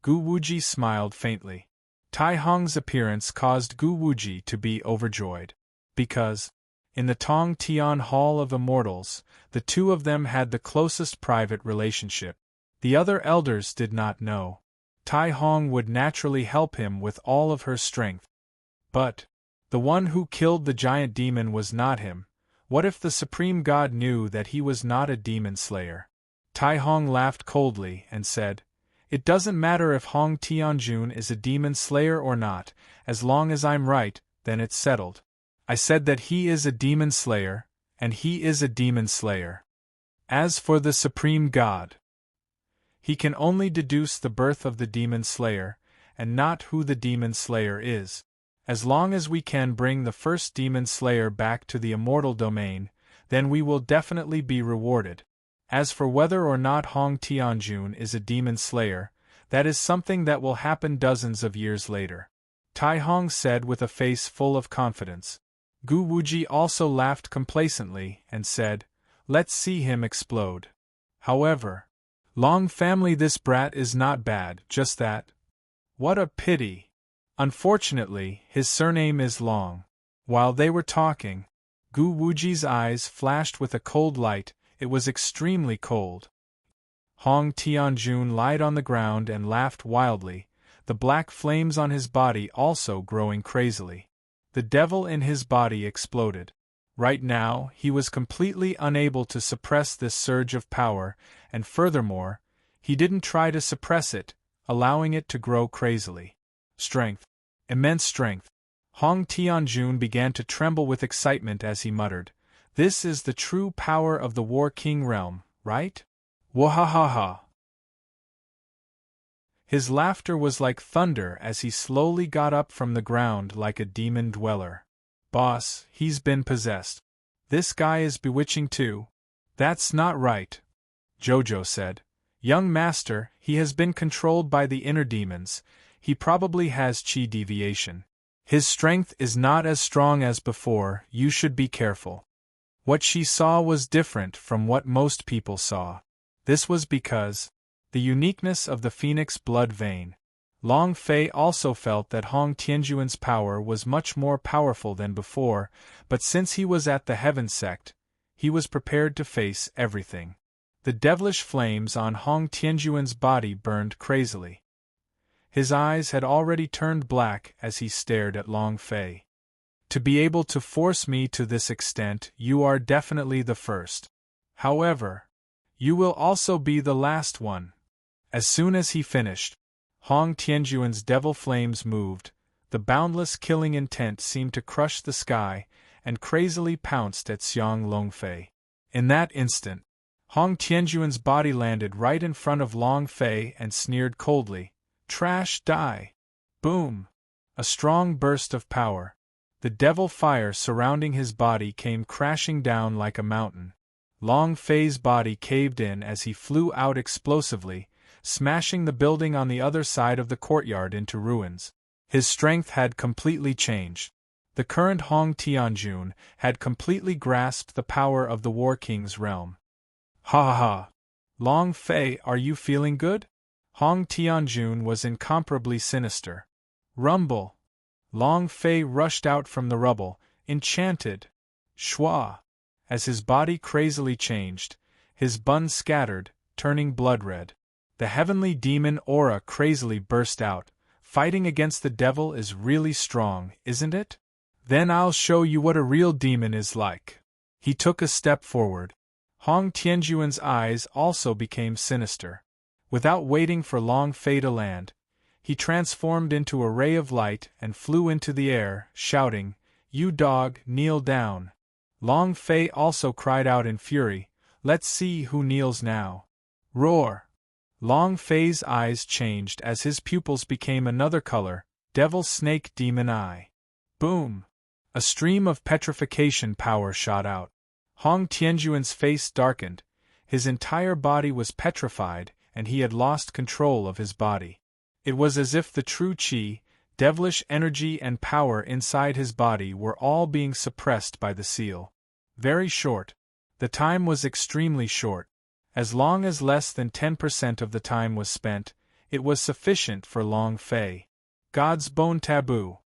Gu Wuji smiled faintly. Tai Hong's appearance caused Gu Wuji to be overjoyed. Because, in the Tong Tian Hall of Immortals, the two of them had the closest private relationship. The other elders did not know. Tai Hong would naturally help him with all of her strength. But the one who killed the giant demon was not him. What if the Supreme God knew that he was not a demon slayer? Tai Hong laughed coldly and said, "It doesn't matter if Hong Tianjun is a demon slayer or not, as long as I'm right, then it's settled. I said that he is a demon slayer, and he is a demon slayer. As for the Supreme God, he can only deduce the birth of the demon slayer, and not who the demon slayer is. As long as we can bring the first demon slayer back to the immortal domain, then we will definitely be rewarded. As for whether or not Hong Tianjun is a demon slayer, that is something that will happen dozens of years later," Tai Hong said with a face full of confidence. Gu Wuji also laughed complacently and said, "Let's see him explode. However, Long family, this brat is not bad, just that. What a pity. Unfortunately, his surname is Long." While they were talking, Gu Wuji's eyes flashed with a cold light. It was extremely cold. Hong Tianjun lied on the ground and laughed wildly, the black flames on his body also growing crazily. The devil in his body exploded. Right now, he was completely unable to suppress this surge of power, and furthermore, he didn't try to suppress it, allowing it to grow crazily. Strength. Immense strength. Hong Tianjun began to tremble with excitement as he muttered, "This is the true power of the War King realm, right? Wahahaha." His laughter was like thunder as he slowly got up from the ground like a demon dweller. "Boss, he's been possessed. This guy is bewitching too." "That's not right," Jojo said. "Young master, he has been controlled by the inner demons. He probably has chi deviation. His strength is not as strong as before, you should be careful." What she saw was different from what most people saw. This was because the uniqueness of the phoenix blood vein. Long Fei also felt that Hong Tianjuan's power was much more powerful than before, but since he was at the Heaven Sect, he was prepared to face everything. The devilish flames on Hong Tianjuan's body burned crazily. His eyes had already turned black as he stared at Long Fei. "To be able to force me to this extent, you are definitely the first. However, you will also be the last one." As soon as he finished, Hong Tianjuan's devil flames moved, the boundless killing intent seemed to crush the sky, and crazily pounced at Xiang Longfei. In that instant, Hong Tianjuan's body landed right in front of Long Fei and sneered coldly, "Trash, die!" Boom! A strong burst of power. The devil fire surrounding his body came crashing down like a mountain. Long Fei's body caved in as he flew out explosively, smashing the building on the other side of the courtyard into ruins. His strength had completely changed. The current Hong Tianjun had completely grasped the power of the War King's realm. "Ha ha ha! Long Fei, are you feeling good?" Hong Tianjun was incomparably sinister. Rumble! Long Fei rushed out from the rubble, enchanted. Shwa! As his body crazily changed, his bun scattered, turning blood-red. The heavenly demon aura crazily burst out. "Fighting against the devil is really strong, isn't it? Then I'll show you what a real demon is like." He took a step forward. Hong Tianjuan's eyes also became sinister. Without waiting for Long Fei to land, he transformed into a ray of light and flew into the air, shouting, "You dog, kneel down." Long Fei also cried out in fury, "Let's see who kneels now." Roar! Long Fei's eyes changed as his pupils became another color, devil snake demon eye. Boom! A stream of petrification power shot out. Hong Tianjuan's face darkened, his entire body was petrified, and he had lost control of his body. It was as if the true qi, devilish energy and power inside his body were all being suppressed by the seal. Very short. The time was extremely short. As long as less than 10% of the time was spent, it was sufficient for Long Fei. God's Bone Taboo.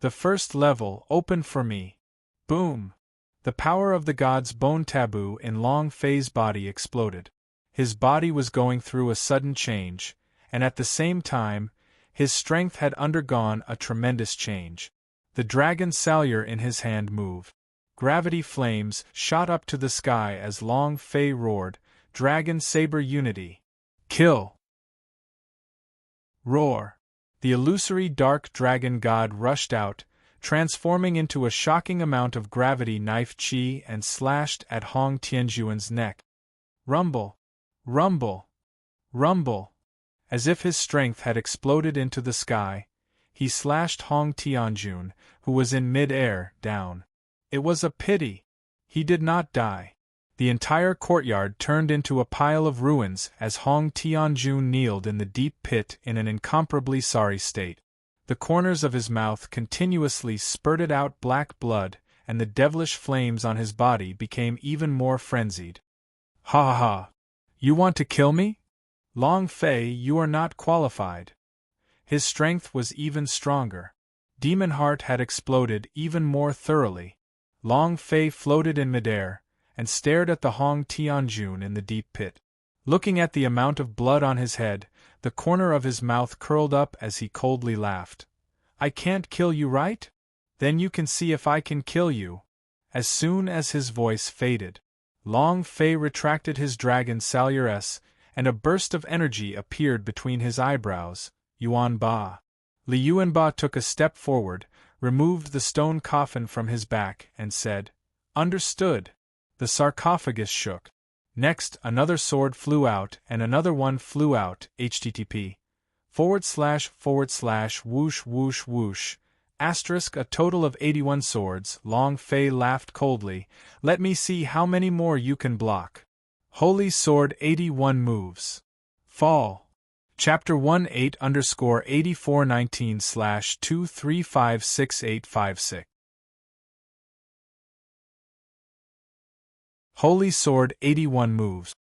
The first level opened for me. Boom! The power of the God's Bone Taboo in Long Fei's body exploded. His body was going through a sudden change, and at the same time, his strength had undergone a tremendous change. The dragon salure in his hand moved. Gravity flames shot up to the sky as Long Fei roared, "Dragon Saber Unity! Kill!" Roar! The illusory dark dragon god rushed out, transforming into a shocking amount of gravity knife chi and slashed at Hong Tianjuan's neck. Rumble! Rumble! Rumble! As if his strength had exploded into the sky, he slashed Hong Tianjun, who was in mid-air, down. It was a pity. He did not die. The entire courtyard turned into a pile of ruins as Hong Tianjun kneeled in the deep pit in an incomparably sorry state. The corners of his mouth continuously spurted out black blood, and the devilish flames on his body became even more frenzied. Ha ha ha! You want to kill me? Long Fei, you are not qualified. His strength was even stronger. Demon Heart had exploded even more thoroughly. Long Fei floated in midair, and stared at the Hong Tianjun in the deep pit. Looking at the amount of blood on his head, the corner of his mouth curled up as he coldly laughed. I can't kill you, right? Then you can see if I can kill you. As soon as his voice faded, Long Fei retracted his dragon salures, and a burst of energy appeared between his eyebrows. Yuan Ba. Li Yuanba took a step forward, removed the stone coffin from his back, and said, "Understood." The sarcophagus shook. Next, another sword flew out, and another one flew out. http:// whoosh whoosh whoosh. Asterisk a total of 81 swords. Long Fei laughed coldly. Let me see how many more you can block. Holy Sword 81 moves. Fall. Chapter 18_8419/2356856. Holy Sword 81 moves.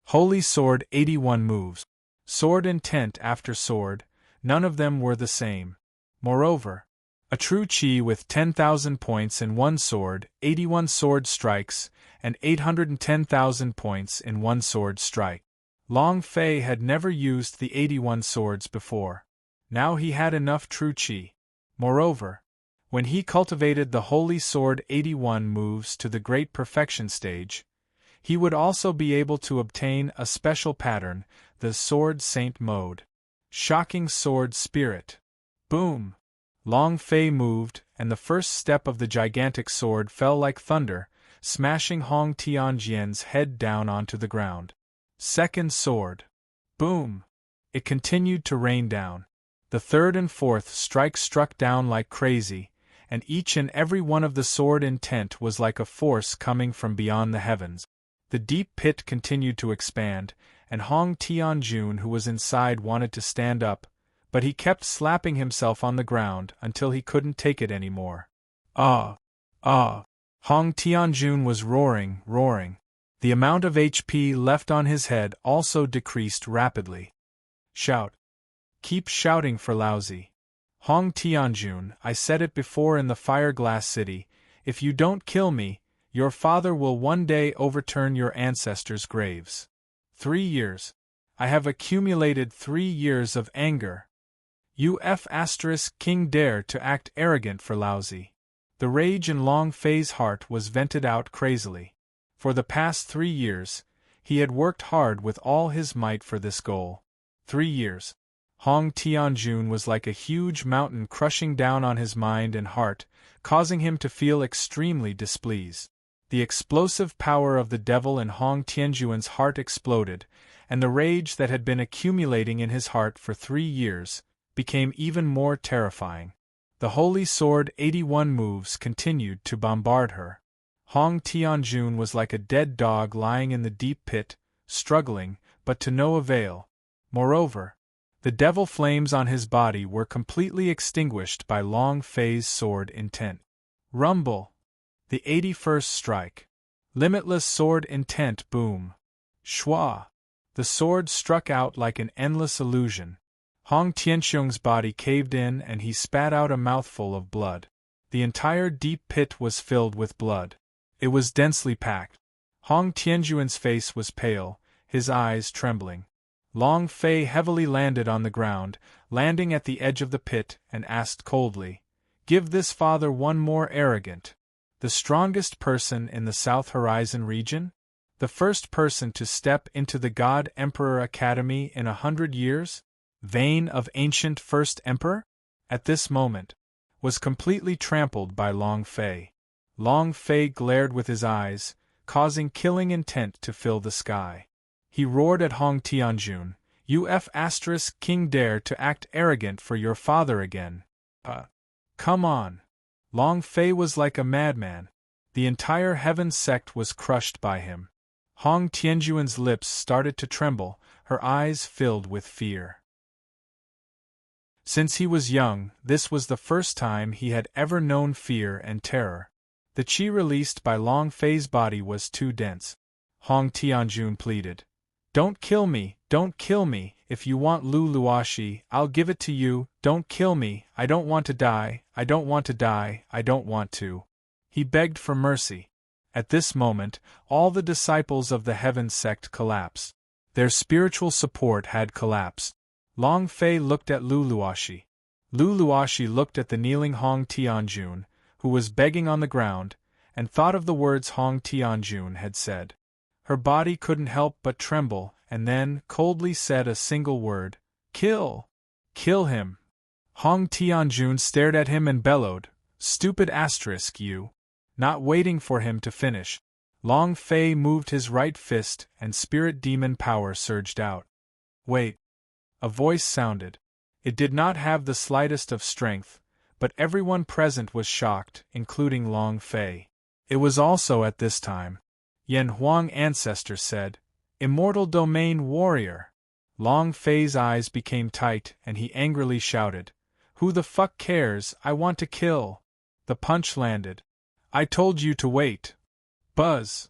Holy Sword 81 moves. Sword intent after sword, none of them were the same. Moreover, a true chi with 10,000 points in one sword, 81 sword strikes, and 810,000 points in one sword strike. Long Fei had never used the 81 swords before. Now he had enough true chi. Moreover, when he cultivated the Holy Sword 81 moves to the Great Perfection stage, he would also be able to obtain a special pattern, the Sword Saint mode. Shocking Sword Spirit. Boom! Long Fei moved, and the first step of the gigantic sword fell like thunder, smashing Hong Tianjian's head down onto the ground. Second sword. Boom! It continued to rain down. The third and fourth strikes struck down like crazy, and each and every one of the sword intent was like a force coming from beyond the heavens. The deep pit continued to expand, and Hong Tianjun, who was inside, wanted to stand up, but he kept slapping himself on the ground until he couldn't take it anymore. Ah! Ah! Hong Tianjun was roaring. The amount of HP left on his head also decreased rapidly. Shout. Keep shouting for lousy. Hong Tianjun, I said it before in the Fireglass City, if you don't kill me, your father will one day overturn your ancestors' graves. 3 years. I have accumulated 3 years of anger. King dare to act arrogant for lousy. The rage in Long Fei's heart was vented out crazily. For the past 3 years, he had worked hard with all his might for this goal. 3 years. Hong Tianjun was like a huge mountain crushing down on his mind and heart, causing him to feel extremely displeased. The explosive power of the devil in Hong Tianjuan's heart exploded, and the rage that had been accumulating in his heart for 3 years became even more terrifying. The holy sword 81 moves continued to bombard her. Hong Tianjun was like a dead dog lying in the deep pit, struggling, but to no avail. Moreover, the devil flames on his body were completely extinguished by Long Fei's sword intent. Rumble! The 81st strike. Limitless sword intent boom. Schwa! The sword struck out like an endless illusion. Hong Tianxiong's body caved in and he spat out a mouthful of blood. The entire deep pit was filled with blood. It was densely packed. Hong Tianjuan's face was pale, his eyes trembling. Long Fei heavily landed on the ground, landing at the edge of the pit, and asked coldly, "Give this father one more arrogant. The strongest person in the South Horizon region? The first person to step into the God Emperor Academy in 100 years? Vain of ancient first emperor?" At this moment, was completely trampled by Long Fei. Long Fei glared with his eyes, causing killing intent to fill the sky. He roared at Hong Tianjun, "You King dare to act arrogant for your father again. Come on." Long Fei was like a madman. The entire heaven sect was crushed by him. Hong Tianjuan's lips started to tremble, her eyes filled with fear. Since he was young, this was the first time he had ever known fear and terror. The qi released by Long Fei's body was too dense. Hong Tianjun pleaded, "Don't kill me, don't kill me. If you want Lu Luoxi, I'll give it to you. Don't kill me, I don't want to die, I don't want to die, I don't want to." He begged for mercy. At this moment, all the disciples of the Heaven sect collapsed. Their spiritual support had collapsed. Long Fei looked at Lu Luoxi. Lu Luoxi looked at the kneeling Hong Tianjun, who was begging on the ground, and thought of the words Hong Tianjun had said. Her body couldn't help but tremble, and then coldly said a single word, "Kill! Kill him!" Hong Tianjun stared at him and bellowed, "Stupid asterisk you!" Not waiting for him to finish, Long Fei moved his right fist and spirit demon power surged out. "Wait!" A voice sounded. It did not have the slightest of strength, but everyone present was shocked, including Long Fei. It was also at this time. Yan Huang ancestor said, "Immortal domain warrior!" Long Fei's eyes became tight and he angrily shouted, "Who the fuck cares, I want to kill!" The punch landed. "I told you to wait." Buzz!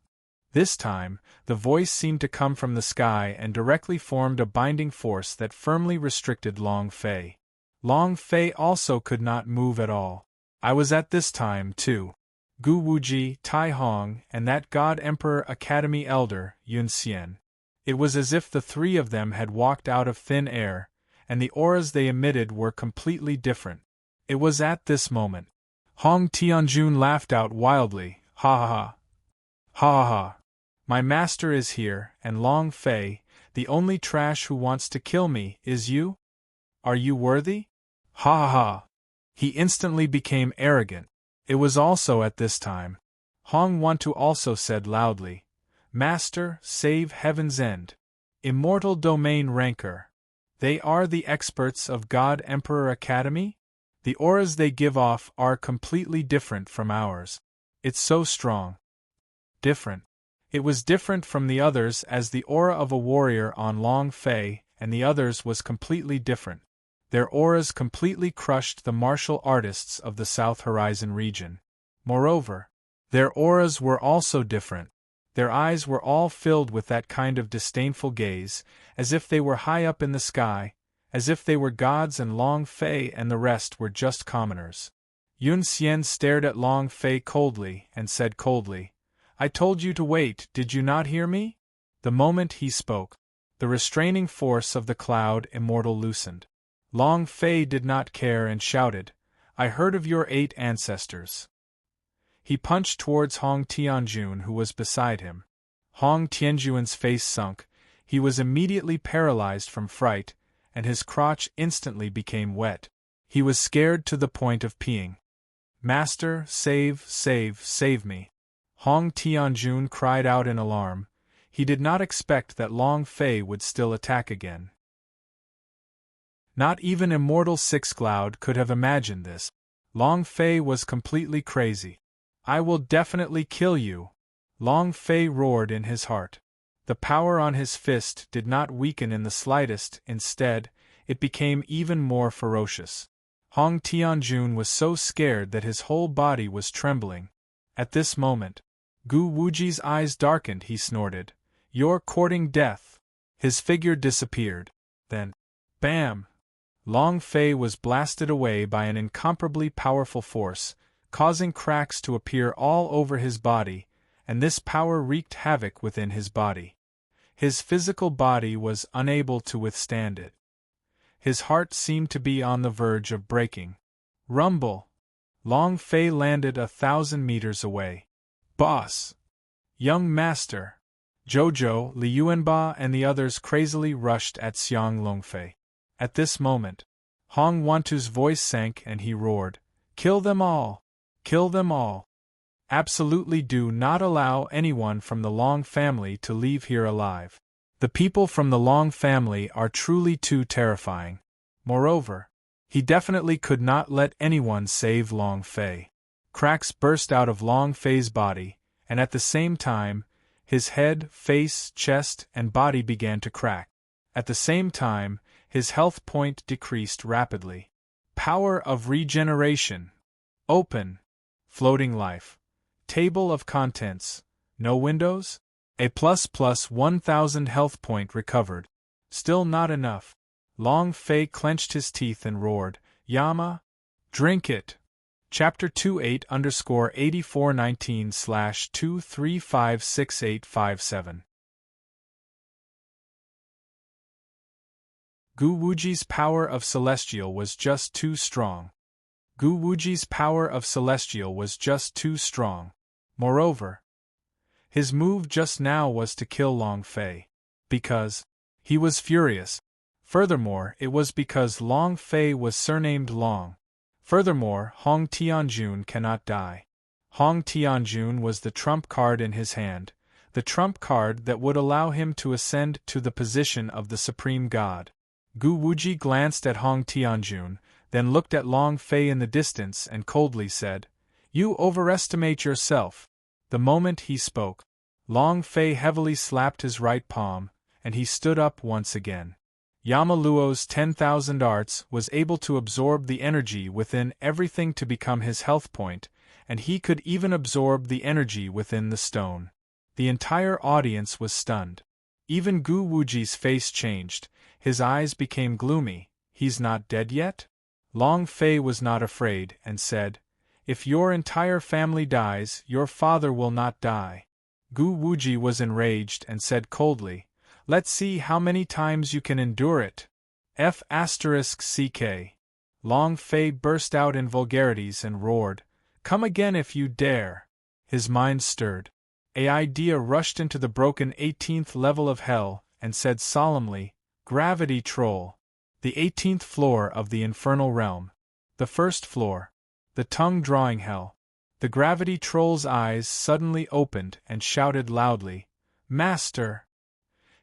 This time, the voice seemed to come from the sky and directly formed a binding force that firmly restricted Long Fei. Long Fei also could not move at all. I was at this time, too. Gu Wuji, Tai Hong, and that God Emperor Academy elder, Yun Xian. It was as if the three of them had walked out of thin air, and the auras they emitted were completely different. It was at this moment. Hong Tianjun laughed out wildly, "Ha ha ha! Ha ha ha! My master is here, and Long Fei, the only trash who wants to kill me, is you? Are you worthy? Ha ha ha!" He instantly became arrogant. It was also at this time. Hong Wantu also said loudly, "Master, save Heaven's End. Immortal Domain Rancor. They are the experts of God Emperor Academy? The auras they give off are completely different from ours. It's so strong. Different. It was different from the others as the aura of a warrior on Long Fei and the others was completely different. Their auras completely crushed the martial artists of the South Horizon region. Moreover, their auras were also different. Their eyes were all filled with that kind of disdainful gaze, as if they were high up in the sky, as if they were gods and Long Fei and the rest were just commoners. Yun Xian stared at Long Fei coldly and said coldly, "I told you to wait, did you not hear me?" The moment he spoke, the restraining force of the cloud immortal loosened. Long Fei did not care and shouted, "I heard of your 8 ancestors." He punched towards Hong Tianjun who was beside him. Hong Tianjuan's face sunk, he was immediately paralyzed from fright, and his crotch instantly became wet. He was scared to the point of peeing. "Master, save me." Hong Tianjun cried out in alarm. He did not expect that Long Fei would still attack again. Not even Immortal Six Cloud could have imagined this. Long Fei was completely crazy. I will definitely kill you, Long Fei roared in his heart. The power on his fist did not weaken in the slightest, instead, it became even more ferocious. Hong Tianjun was so scared that his whole body was trembling. At this moment, Gu Wuji's eyes darkened. He snorted, "You're courting death." His figure disappeared. Then, bam! Long Fei was blasted away by an incomparably powerful force, causing cracks to appear all over his body, and this power wreaked havoc within his body. His physical body was unable to withstand it. His heart seemed to be on the verge of breaking. Rumble! Long Fei landed 1,000 meters away. Boss! Young Master! Zhou, Li Yuanba and the others crazily rushed at Xiang Longfei. At this moment, Hong Wantu's voice sank and he roared, "Kill them all! Kill them all! Absolutely do not allow anyone from the Long family to leave here alive. The people from the Long family are truly too terrifying. Moreover, he definitely could not let anyone save Long Fei." Cracks burst out of Long Fei's body, and at the same time, his head, face, chest, and body began to crack. At the same time, his health point decreased rapidly. Power of regeneration. Open. Floating life. Table of contents. No windows? A plus 1,000 health point recovered. Still not enough. Long Fei clenched his teeth and roared, "Yama! Drink it!" Chapter 28_8419/2356857 Gu Wuji's power of Celestial was just too strong. Gu Wuji's power of Celestial was just too strong. Moreover, his move just now was to kill Long Fei. Because he was furious. Furthermore, it was because Long Fei was surnamed Long. Furthermore, Hong Tianjun cannot die. Hong Tianjun was the trump card in his hand, the trump card that would allow him to ascend to the position of the Supreme God. Gu Wuji glanced at Hong Tianjun, then looked at Long Fei in the distance and coldly said, "You overestimate yourself." The moment he spoke, Long Fei heavily slapped his right palm, and he stood up once again. Yama Luo's 10,000 arts was able to absorb the energy within everything to become his health point, and he could even absorb the energy within the stone. The entire audience was stunned. Even Gu Wuji's face changed, his eyes became gloomy. "He's not dead yet?" Long Fei was not afraid, and said, "If your entire family dies, your father will not die." Gu Wuji was enraged and said coldly, "Let's see how many times you can endure it." F***ck. Long Fei burst out in vulgarities and roared, "Come again if you dare." His mind stirred. An idea rushed into the broken 18th level of hell, and said solemnly, "Gravity Troll. The 18th floor of the infernal realm. The first floor. The tongue-drawing hell." The Gravity Troll's eyes suddenly opened and shouted loudly, "Master!"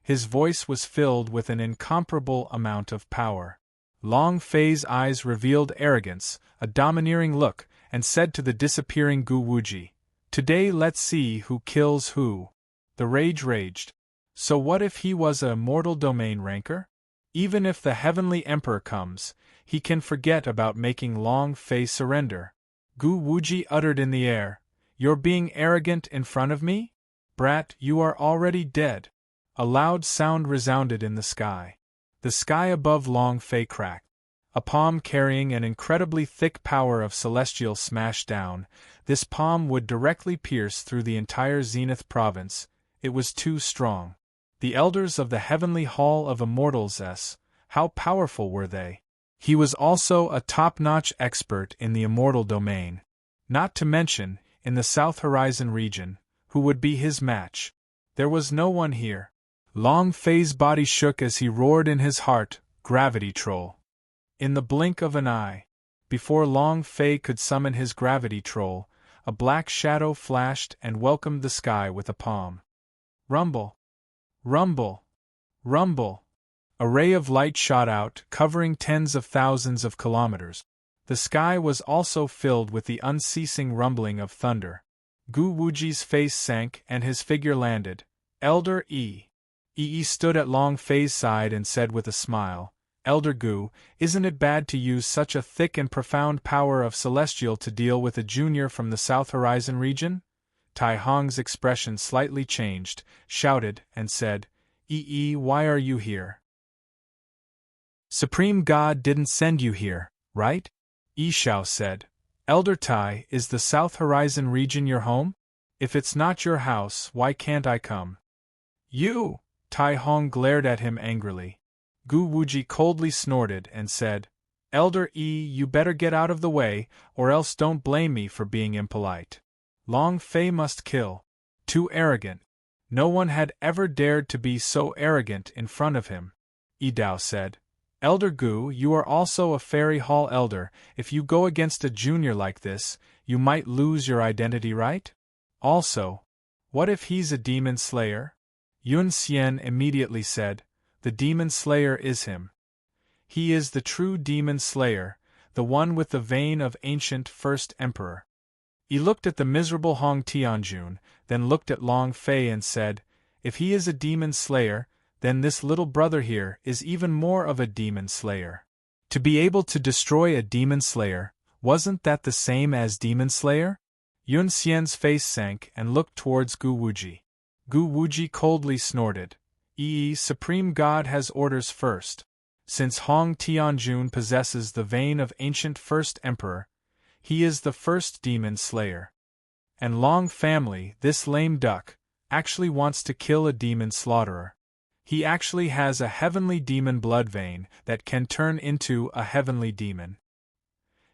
His voice was filled with an incomparable amount of power. Long Fei's eyes revealed arrogance, a domineering look, and said to the disappearing Gu Wuji, "Today let's see who kills who." The rage raged. So what if he was a mortal domain ranker? Even if the Heavenly Emperor comes, he can forget about making Long Fei surrender. Gu Wuji uttered in the air, "You're being arrogant in front of me? Brat, you are already dead." A loud sound resounded in the sky. The sky above Long Fei cracked. A palm carrying an incredibly thick power of celestial smashed down. This palm would directly pierce through the entire Zenith province. It was too strong. The elders of the Heavenly Hall of Immortals, how powerful were they? He was also a top-notch expert in the immortal domain. Not to mention, in the South Horizon region, who would be his match? There was no one here. Long Fei's body shook as he roared in his heart, "Gravity Troll." In the blink of an eye, before Long Fei could summon his Gravity Troll, a black shadow flashed and welcomed the sky with a palm. Rumble! Rumble! Rumble! A ray of light shot out, covering tens of thousands of kilometers. The sky was also filled with the unceasing rumbling of thunder. Gu Wuji's face sank and his figure landed. Elder Yi. Yi stood at Long Fei's side and said with a smile, Elder Gu, isn't it bad to use such a thick and profound power of celestial to deal with a junior from the South Horizon region? Tai Hong's expression slightly changed, shouted, and said, Yi, why are you here? Supreme God didn't send you here, right? Yi Xiao said. Elder Tai, is the South Horizon region your home? If it's not your house, why can't I come? You! Tai Hong glared at him angrily. Gu Wuji coldly snorted and said, Elder Yi, you better get out of the way, or else don't blame me for being impolite. Long Fei must kill. Too arrogant. No one had ever dared to be so arrogant in front of him. Yi Dao said, Elder Gu, you are also a fairy hall elder. If you go against a junior like this, you might lose your identity, right? Also, what if he's a demon slayer? Yun Xian immediately said, The demon slayer is him. He is the true demon slayer, the one with the vein of ancient first emperor. He looked at the miserable Hong Tianjun, then looked at Long Fei and said, If he is a demon slayer, then this little brother here is even more of a demon slayer. To be able to destroy a demon slayer, wasn't that the same as demon slayer? Yun Xian's face sank and looked towards Gu Wuji. Gu Wuji coldly snorted. Supreme God has orders first. Since Hong Tianjun possesses the vein of ancient first emperor, he is the first demon slayer. And Long family, this lame duck, actually wants to kill a demon slaughterer. He actually has a heavenly demon blood vein that can turn into a heavenly demon.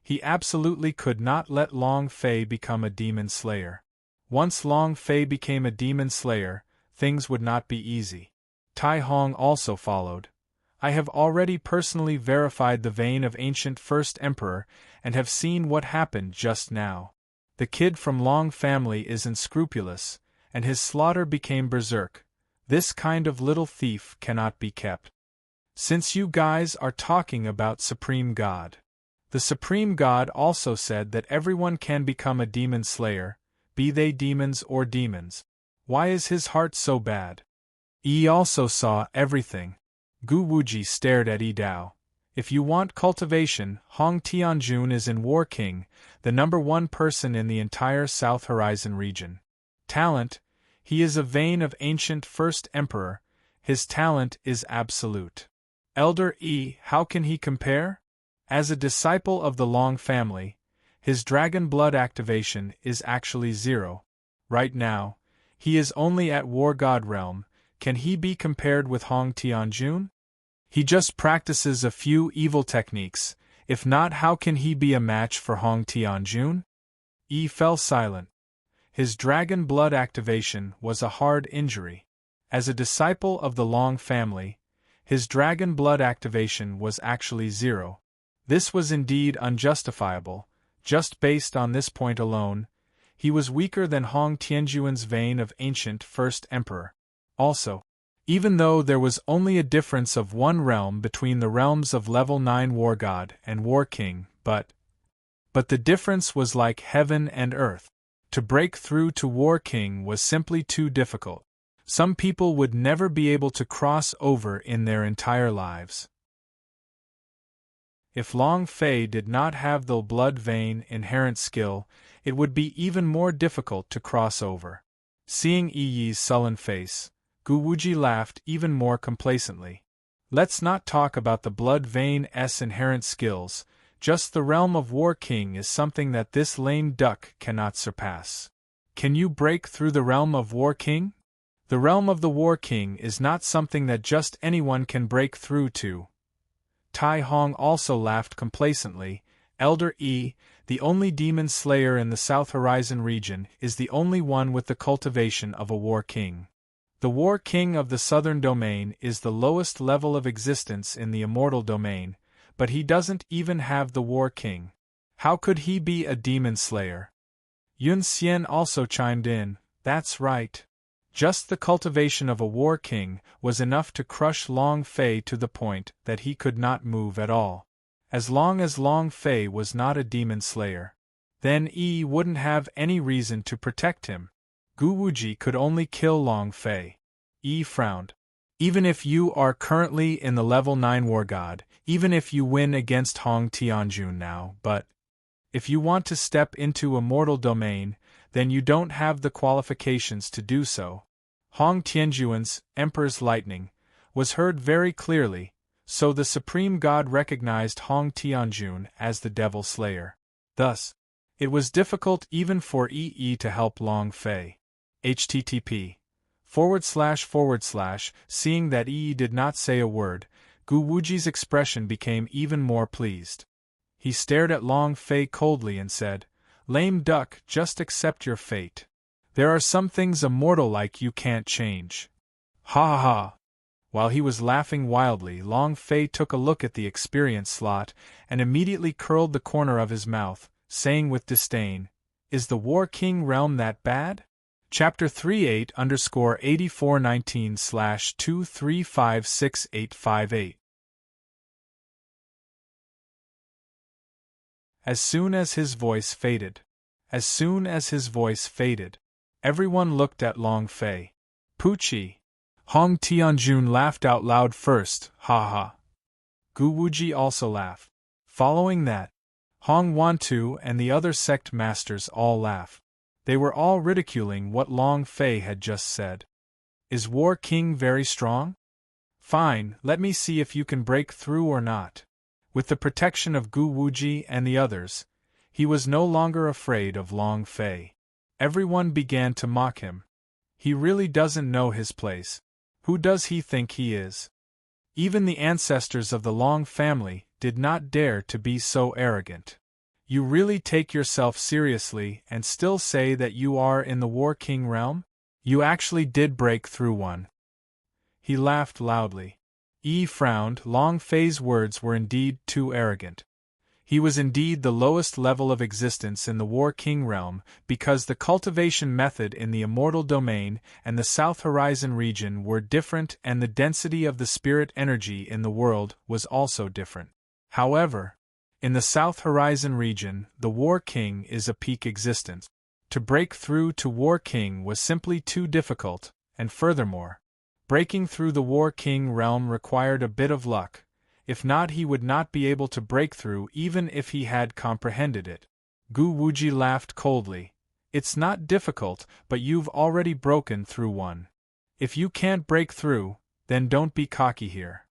He absolutely could not let Long Fei become a demon slayer. Once Long Fei became a demon slayer, things would not be easy. Tai Hong also followed. I have already personally verified the vein of ancient first emperor and have seen what happened just now. The kid from Long family is unscrupulous, and his slaughter became berserk. This kind of little thief cannot be kept. Since you guys are talking about Supreme God, the Supreme God also said that everyone can become a demon slayer, be they demons or demons. Why is his heart so bad? Yi also saw everything. Gu Wuji stared at Yi Dao. If you want cultivation, Hong Tianjun is in War King, the #1 person in the entire South Horizon region. Talent, he is a vein of ancient first emperor, his talent is absolute. Elder Yi, how can he compare? As a disciple of the Long family, his dragon blood activation is actually 0. Right now, he is only at War God realm. Can he be compared with Hong Tianjun? He just practices a few evil techniques, if not, how can he be a match for Hong Tianjun? Yi fell silent. His dragon blood activation was a hard injury. As a disciple of the Long family, his dragon blood activation was actually 0. This was indeed unjustifiable. Just based on this point alone, he was weaker than Hong Tianjun's vein of ancient first emperor. Also, even though there was only a difference of 1 realm between the realms of level 9 War God and War King, but the difference was like heaven and earth. To break through to War King was simply too difficult. Some people would never be able to cross over in their entire lives. If Long Fei did not have the blood vein inherent skill, it would be even more difficult to cross over. Seeing Yi's sullen face, Gu Wuji laughed even more complacently. Let's not talk about the blood vein's inherent skills, just the realm of War King is something that this lame duck cannot surpass. Can you break through the realm of War King? The realm of the War King is not something that just anyone can break through to. Tai Hong also laughed complacently. Elder Yi, the only demon slayer in the South Horizon region, is the only one with the cultivation of a War King. The War King of the Southern Domain is the lowest level of existence in the Immortal Domain, but he doesn't even have the War King. How could he be a demon slayer? Yun Xian also chimed in, that's right. Just the cultivation of a War King was enough to crush Long Fei to the point that he could not move at all. As long as Long Fei was not a demon slayer, then Yi wouldn't have any reason to protect him. Gu Wuji could only kill Long Fei. Yi frowned. Even if you are currently in the level 9 War God, even if you win against Hong Tianjun now, but if you want to step into a mortal domain, then you don't have the qualifications to do so. Hong Tianjuan's Emperor's Lightning was heard very clearly, so the Supreme God recognized Hong Tianjun as the Devil Slayer. Thus, it was difficult even for Yi to help Long Fei. http:// Seeing that Yi did not say a word, Gu Wuji's expression became even more pleased. He stared at Long Fei coldly and said, "Lame duck, just accept your fate. There are some things a mortal like you can't change." Ha ha ha! While he was laughing wildly, Long Fei took a look at the experienced slot and immediately curled the corner of his mouth, saying with disdain, "Is the War King realm that bad?" Chapter 38_8419/2356858. As soon as his voice faded, everyone looked at Long Fei. Puchi! Hong Tianjun laughed out loud first, ha ha. Gu Wuji also laughed. Following that, Hong Wantu and the other sect masters all laughed. They were all ridiculing what Long Fei had just said. Is War King very strong? Fine, let me see if you can break through or not. With the protection of Gu Wuji and the others, he was no longer afraid of Long Fei. Everyone began to mock him. He really doesn't know his place. Who does he think he is? Even the ancestors of the Long family did not dare to be so arrogant. You really take yourself seriously and still say that you are in the War King realm? You actually did break through one. He laughed loudly. Yi frowned. Long Fei's words were indeed too arrogant. He was indeed the lowest level of existence in the War King realm, because the cultivation method in the Immortal Domain and the South Horizon region were different and the density of the spirit energy in the world was also different. However, in the South Horizon region, the War King is a peak existence. To break through to War King was simply too difficult, and furthermore, breaking through the War King realm required a bit of luck. If not, he would not be able to break through even if he had comprehended it. Gu Wuji laughed coldly. It's not difficult, but you've already broken through one. If you can't break through, then don't be cocky here.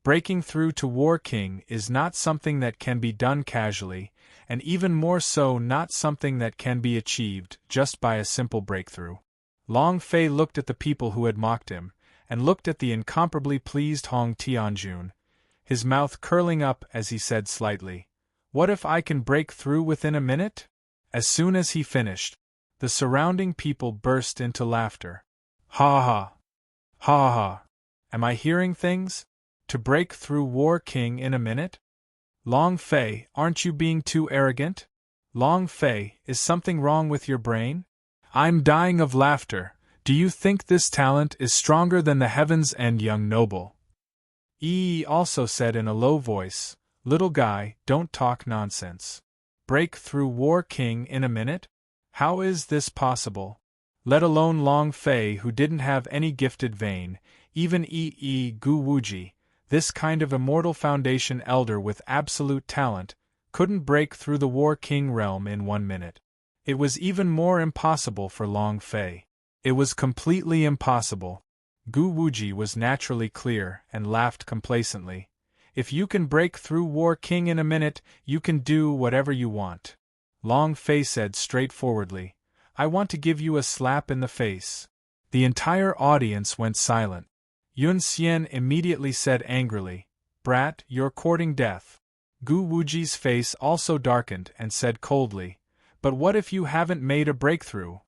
Breaking through to War King is not something that can be done casually, and even more so not something that can be achieved just by a simple breakthrough. Long Fei looked at the people who had mocked him, and looked at the incomparably pleased Hong Tianjun, his mouth curling up as he said slightly, "What if I can break through within a minute?" As soon as he finished, the surrounding people burst into laughter. Ha ha! Ha ha! Am I hearing things? To break through War King in a minute? Long Fei, aren't you being too arrogant? Long Fei, is something wrong with your brain? I'm dying of laughter. Do you think this talent is stronger than the heavens and young noble? Yi also said in a low voice, "Little guy, don't talk nonsense. Break through War King in a minute? How is this possible? Let alone Long Fei, who didn't have any gifted vein, even Gu Wuji, this kind of immortal foundation elder with absolute talent, couldn't break through the War King realm in 1 minute. It was even more impossible for Long Fei. It was completely impossible." Gu Wuji was naturally clear and laughed complacently. "If you can break through War King in a minute, you can do whatever you want." Long Fei said straightforwardly, "I want to give you a slap in the face." The entire audience went silent. Yun Xian immediately said angrily, "Brat, you're courting death." Gu Wuji's face also darkened and said coldly, "But what if you haven't made a breakthrough?"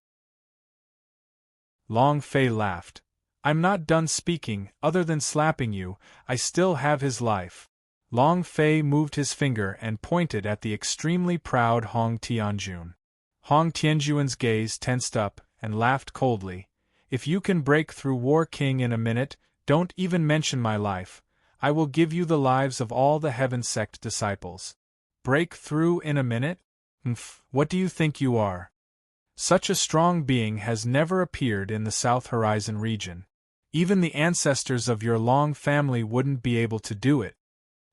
Long Fei laughed. "I'm not done speaking. Other than slapping you, I still have his life." Long Fei moved his finger and pointed at the extremely proud Hong Tianjun. Hong Tianjun's gaze tensed up and laughed coldly. "If you can break through War King in a minute, don't even mention my life. I will give you the lives of all the Heaven Sect disciples. Break through in a minute? What do you think you are? Such a strong being has never appeared in the South Horizon region. Even the ancestors of your Long family wouldn't be able to do it.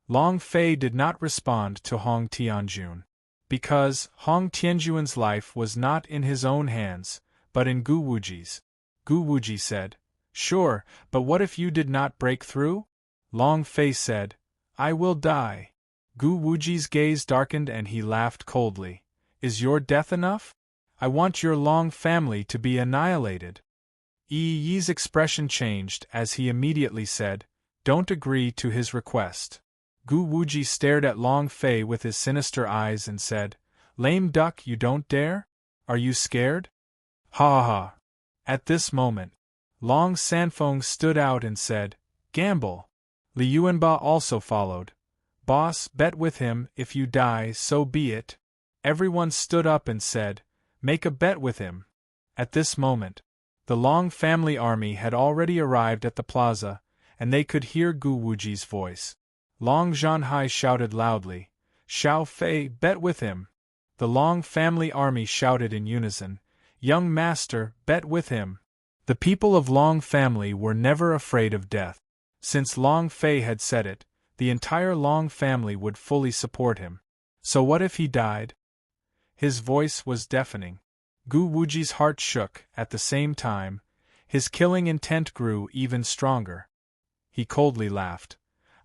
Long Fei did not respond to Hong Tianjun. Because Hong Tianjun's life was not in his own hands, but in Gu Wuji's. Gu Wuji said, "Sure, but what if you did not break through?" Long Fei said, "I will die." Gu Wuji's gaze darkened and he laughed coldly. "Is your death enough? I want your Long family to be annihilated." Yi's expression changed as he immediately said, "Don't agree to his request." Gu Wuji stared at Long Fei with his sinister eyes and said, "Lame duck, you don't dare? Are you scared?" Ha ha ha. At this moment, Long Sanfeng stood out and said, "Gamble." Li Yuanba also followed. "Boss, bet with him, if you die, so be it." Everyone stood up and said, "Make a bet with him." At this moment, the Long family army had already arrived at the plaza, and they could hear Gu Wuji's voice. Long Zhanhai shouted loudly, "Xiao Fei, bet with him." The Long family army shouted in unison, "Young master, bet with him." The people of Long family were never afraid of death. Since Long Fei had said it, the entire Long family would fully support him. So what if he died? His voice was deafening. Gu Wuji's heart shook. At the same time, his killing intent grew even stronger. He coldly laughed.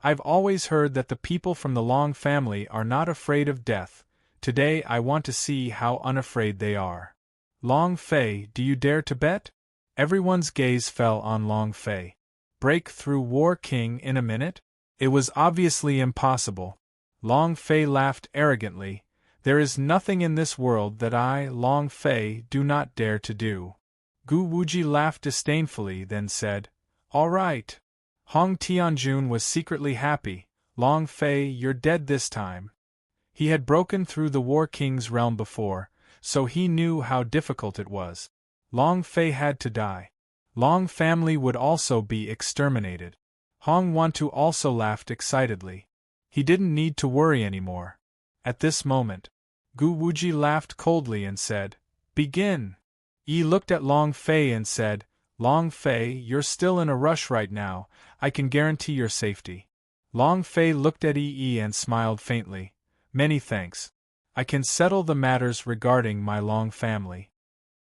"I've always heard that the people from the Long family are not afraid of death. Today I want to see how unafraid they are. Long Fei, do you dare to bet?" Everyone's gaze fell on Long Fei. Break through War King in a minute? It was obviously impossible. Long Fei laughed arrogantly. "There is nothing in this world that I, Long Fei, do not dare to do." Gu Wuji laughed disdainfully, then said, "All right." Hong Tianjun was secretly happy. "Long Fei, you're dead this time." He had broken through the War King's realm before, so he knew how difficult it was. Long Fei had to die. Long family would also be exterminated. Hong Wantu also laughed excitedly. He didn't need to worry anymore. At this moment, Gu Wuji laughed coldly and said, "Begin." Yi looked at Long Fei and said, "Long Fei, you're still in a rush right now. I can guarantee your safety." Long Fei looked at Yi and smiled faintly. "Many thanks. I can settle the matters regarding my Long family."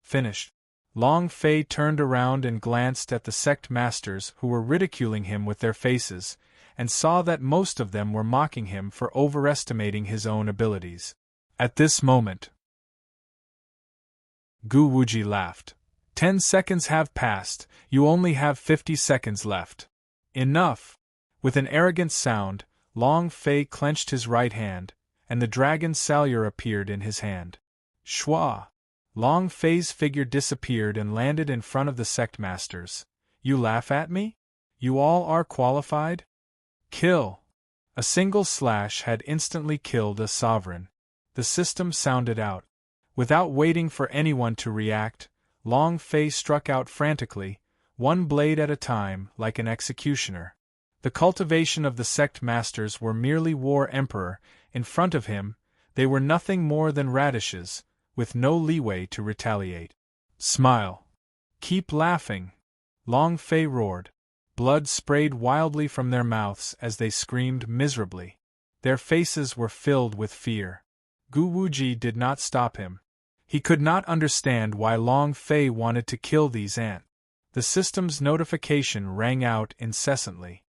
Finished. Long Fei turned around and glanced at the sect masters who were ridiculing him with their faces, and saw that most of them were mocking him for overestimating his own abilities. At this moment, Gu Wuji laughed. 10 seconds have passed, you only have 50 seconds left. Enough! With an arrogant sound, Long Fei clenched his right hand, and the dragon salure appeared in his hand. Shwa! Long Fei's figure disappeared and landed in front of the sect masters. "You laugh at me? You all are qualified? Kill!" A single slash had instantly killed a sovereign. The system sounded out. Without waiting for anyone to react, Long Fei struck out frantically, one blade at a time, like an executioner. The cultivation of the sect masters were merely war emperor. In front of him, they were nothing more than radishes, with no leeway to retaliate. "Smile. Keep laughing," Long Fei roared. Blood sprayed wildly from their mouths as they screamed miserably. Their faces were filled with fear. Gu Wuji did not stop him. He could not understand why Long Fei wanted to kill these ants. The system's notification rang out incessantly.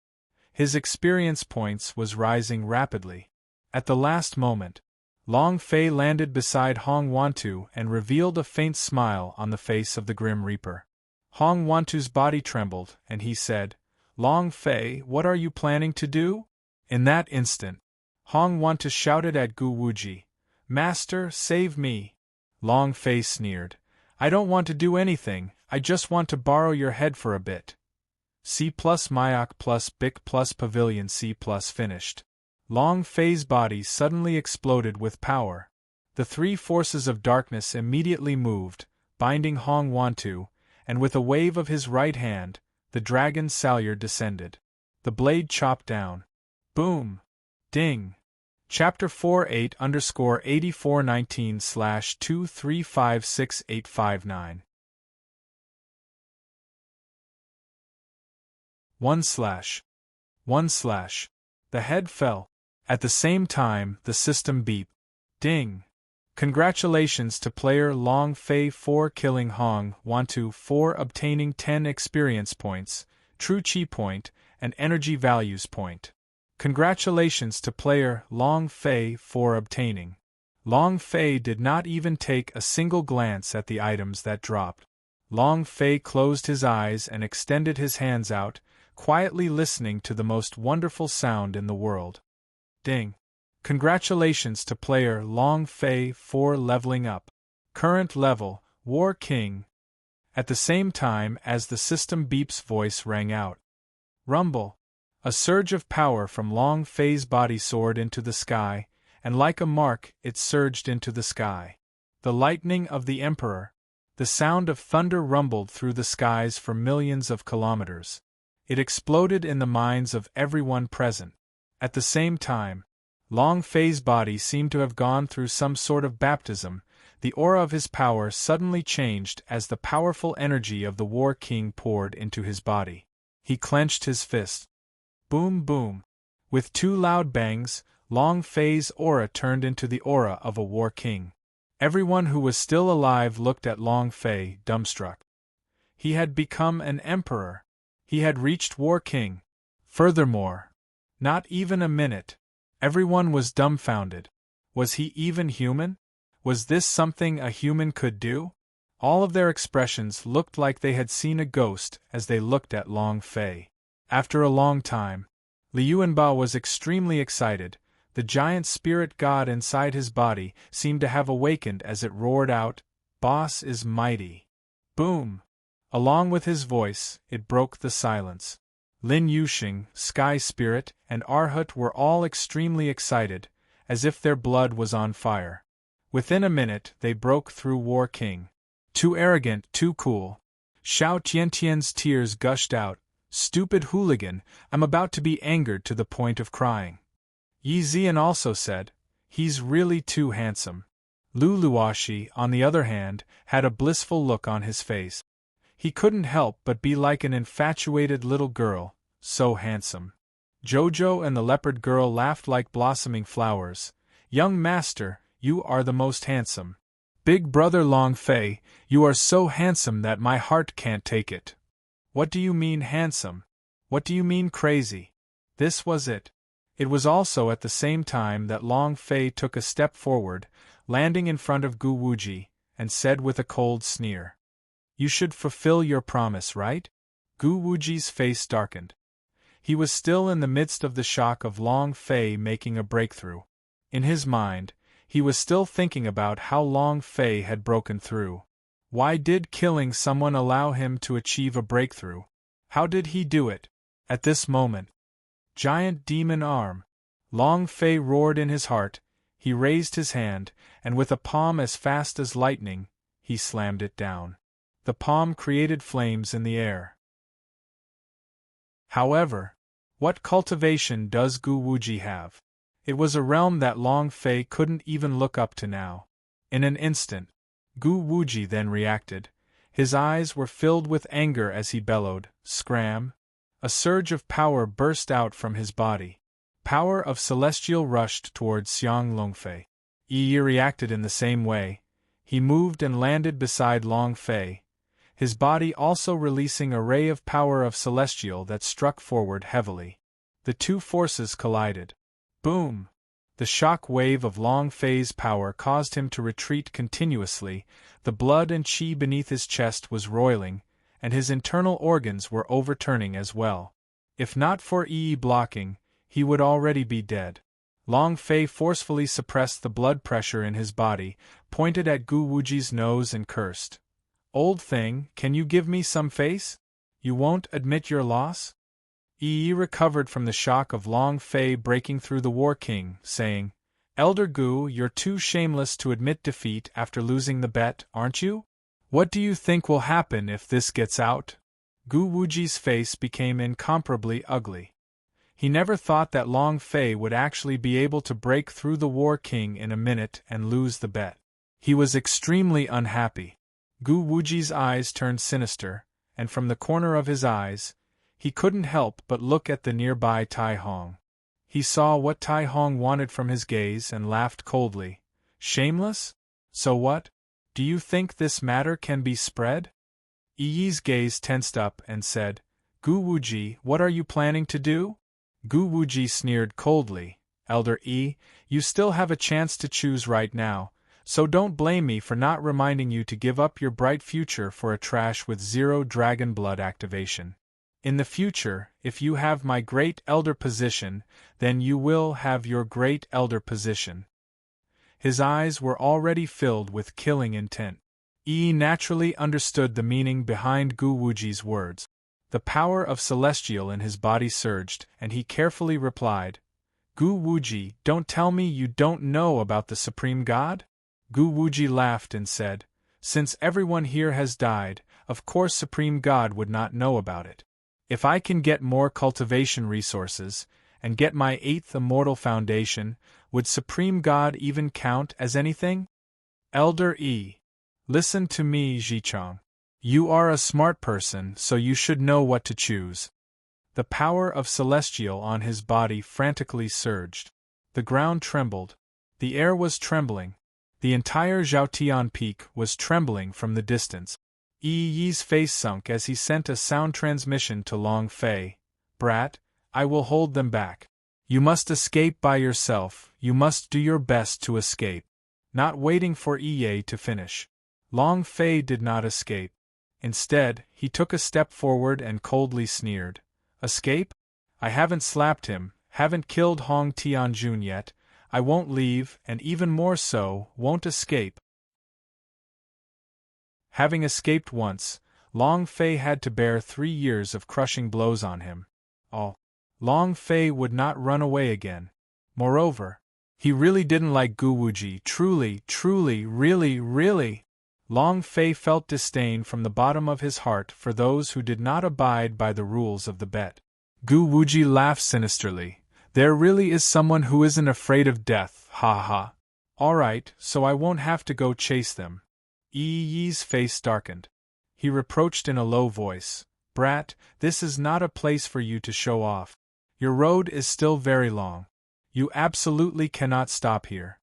His experience points was rising rapidly. At the last moment, Long Fei landed beside Hong Wantu and revealed a faint smile on the face of the Grim Reaper. Hong Wantu's body trembled, and he said, "Long Fei, what are you planning to do?" In that instant, Hong Wantu shouted at Gu Wuji, "Master, save me!" Long Fei sneered, "I don't want to do anything, I just want to borrow your head for a bit." C plus Myoc plus Bic plus Pavilion C plus finished. Long Fei's body suddenly exploded with power. The three forces of darkness immediately moved, binding Hong Wantu, and with a wave of his right hand, the dragon salure descended. The blade chopped down. Boom! Ding! Chapter 48_8419/2356859 1/1/. The head fell. At the same time, the system beeped. Ding! Congratulations to player Long Fei for killing Hong Wantu for obtaining 10 experience points, true chi point, and energy values point. Congratulations to player Long Fei for obtaining. Long Fei did not even take a single glance at the items that dropped. Long Fei closed his eyes and extended his hands out, quietly listening to the most wonderful sound in the world. Ding! Congratulations to player Long Fei for leveling up. Current level, War King. At the same time as the system beep's voice rang out. Rumble! A surge of power from Long Fei's body soared into the sky, and like a mark it surged into the sky. The lightning of the Emperor. The sound of thunder rumbled through the skies for millions of kilometers. It exploded in the minds of everyone present. At the same time, Long Fei's body seemed to have gone through some sort of baptism. The aura of his power suddenly changed as the powerful energy of the War King poured into his body. He clenched his fist. Boom boom. With two loud bangs, Long Fei's aura turned into the aura of a War King. Everyone who was still alive looked at Long Fei, dumbstruck. He had become an emperor. He had reached War King. Furthermore, not even a minute. Everyone was dumbfounded. Was he even human? Was this something a human could do? All of their expressions looked like they had seen a ghost as they looked at Long Fei. After a long time, Liu Yuanbao was extremely excited. The giant spirit god inside his body seemed to have awakened as it roared out, "Boss is mighty." Boom! Along with his voice, it broke the silence. Lin Yuxing, Sky Spirit, and Arhut were all extremely excited, as if their blood was on fire. Within a minute, they broke through War King. Too arrogant, too cool. Xiao Tiantian's tears gushed out. Stupid hooligan, I'm about to be angered to the point of crying. Yi Zian also said, he's really too handsome. Lu Luoxi, on the other hand, had a blissful look on his face. He couldn't help but be like an infatuated little girl, so handsome. Jojo and the leopard girl laughed like blossoming flowers. Young master, you are the most handsome. Big brother Long Fei, you are so handsome that my heart can't take it. What do you mean handsome? What do you mean crazy? This was it. It was also at the same time that Long Fei took a step forward, landing in front of Gu Wuji, and said with a cold sneer. You should fulfill your promise, right? Gu Wuji's face darkened. He was still in the midst of the shock of Long Fei making a breakthrough. In his mind, he was still thinking about how Long Fei had broken through. Why did killing someone allow him to achieve a breakthrough? How did he do it? At this moment, giant demon arm. Long Fei roared in his heart. He raised his hand, and with a palm as fast as lightning, he slammed it down. The palm created flames in the air. However, what cultivation does Gu Wuji have? It was a realm that Long Fei couldn't even look up to now. In an instant, Gu Wuji then reacted. His eyes were filled with anger as he bellowed, "Scram!" A surge of power burst out from his body. Power of celestial rushed towards Xiang Longfei. Yi reacted in the same way. He moved and landed beside Long Fei, his body also releasing a ray of power of celestial that struck forward heavily. The two forces collided. Boom! The shock wave of Long Fei's power caused him to retreat continuously. The blood and qi beneath his chest was roiling, and his internal organs were overturning as well. If not for Yi blocking, he would already be dead. Long Fei forcefully suppressed the blood pressure in his body, pointed at Gu Wuji's nose and cursed. "Old thing, can you give me some face? You won't admit your loss?" Yi recovered from the shock of Long Fei breaking through the War King, saying, "Elder Gu, you're too shameless to admit defeat after losing the bet, aren't you? What do you think will happen if this gets out?" Gu Wuji's face became incomparably ugly. He never thought that Long Fei would actually be able to break through the War King in a minute and lose the bet. He was extremely unhappy. Gu Wuji's eyes turned sinister, and from the corner of his eyes, he couldn't help but look at the nearby Tai Hong. He saw what Tai Hong wanted from his gaze and laughed coldly. Shameless? So what? Do you think this matter can be spread? Yi's gaze tensed up and said, Gu Wuji, what are you planning to do? Gu Wuji sneered coldly, Elder Yi, you still have a chance to choose right now, so don't blame me for not reminding you to give up your bright future for a trash with 0 dragon blood activation. In the future, if you have my great elder position, then you will have your great elder position. His eyes were already filled with killing intent. Yi naturally understood the meaning behind Gu Wuji's words. The power of Celestial in his body surged, and he carefully replied, Gu Wuji, don't tell me you don't know about the Supreme God? Gu Wuji laughed and said, Since everyone here has died, of course Supreme God would not know about it. If I can get more cultivation resources, and get my 8th immortal foundation, would Supreme God even count as anything? Elder Yi. Listen to me, Zhichang. You are a smart person, so you should know what to choose. The power of Celestial on his body frantically surged. The ground trembled. The air was trembling. The entire Zhaotian peak was trembling from the distance. Yi's face sunk as he sent a sound transmission to Long Fei. Brat, I will hold them back. You must escape by yourself, you must do your best to escape. Not waiting for Yi to finish. Long Fei did not escape. Instead, he took a step forward and coldly sneered. Escape? I haven't slapped him, haven't killed Hong Tianjun yet, I won't leave, and even more so, won't escape. Having escaped once, Long Fei had to bear 3 years of crushing blows on him. Long Fei would not run away again. Moreover, he really didn't like Gu Wuji, really. Long Fei felt disdain from the bottom of his heart for those who did not abide by the rules of the bet. Gu Wuji laughed sinisterly. There really is someone who isn't afraid of death, ha ha. Alright, so I won't have to go chase them. Yi's face darkened. He reproached in a low voice, Brat, this is not a place for you to show off. Your road is still very long. You absolutely cannot stop here.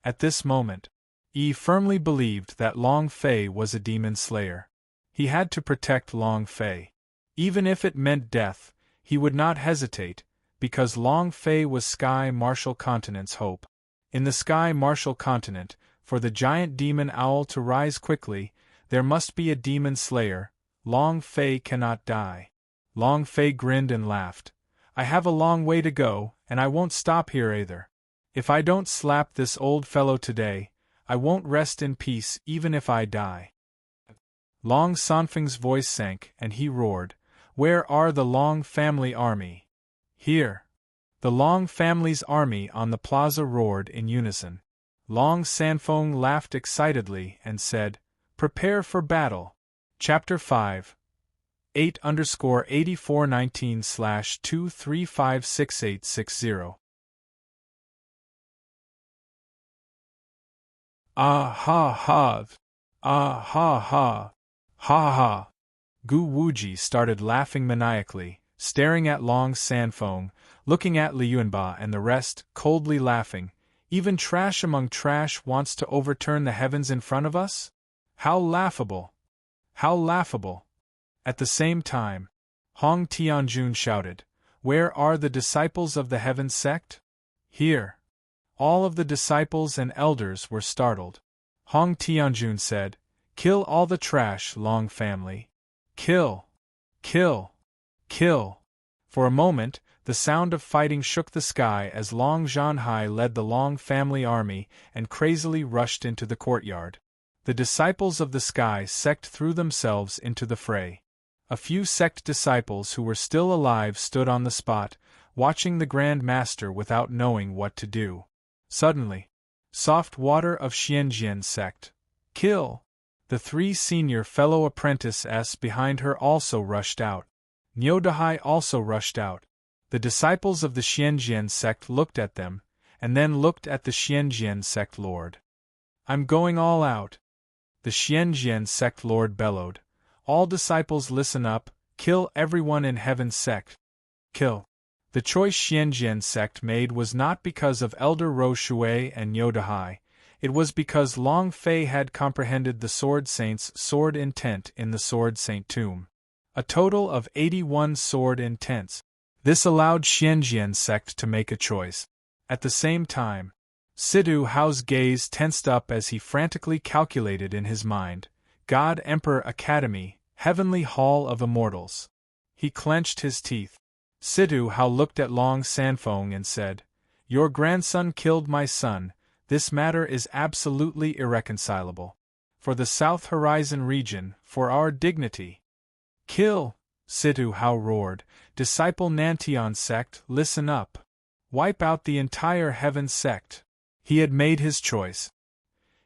At this moment, Yi firmly believed that Long Fei was a demon slayer. He had to protect Long Fei. Even if it meant death, he would not hesitate, because Long Fei was Sky Martial Continent's hope. In the Sky Martial Continent, for the giant demon owl to rise quickly, there must be a demon slayer. Long Fei cannot die. Long Fei grinned and laughed. I have a long way to go, and I won't stop here either. If I don't slap this old fellow today, I won't rest in peace even if I die. Long Sanfeng's voice sank, and he roared, Where are the Long family army? Here. The Long family's army on the plaza roared in unison. Long Sanfeng laughed excitedly and said, Prepare for battle. Chapter 5 8_8419/2356860 Ah ha ha! Ah ha ha! Ha ha! Gu Wuji started laughing maniacally, staring at Long Sanfeng, looking at Li Yunba and the rest, coldly laughing. Even trash among trash wants to overturn the heavens in front of us? How laughable! How laughable! At the same time, Hong Tianjun shouted, Where are the disciples of the Heaven sect? Here. All of the disciples and elders were startled. Hong Tianjun said, Kill all the trash, Long family. Kill! Kill! Kill! For a moment, the sound of fighting shook the sky as Long Zhanhai led the Long family army and crazily rushed into the courtyard. The disciples of the Sky sect threw themselves into the fray. A few sect disciples who were still alive stood on the spot, watching the Grand Master without knowing what to do. Suddenly, Soft Water of Xianjian sect. Kill! The 3 senior fellow apprentices behind her also rushed out. Niudahai also rushed out. The disciples of the Xianjian sect looked at them, and then looked at the Xianjian sect lord. I'm going all out. The Xianjian sect lord bellowed. All disciples listen up, kill everyone in heaven's sect. Kill. The choice Xianjian sect made was not because of Elder Ro Shui and Yodahai, it was because Long Fei had comprehended the Sword Saint's sword intent in the Sword Saint tomb. A total of 81 sword intents. This allowed Xianjian sect to make a choice. At the same time, Sidu Hao's gaze tensed up as he frantically calculated in his mind, God Emperor Academy, Heavenly Hall of Immortals. He clenched his teeth. Sidu Hao looked at Long Sanfeng and said, Your grandson killed my son, this matter is absolutely irreconcilable. For the South Horizon region, for our dignity. Kill! Sidu Hao roared, Disciple Nantian sect, listen up. Wipe out the entire Heaven sect. He had made his choice.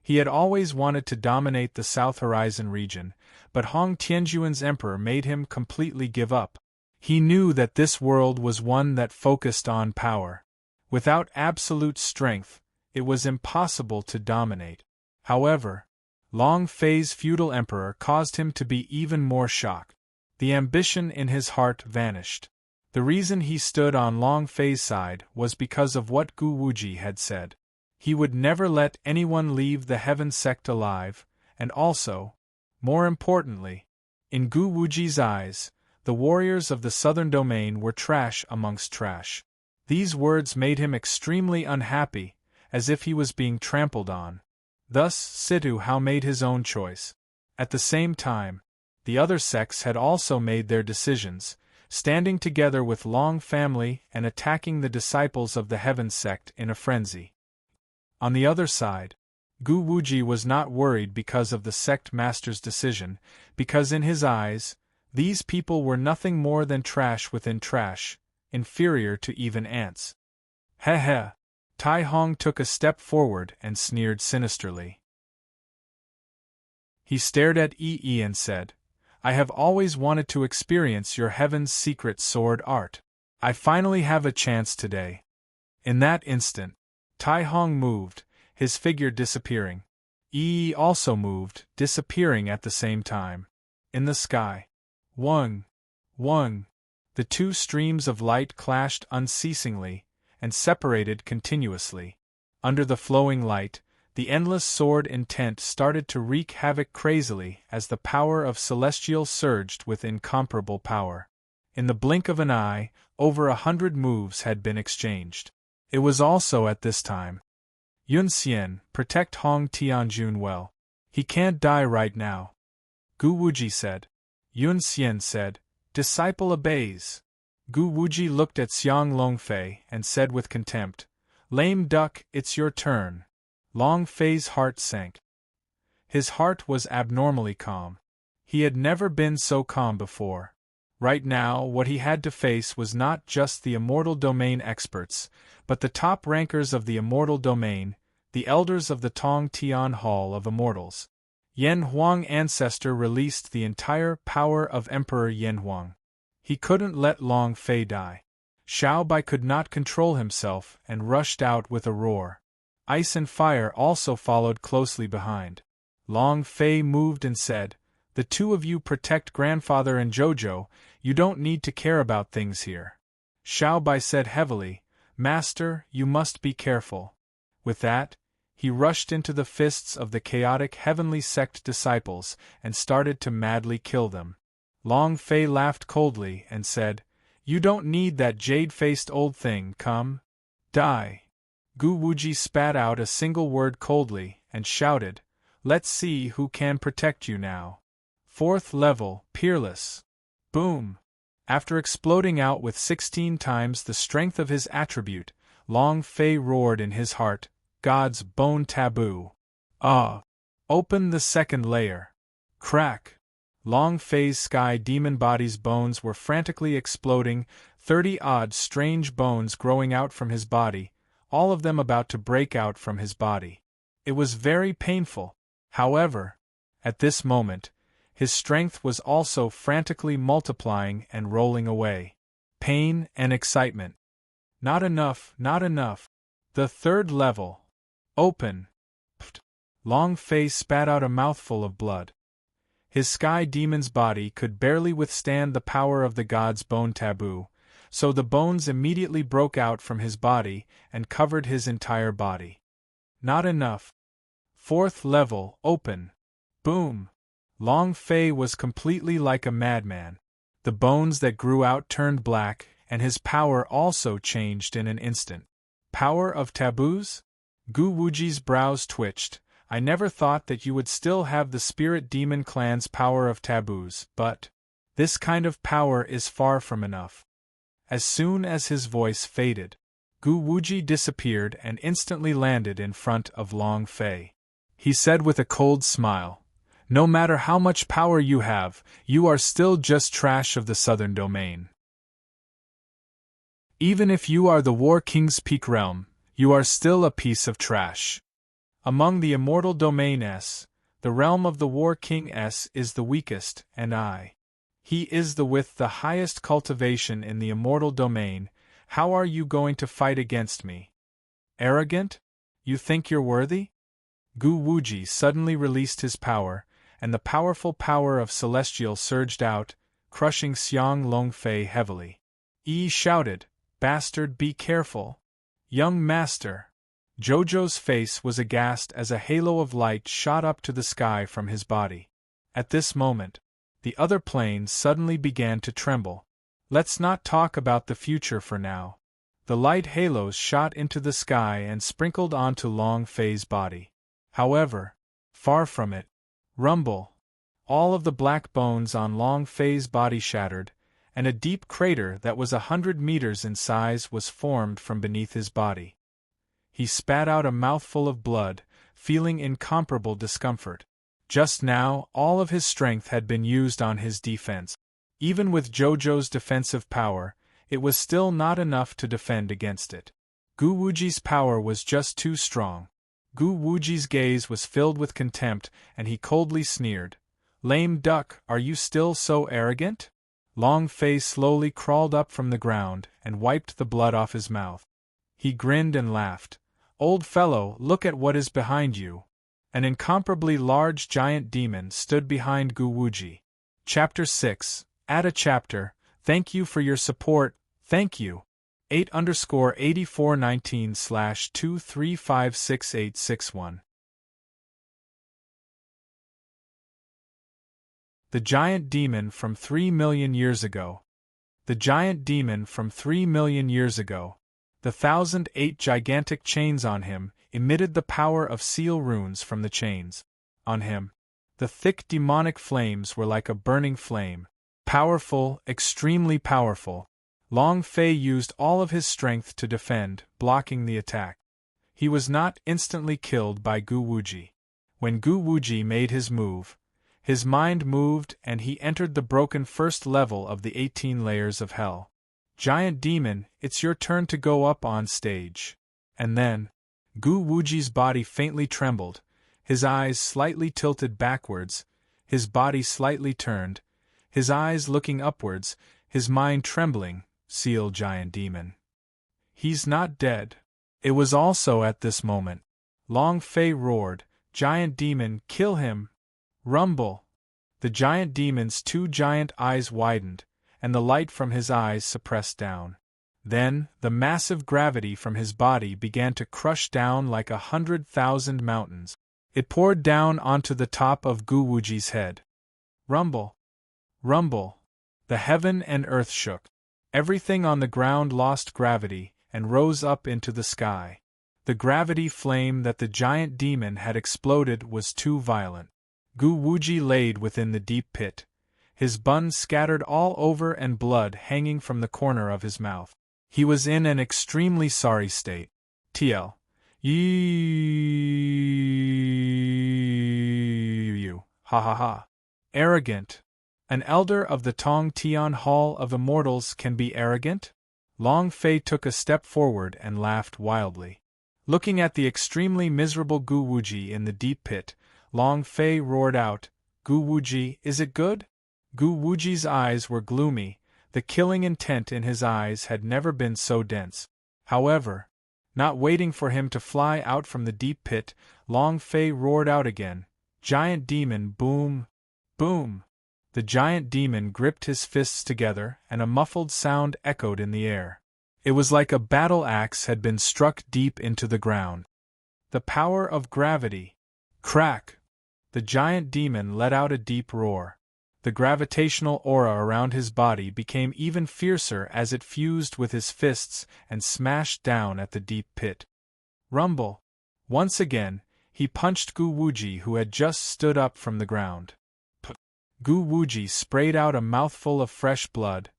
He had always wanted to dominate the South Horizon region, but Hong Tianjuan's emperor made him completely give up. He knew that this world was one that focused on power. Without absolute strength, it was impossible to dominate. However, Long Fei's feudal emperor caused him to be even more shocked. The ambition in his heart vanished. The reason he stood on Long Fei's side was because of what Gu Wuji had said. He would never let anyone leave the Heaven sect alive, and also, more importantly, in Gu Wuji's eyes, the warriors of the southern domain were trash amongst trash. These words made him extremely unhappy, as if he was being trampled on. Thus Sidu Hao made his own choice. At the same time, the other sects had also made their decisions, standing together with Long family and attacking the disciples of the Heaven sect in a frenzy. On the other side, Gu Wuji was not worried because of the sect master's decision, because in his eyes, these people were nothing more than trash within trash, inferior to even ants. Heh heh. Tai Hong took a step forward and sneered sinisterly. He stared at Yi and said, I have always wanted to experience your Heaven's secret sword art. I finally have a chance today. In that instant, Tai Hong moved, his figure disappearing. Yi also moved, disappearing at the same time. In the sky. Wung! Wung! The two streams of light clashed unceasingly, and separated continuously. Under the flowing light, the endless sword intent started to wreak havoc crazily as the power of Celestial surged with incomparable power. In the blink of an eye, over 100 moves had been exchanged. It was also at this time. Yun Xian, protect Hong Tianjun well. He can't die right now. Gu Wuji said. Yun Xian said, Disciple obeys. Gu Wuji looked at Xiang Longfei and said with contempt, Lame duck, it's your turn. Long Fei's heart sank. His heart was abnormally calm. He had never been so calm before. Right now, what he had to face was not just the immortal domain experts, but the top rankers of the immortal domain, the elders of the Tong Tian Hall of Immortals. Yen Huang ancestor released the entire power of Emperor Yen Huang. He couldn't let Long Fei die. Xiao Bai could not control himself and rushed out with a roar. Ice and fire also followed closely behind. Long Fei moved and said, The two of you protect grandfather and Jojo, you don't need to care about things here. Xiao Bai said heavily, Master, you must be careful. With that, he rushed into the fists of the chaotic heavenly sect disciples and started to madly kill them. Long Fei laughed coldly and said, You don't need that jade-faced old thing, come. Die. Gu Wuji spat out a single word coldly and shouted, Let's see who can protect you now. 4th level, peerless. Boom. After exploding out with 16 times the strength of his attribute, Long Fei roared in his heart, God's bone taboo. Ah! Open the second layer. Crack! Long Fei's sky demon body's bones were frantically exploding, 30-odd strange bones growing out from his body, all of them about to break out from his body. It was very painful. However, at this moment, his strength was also frantically multiplying and rolling away. pain, and excitement. Not enough, not enough. The third level. Open. Pfft. Long Fei spat out a mouthful of blood. His sky demon's body could barely withstand the power of the god's bone taboo, so the bones immediately broke out from his body and covered his entire body. Not enough. Fourth level, open. Boom. Long Fei was completely like a madman. The bones that grew out turned black, and his power also changed in an instant. Power of taboos? Gu Wuji's brows twitched. I never thought that you would still have the spirit demon clan's power of taboos, but this kind of power is far from enough. As soon as his voice faded, Gu Wuji disappeared and instantly landed in front of Long Fei. He said with a cold smile, "No matter how much power you have, you are still just trash of the Southern Domain. Even if you are the War King's Peak Realm, you are still a piece of trash. Among the Immortal Domain S, the realm of the War King S is the weakest, and he is the with the highest cultivation in the Immortal Domain. How are you going to fight against me? Arrogant? You think you're worthy?" Gu Wuji suddenly released his power, and the powerful power of Celestial surged out, crushing Xiang Long Fei heavily. Yi shouted, "Bastard, be careful! Young master!" Jojo's face was aghast as a halo of light shot up to the sky from his body. At this moment, the other planes suddenly began to tremble. Let's not talk about the future for now. The light halos shot into the sky and sprinkled onto Long Fei's body. However, far from it, rumble. All of the black bones on Long Fei's body shattered, and a deep crater that was 100 meters in size was formed from beneath his body. He spat out a mouthful of blood, feeling incomparable discomfort. Just now, all of his strength had been used on his defense. Even with Jojo's defensive power, it was still not enough to defend against it. Gu Wuji's power was just too strong. Gu Wuji's gaze was filled with contempt, and he coldly sneered, "Lame duck, are you still so arrogant?" Long Fei slowly crawled up from the ground and wiped the blood off his mouth. He grinned and laughed. "Old fellow, look at what is behind you." An incomparably large giant demon stood behind Gu Wuji. Chapter 6. Add a chapter. Thank you for your support. Thank you. 8_8419/2356861. The Giant Demon from 3 million years ago. The giant demon from 3 million years ago. The 1,008 gigantic chains on him emitted the power of seal runes from the chains. On him, the thick demonic flames were like a burning flame. Powerful, extremely powerful. Long Fei used all of his strength to defend, blocking the attack. He was not instantly killed by Gu Wuji. When Gu Wuji made his move, his mind moved and he entered the broken first level of the 18 layers of hell. "Giant demon, it's your turn to go up on stage." And then, Gu Wuji's body faintly trembled, his eyes slightly tilted backwards, his body slightly turned, his eyes looking upwards, his mind trembling. Seal giant demon. He's not dead. It was also at this moment. Long Fei roared, "Giant demon, kill him!" Rumble. The giant demon's two giant eyes widened, and the light from his eyes suppressed down. Then, the massive gravity from his body began to crush down like 100,000 mountains. It poured down onto the top of Gu Wuji's head. Rumble. Rumble. The heaven and earth shook. Everything on the ground lost gravity and rose up into the sky. The gravity flame that the giant demon had exploded was too violent. Gu Wuji laid within the deep pit, his bun scattered all over and blood hanging from the corner of his mouth. He was in an extremely sorry state. TL. You. Ha ha ha. Arrogant. An elder of the Tong Tian Hall of Immortals can be arrogant? Long Fei took a step forward and laughed wildly. Looking at the extremely miserable Gu Wuji in the deep pit, Long Fei roared out, "Gu Wuji, is it good?" Gu Wuji's eyes were gloomy, The killing intent in his eyes had never been so dense. However, not waiting for him to fly out from the deep pit, Long Fei roared out again, "Giant demon, boom! Boom!" The giant demon gripped his fists together, and a muffled sound echoed in the air. It was like a battle axe had been struck deep into the ground. The power of gravity! Crack! The giant demon let out a deep roar. The gravitational aura around his body became even fiercer as it fused with his fists and smashed down at the deep pit. Rumble! Once again, he punched Gu Wuji, who had just stood up from the ground. Gu Wuji sprayed out a mouthful of fresh blood.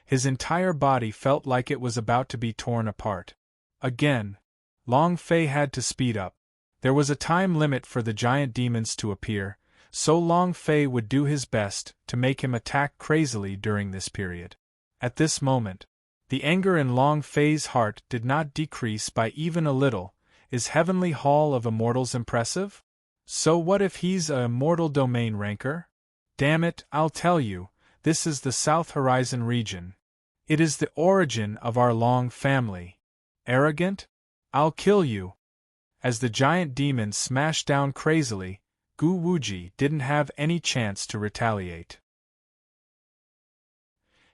His entire body felt like it was about to be torn apart. Again, Long Fei had to speed up. There was a time limit for the giant demons to appear, so Long Fei would do his best to make him attack crazily during this period. At this moment, the anger in Long Fei's heart did not decrease by even a little. Is Heavenly Hall of Immortals impressive? So what if he's a immortal domain ranker? Damn it, I'll tell you, this is the South Horizon region. It is the origin of our Long family. Arrogant? I'll kill you. As the giant demon smashed down crazily, Gu Wuji didn't have any chance to retaliate.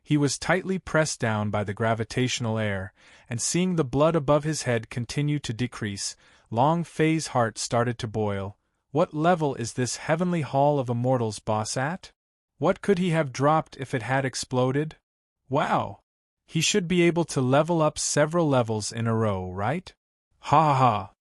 He was tightly pressed down by the gravitational air, and seeing the blood above his head continue to decrease, Long Fei's heart started to boil. What level is this Heavenly Hall of Immortals boss at? What could he have dropped if it had exploded? Wow! He should be able to level up several levels in a row, right? Ha ha ha!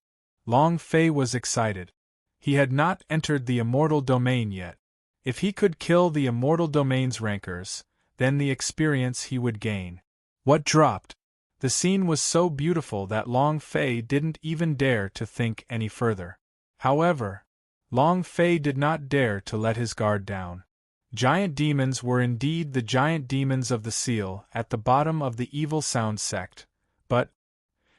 Long Fei was excited. He had not entered the immortal domain yet. If he could kill the immortal domain's rankers, then the experience he would gain. What dropped? The scene was so beautiful that Long Fei didn't even dare to think any further. However, Long Fei did not dare to let his guard down. Giant demons were indeed the giant demons of the seal at the bottom of the evil sound sect, but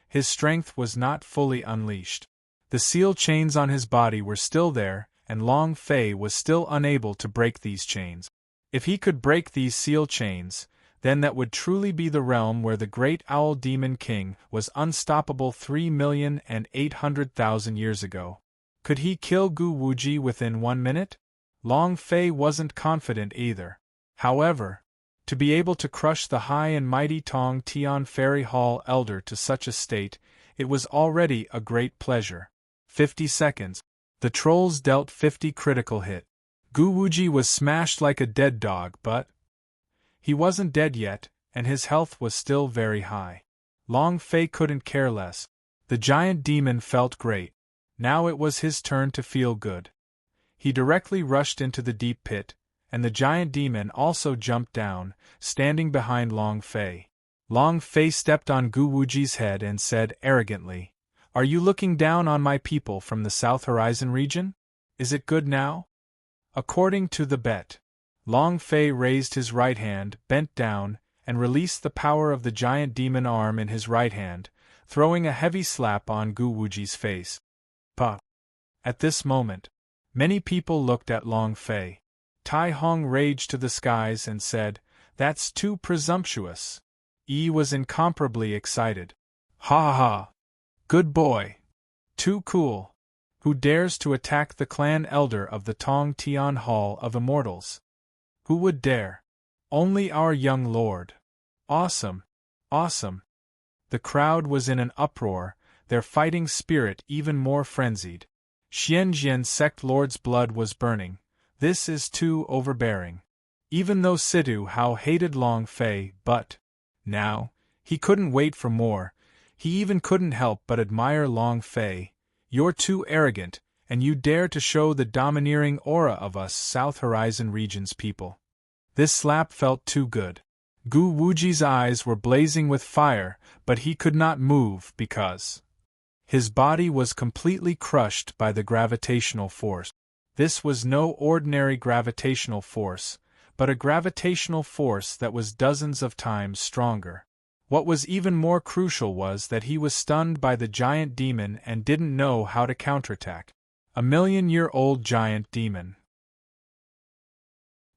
his strength was not fully unleashed. The seal chains on his body were still there, and Long Fei was still unable to break these chains. If he could break these seal chains, then that would truly be the realm where the great owl demon king was unstoppable 3,800,000 years ago. Could he kill Gu Wuji within 1 minute? Long Fei wasn't confident either. However, to be able to crush the high and mighty Tong Tian Fairy Hall Elder to such a state, it was already a great pleasure. 50 seconds. The trolls dealt 50 critical hit. Gu Wuji was smashed like a dead dog, but he wasn't dead yet, and his health was still very high. Long Fei couldn't care less. The giant demon felt great. Now it was his turn to feel good. He directly rushed into the deep pit, and the giant demon also jumped down, standing behind Long Fei. Long Fei stepped on Gu Wuji's head and said arrogantly, "Are you looking down on my people from the South Horizon region? Is it good now?" According to the bet, Long Fei raised his right hand, bent down, and released the power of the giant demon arm in his right hand, throwing a heavy slap on Gu Wuji's face. Puh! At this moment, many people looked at Long Fei. Tai Hong raged to the skies and said, "That's too presumptuous." Yi was incomparably excited. "Ha ha ha! Good boy! Too cool! Who dares to attack the clan elder of the Tong Tian Hall of Immortals? Who would dare? Only our young lord. Awesome! Awesome!" The crowd was in an uproar, their fighting spirit even more frenzied. Xianjian sect lord's blood was burning. This is too overbearing. Even though Situ Hao hated Long Fei, but now he couldn't wait for more. He even couldn't help but admire Long Fei. "You're too arrogant, and you dare to show the domineering aura of us South Horizon region's people." This slap felt too good. Gu Wuji's eyes were blazing with fire, but he could not move because his body was completely crushed by the gravitational force. This was no ordinary gravitational force, but a gravitational force that was dozens of times stronger. What was even more crucial was that he was stunned by the giant demon and didn't know how to counterattack. A million-year-old giant demon.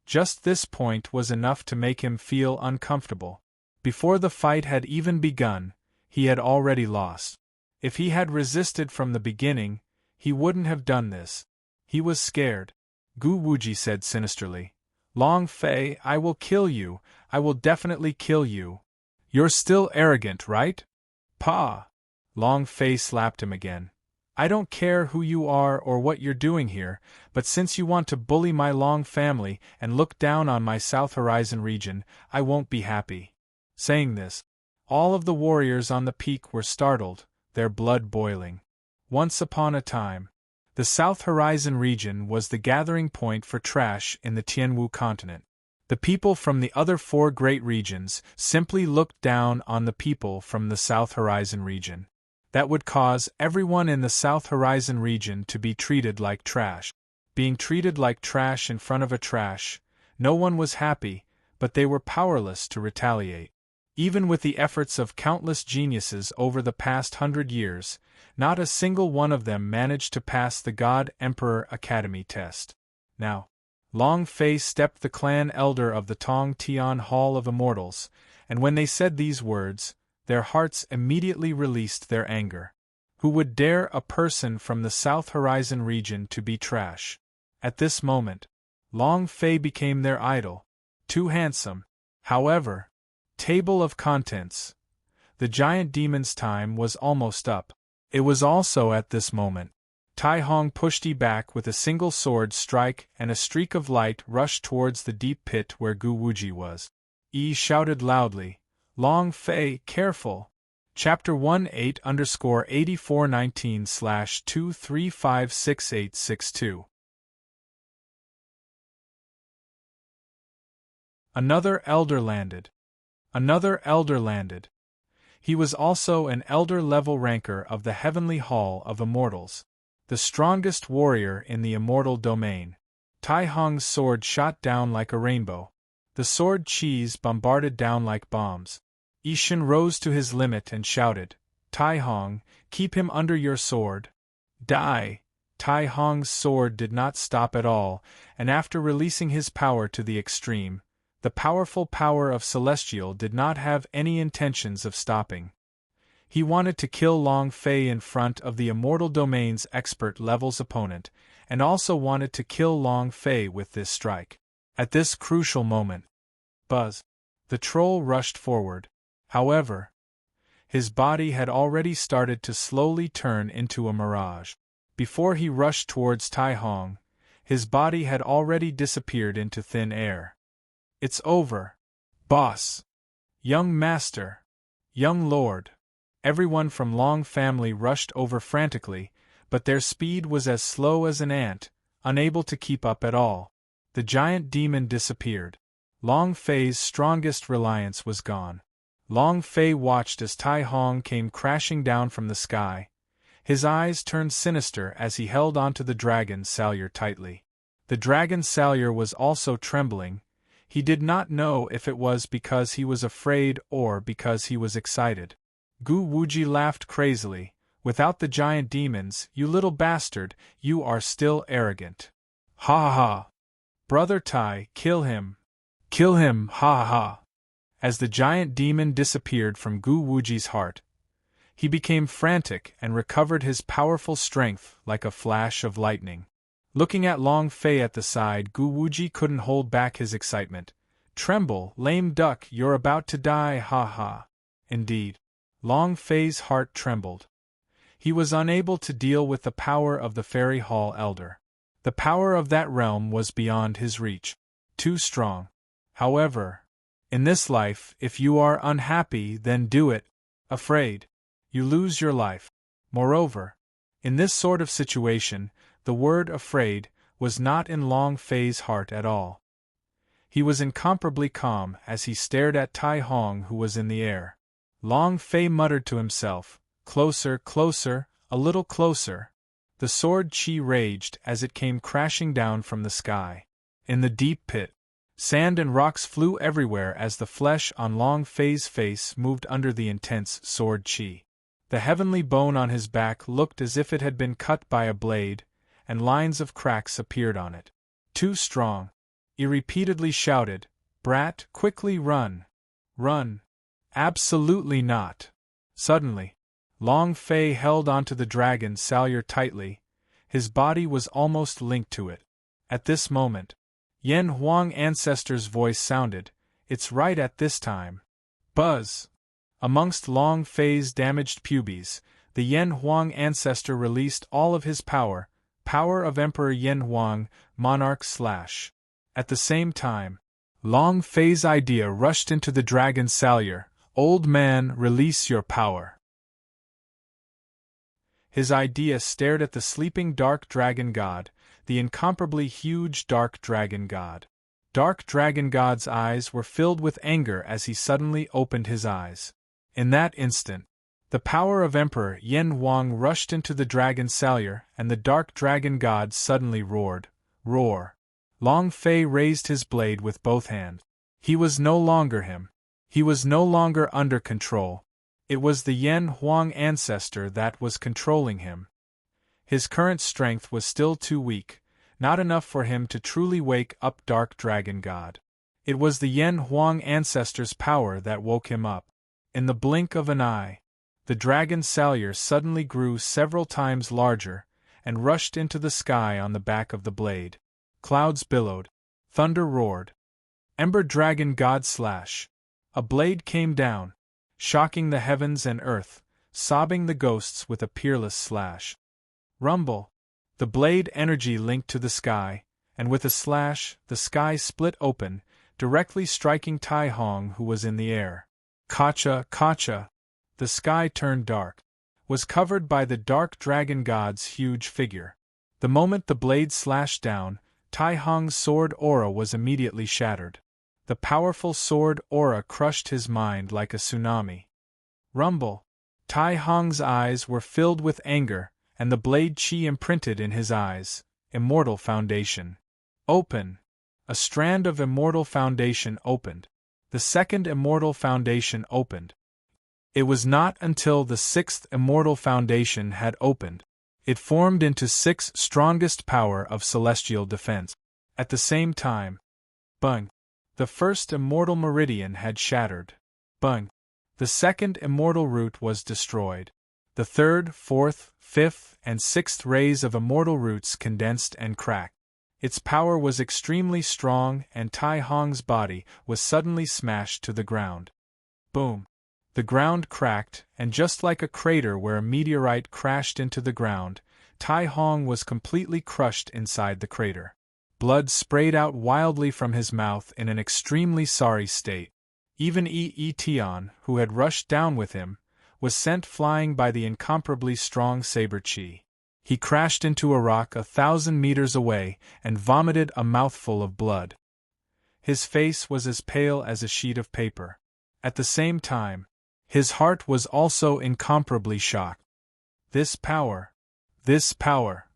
Just this point was enough to make him feel uncomfortable. Before the fight had even begun, he had already lost. If he had resisted from the beginning, he wouldn't have done this. He was scared. Gu Wuji said sinisterly, "Long Fei, I will kill you, I will definitely kill you. You're still arrogant, right?" "Pa!" Long Fei slapped him again. "I don't care who you are or what you're doing here, but since you want to bully my Long family and look down on my South Horizon region, I won't be happy." Saying this, all of the warriors on the peak were startled, their blood boiling. Once upon a time, the South Horizon region was the gathering point for trash in the Tianwu continent. The people from the other 4 great regions simply looked down on the people from the South Horizon region. That would cause everyone in the South Horizon region to be treated like trash. Being treated like trash in front of a trash, no one was happy, but they were powerless to retaliate. Even with the efforts of countless geniuses over the past 100 years, not a single one of them managed to pass the God Emperor Academy test. Now, Long Fei stepped the clan elder of the Tong Tian Hall of Immortals, and when they said these words, their hearts immediately released their anger. Who would dare a person from the South Horizon region to be trash? At this moment, Long Fei became their idol. Too handsome. However, table of contents. The giant demon's time was almost up. It was also at this moment. Tai Hong pushed Yi back with a single sword strike, and a streak of light rushed towards the deep pit where Gu Wuji was. Yi shouted loudly, "Long Fei, careful!" Chapter 18_8419/2356862. Another elder landed. Another elder landed. He was also an elder-level ranker of the Heavenly Hall of Immortals, the strongest warrior in the immortal domain. Tai Hong's sword shot down like a rainbow. The sword cheese bombarded down like bombs. Ishin rose to his limit and shouted, "Tai Hong, keep him under your sword." Die! Tai Hong's sword did not stop at all, and after releasing his power to the extreme, the powerful power of Celestial did not have any intentions of stopping. He wanted to kill Long Fei in front of the Immortal Domain's expert level's opponent, and also wanted to kill Long Fei with this strike. At this crucial moment, Buzz, the troll, rushed forward. However, his body had already started to slowly turn into a mirage. Before he rushed towards Tai Hong, his body had already disappeared into thin air. "It's over. Boss! Young Master! Young Lord!" Everyone from Long family rushed over frantically, but their speed was as slow as an ant, unable to keep up at all. The giant demon disappeared. Long Fei's strongest reliance was gone. Long Fei watched as Tai Hong came crashing down from the sky. His eyes turned sinister as he held onto the dragon's salure tightly. The dragon's salure was also trembling. He did not know if it was because he was afraid or because he was excited. Gu Wuji laughed crazily. "Without the giant demons, you little bastard, you are still arrogant. Ha ha ha! Brother Tai, kill him! Kill him, ha ha ha!" As the giant demon disappeared from Gu Wuji's heart, he became frantic and recovered his powerful strength like a flash of lightning. Looking at Long Fei at the side, Gu Wuji couldn't hold back his excitement. "Tremble, lame duck, you're about to die, ha ha!" Indeed, Long Fei's heart trembled. He was unable to deal with the power of the Fairy Hall Elder. The power of that realm was beyond his reach. Too strong. However, in this life, if you are unhappy, then do it. Afraid, you lose your life. Moreover, in this sort of situation, the word afraid was not in Long Fei's heart at all. He was incomparably calm as he stared at Tai Hong, who was in the air. Long Fei muttered to himself, "Closer, closer, a little closer." The sword chi raged as it came crashing down from the sky. In the deep pit, sand and rocks flew everywhere as the flesh on Long Fei's face moved under the intense sword chi. The heavenly bone on his back looked as if it had been cut by a blade, and lines of cracks appeared on it. Too strong. He repeatedly shouted, "Brat, quickly run! Run!" "Absolutely not!" Suddenly, Long Fei held onto the dragon salyer tightly. His body was almost linked to it. At this moment, Yen Huang Ancestor's voice sounded, "It's right at this time." Buzz! Amongst Long Fei's damaged pubes, the Yen Huang Ancestor released all of his power of Emperor Yen Huang, Monarch / At the same time, Long Fei's idea rushed into the dragon salyer, "Old man, release your power." His idea stared at the sleeping dark dragon god, the incomparably huge dark dragon god. Dark dragon god's eyes were filled with anger as he suddenly opened his eyes. In that instant, the power of Emperor Yen Huang rushed into the dragon salyer, and the dark dragon god suddenly roared. Roar! Long Fei raised his blade with both hands. He was no longer him. He was no longer under control. It was the Yen Huang Ancestor that was controlling him. His current strength was still too weak, not enough for him to truly wake up Dark Dragon God. It was the Yen Huang Ancestor's power that woke him up. In the blink of an eye, the dragon salyer suddenly grew several times larger, and rushed into the sky on the back of the blade. Clouds billowed. Thunder roared. Ember Dragon God / A blade came down, shocking the heavens and earth, sobbing the ghosts with a peerless slash. Rumble! The blade energy linked to the sky, and with a slash, the sky split open, directly striking Tai Hong, who was in the air. Kacha, kacha! The sky turned dark, was covered by the dark dragon god's huge figure. The moment the blade slashed down, Tai Hong's sword aura was immediately shattered. The powerful sword aura crushed his mind like a tsunami. Rumble! Tai Hong's eyes were filled with anger, and the blade chi imprinted in his eyes. Immortal Foundation. Open! A strand of Immortal Foundation opened. The second Immortal Foundation opened. It was not until the sixth Immortal Foundation had opened. It formed into 6 strongest power of celestial defense. At the same time, bung! The first immortal meridian had shattered. Bung! The second immortal root was destroyed. The third, fourth, fifth, and sixth rays of immortal roots condensed and cracked. Its power was extremely strong, and Tai Hong's body was suddenly smashed to the ground. Boom! The ground cracked, and just like a crater where a meteorite crashed into the ground, Tai Hong was completely crushed inside the crater. Blood sprayed out wildly from his mouth in an extremely sorry state. Even Tian, who had rushed down with him, was sent flying by the incomparably strong saber chi. He crashed into a rock 1,000 meters away and vomited a mouthful of blood. His face was as pale as a sheet of paper. At the same time, his heart was also incomparably shocked. This power! This power!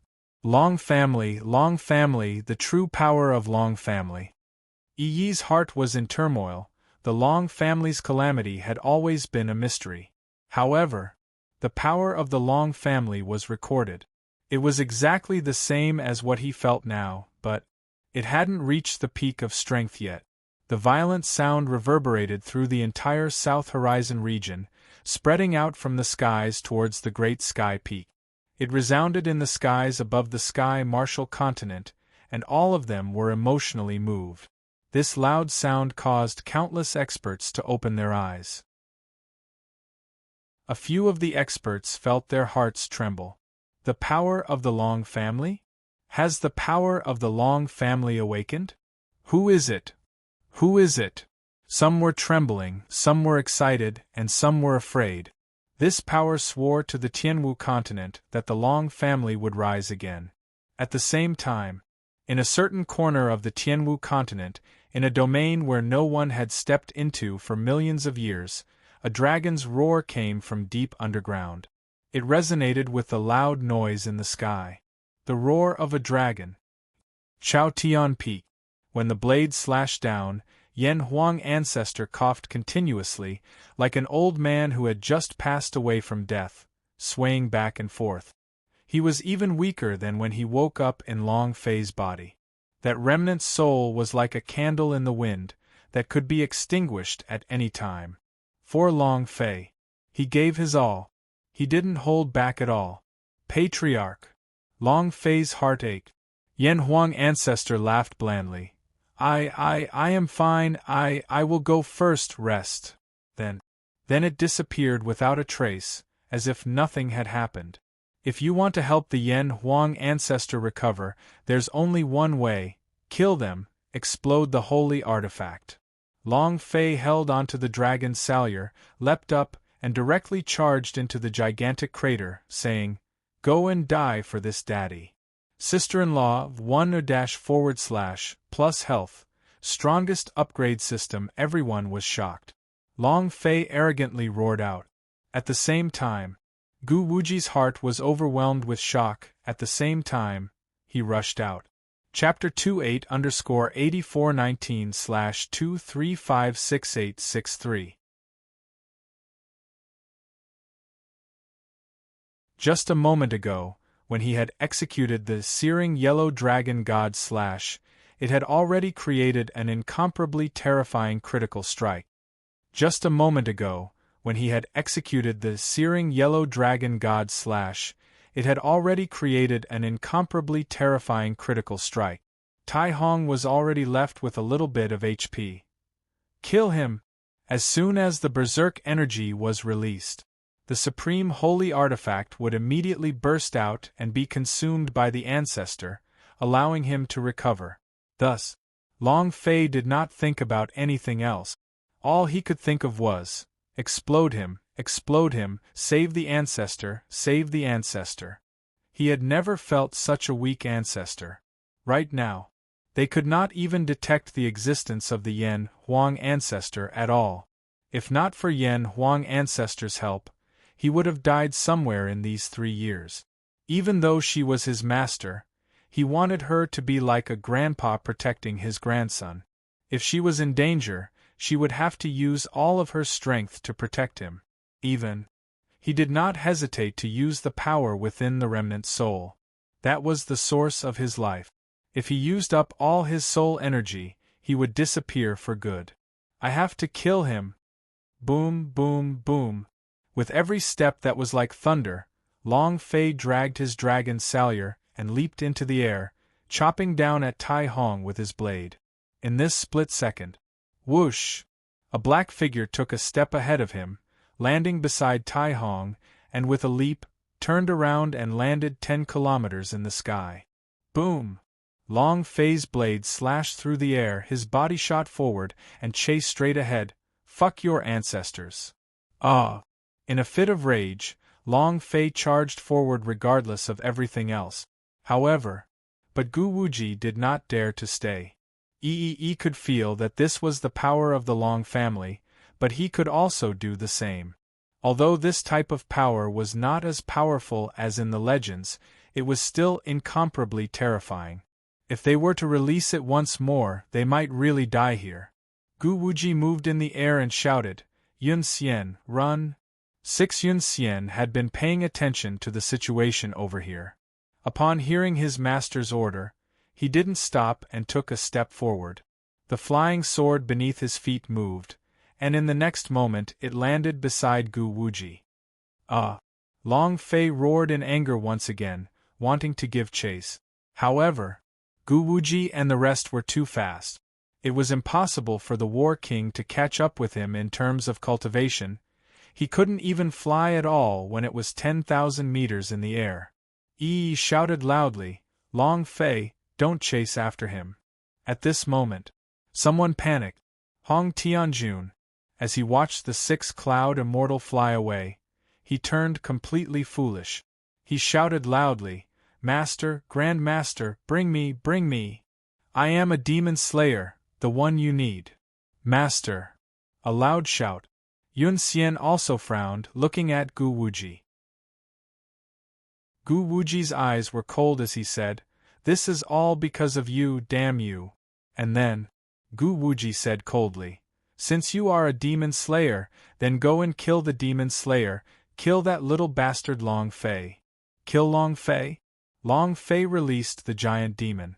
Long family, the true power of Long family. Yi's heart was in turmoil. The Long family's calamity had always been a mystery. However, the power of the Long family was recorded. It was exactly the same as what he felt now, but it hadn't reached the peak of strength yet. The violent sound reverberated through the entire South Horizon region, spreading out from the skies towards the Great Sky Peak. It resounded in the skies above the Sky Marshall continent, and all of them were emotionally moved. This loud sound caused countless experts to open their eyes. A few of the experts felt their hearts tremble. The power of the Long family? Has the power of the Long family awakened? Who is it? Who is it? Some were trembling, some were excited, and some were afraid. This power swore to the Tianwu continent that the Long family would rise again. At the same time, in a certain corner of the Tianwu continent, in a domain where no one had stepped into for millions of years, a dragon's roar came from deep underground. It resonated with the loud noise in the sky. The roar of a dragon. Chao Tian Peak. When the blade slashed down, Yen Huang Ancestor coughed continuously, like an old man who had just passed away from death, swaying back and forth. He was even weaker than when he woke up in Long Fei's body. That remnant soul was like a candle in the wind, that could be extinguished at any time. For Long Fei. He gave his all. He didn't hold back at all. Patriarch. Long Fei's heart ached. Yan Huang ancestor laughed blandly. I am fine, I will go first, rest. Then it disappeared without a trace, as if nothing had happened. If you want to help the Yan Huang ancestor recover, there's only one way: kill them, explode the holy artifact. Long Fei held onto the dragon's salure, leapt up, and directly charged into the gigantic crater, saying, "Go and die for this daddy." Sister-in-law 1 plus health, strongest upgrade system. Everyone was shocked. Long Fei arrogantly roared out. At the same time, Gu Wuji's heart was overwhelmed with shock. At the same time, he rushed out. Chapter 28_8419/2356863. Just a moment ago, when he had executed the searing yellow dragon god / it had already created an incomparably terrifying critical strike. Just a moment ago, when he had executed the searing yellow dragon god / it had already created an incomparably terrifying critical strike. Tai Hong was already left with a little bit of HP. Kill him! As soon as the berserk energy was released, the supreme holy artifact would immediately burst out and be consumed by the ancestor, allowing him to recover. Thus, Long Fei did not think about anything else. All he could think of was, explode him, save the ancestor, save the ancestor. He had never felt such a weak ancestor. Right now, they could not even detect the existence of the Yan Huang ancestor at all. If not for Yan Huang ancestor's help, he would have died somewhere in these 3 years. Even though she was his master, he wanted her to be like a grandpa protecting his grandson. If she was in danger, she would have to use all of her strength to protect him. He did not hesitate to use the power within the remnant soul. That was the source of his life. If he used up all his soul energy, he would disappear for good. I have to kill him. Boom, boom, boom. With every step that was like thunder, Long Fei dragged his dragon's salure and leaped into the air, chopping down at Tai Hong with his blade. In this split second, whoosh! A black figure took a step ahead of him, landing beside Tai Hong, and with a leap, turned around and landed 10 kilometers in the sky. Boom! Long Fei's blade slashed through the air, his body shot forward and chased straight ahead. Fuck your ancestors. Ah! In a fit of rage, Long Fei charged forward regardless of everything else. However, but Gu Wuji did not dare to stay. Could feel that this was the power of the Long family, but he could also do the same. Although this type of power was not as powerful as in the legends, it was still incomparably terrifying. If they were to release it once more, they might really die here. Gu Wuji moved in the air and shouted, "Yun Xian, run!" 6 Yun Xian had been paying attention to the situation over here. Upon hearing his master's order, he didn't stop and took a step forward. The flying sword beneath his feet moved, and in the next moment it landed beside Gu Wuji. Long Fei roared in anger once again, wanting to give chase. However, Gu Wuji and the rest were too fast. It was impossible for the War King to catch up with him in terms of cultivation. He couldn't even fly at all when it was 10,000 meters in the air. Yi shouted loudly, "Long Fei, don't chase after him." At this moment, someone panicked. Hong Tianjun. As he watched the 6-cloud immortal fly away, he turned completely foolish. He shouted loudly, "Master, Grand Master, bring me, bring me! I am a demon slayer, the one you need. Master!" A loud shout. Yun Xian also frowned, looking at Gu Wuji. Gu Wuji's eyes were cold as he said, "This is all because of you, damn you." And then, Gu Wuji said coldly, "Since you are a demon slayer, then go and kill the demon slayer, kill that little bastard Long Fei." Kill Long Fei? Long Fei released the giant demon.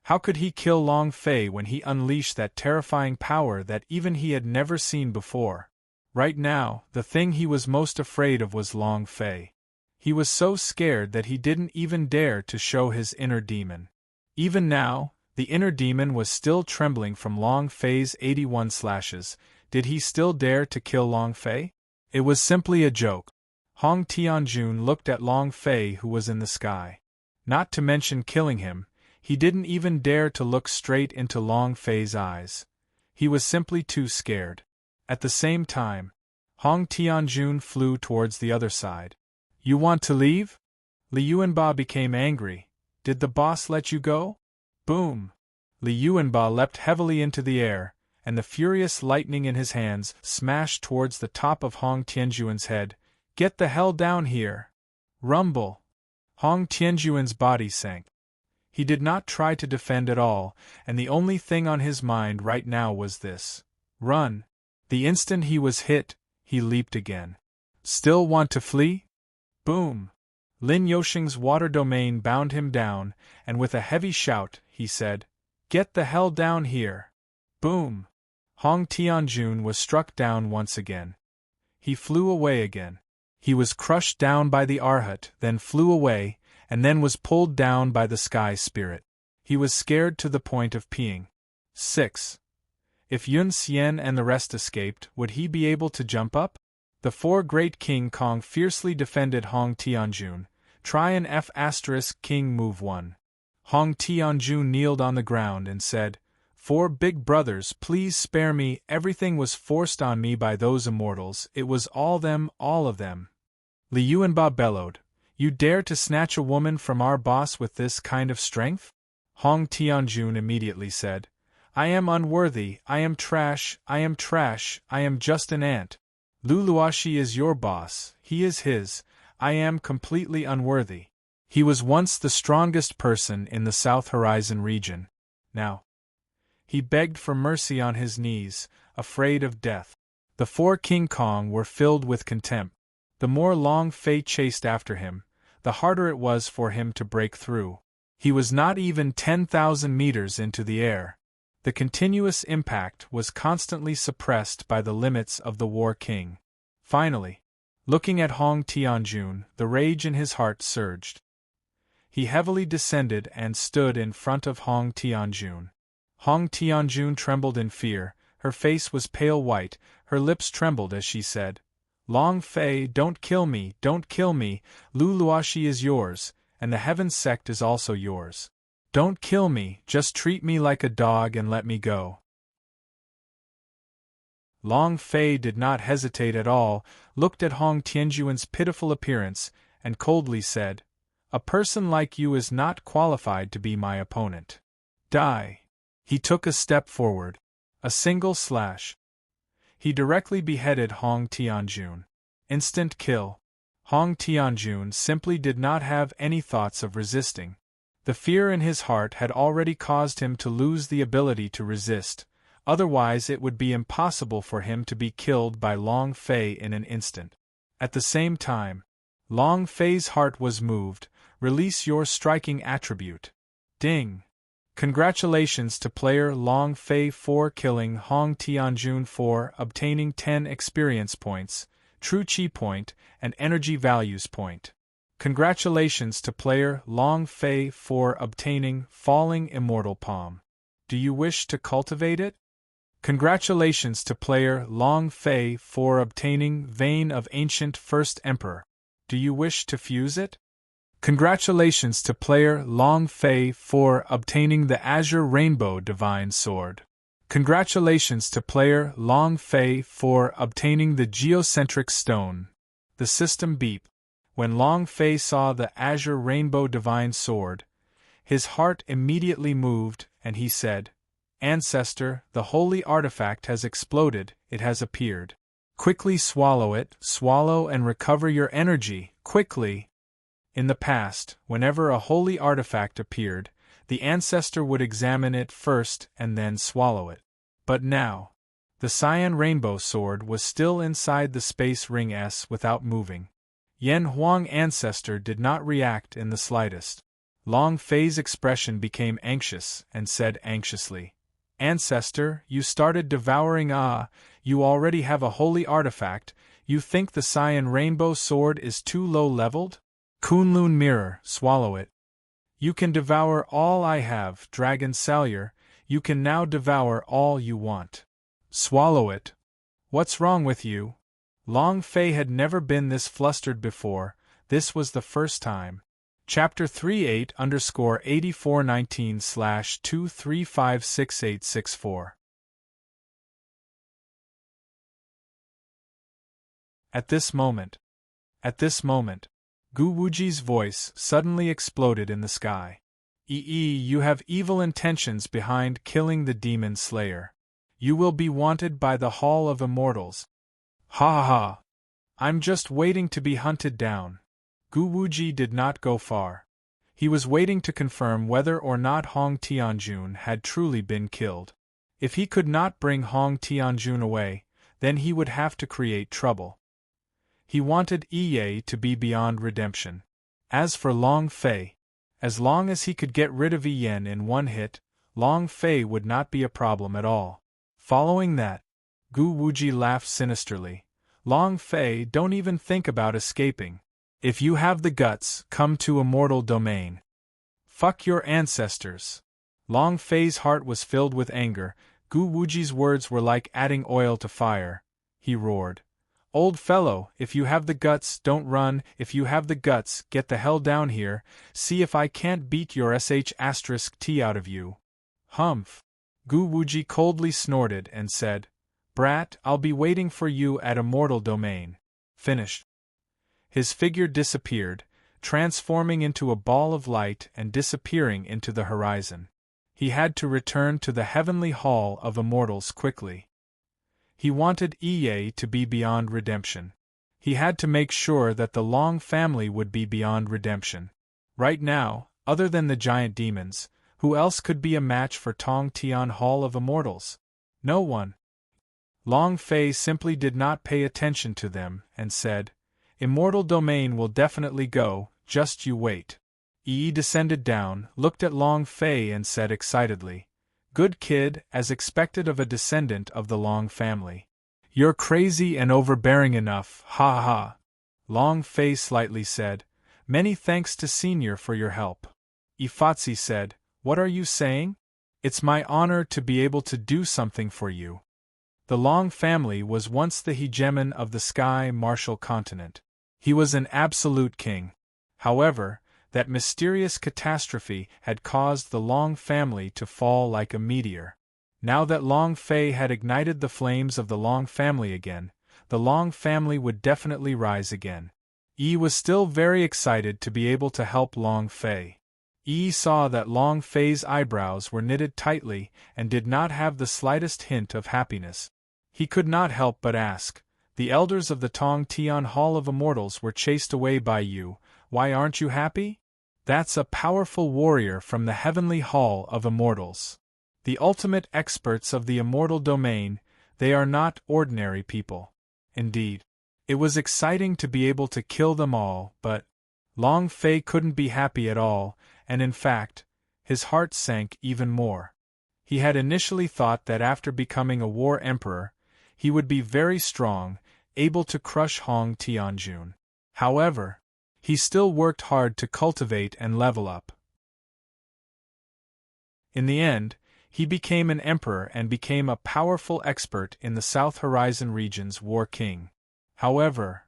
How could he kill Long Fei when he unleashed that terrifying power that even he had never seen before? Right now, the thing he was most afraid of was Long Fei. He was so scared that he didn't even dare to show his inner demon. Even now, the inner demon was still trembling from Long Fei's 81 slashes. Did he still dare to kill Long Fei? It was simply a joke. Hong Tianjun looked at Long Fei, who was in the sky. Not to mention killing him, he didn't even dare to look straight into Long Fei's eyes. He was simply too scared. At the same time, Hong Tianjun flew towards the other side. You want to leave? Li Yuanba became angry. Did the boss let you go? Boom! Li Yuanba leapt heavily into the air, and the furious lightning in his hands smashed towards the top of Hong Tianjuan's head. Get the hell down here! Rumble! Hong Tianjuan's body sank. He did not try to defend at all, and the only thing on his mind right now was this: run. The instant he was hit, he leaped again. Still want to flee? Boom! Lin Yoshing's water domain bound him down, and with a heavy shout, he said, Get the hell down here! Boom! Hong Tianjun was struck down once again. He flew away again. He was crushed down by the Arhat, then flew away, and then was pulled down by the Sky Spirit. He was scared to the point of peeing. 6. If Yun Xian and the rest escaped, would he be able to jump up? The four great King Kong fiercely defended Hong Tianjun. Try an F** King move 1. Hong Tianjun kneeled on the ground and said, Four big brothers, please spare me. Everything was forced on me by those immortals. It was all of them. Li Yuanba bellowed, You dare to snatch a woman from our boss with this kind of strength? Hong Tianjun immediately said, I am unworthy, I am trash, I am just an ant. Lu Luoxi is your boss, he is his, I am completely unworthy. He was once the strongest person in the South Horizon region. Now, he begged for mercy on his knees, afraid of death. The four King Kong were filled with contempt. The more Long Fei chased after him, the harder it was for him to break through. He was not even 10,000 meters into the air. The continuous impact was constantly suppressed by the limits of the War King. Finally, looking at Hong Tianjun, the rage in his heart surged. He heavily descended and stood in front of Hong Tianjun. Hong Tianjun trembled in fear, her face was pale white, her lips trembled as she said, Long Fei, don't kill me, Lu Luoxi is yours, and the Heaven Sect is also yours. Don't kill me, just treat me like a dog and let me go. Long Fei did not hesitate at all, looked at Hong Tianjuan's pitiful appearance, and coldly said, A person like you is not qualified to be my opponent. Die. He took a step forward. A single slash. He directly beheaded Hong Tianjun. Instant kill. Hong Tianjun simply did not have any thoughts of resisting. The fear in his heart had already caused him to lose the ability to resist, otherwise it would be impossible for him to be killed by Long Fei in an instant. At the same time, Long Fei's heart was moved. Release your striking attribute. Ding! Congratulations to player Long Fei for killing Hong Tianjun for obtaining 10 experience points, true chi point, and energy values point. Congratulations to player Long Fei for obtaining Falling Immortal Palm. Do you wish to cultivate it? Congratulations to player Long Fei for obtaining Vein of Ancient First Emperor. Do you wish to fuse it? Congratulations to player Long Fei for obtaining the Azure Rainbow Divine Sword. Congratulations to player Long Fei for obtaining the Geocentric Stone. The system beeped. When Long Fei saw the Azure Rainbow Divine Sword, his heart immediately moved, and he said, Ancestor, the holy artifact has exploded, it has appeared. Quickly swallow it, swallow and recover your energy, quickly. In the past, whenever a holy artifact appeared, the ancestor would examine it first and then swallow it. But now, the Cyan Rainbow Sword was still inside the space ring S without moving. Yen Huang ancestor did not react in the slightest. Long Fei's expression became anxious and said anxiously, "Ancestor, you started devouring you already have a holy artifact, you think the Cyan Rainbow Sword is too low-leveled? Kunlun Mirror, swallow it. You can devour all I have, Dragon Salyer, you can now devour all you want. Swallow it. What's wrong with you?" Long Fei had never been this flustered before, this was the first time. Chapter 38_8419/2356864. At this moment, Gu Wuji's voice suddenly exploded in the sky. You have evil intentions behind killing the demon slayer. You will be wanted by the Hall of Immortals. Ha ha ha! I'm just waiting to be hunted down. Gu Wuji did not go far. He was waiting to confirm whether or not Hong Tianjun had truly been killed. If he could not bring Hong Tianjun away, then he would have to create trouble. He wanted Yi to be beyond redemption. As for Long Fei, as long as he could get rid of Yen in one hit, Long Fei would not be a problem at all. Following that, Gu Wuji laughed sinisterly. Long Fei, don't even think about escaping. If you have the guts, come to Immortal Domain. Fuck your ancestors. Long Fei's heart was filled with anger. Gu Wuji's words were like adding oil to fire. He roared. Old fellow, if you have the guts, don't run, if you have the guts, get the hell down here, see if I can't beat your sh*t out of you. Humph. Gu Wuji coldly snorted and said, Brat, I'll be waiting for you at Immortal Domain. Finished. His figure disappeared, transforming into a ball of light and disappearing into the horizon. He had to return to the Heavenly Hall of Immortals quickly. He wanted Yi to be beyond redemption. He had to make sure that the Long family would be beyond redemption. Right now, other than the giant demons, who else could be a match for Tong Tian Hall of Immortals? No one. Long Fei simply did not pay attention to them and said, Immortal Domain will definitely go, just you wait. Yi descended down, looked at Long Fei and said excitedly, Good kid, as expected of a descendant of the Long family. You're crazy and overbearing enough, ha ha ha. Long Fei slightly said, Many thanks to Senior for your help. Ifatsi said, What are you saying? It's my honor to be able to do something for you. The Long family was once the hegemon of the Sky Martial continent. He was an absolute king. However, that mysterious catastrophe had caused the Long family to fall like a meteor. Now that Long Fei had ignited the flames of the Long family again, the Long family would definitely rise again. Yi was still very excited to be able to help Long Fei. Yi saw that Long Fei's eyebrows were knitted tightly and did not have the slightest hint of happiness. He could not help but ask, The elders of the Tong Tian Hall of Immortals were chased away by you, why aren't you happy? That's a powerful warrior from the Heavenly Hall of Immortals. The ultimate experts of the Immortal Domain, they are not ordinary people. Indeed. It was exciting to be able to kill them all, but Long Fei couldn't be happy at all, and in fact, his heart sank even more. He had initially thought that after becoming a war emperor, he would be very strong, able to crush Hong Tianjun. However, he still worked hard to cultivate and level up. In the end, he became an emperor and became a powerful expert in the South Horizon region's war king. However,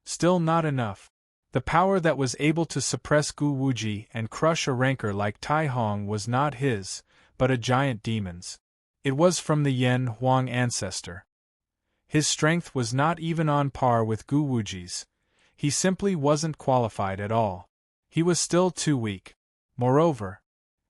still not enough. The power that was able to suppress Gu Wuji and crush a rancor like Tai Hong was not his, but a giant demon's. It was from the Yen Huang ancestor. His strength was not even on par with Gu Wuji's. He simply wasn't qualified at all. He was still too weak. Moreover,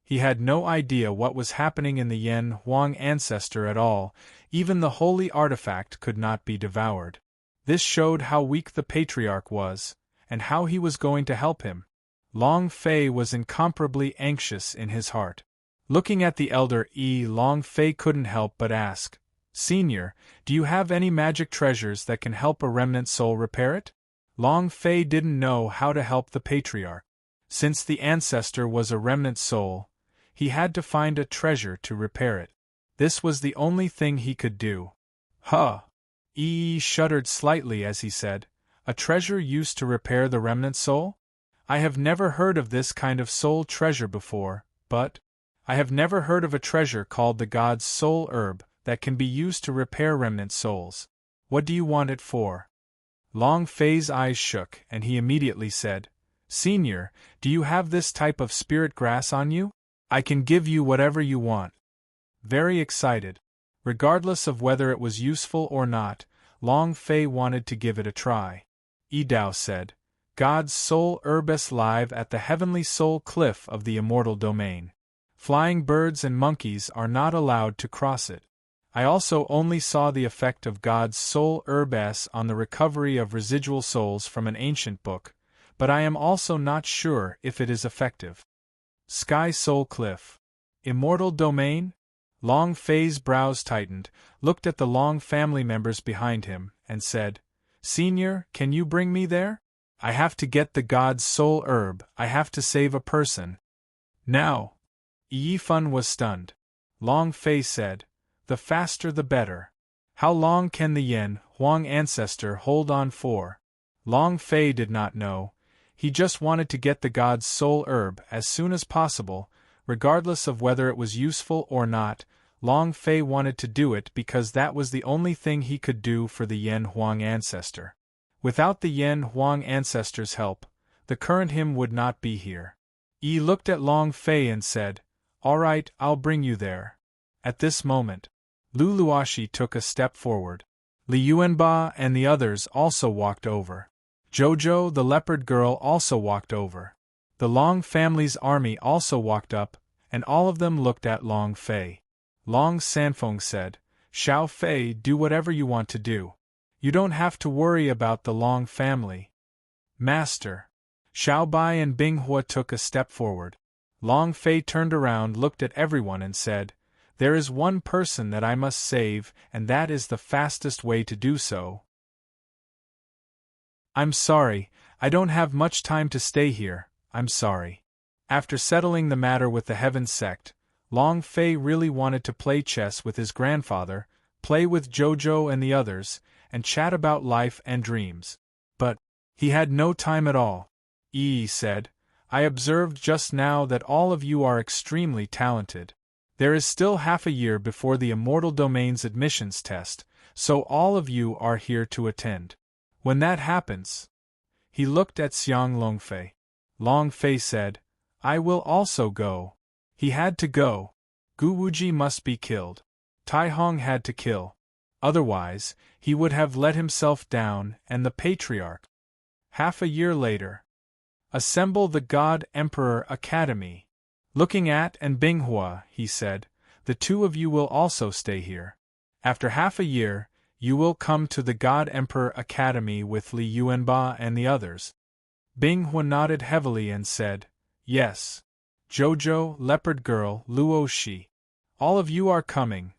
he had no idea what was happening in the Yen Huang ancestor at all, even the holy artifact could not be devoured. This showed how weak the patriarch was, and how he was going to help him. Long Fei was incomparably anxious in his heart. Looking at the elder Long Fei couldn't help but ask, Senior, do you have any magic treasures that can help a remnant soul repair it? Long Fei didn't know how to help the patriarch. Since the ancestor was a remnant soul, he had to find a treasure to repair it. This was the only thing he could do. Huh! Yi shuddered slightly as he said, "A treasure used to repair the remnant soul? I have never heard of this kind of soul treasure before, but I have never heard of a treasure called the god's soul herb that can be used to repair remnant souls. What do you want it for?" Long Fei's eyes shook, and he immediately said, "Senior, do you have this type of spirit grass on you? I can give you whatever you want." Very excited, regardless of whether it was useful or not, Long Fei wanted to give it a try. Yi Dao said, "God's soul herbs live at the heavenly soul cliff of the immortal domain. Flying birds and monkeys are not allowed to cross it. I also only saw the effect of God's soul herbs on the recovery of residual souls from an ancient book, but I am also not sure if it is effective." Sky Soul Cliff. Immortal Domain? Long Fei's brows tightened, looked at the Long family members behind him, and said, "Senior, can you bring me there? I have to get the god's soul herb, I have to save a person." Now! Yi Fun was stunned. Long Fei said, "The faster the better. How long can the Yen Huang ancestor hold on for?" Long Fei did not know. He just wanted to get the god's soul herb as soon as possible, regardless of whether it was useful or not. Long Fei wanted to do it because that was the only thing he could do for the Yen Huang ancestor. Without the Yen Huang ancestor's help, the current him would not be here. Yi looked at Long Fei and said, "All right, I'll bring you there." At this moment, Lu Luoshi took a step forward. Li Yuanba and the others also walked over. Jojo, the leopard girl, also walked over. The Long family's army also walked up, and all of them looked at Long Fei. Long Sanfeng said, "Xiao Fei, do whatever you want to do. You don't have to worry about the Long family." "Master." Xiao Bai and Bing Hua took a step forward. Long Fei turned around, looked at everyone and said, "There is one person that I must save, and that is the fastest way to do so. I'm sorry, I don't have much time to stay here, I'm sorry." After settling the matter with the Heaven Sect, Long Fei really wanted to play chess with his grandfather, play with Jojo and the others, and chat about life and dreams. But he had no time at all. Yi said, "I observed just now that all of you are extremely talented. There is still half a year before the Immortal Domain's admissions test, so all of you are here to attend. When that happens..." He looked at Xiang Longfei. Long Fei said, "I will also go." He had to go. Gu Wuji must be killed. Tai Hong had to kill. Otherwise, he would have let himself down, and the Patriarch. Half a year later. "Assemble the God Emperor Academy." Looking at and Bing Hua, he said, "The two of you will also stay here. After half a year, you will come to the God Emperor Academy with Li Yuanba and the others." Bing Hua nodded heavily and said, "Yes. Jojo, Leopard Girl, Luo Shi. All of you are coming."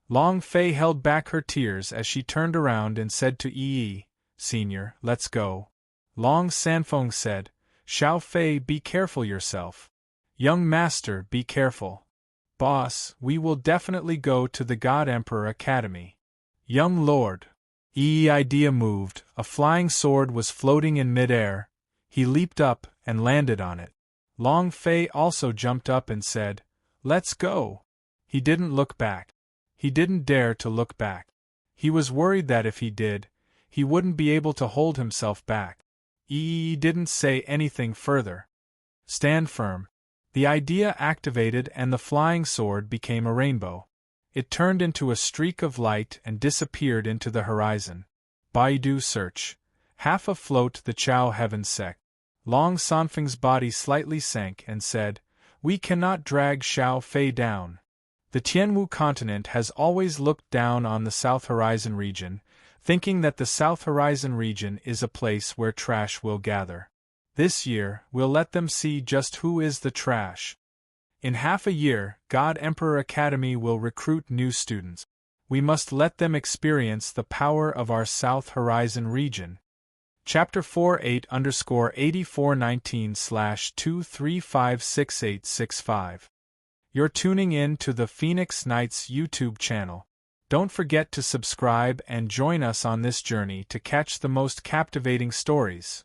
Long Fei held back her tears as she turned around and said to Yi, "Senior, let's go." Long Sanfeng said, "Xiao Fei, be careful yourself. Young master, be careful. Boss, we will definitely go to the God Emperor Academy." "Young lord." Yi idea moved, a flying sword was floating in midair. He leaped up and landed on it. Long Fei also jumped up and said, "Let's go." He didn't look back. He didn't dare to look back. He was worried that if he did, he wouldn't be able to hold himself back. Yi didn't say anything further. "Stand firm." The idea activated and the flying sword became a rainbow. It turned into a streak of light and disappeared into the horizon. Baidu search. Half afloat the Chao Heaven Sect. Long Sanfeng's body slightly sank and said, "We cannot drag Xiao Fei down." The Tianwu continent has always looked down on the South Horizon region, thinking that the South Horizon region is a place where trash will gather. This year, we'll let them see just who is the trash. In half a year, God Emperor Academy will recruit new students. We must let them experience the power of our South Horizon region. Chapter 48_8419/2356865. You're tuning in to the Phoenix Nights YouTube channel. Don't forget to subscribe and join us on this journey to catch the most captivating stories.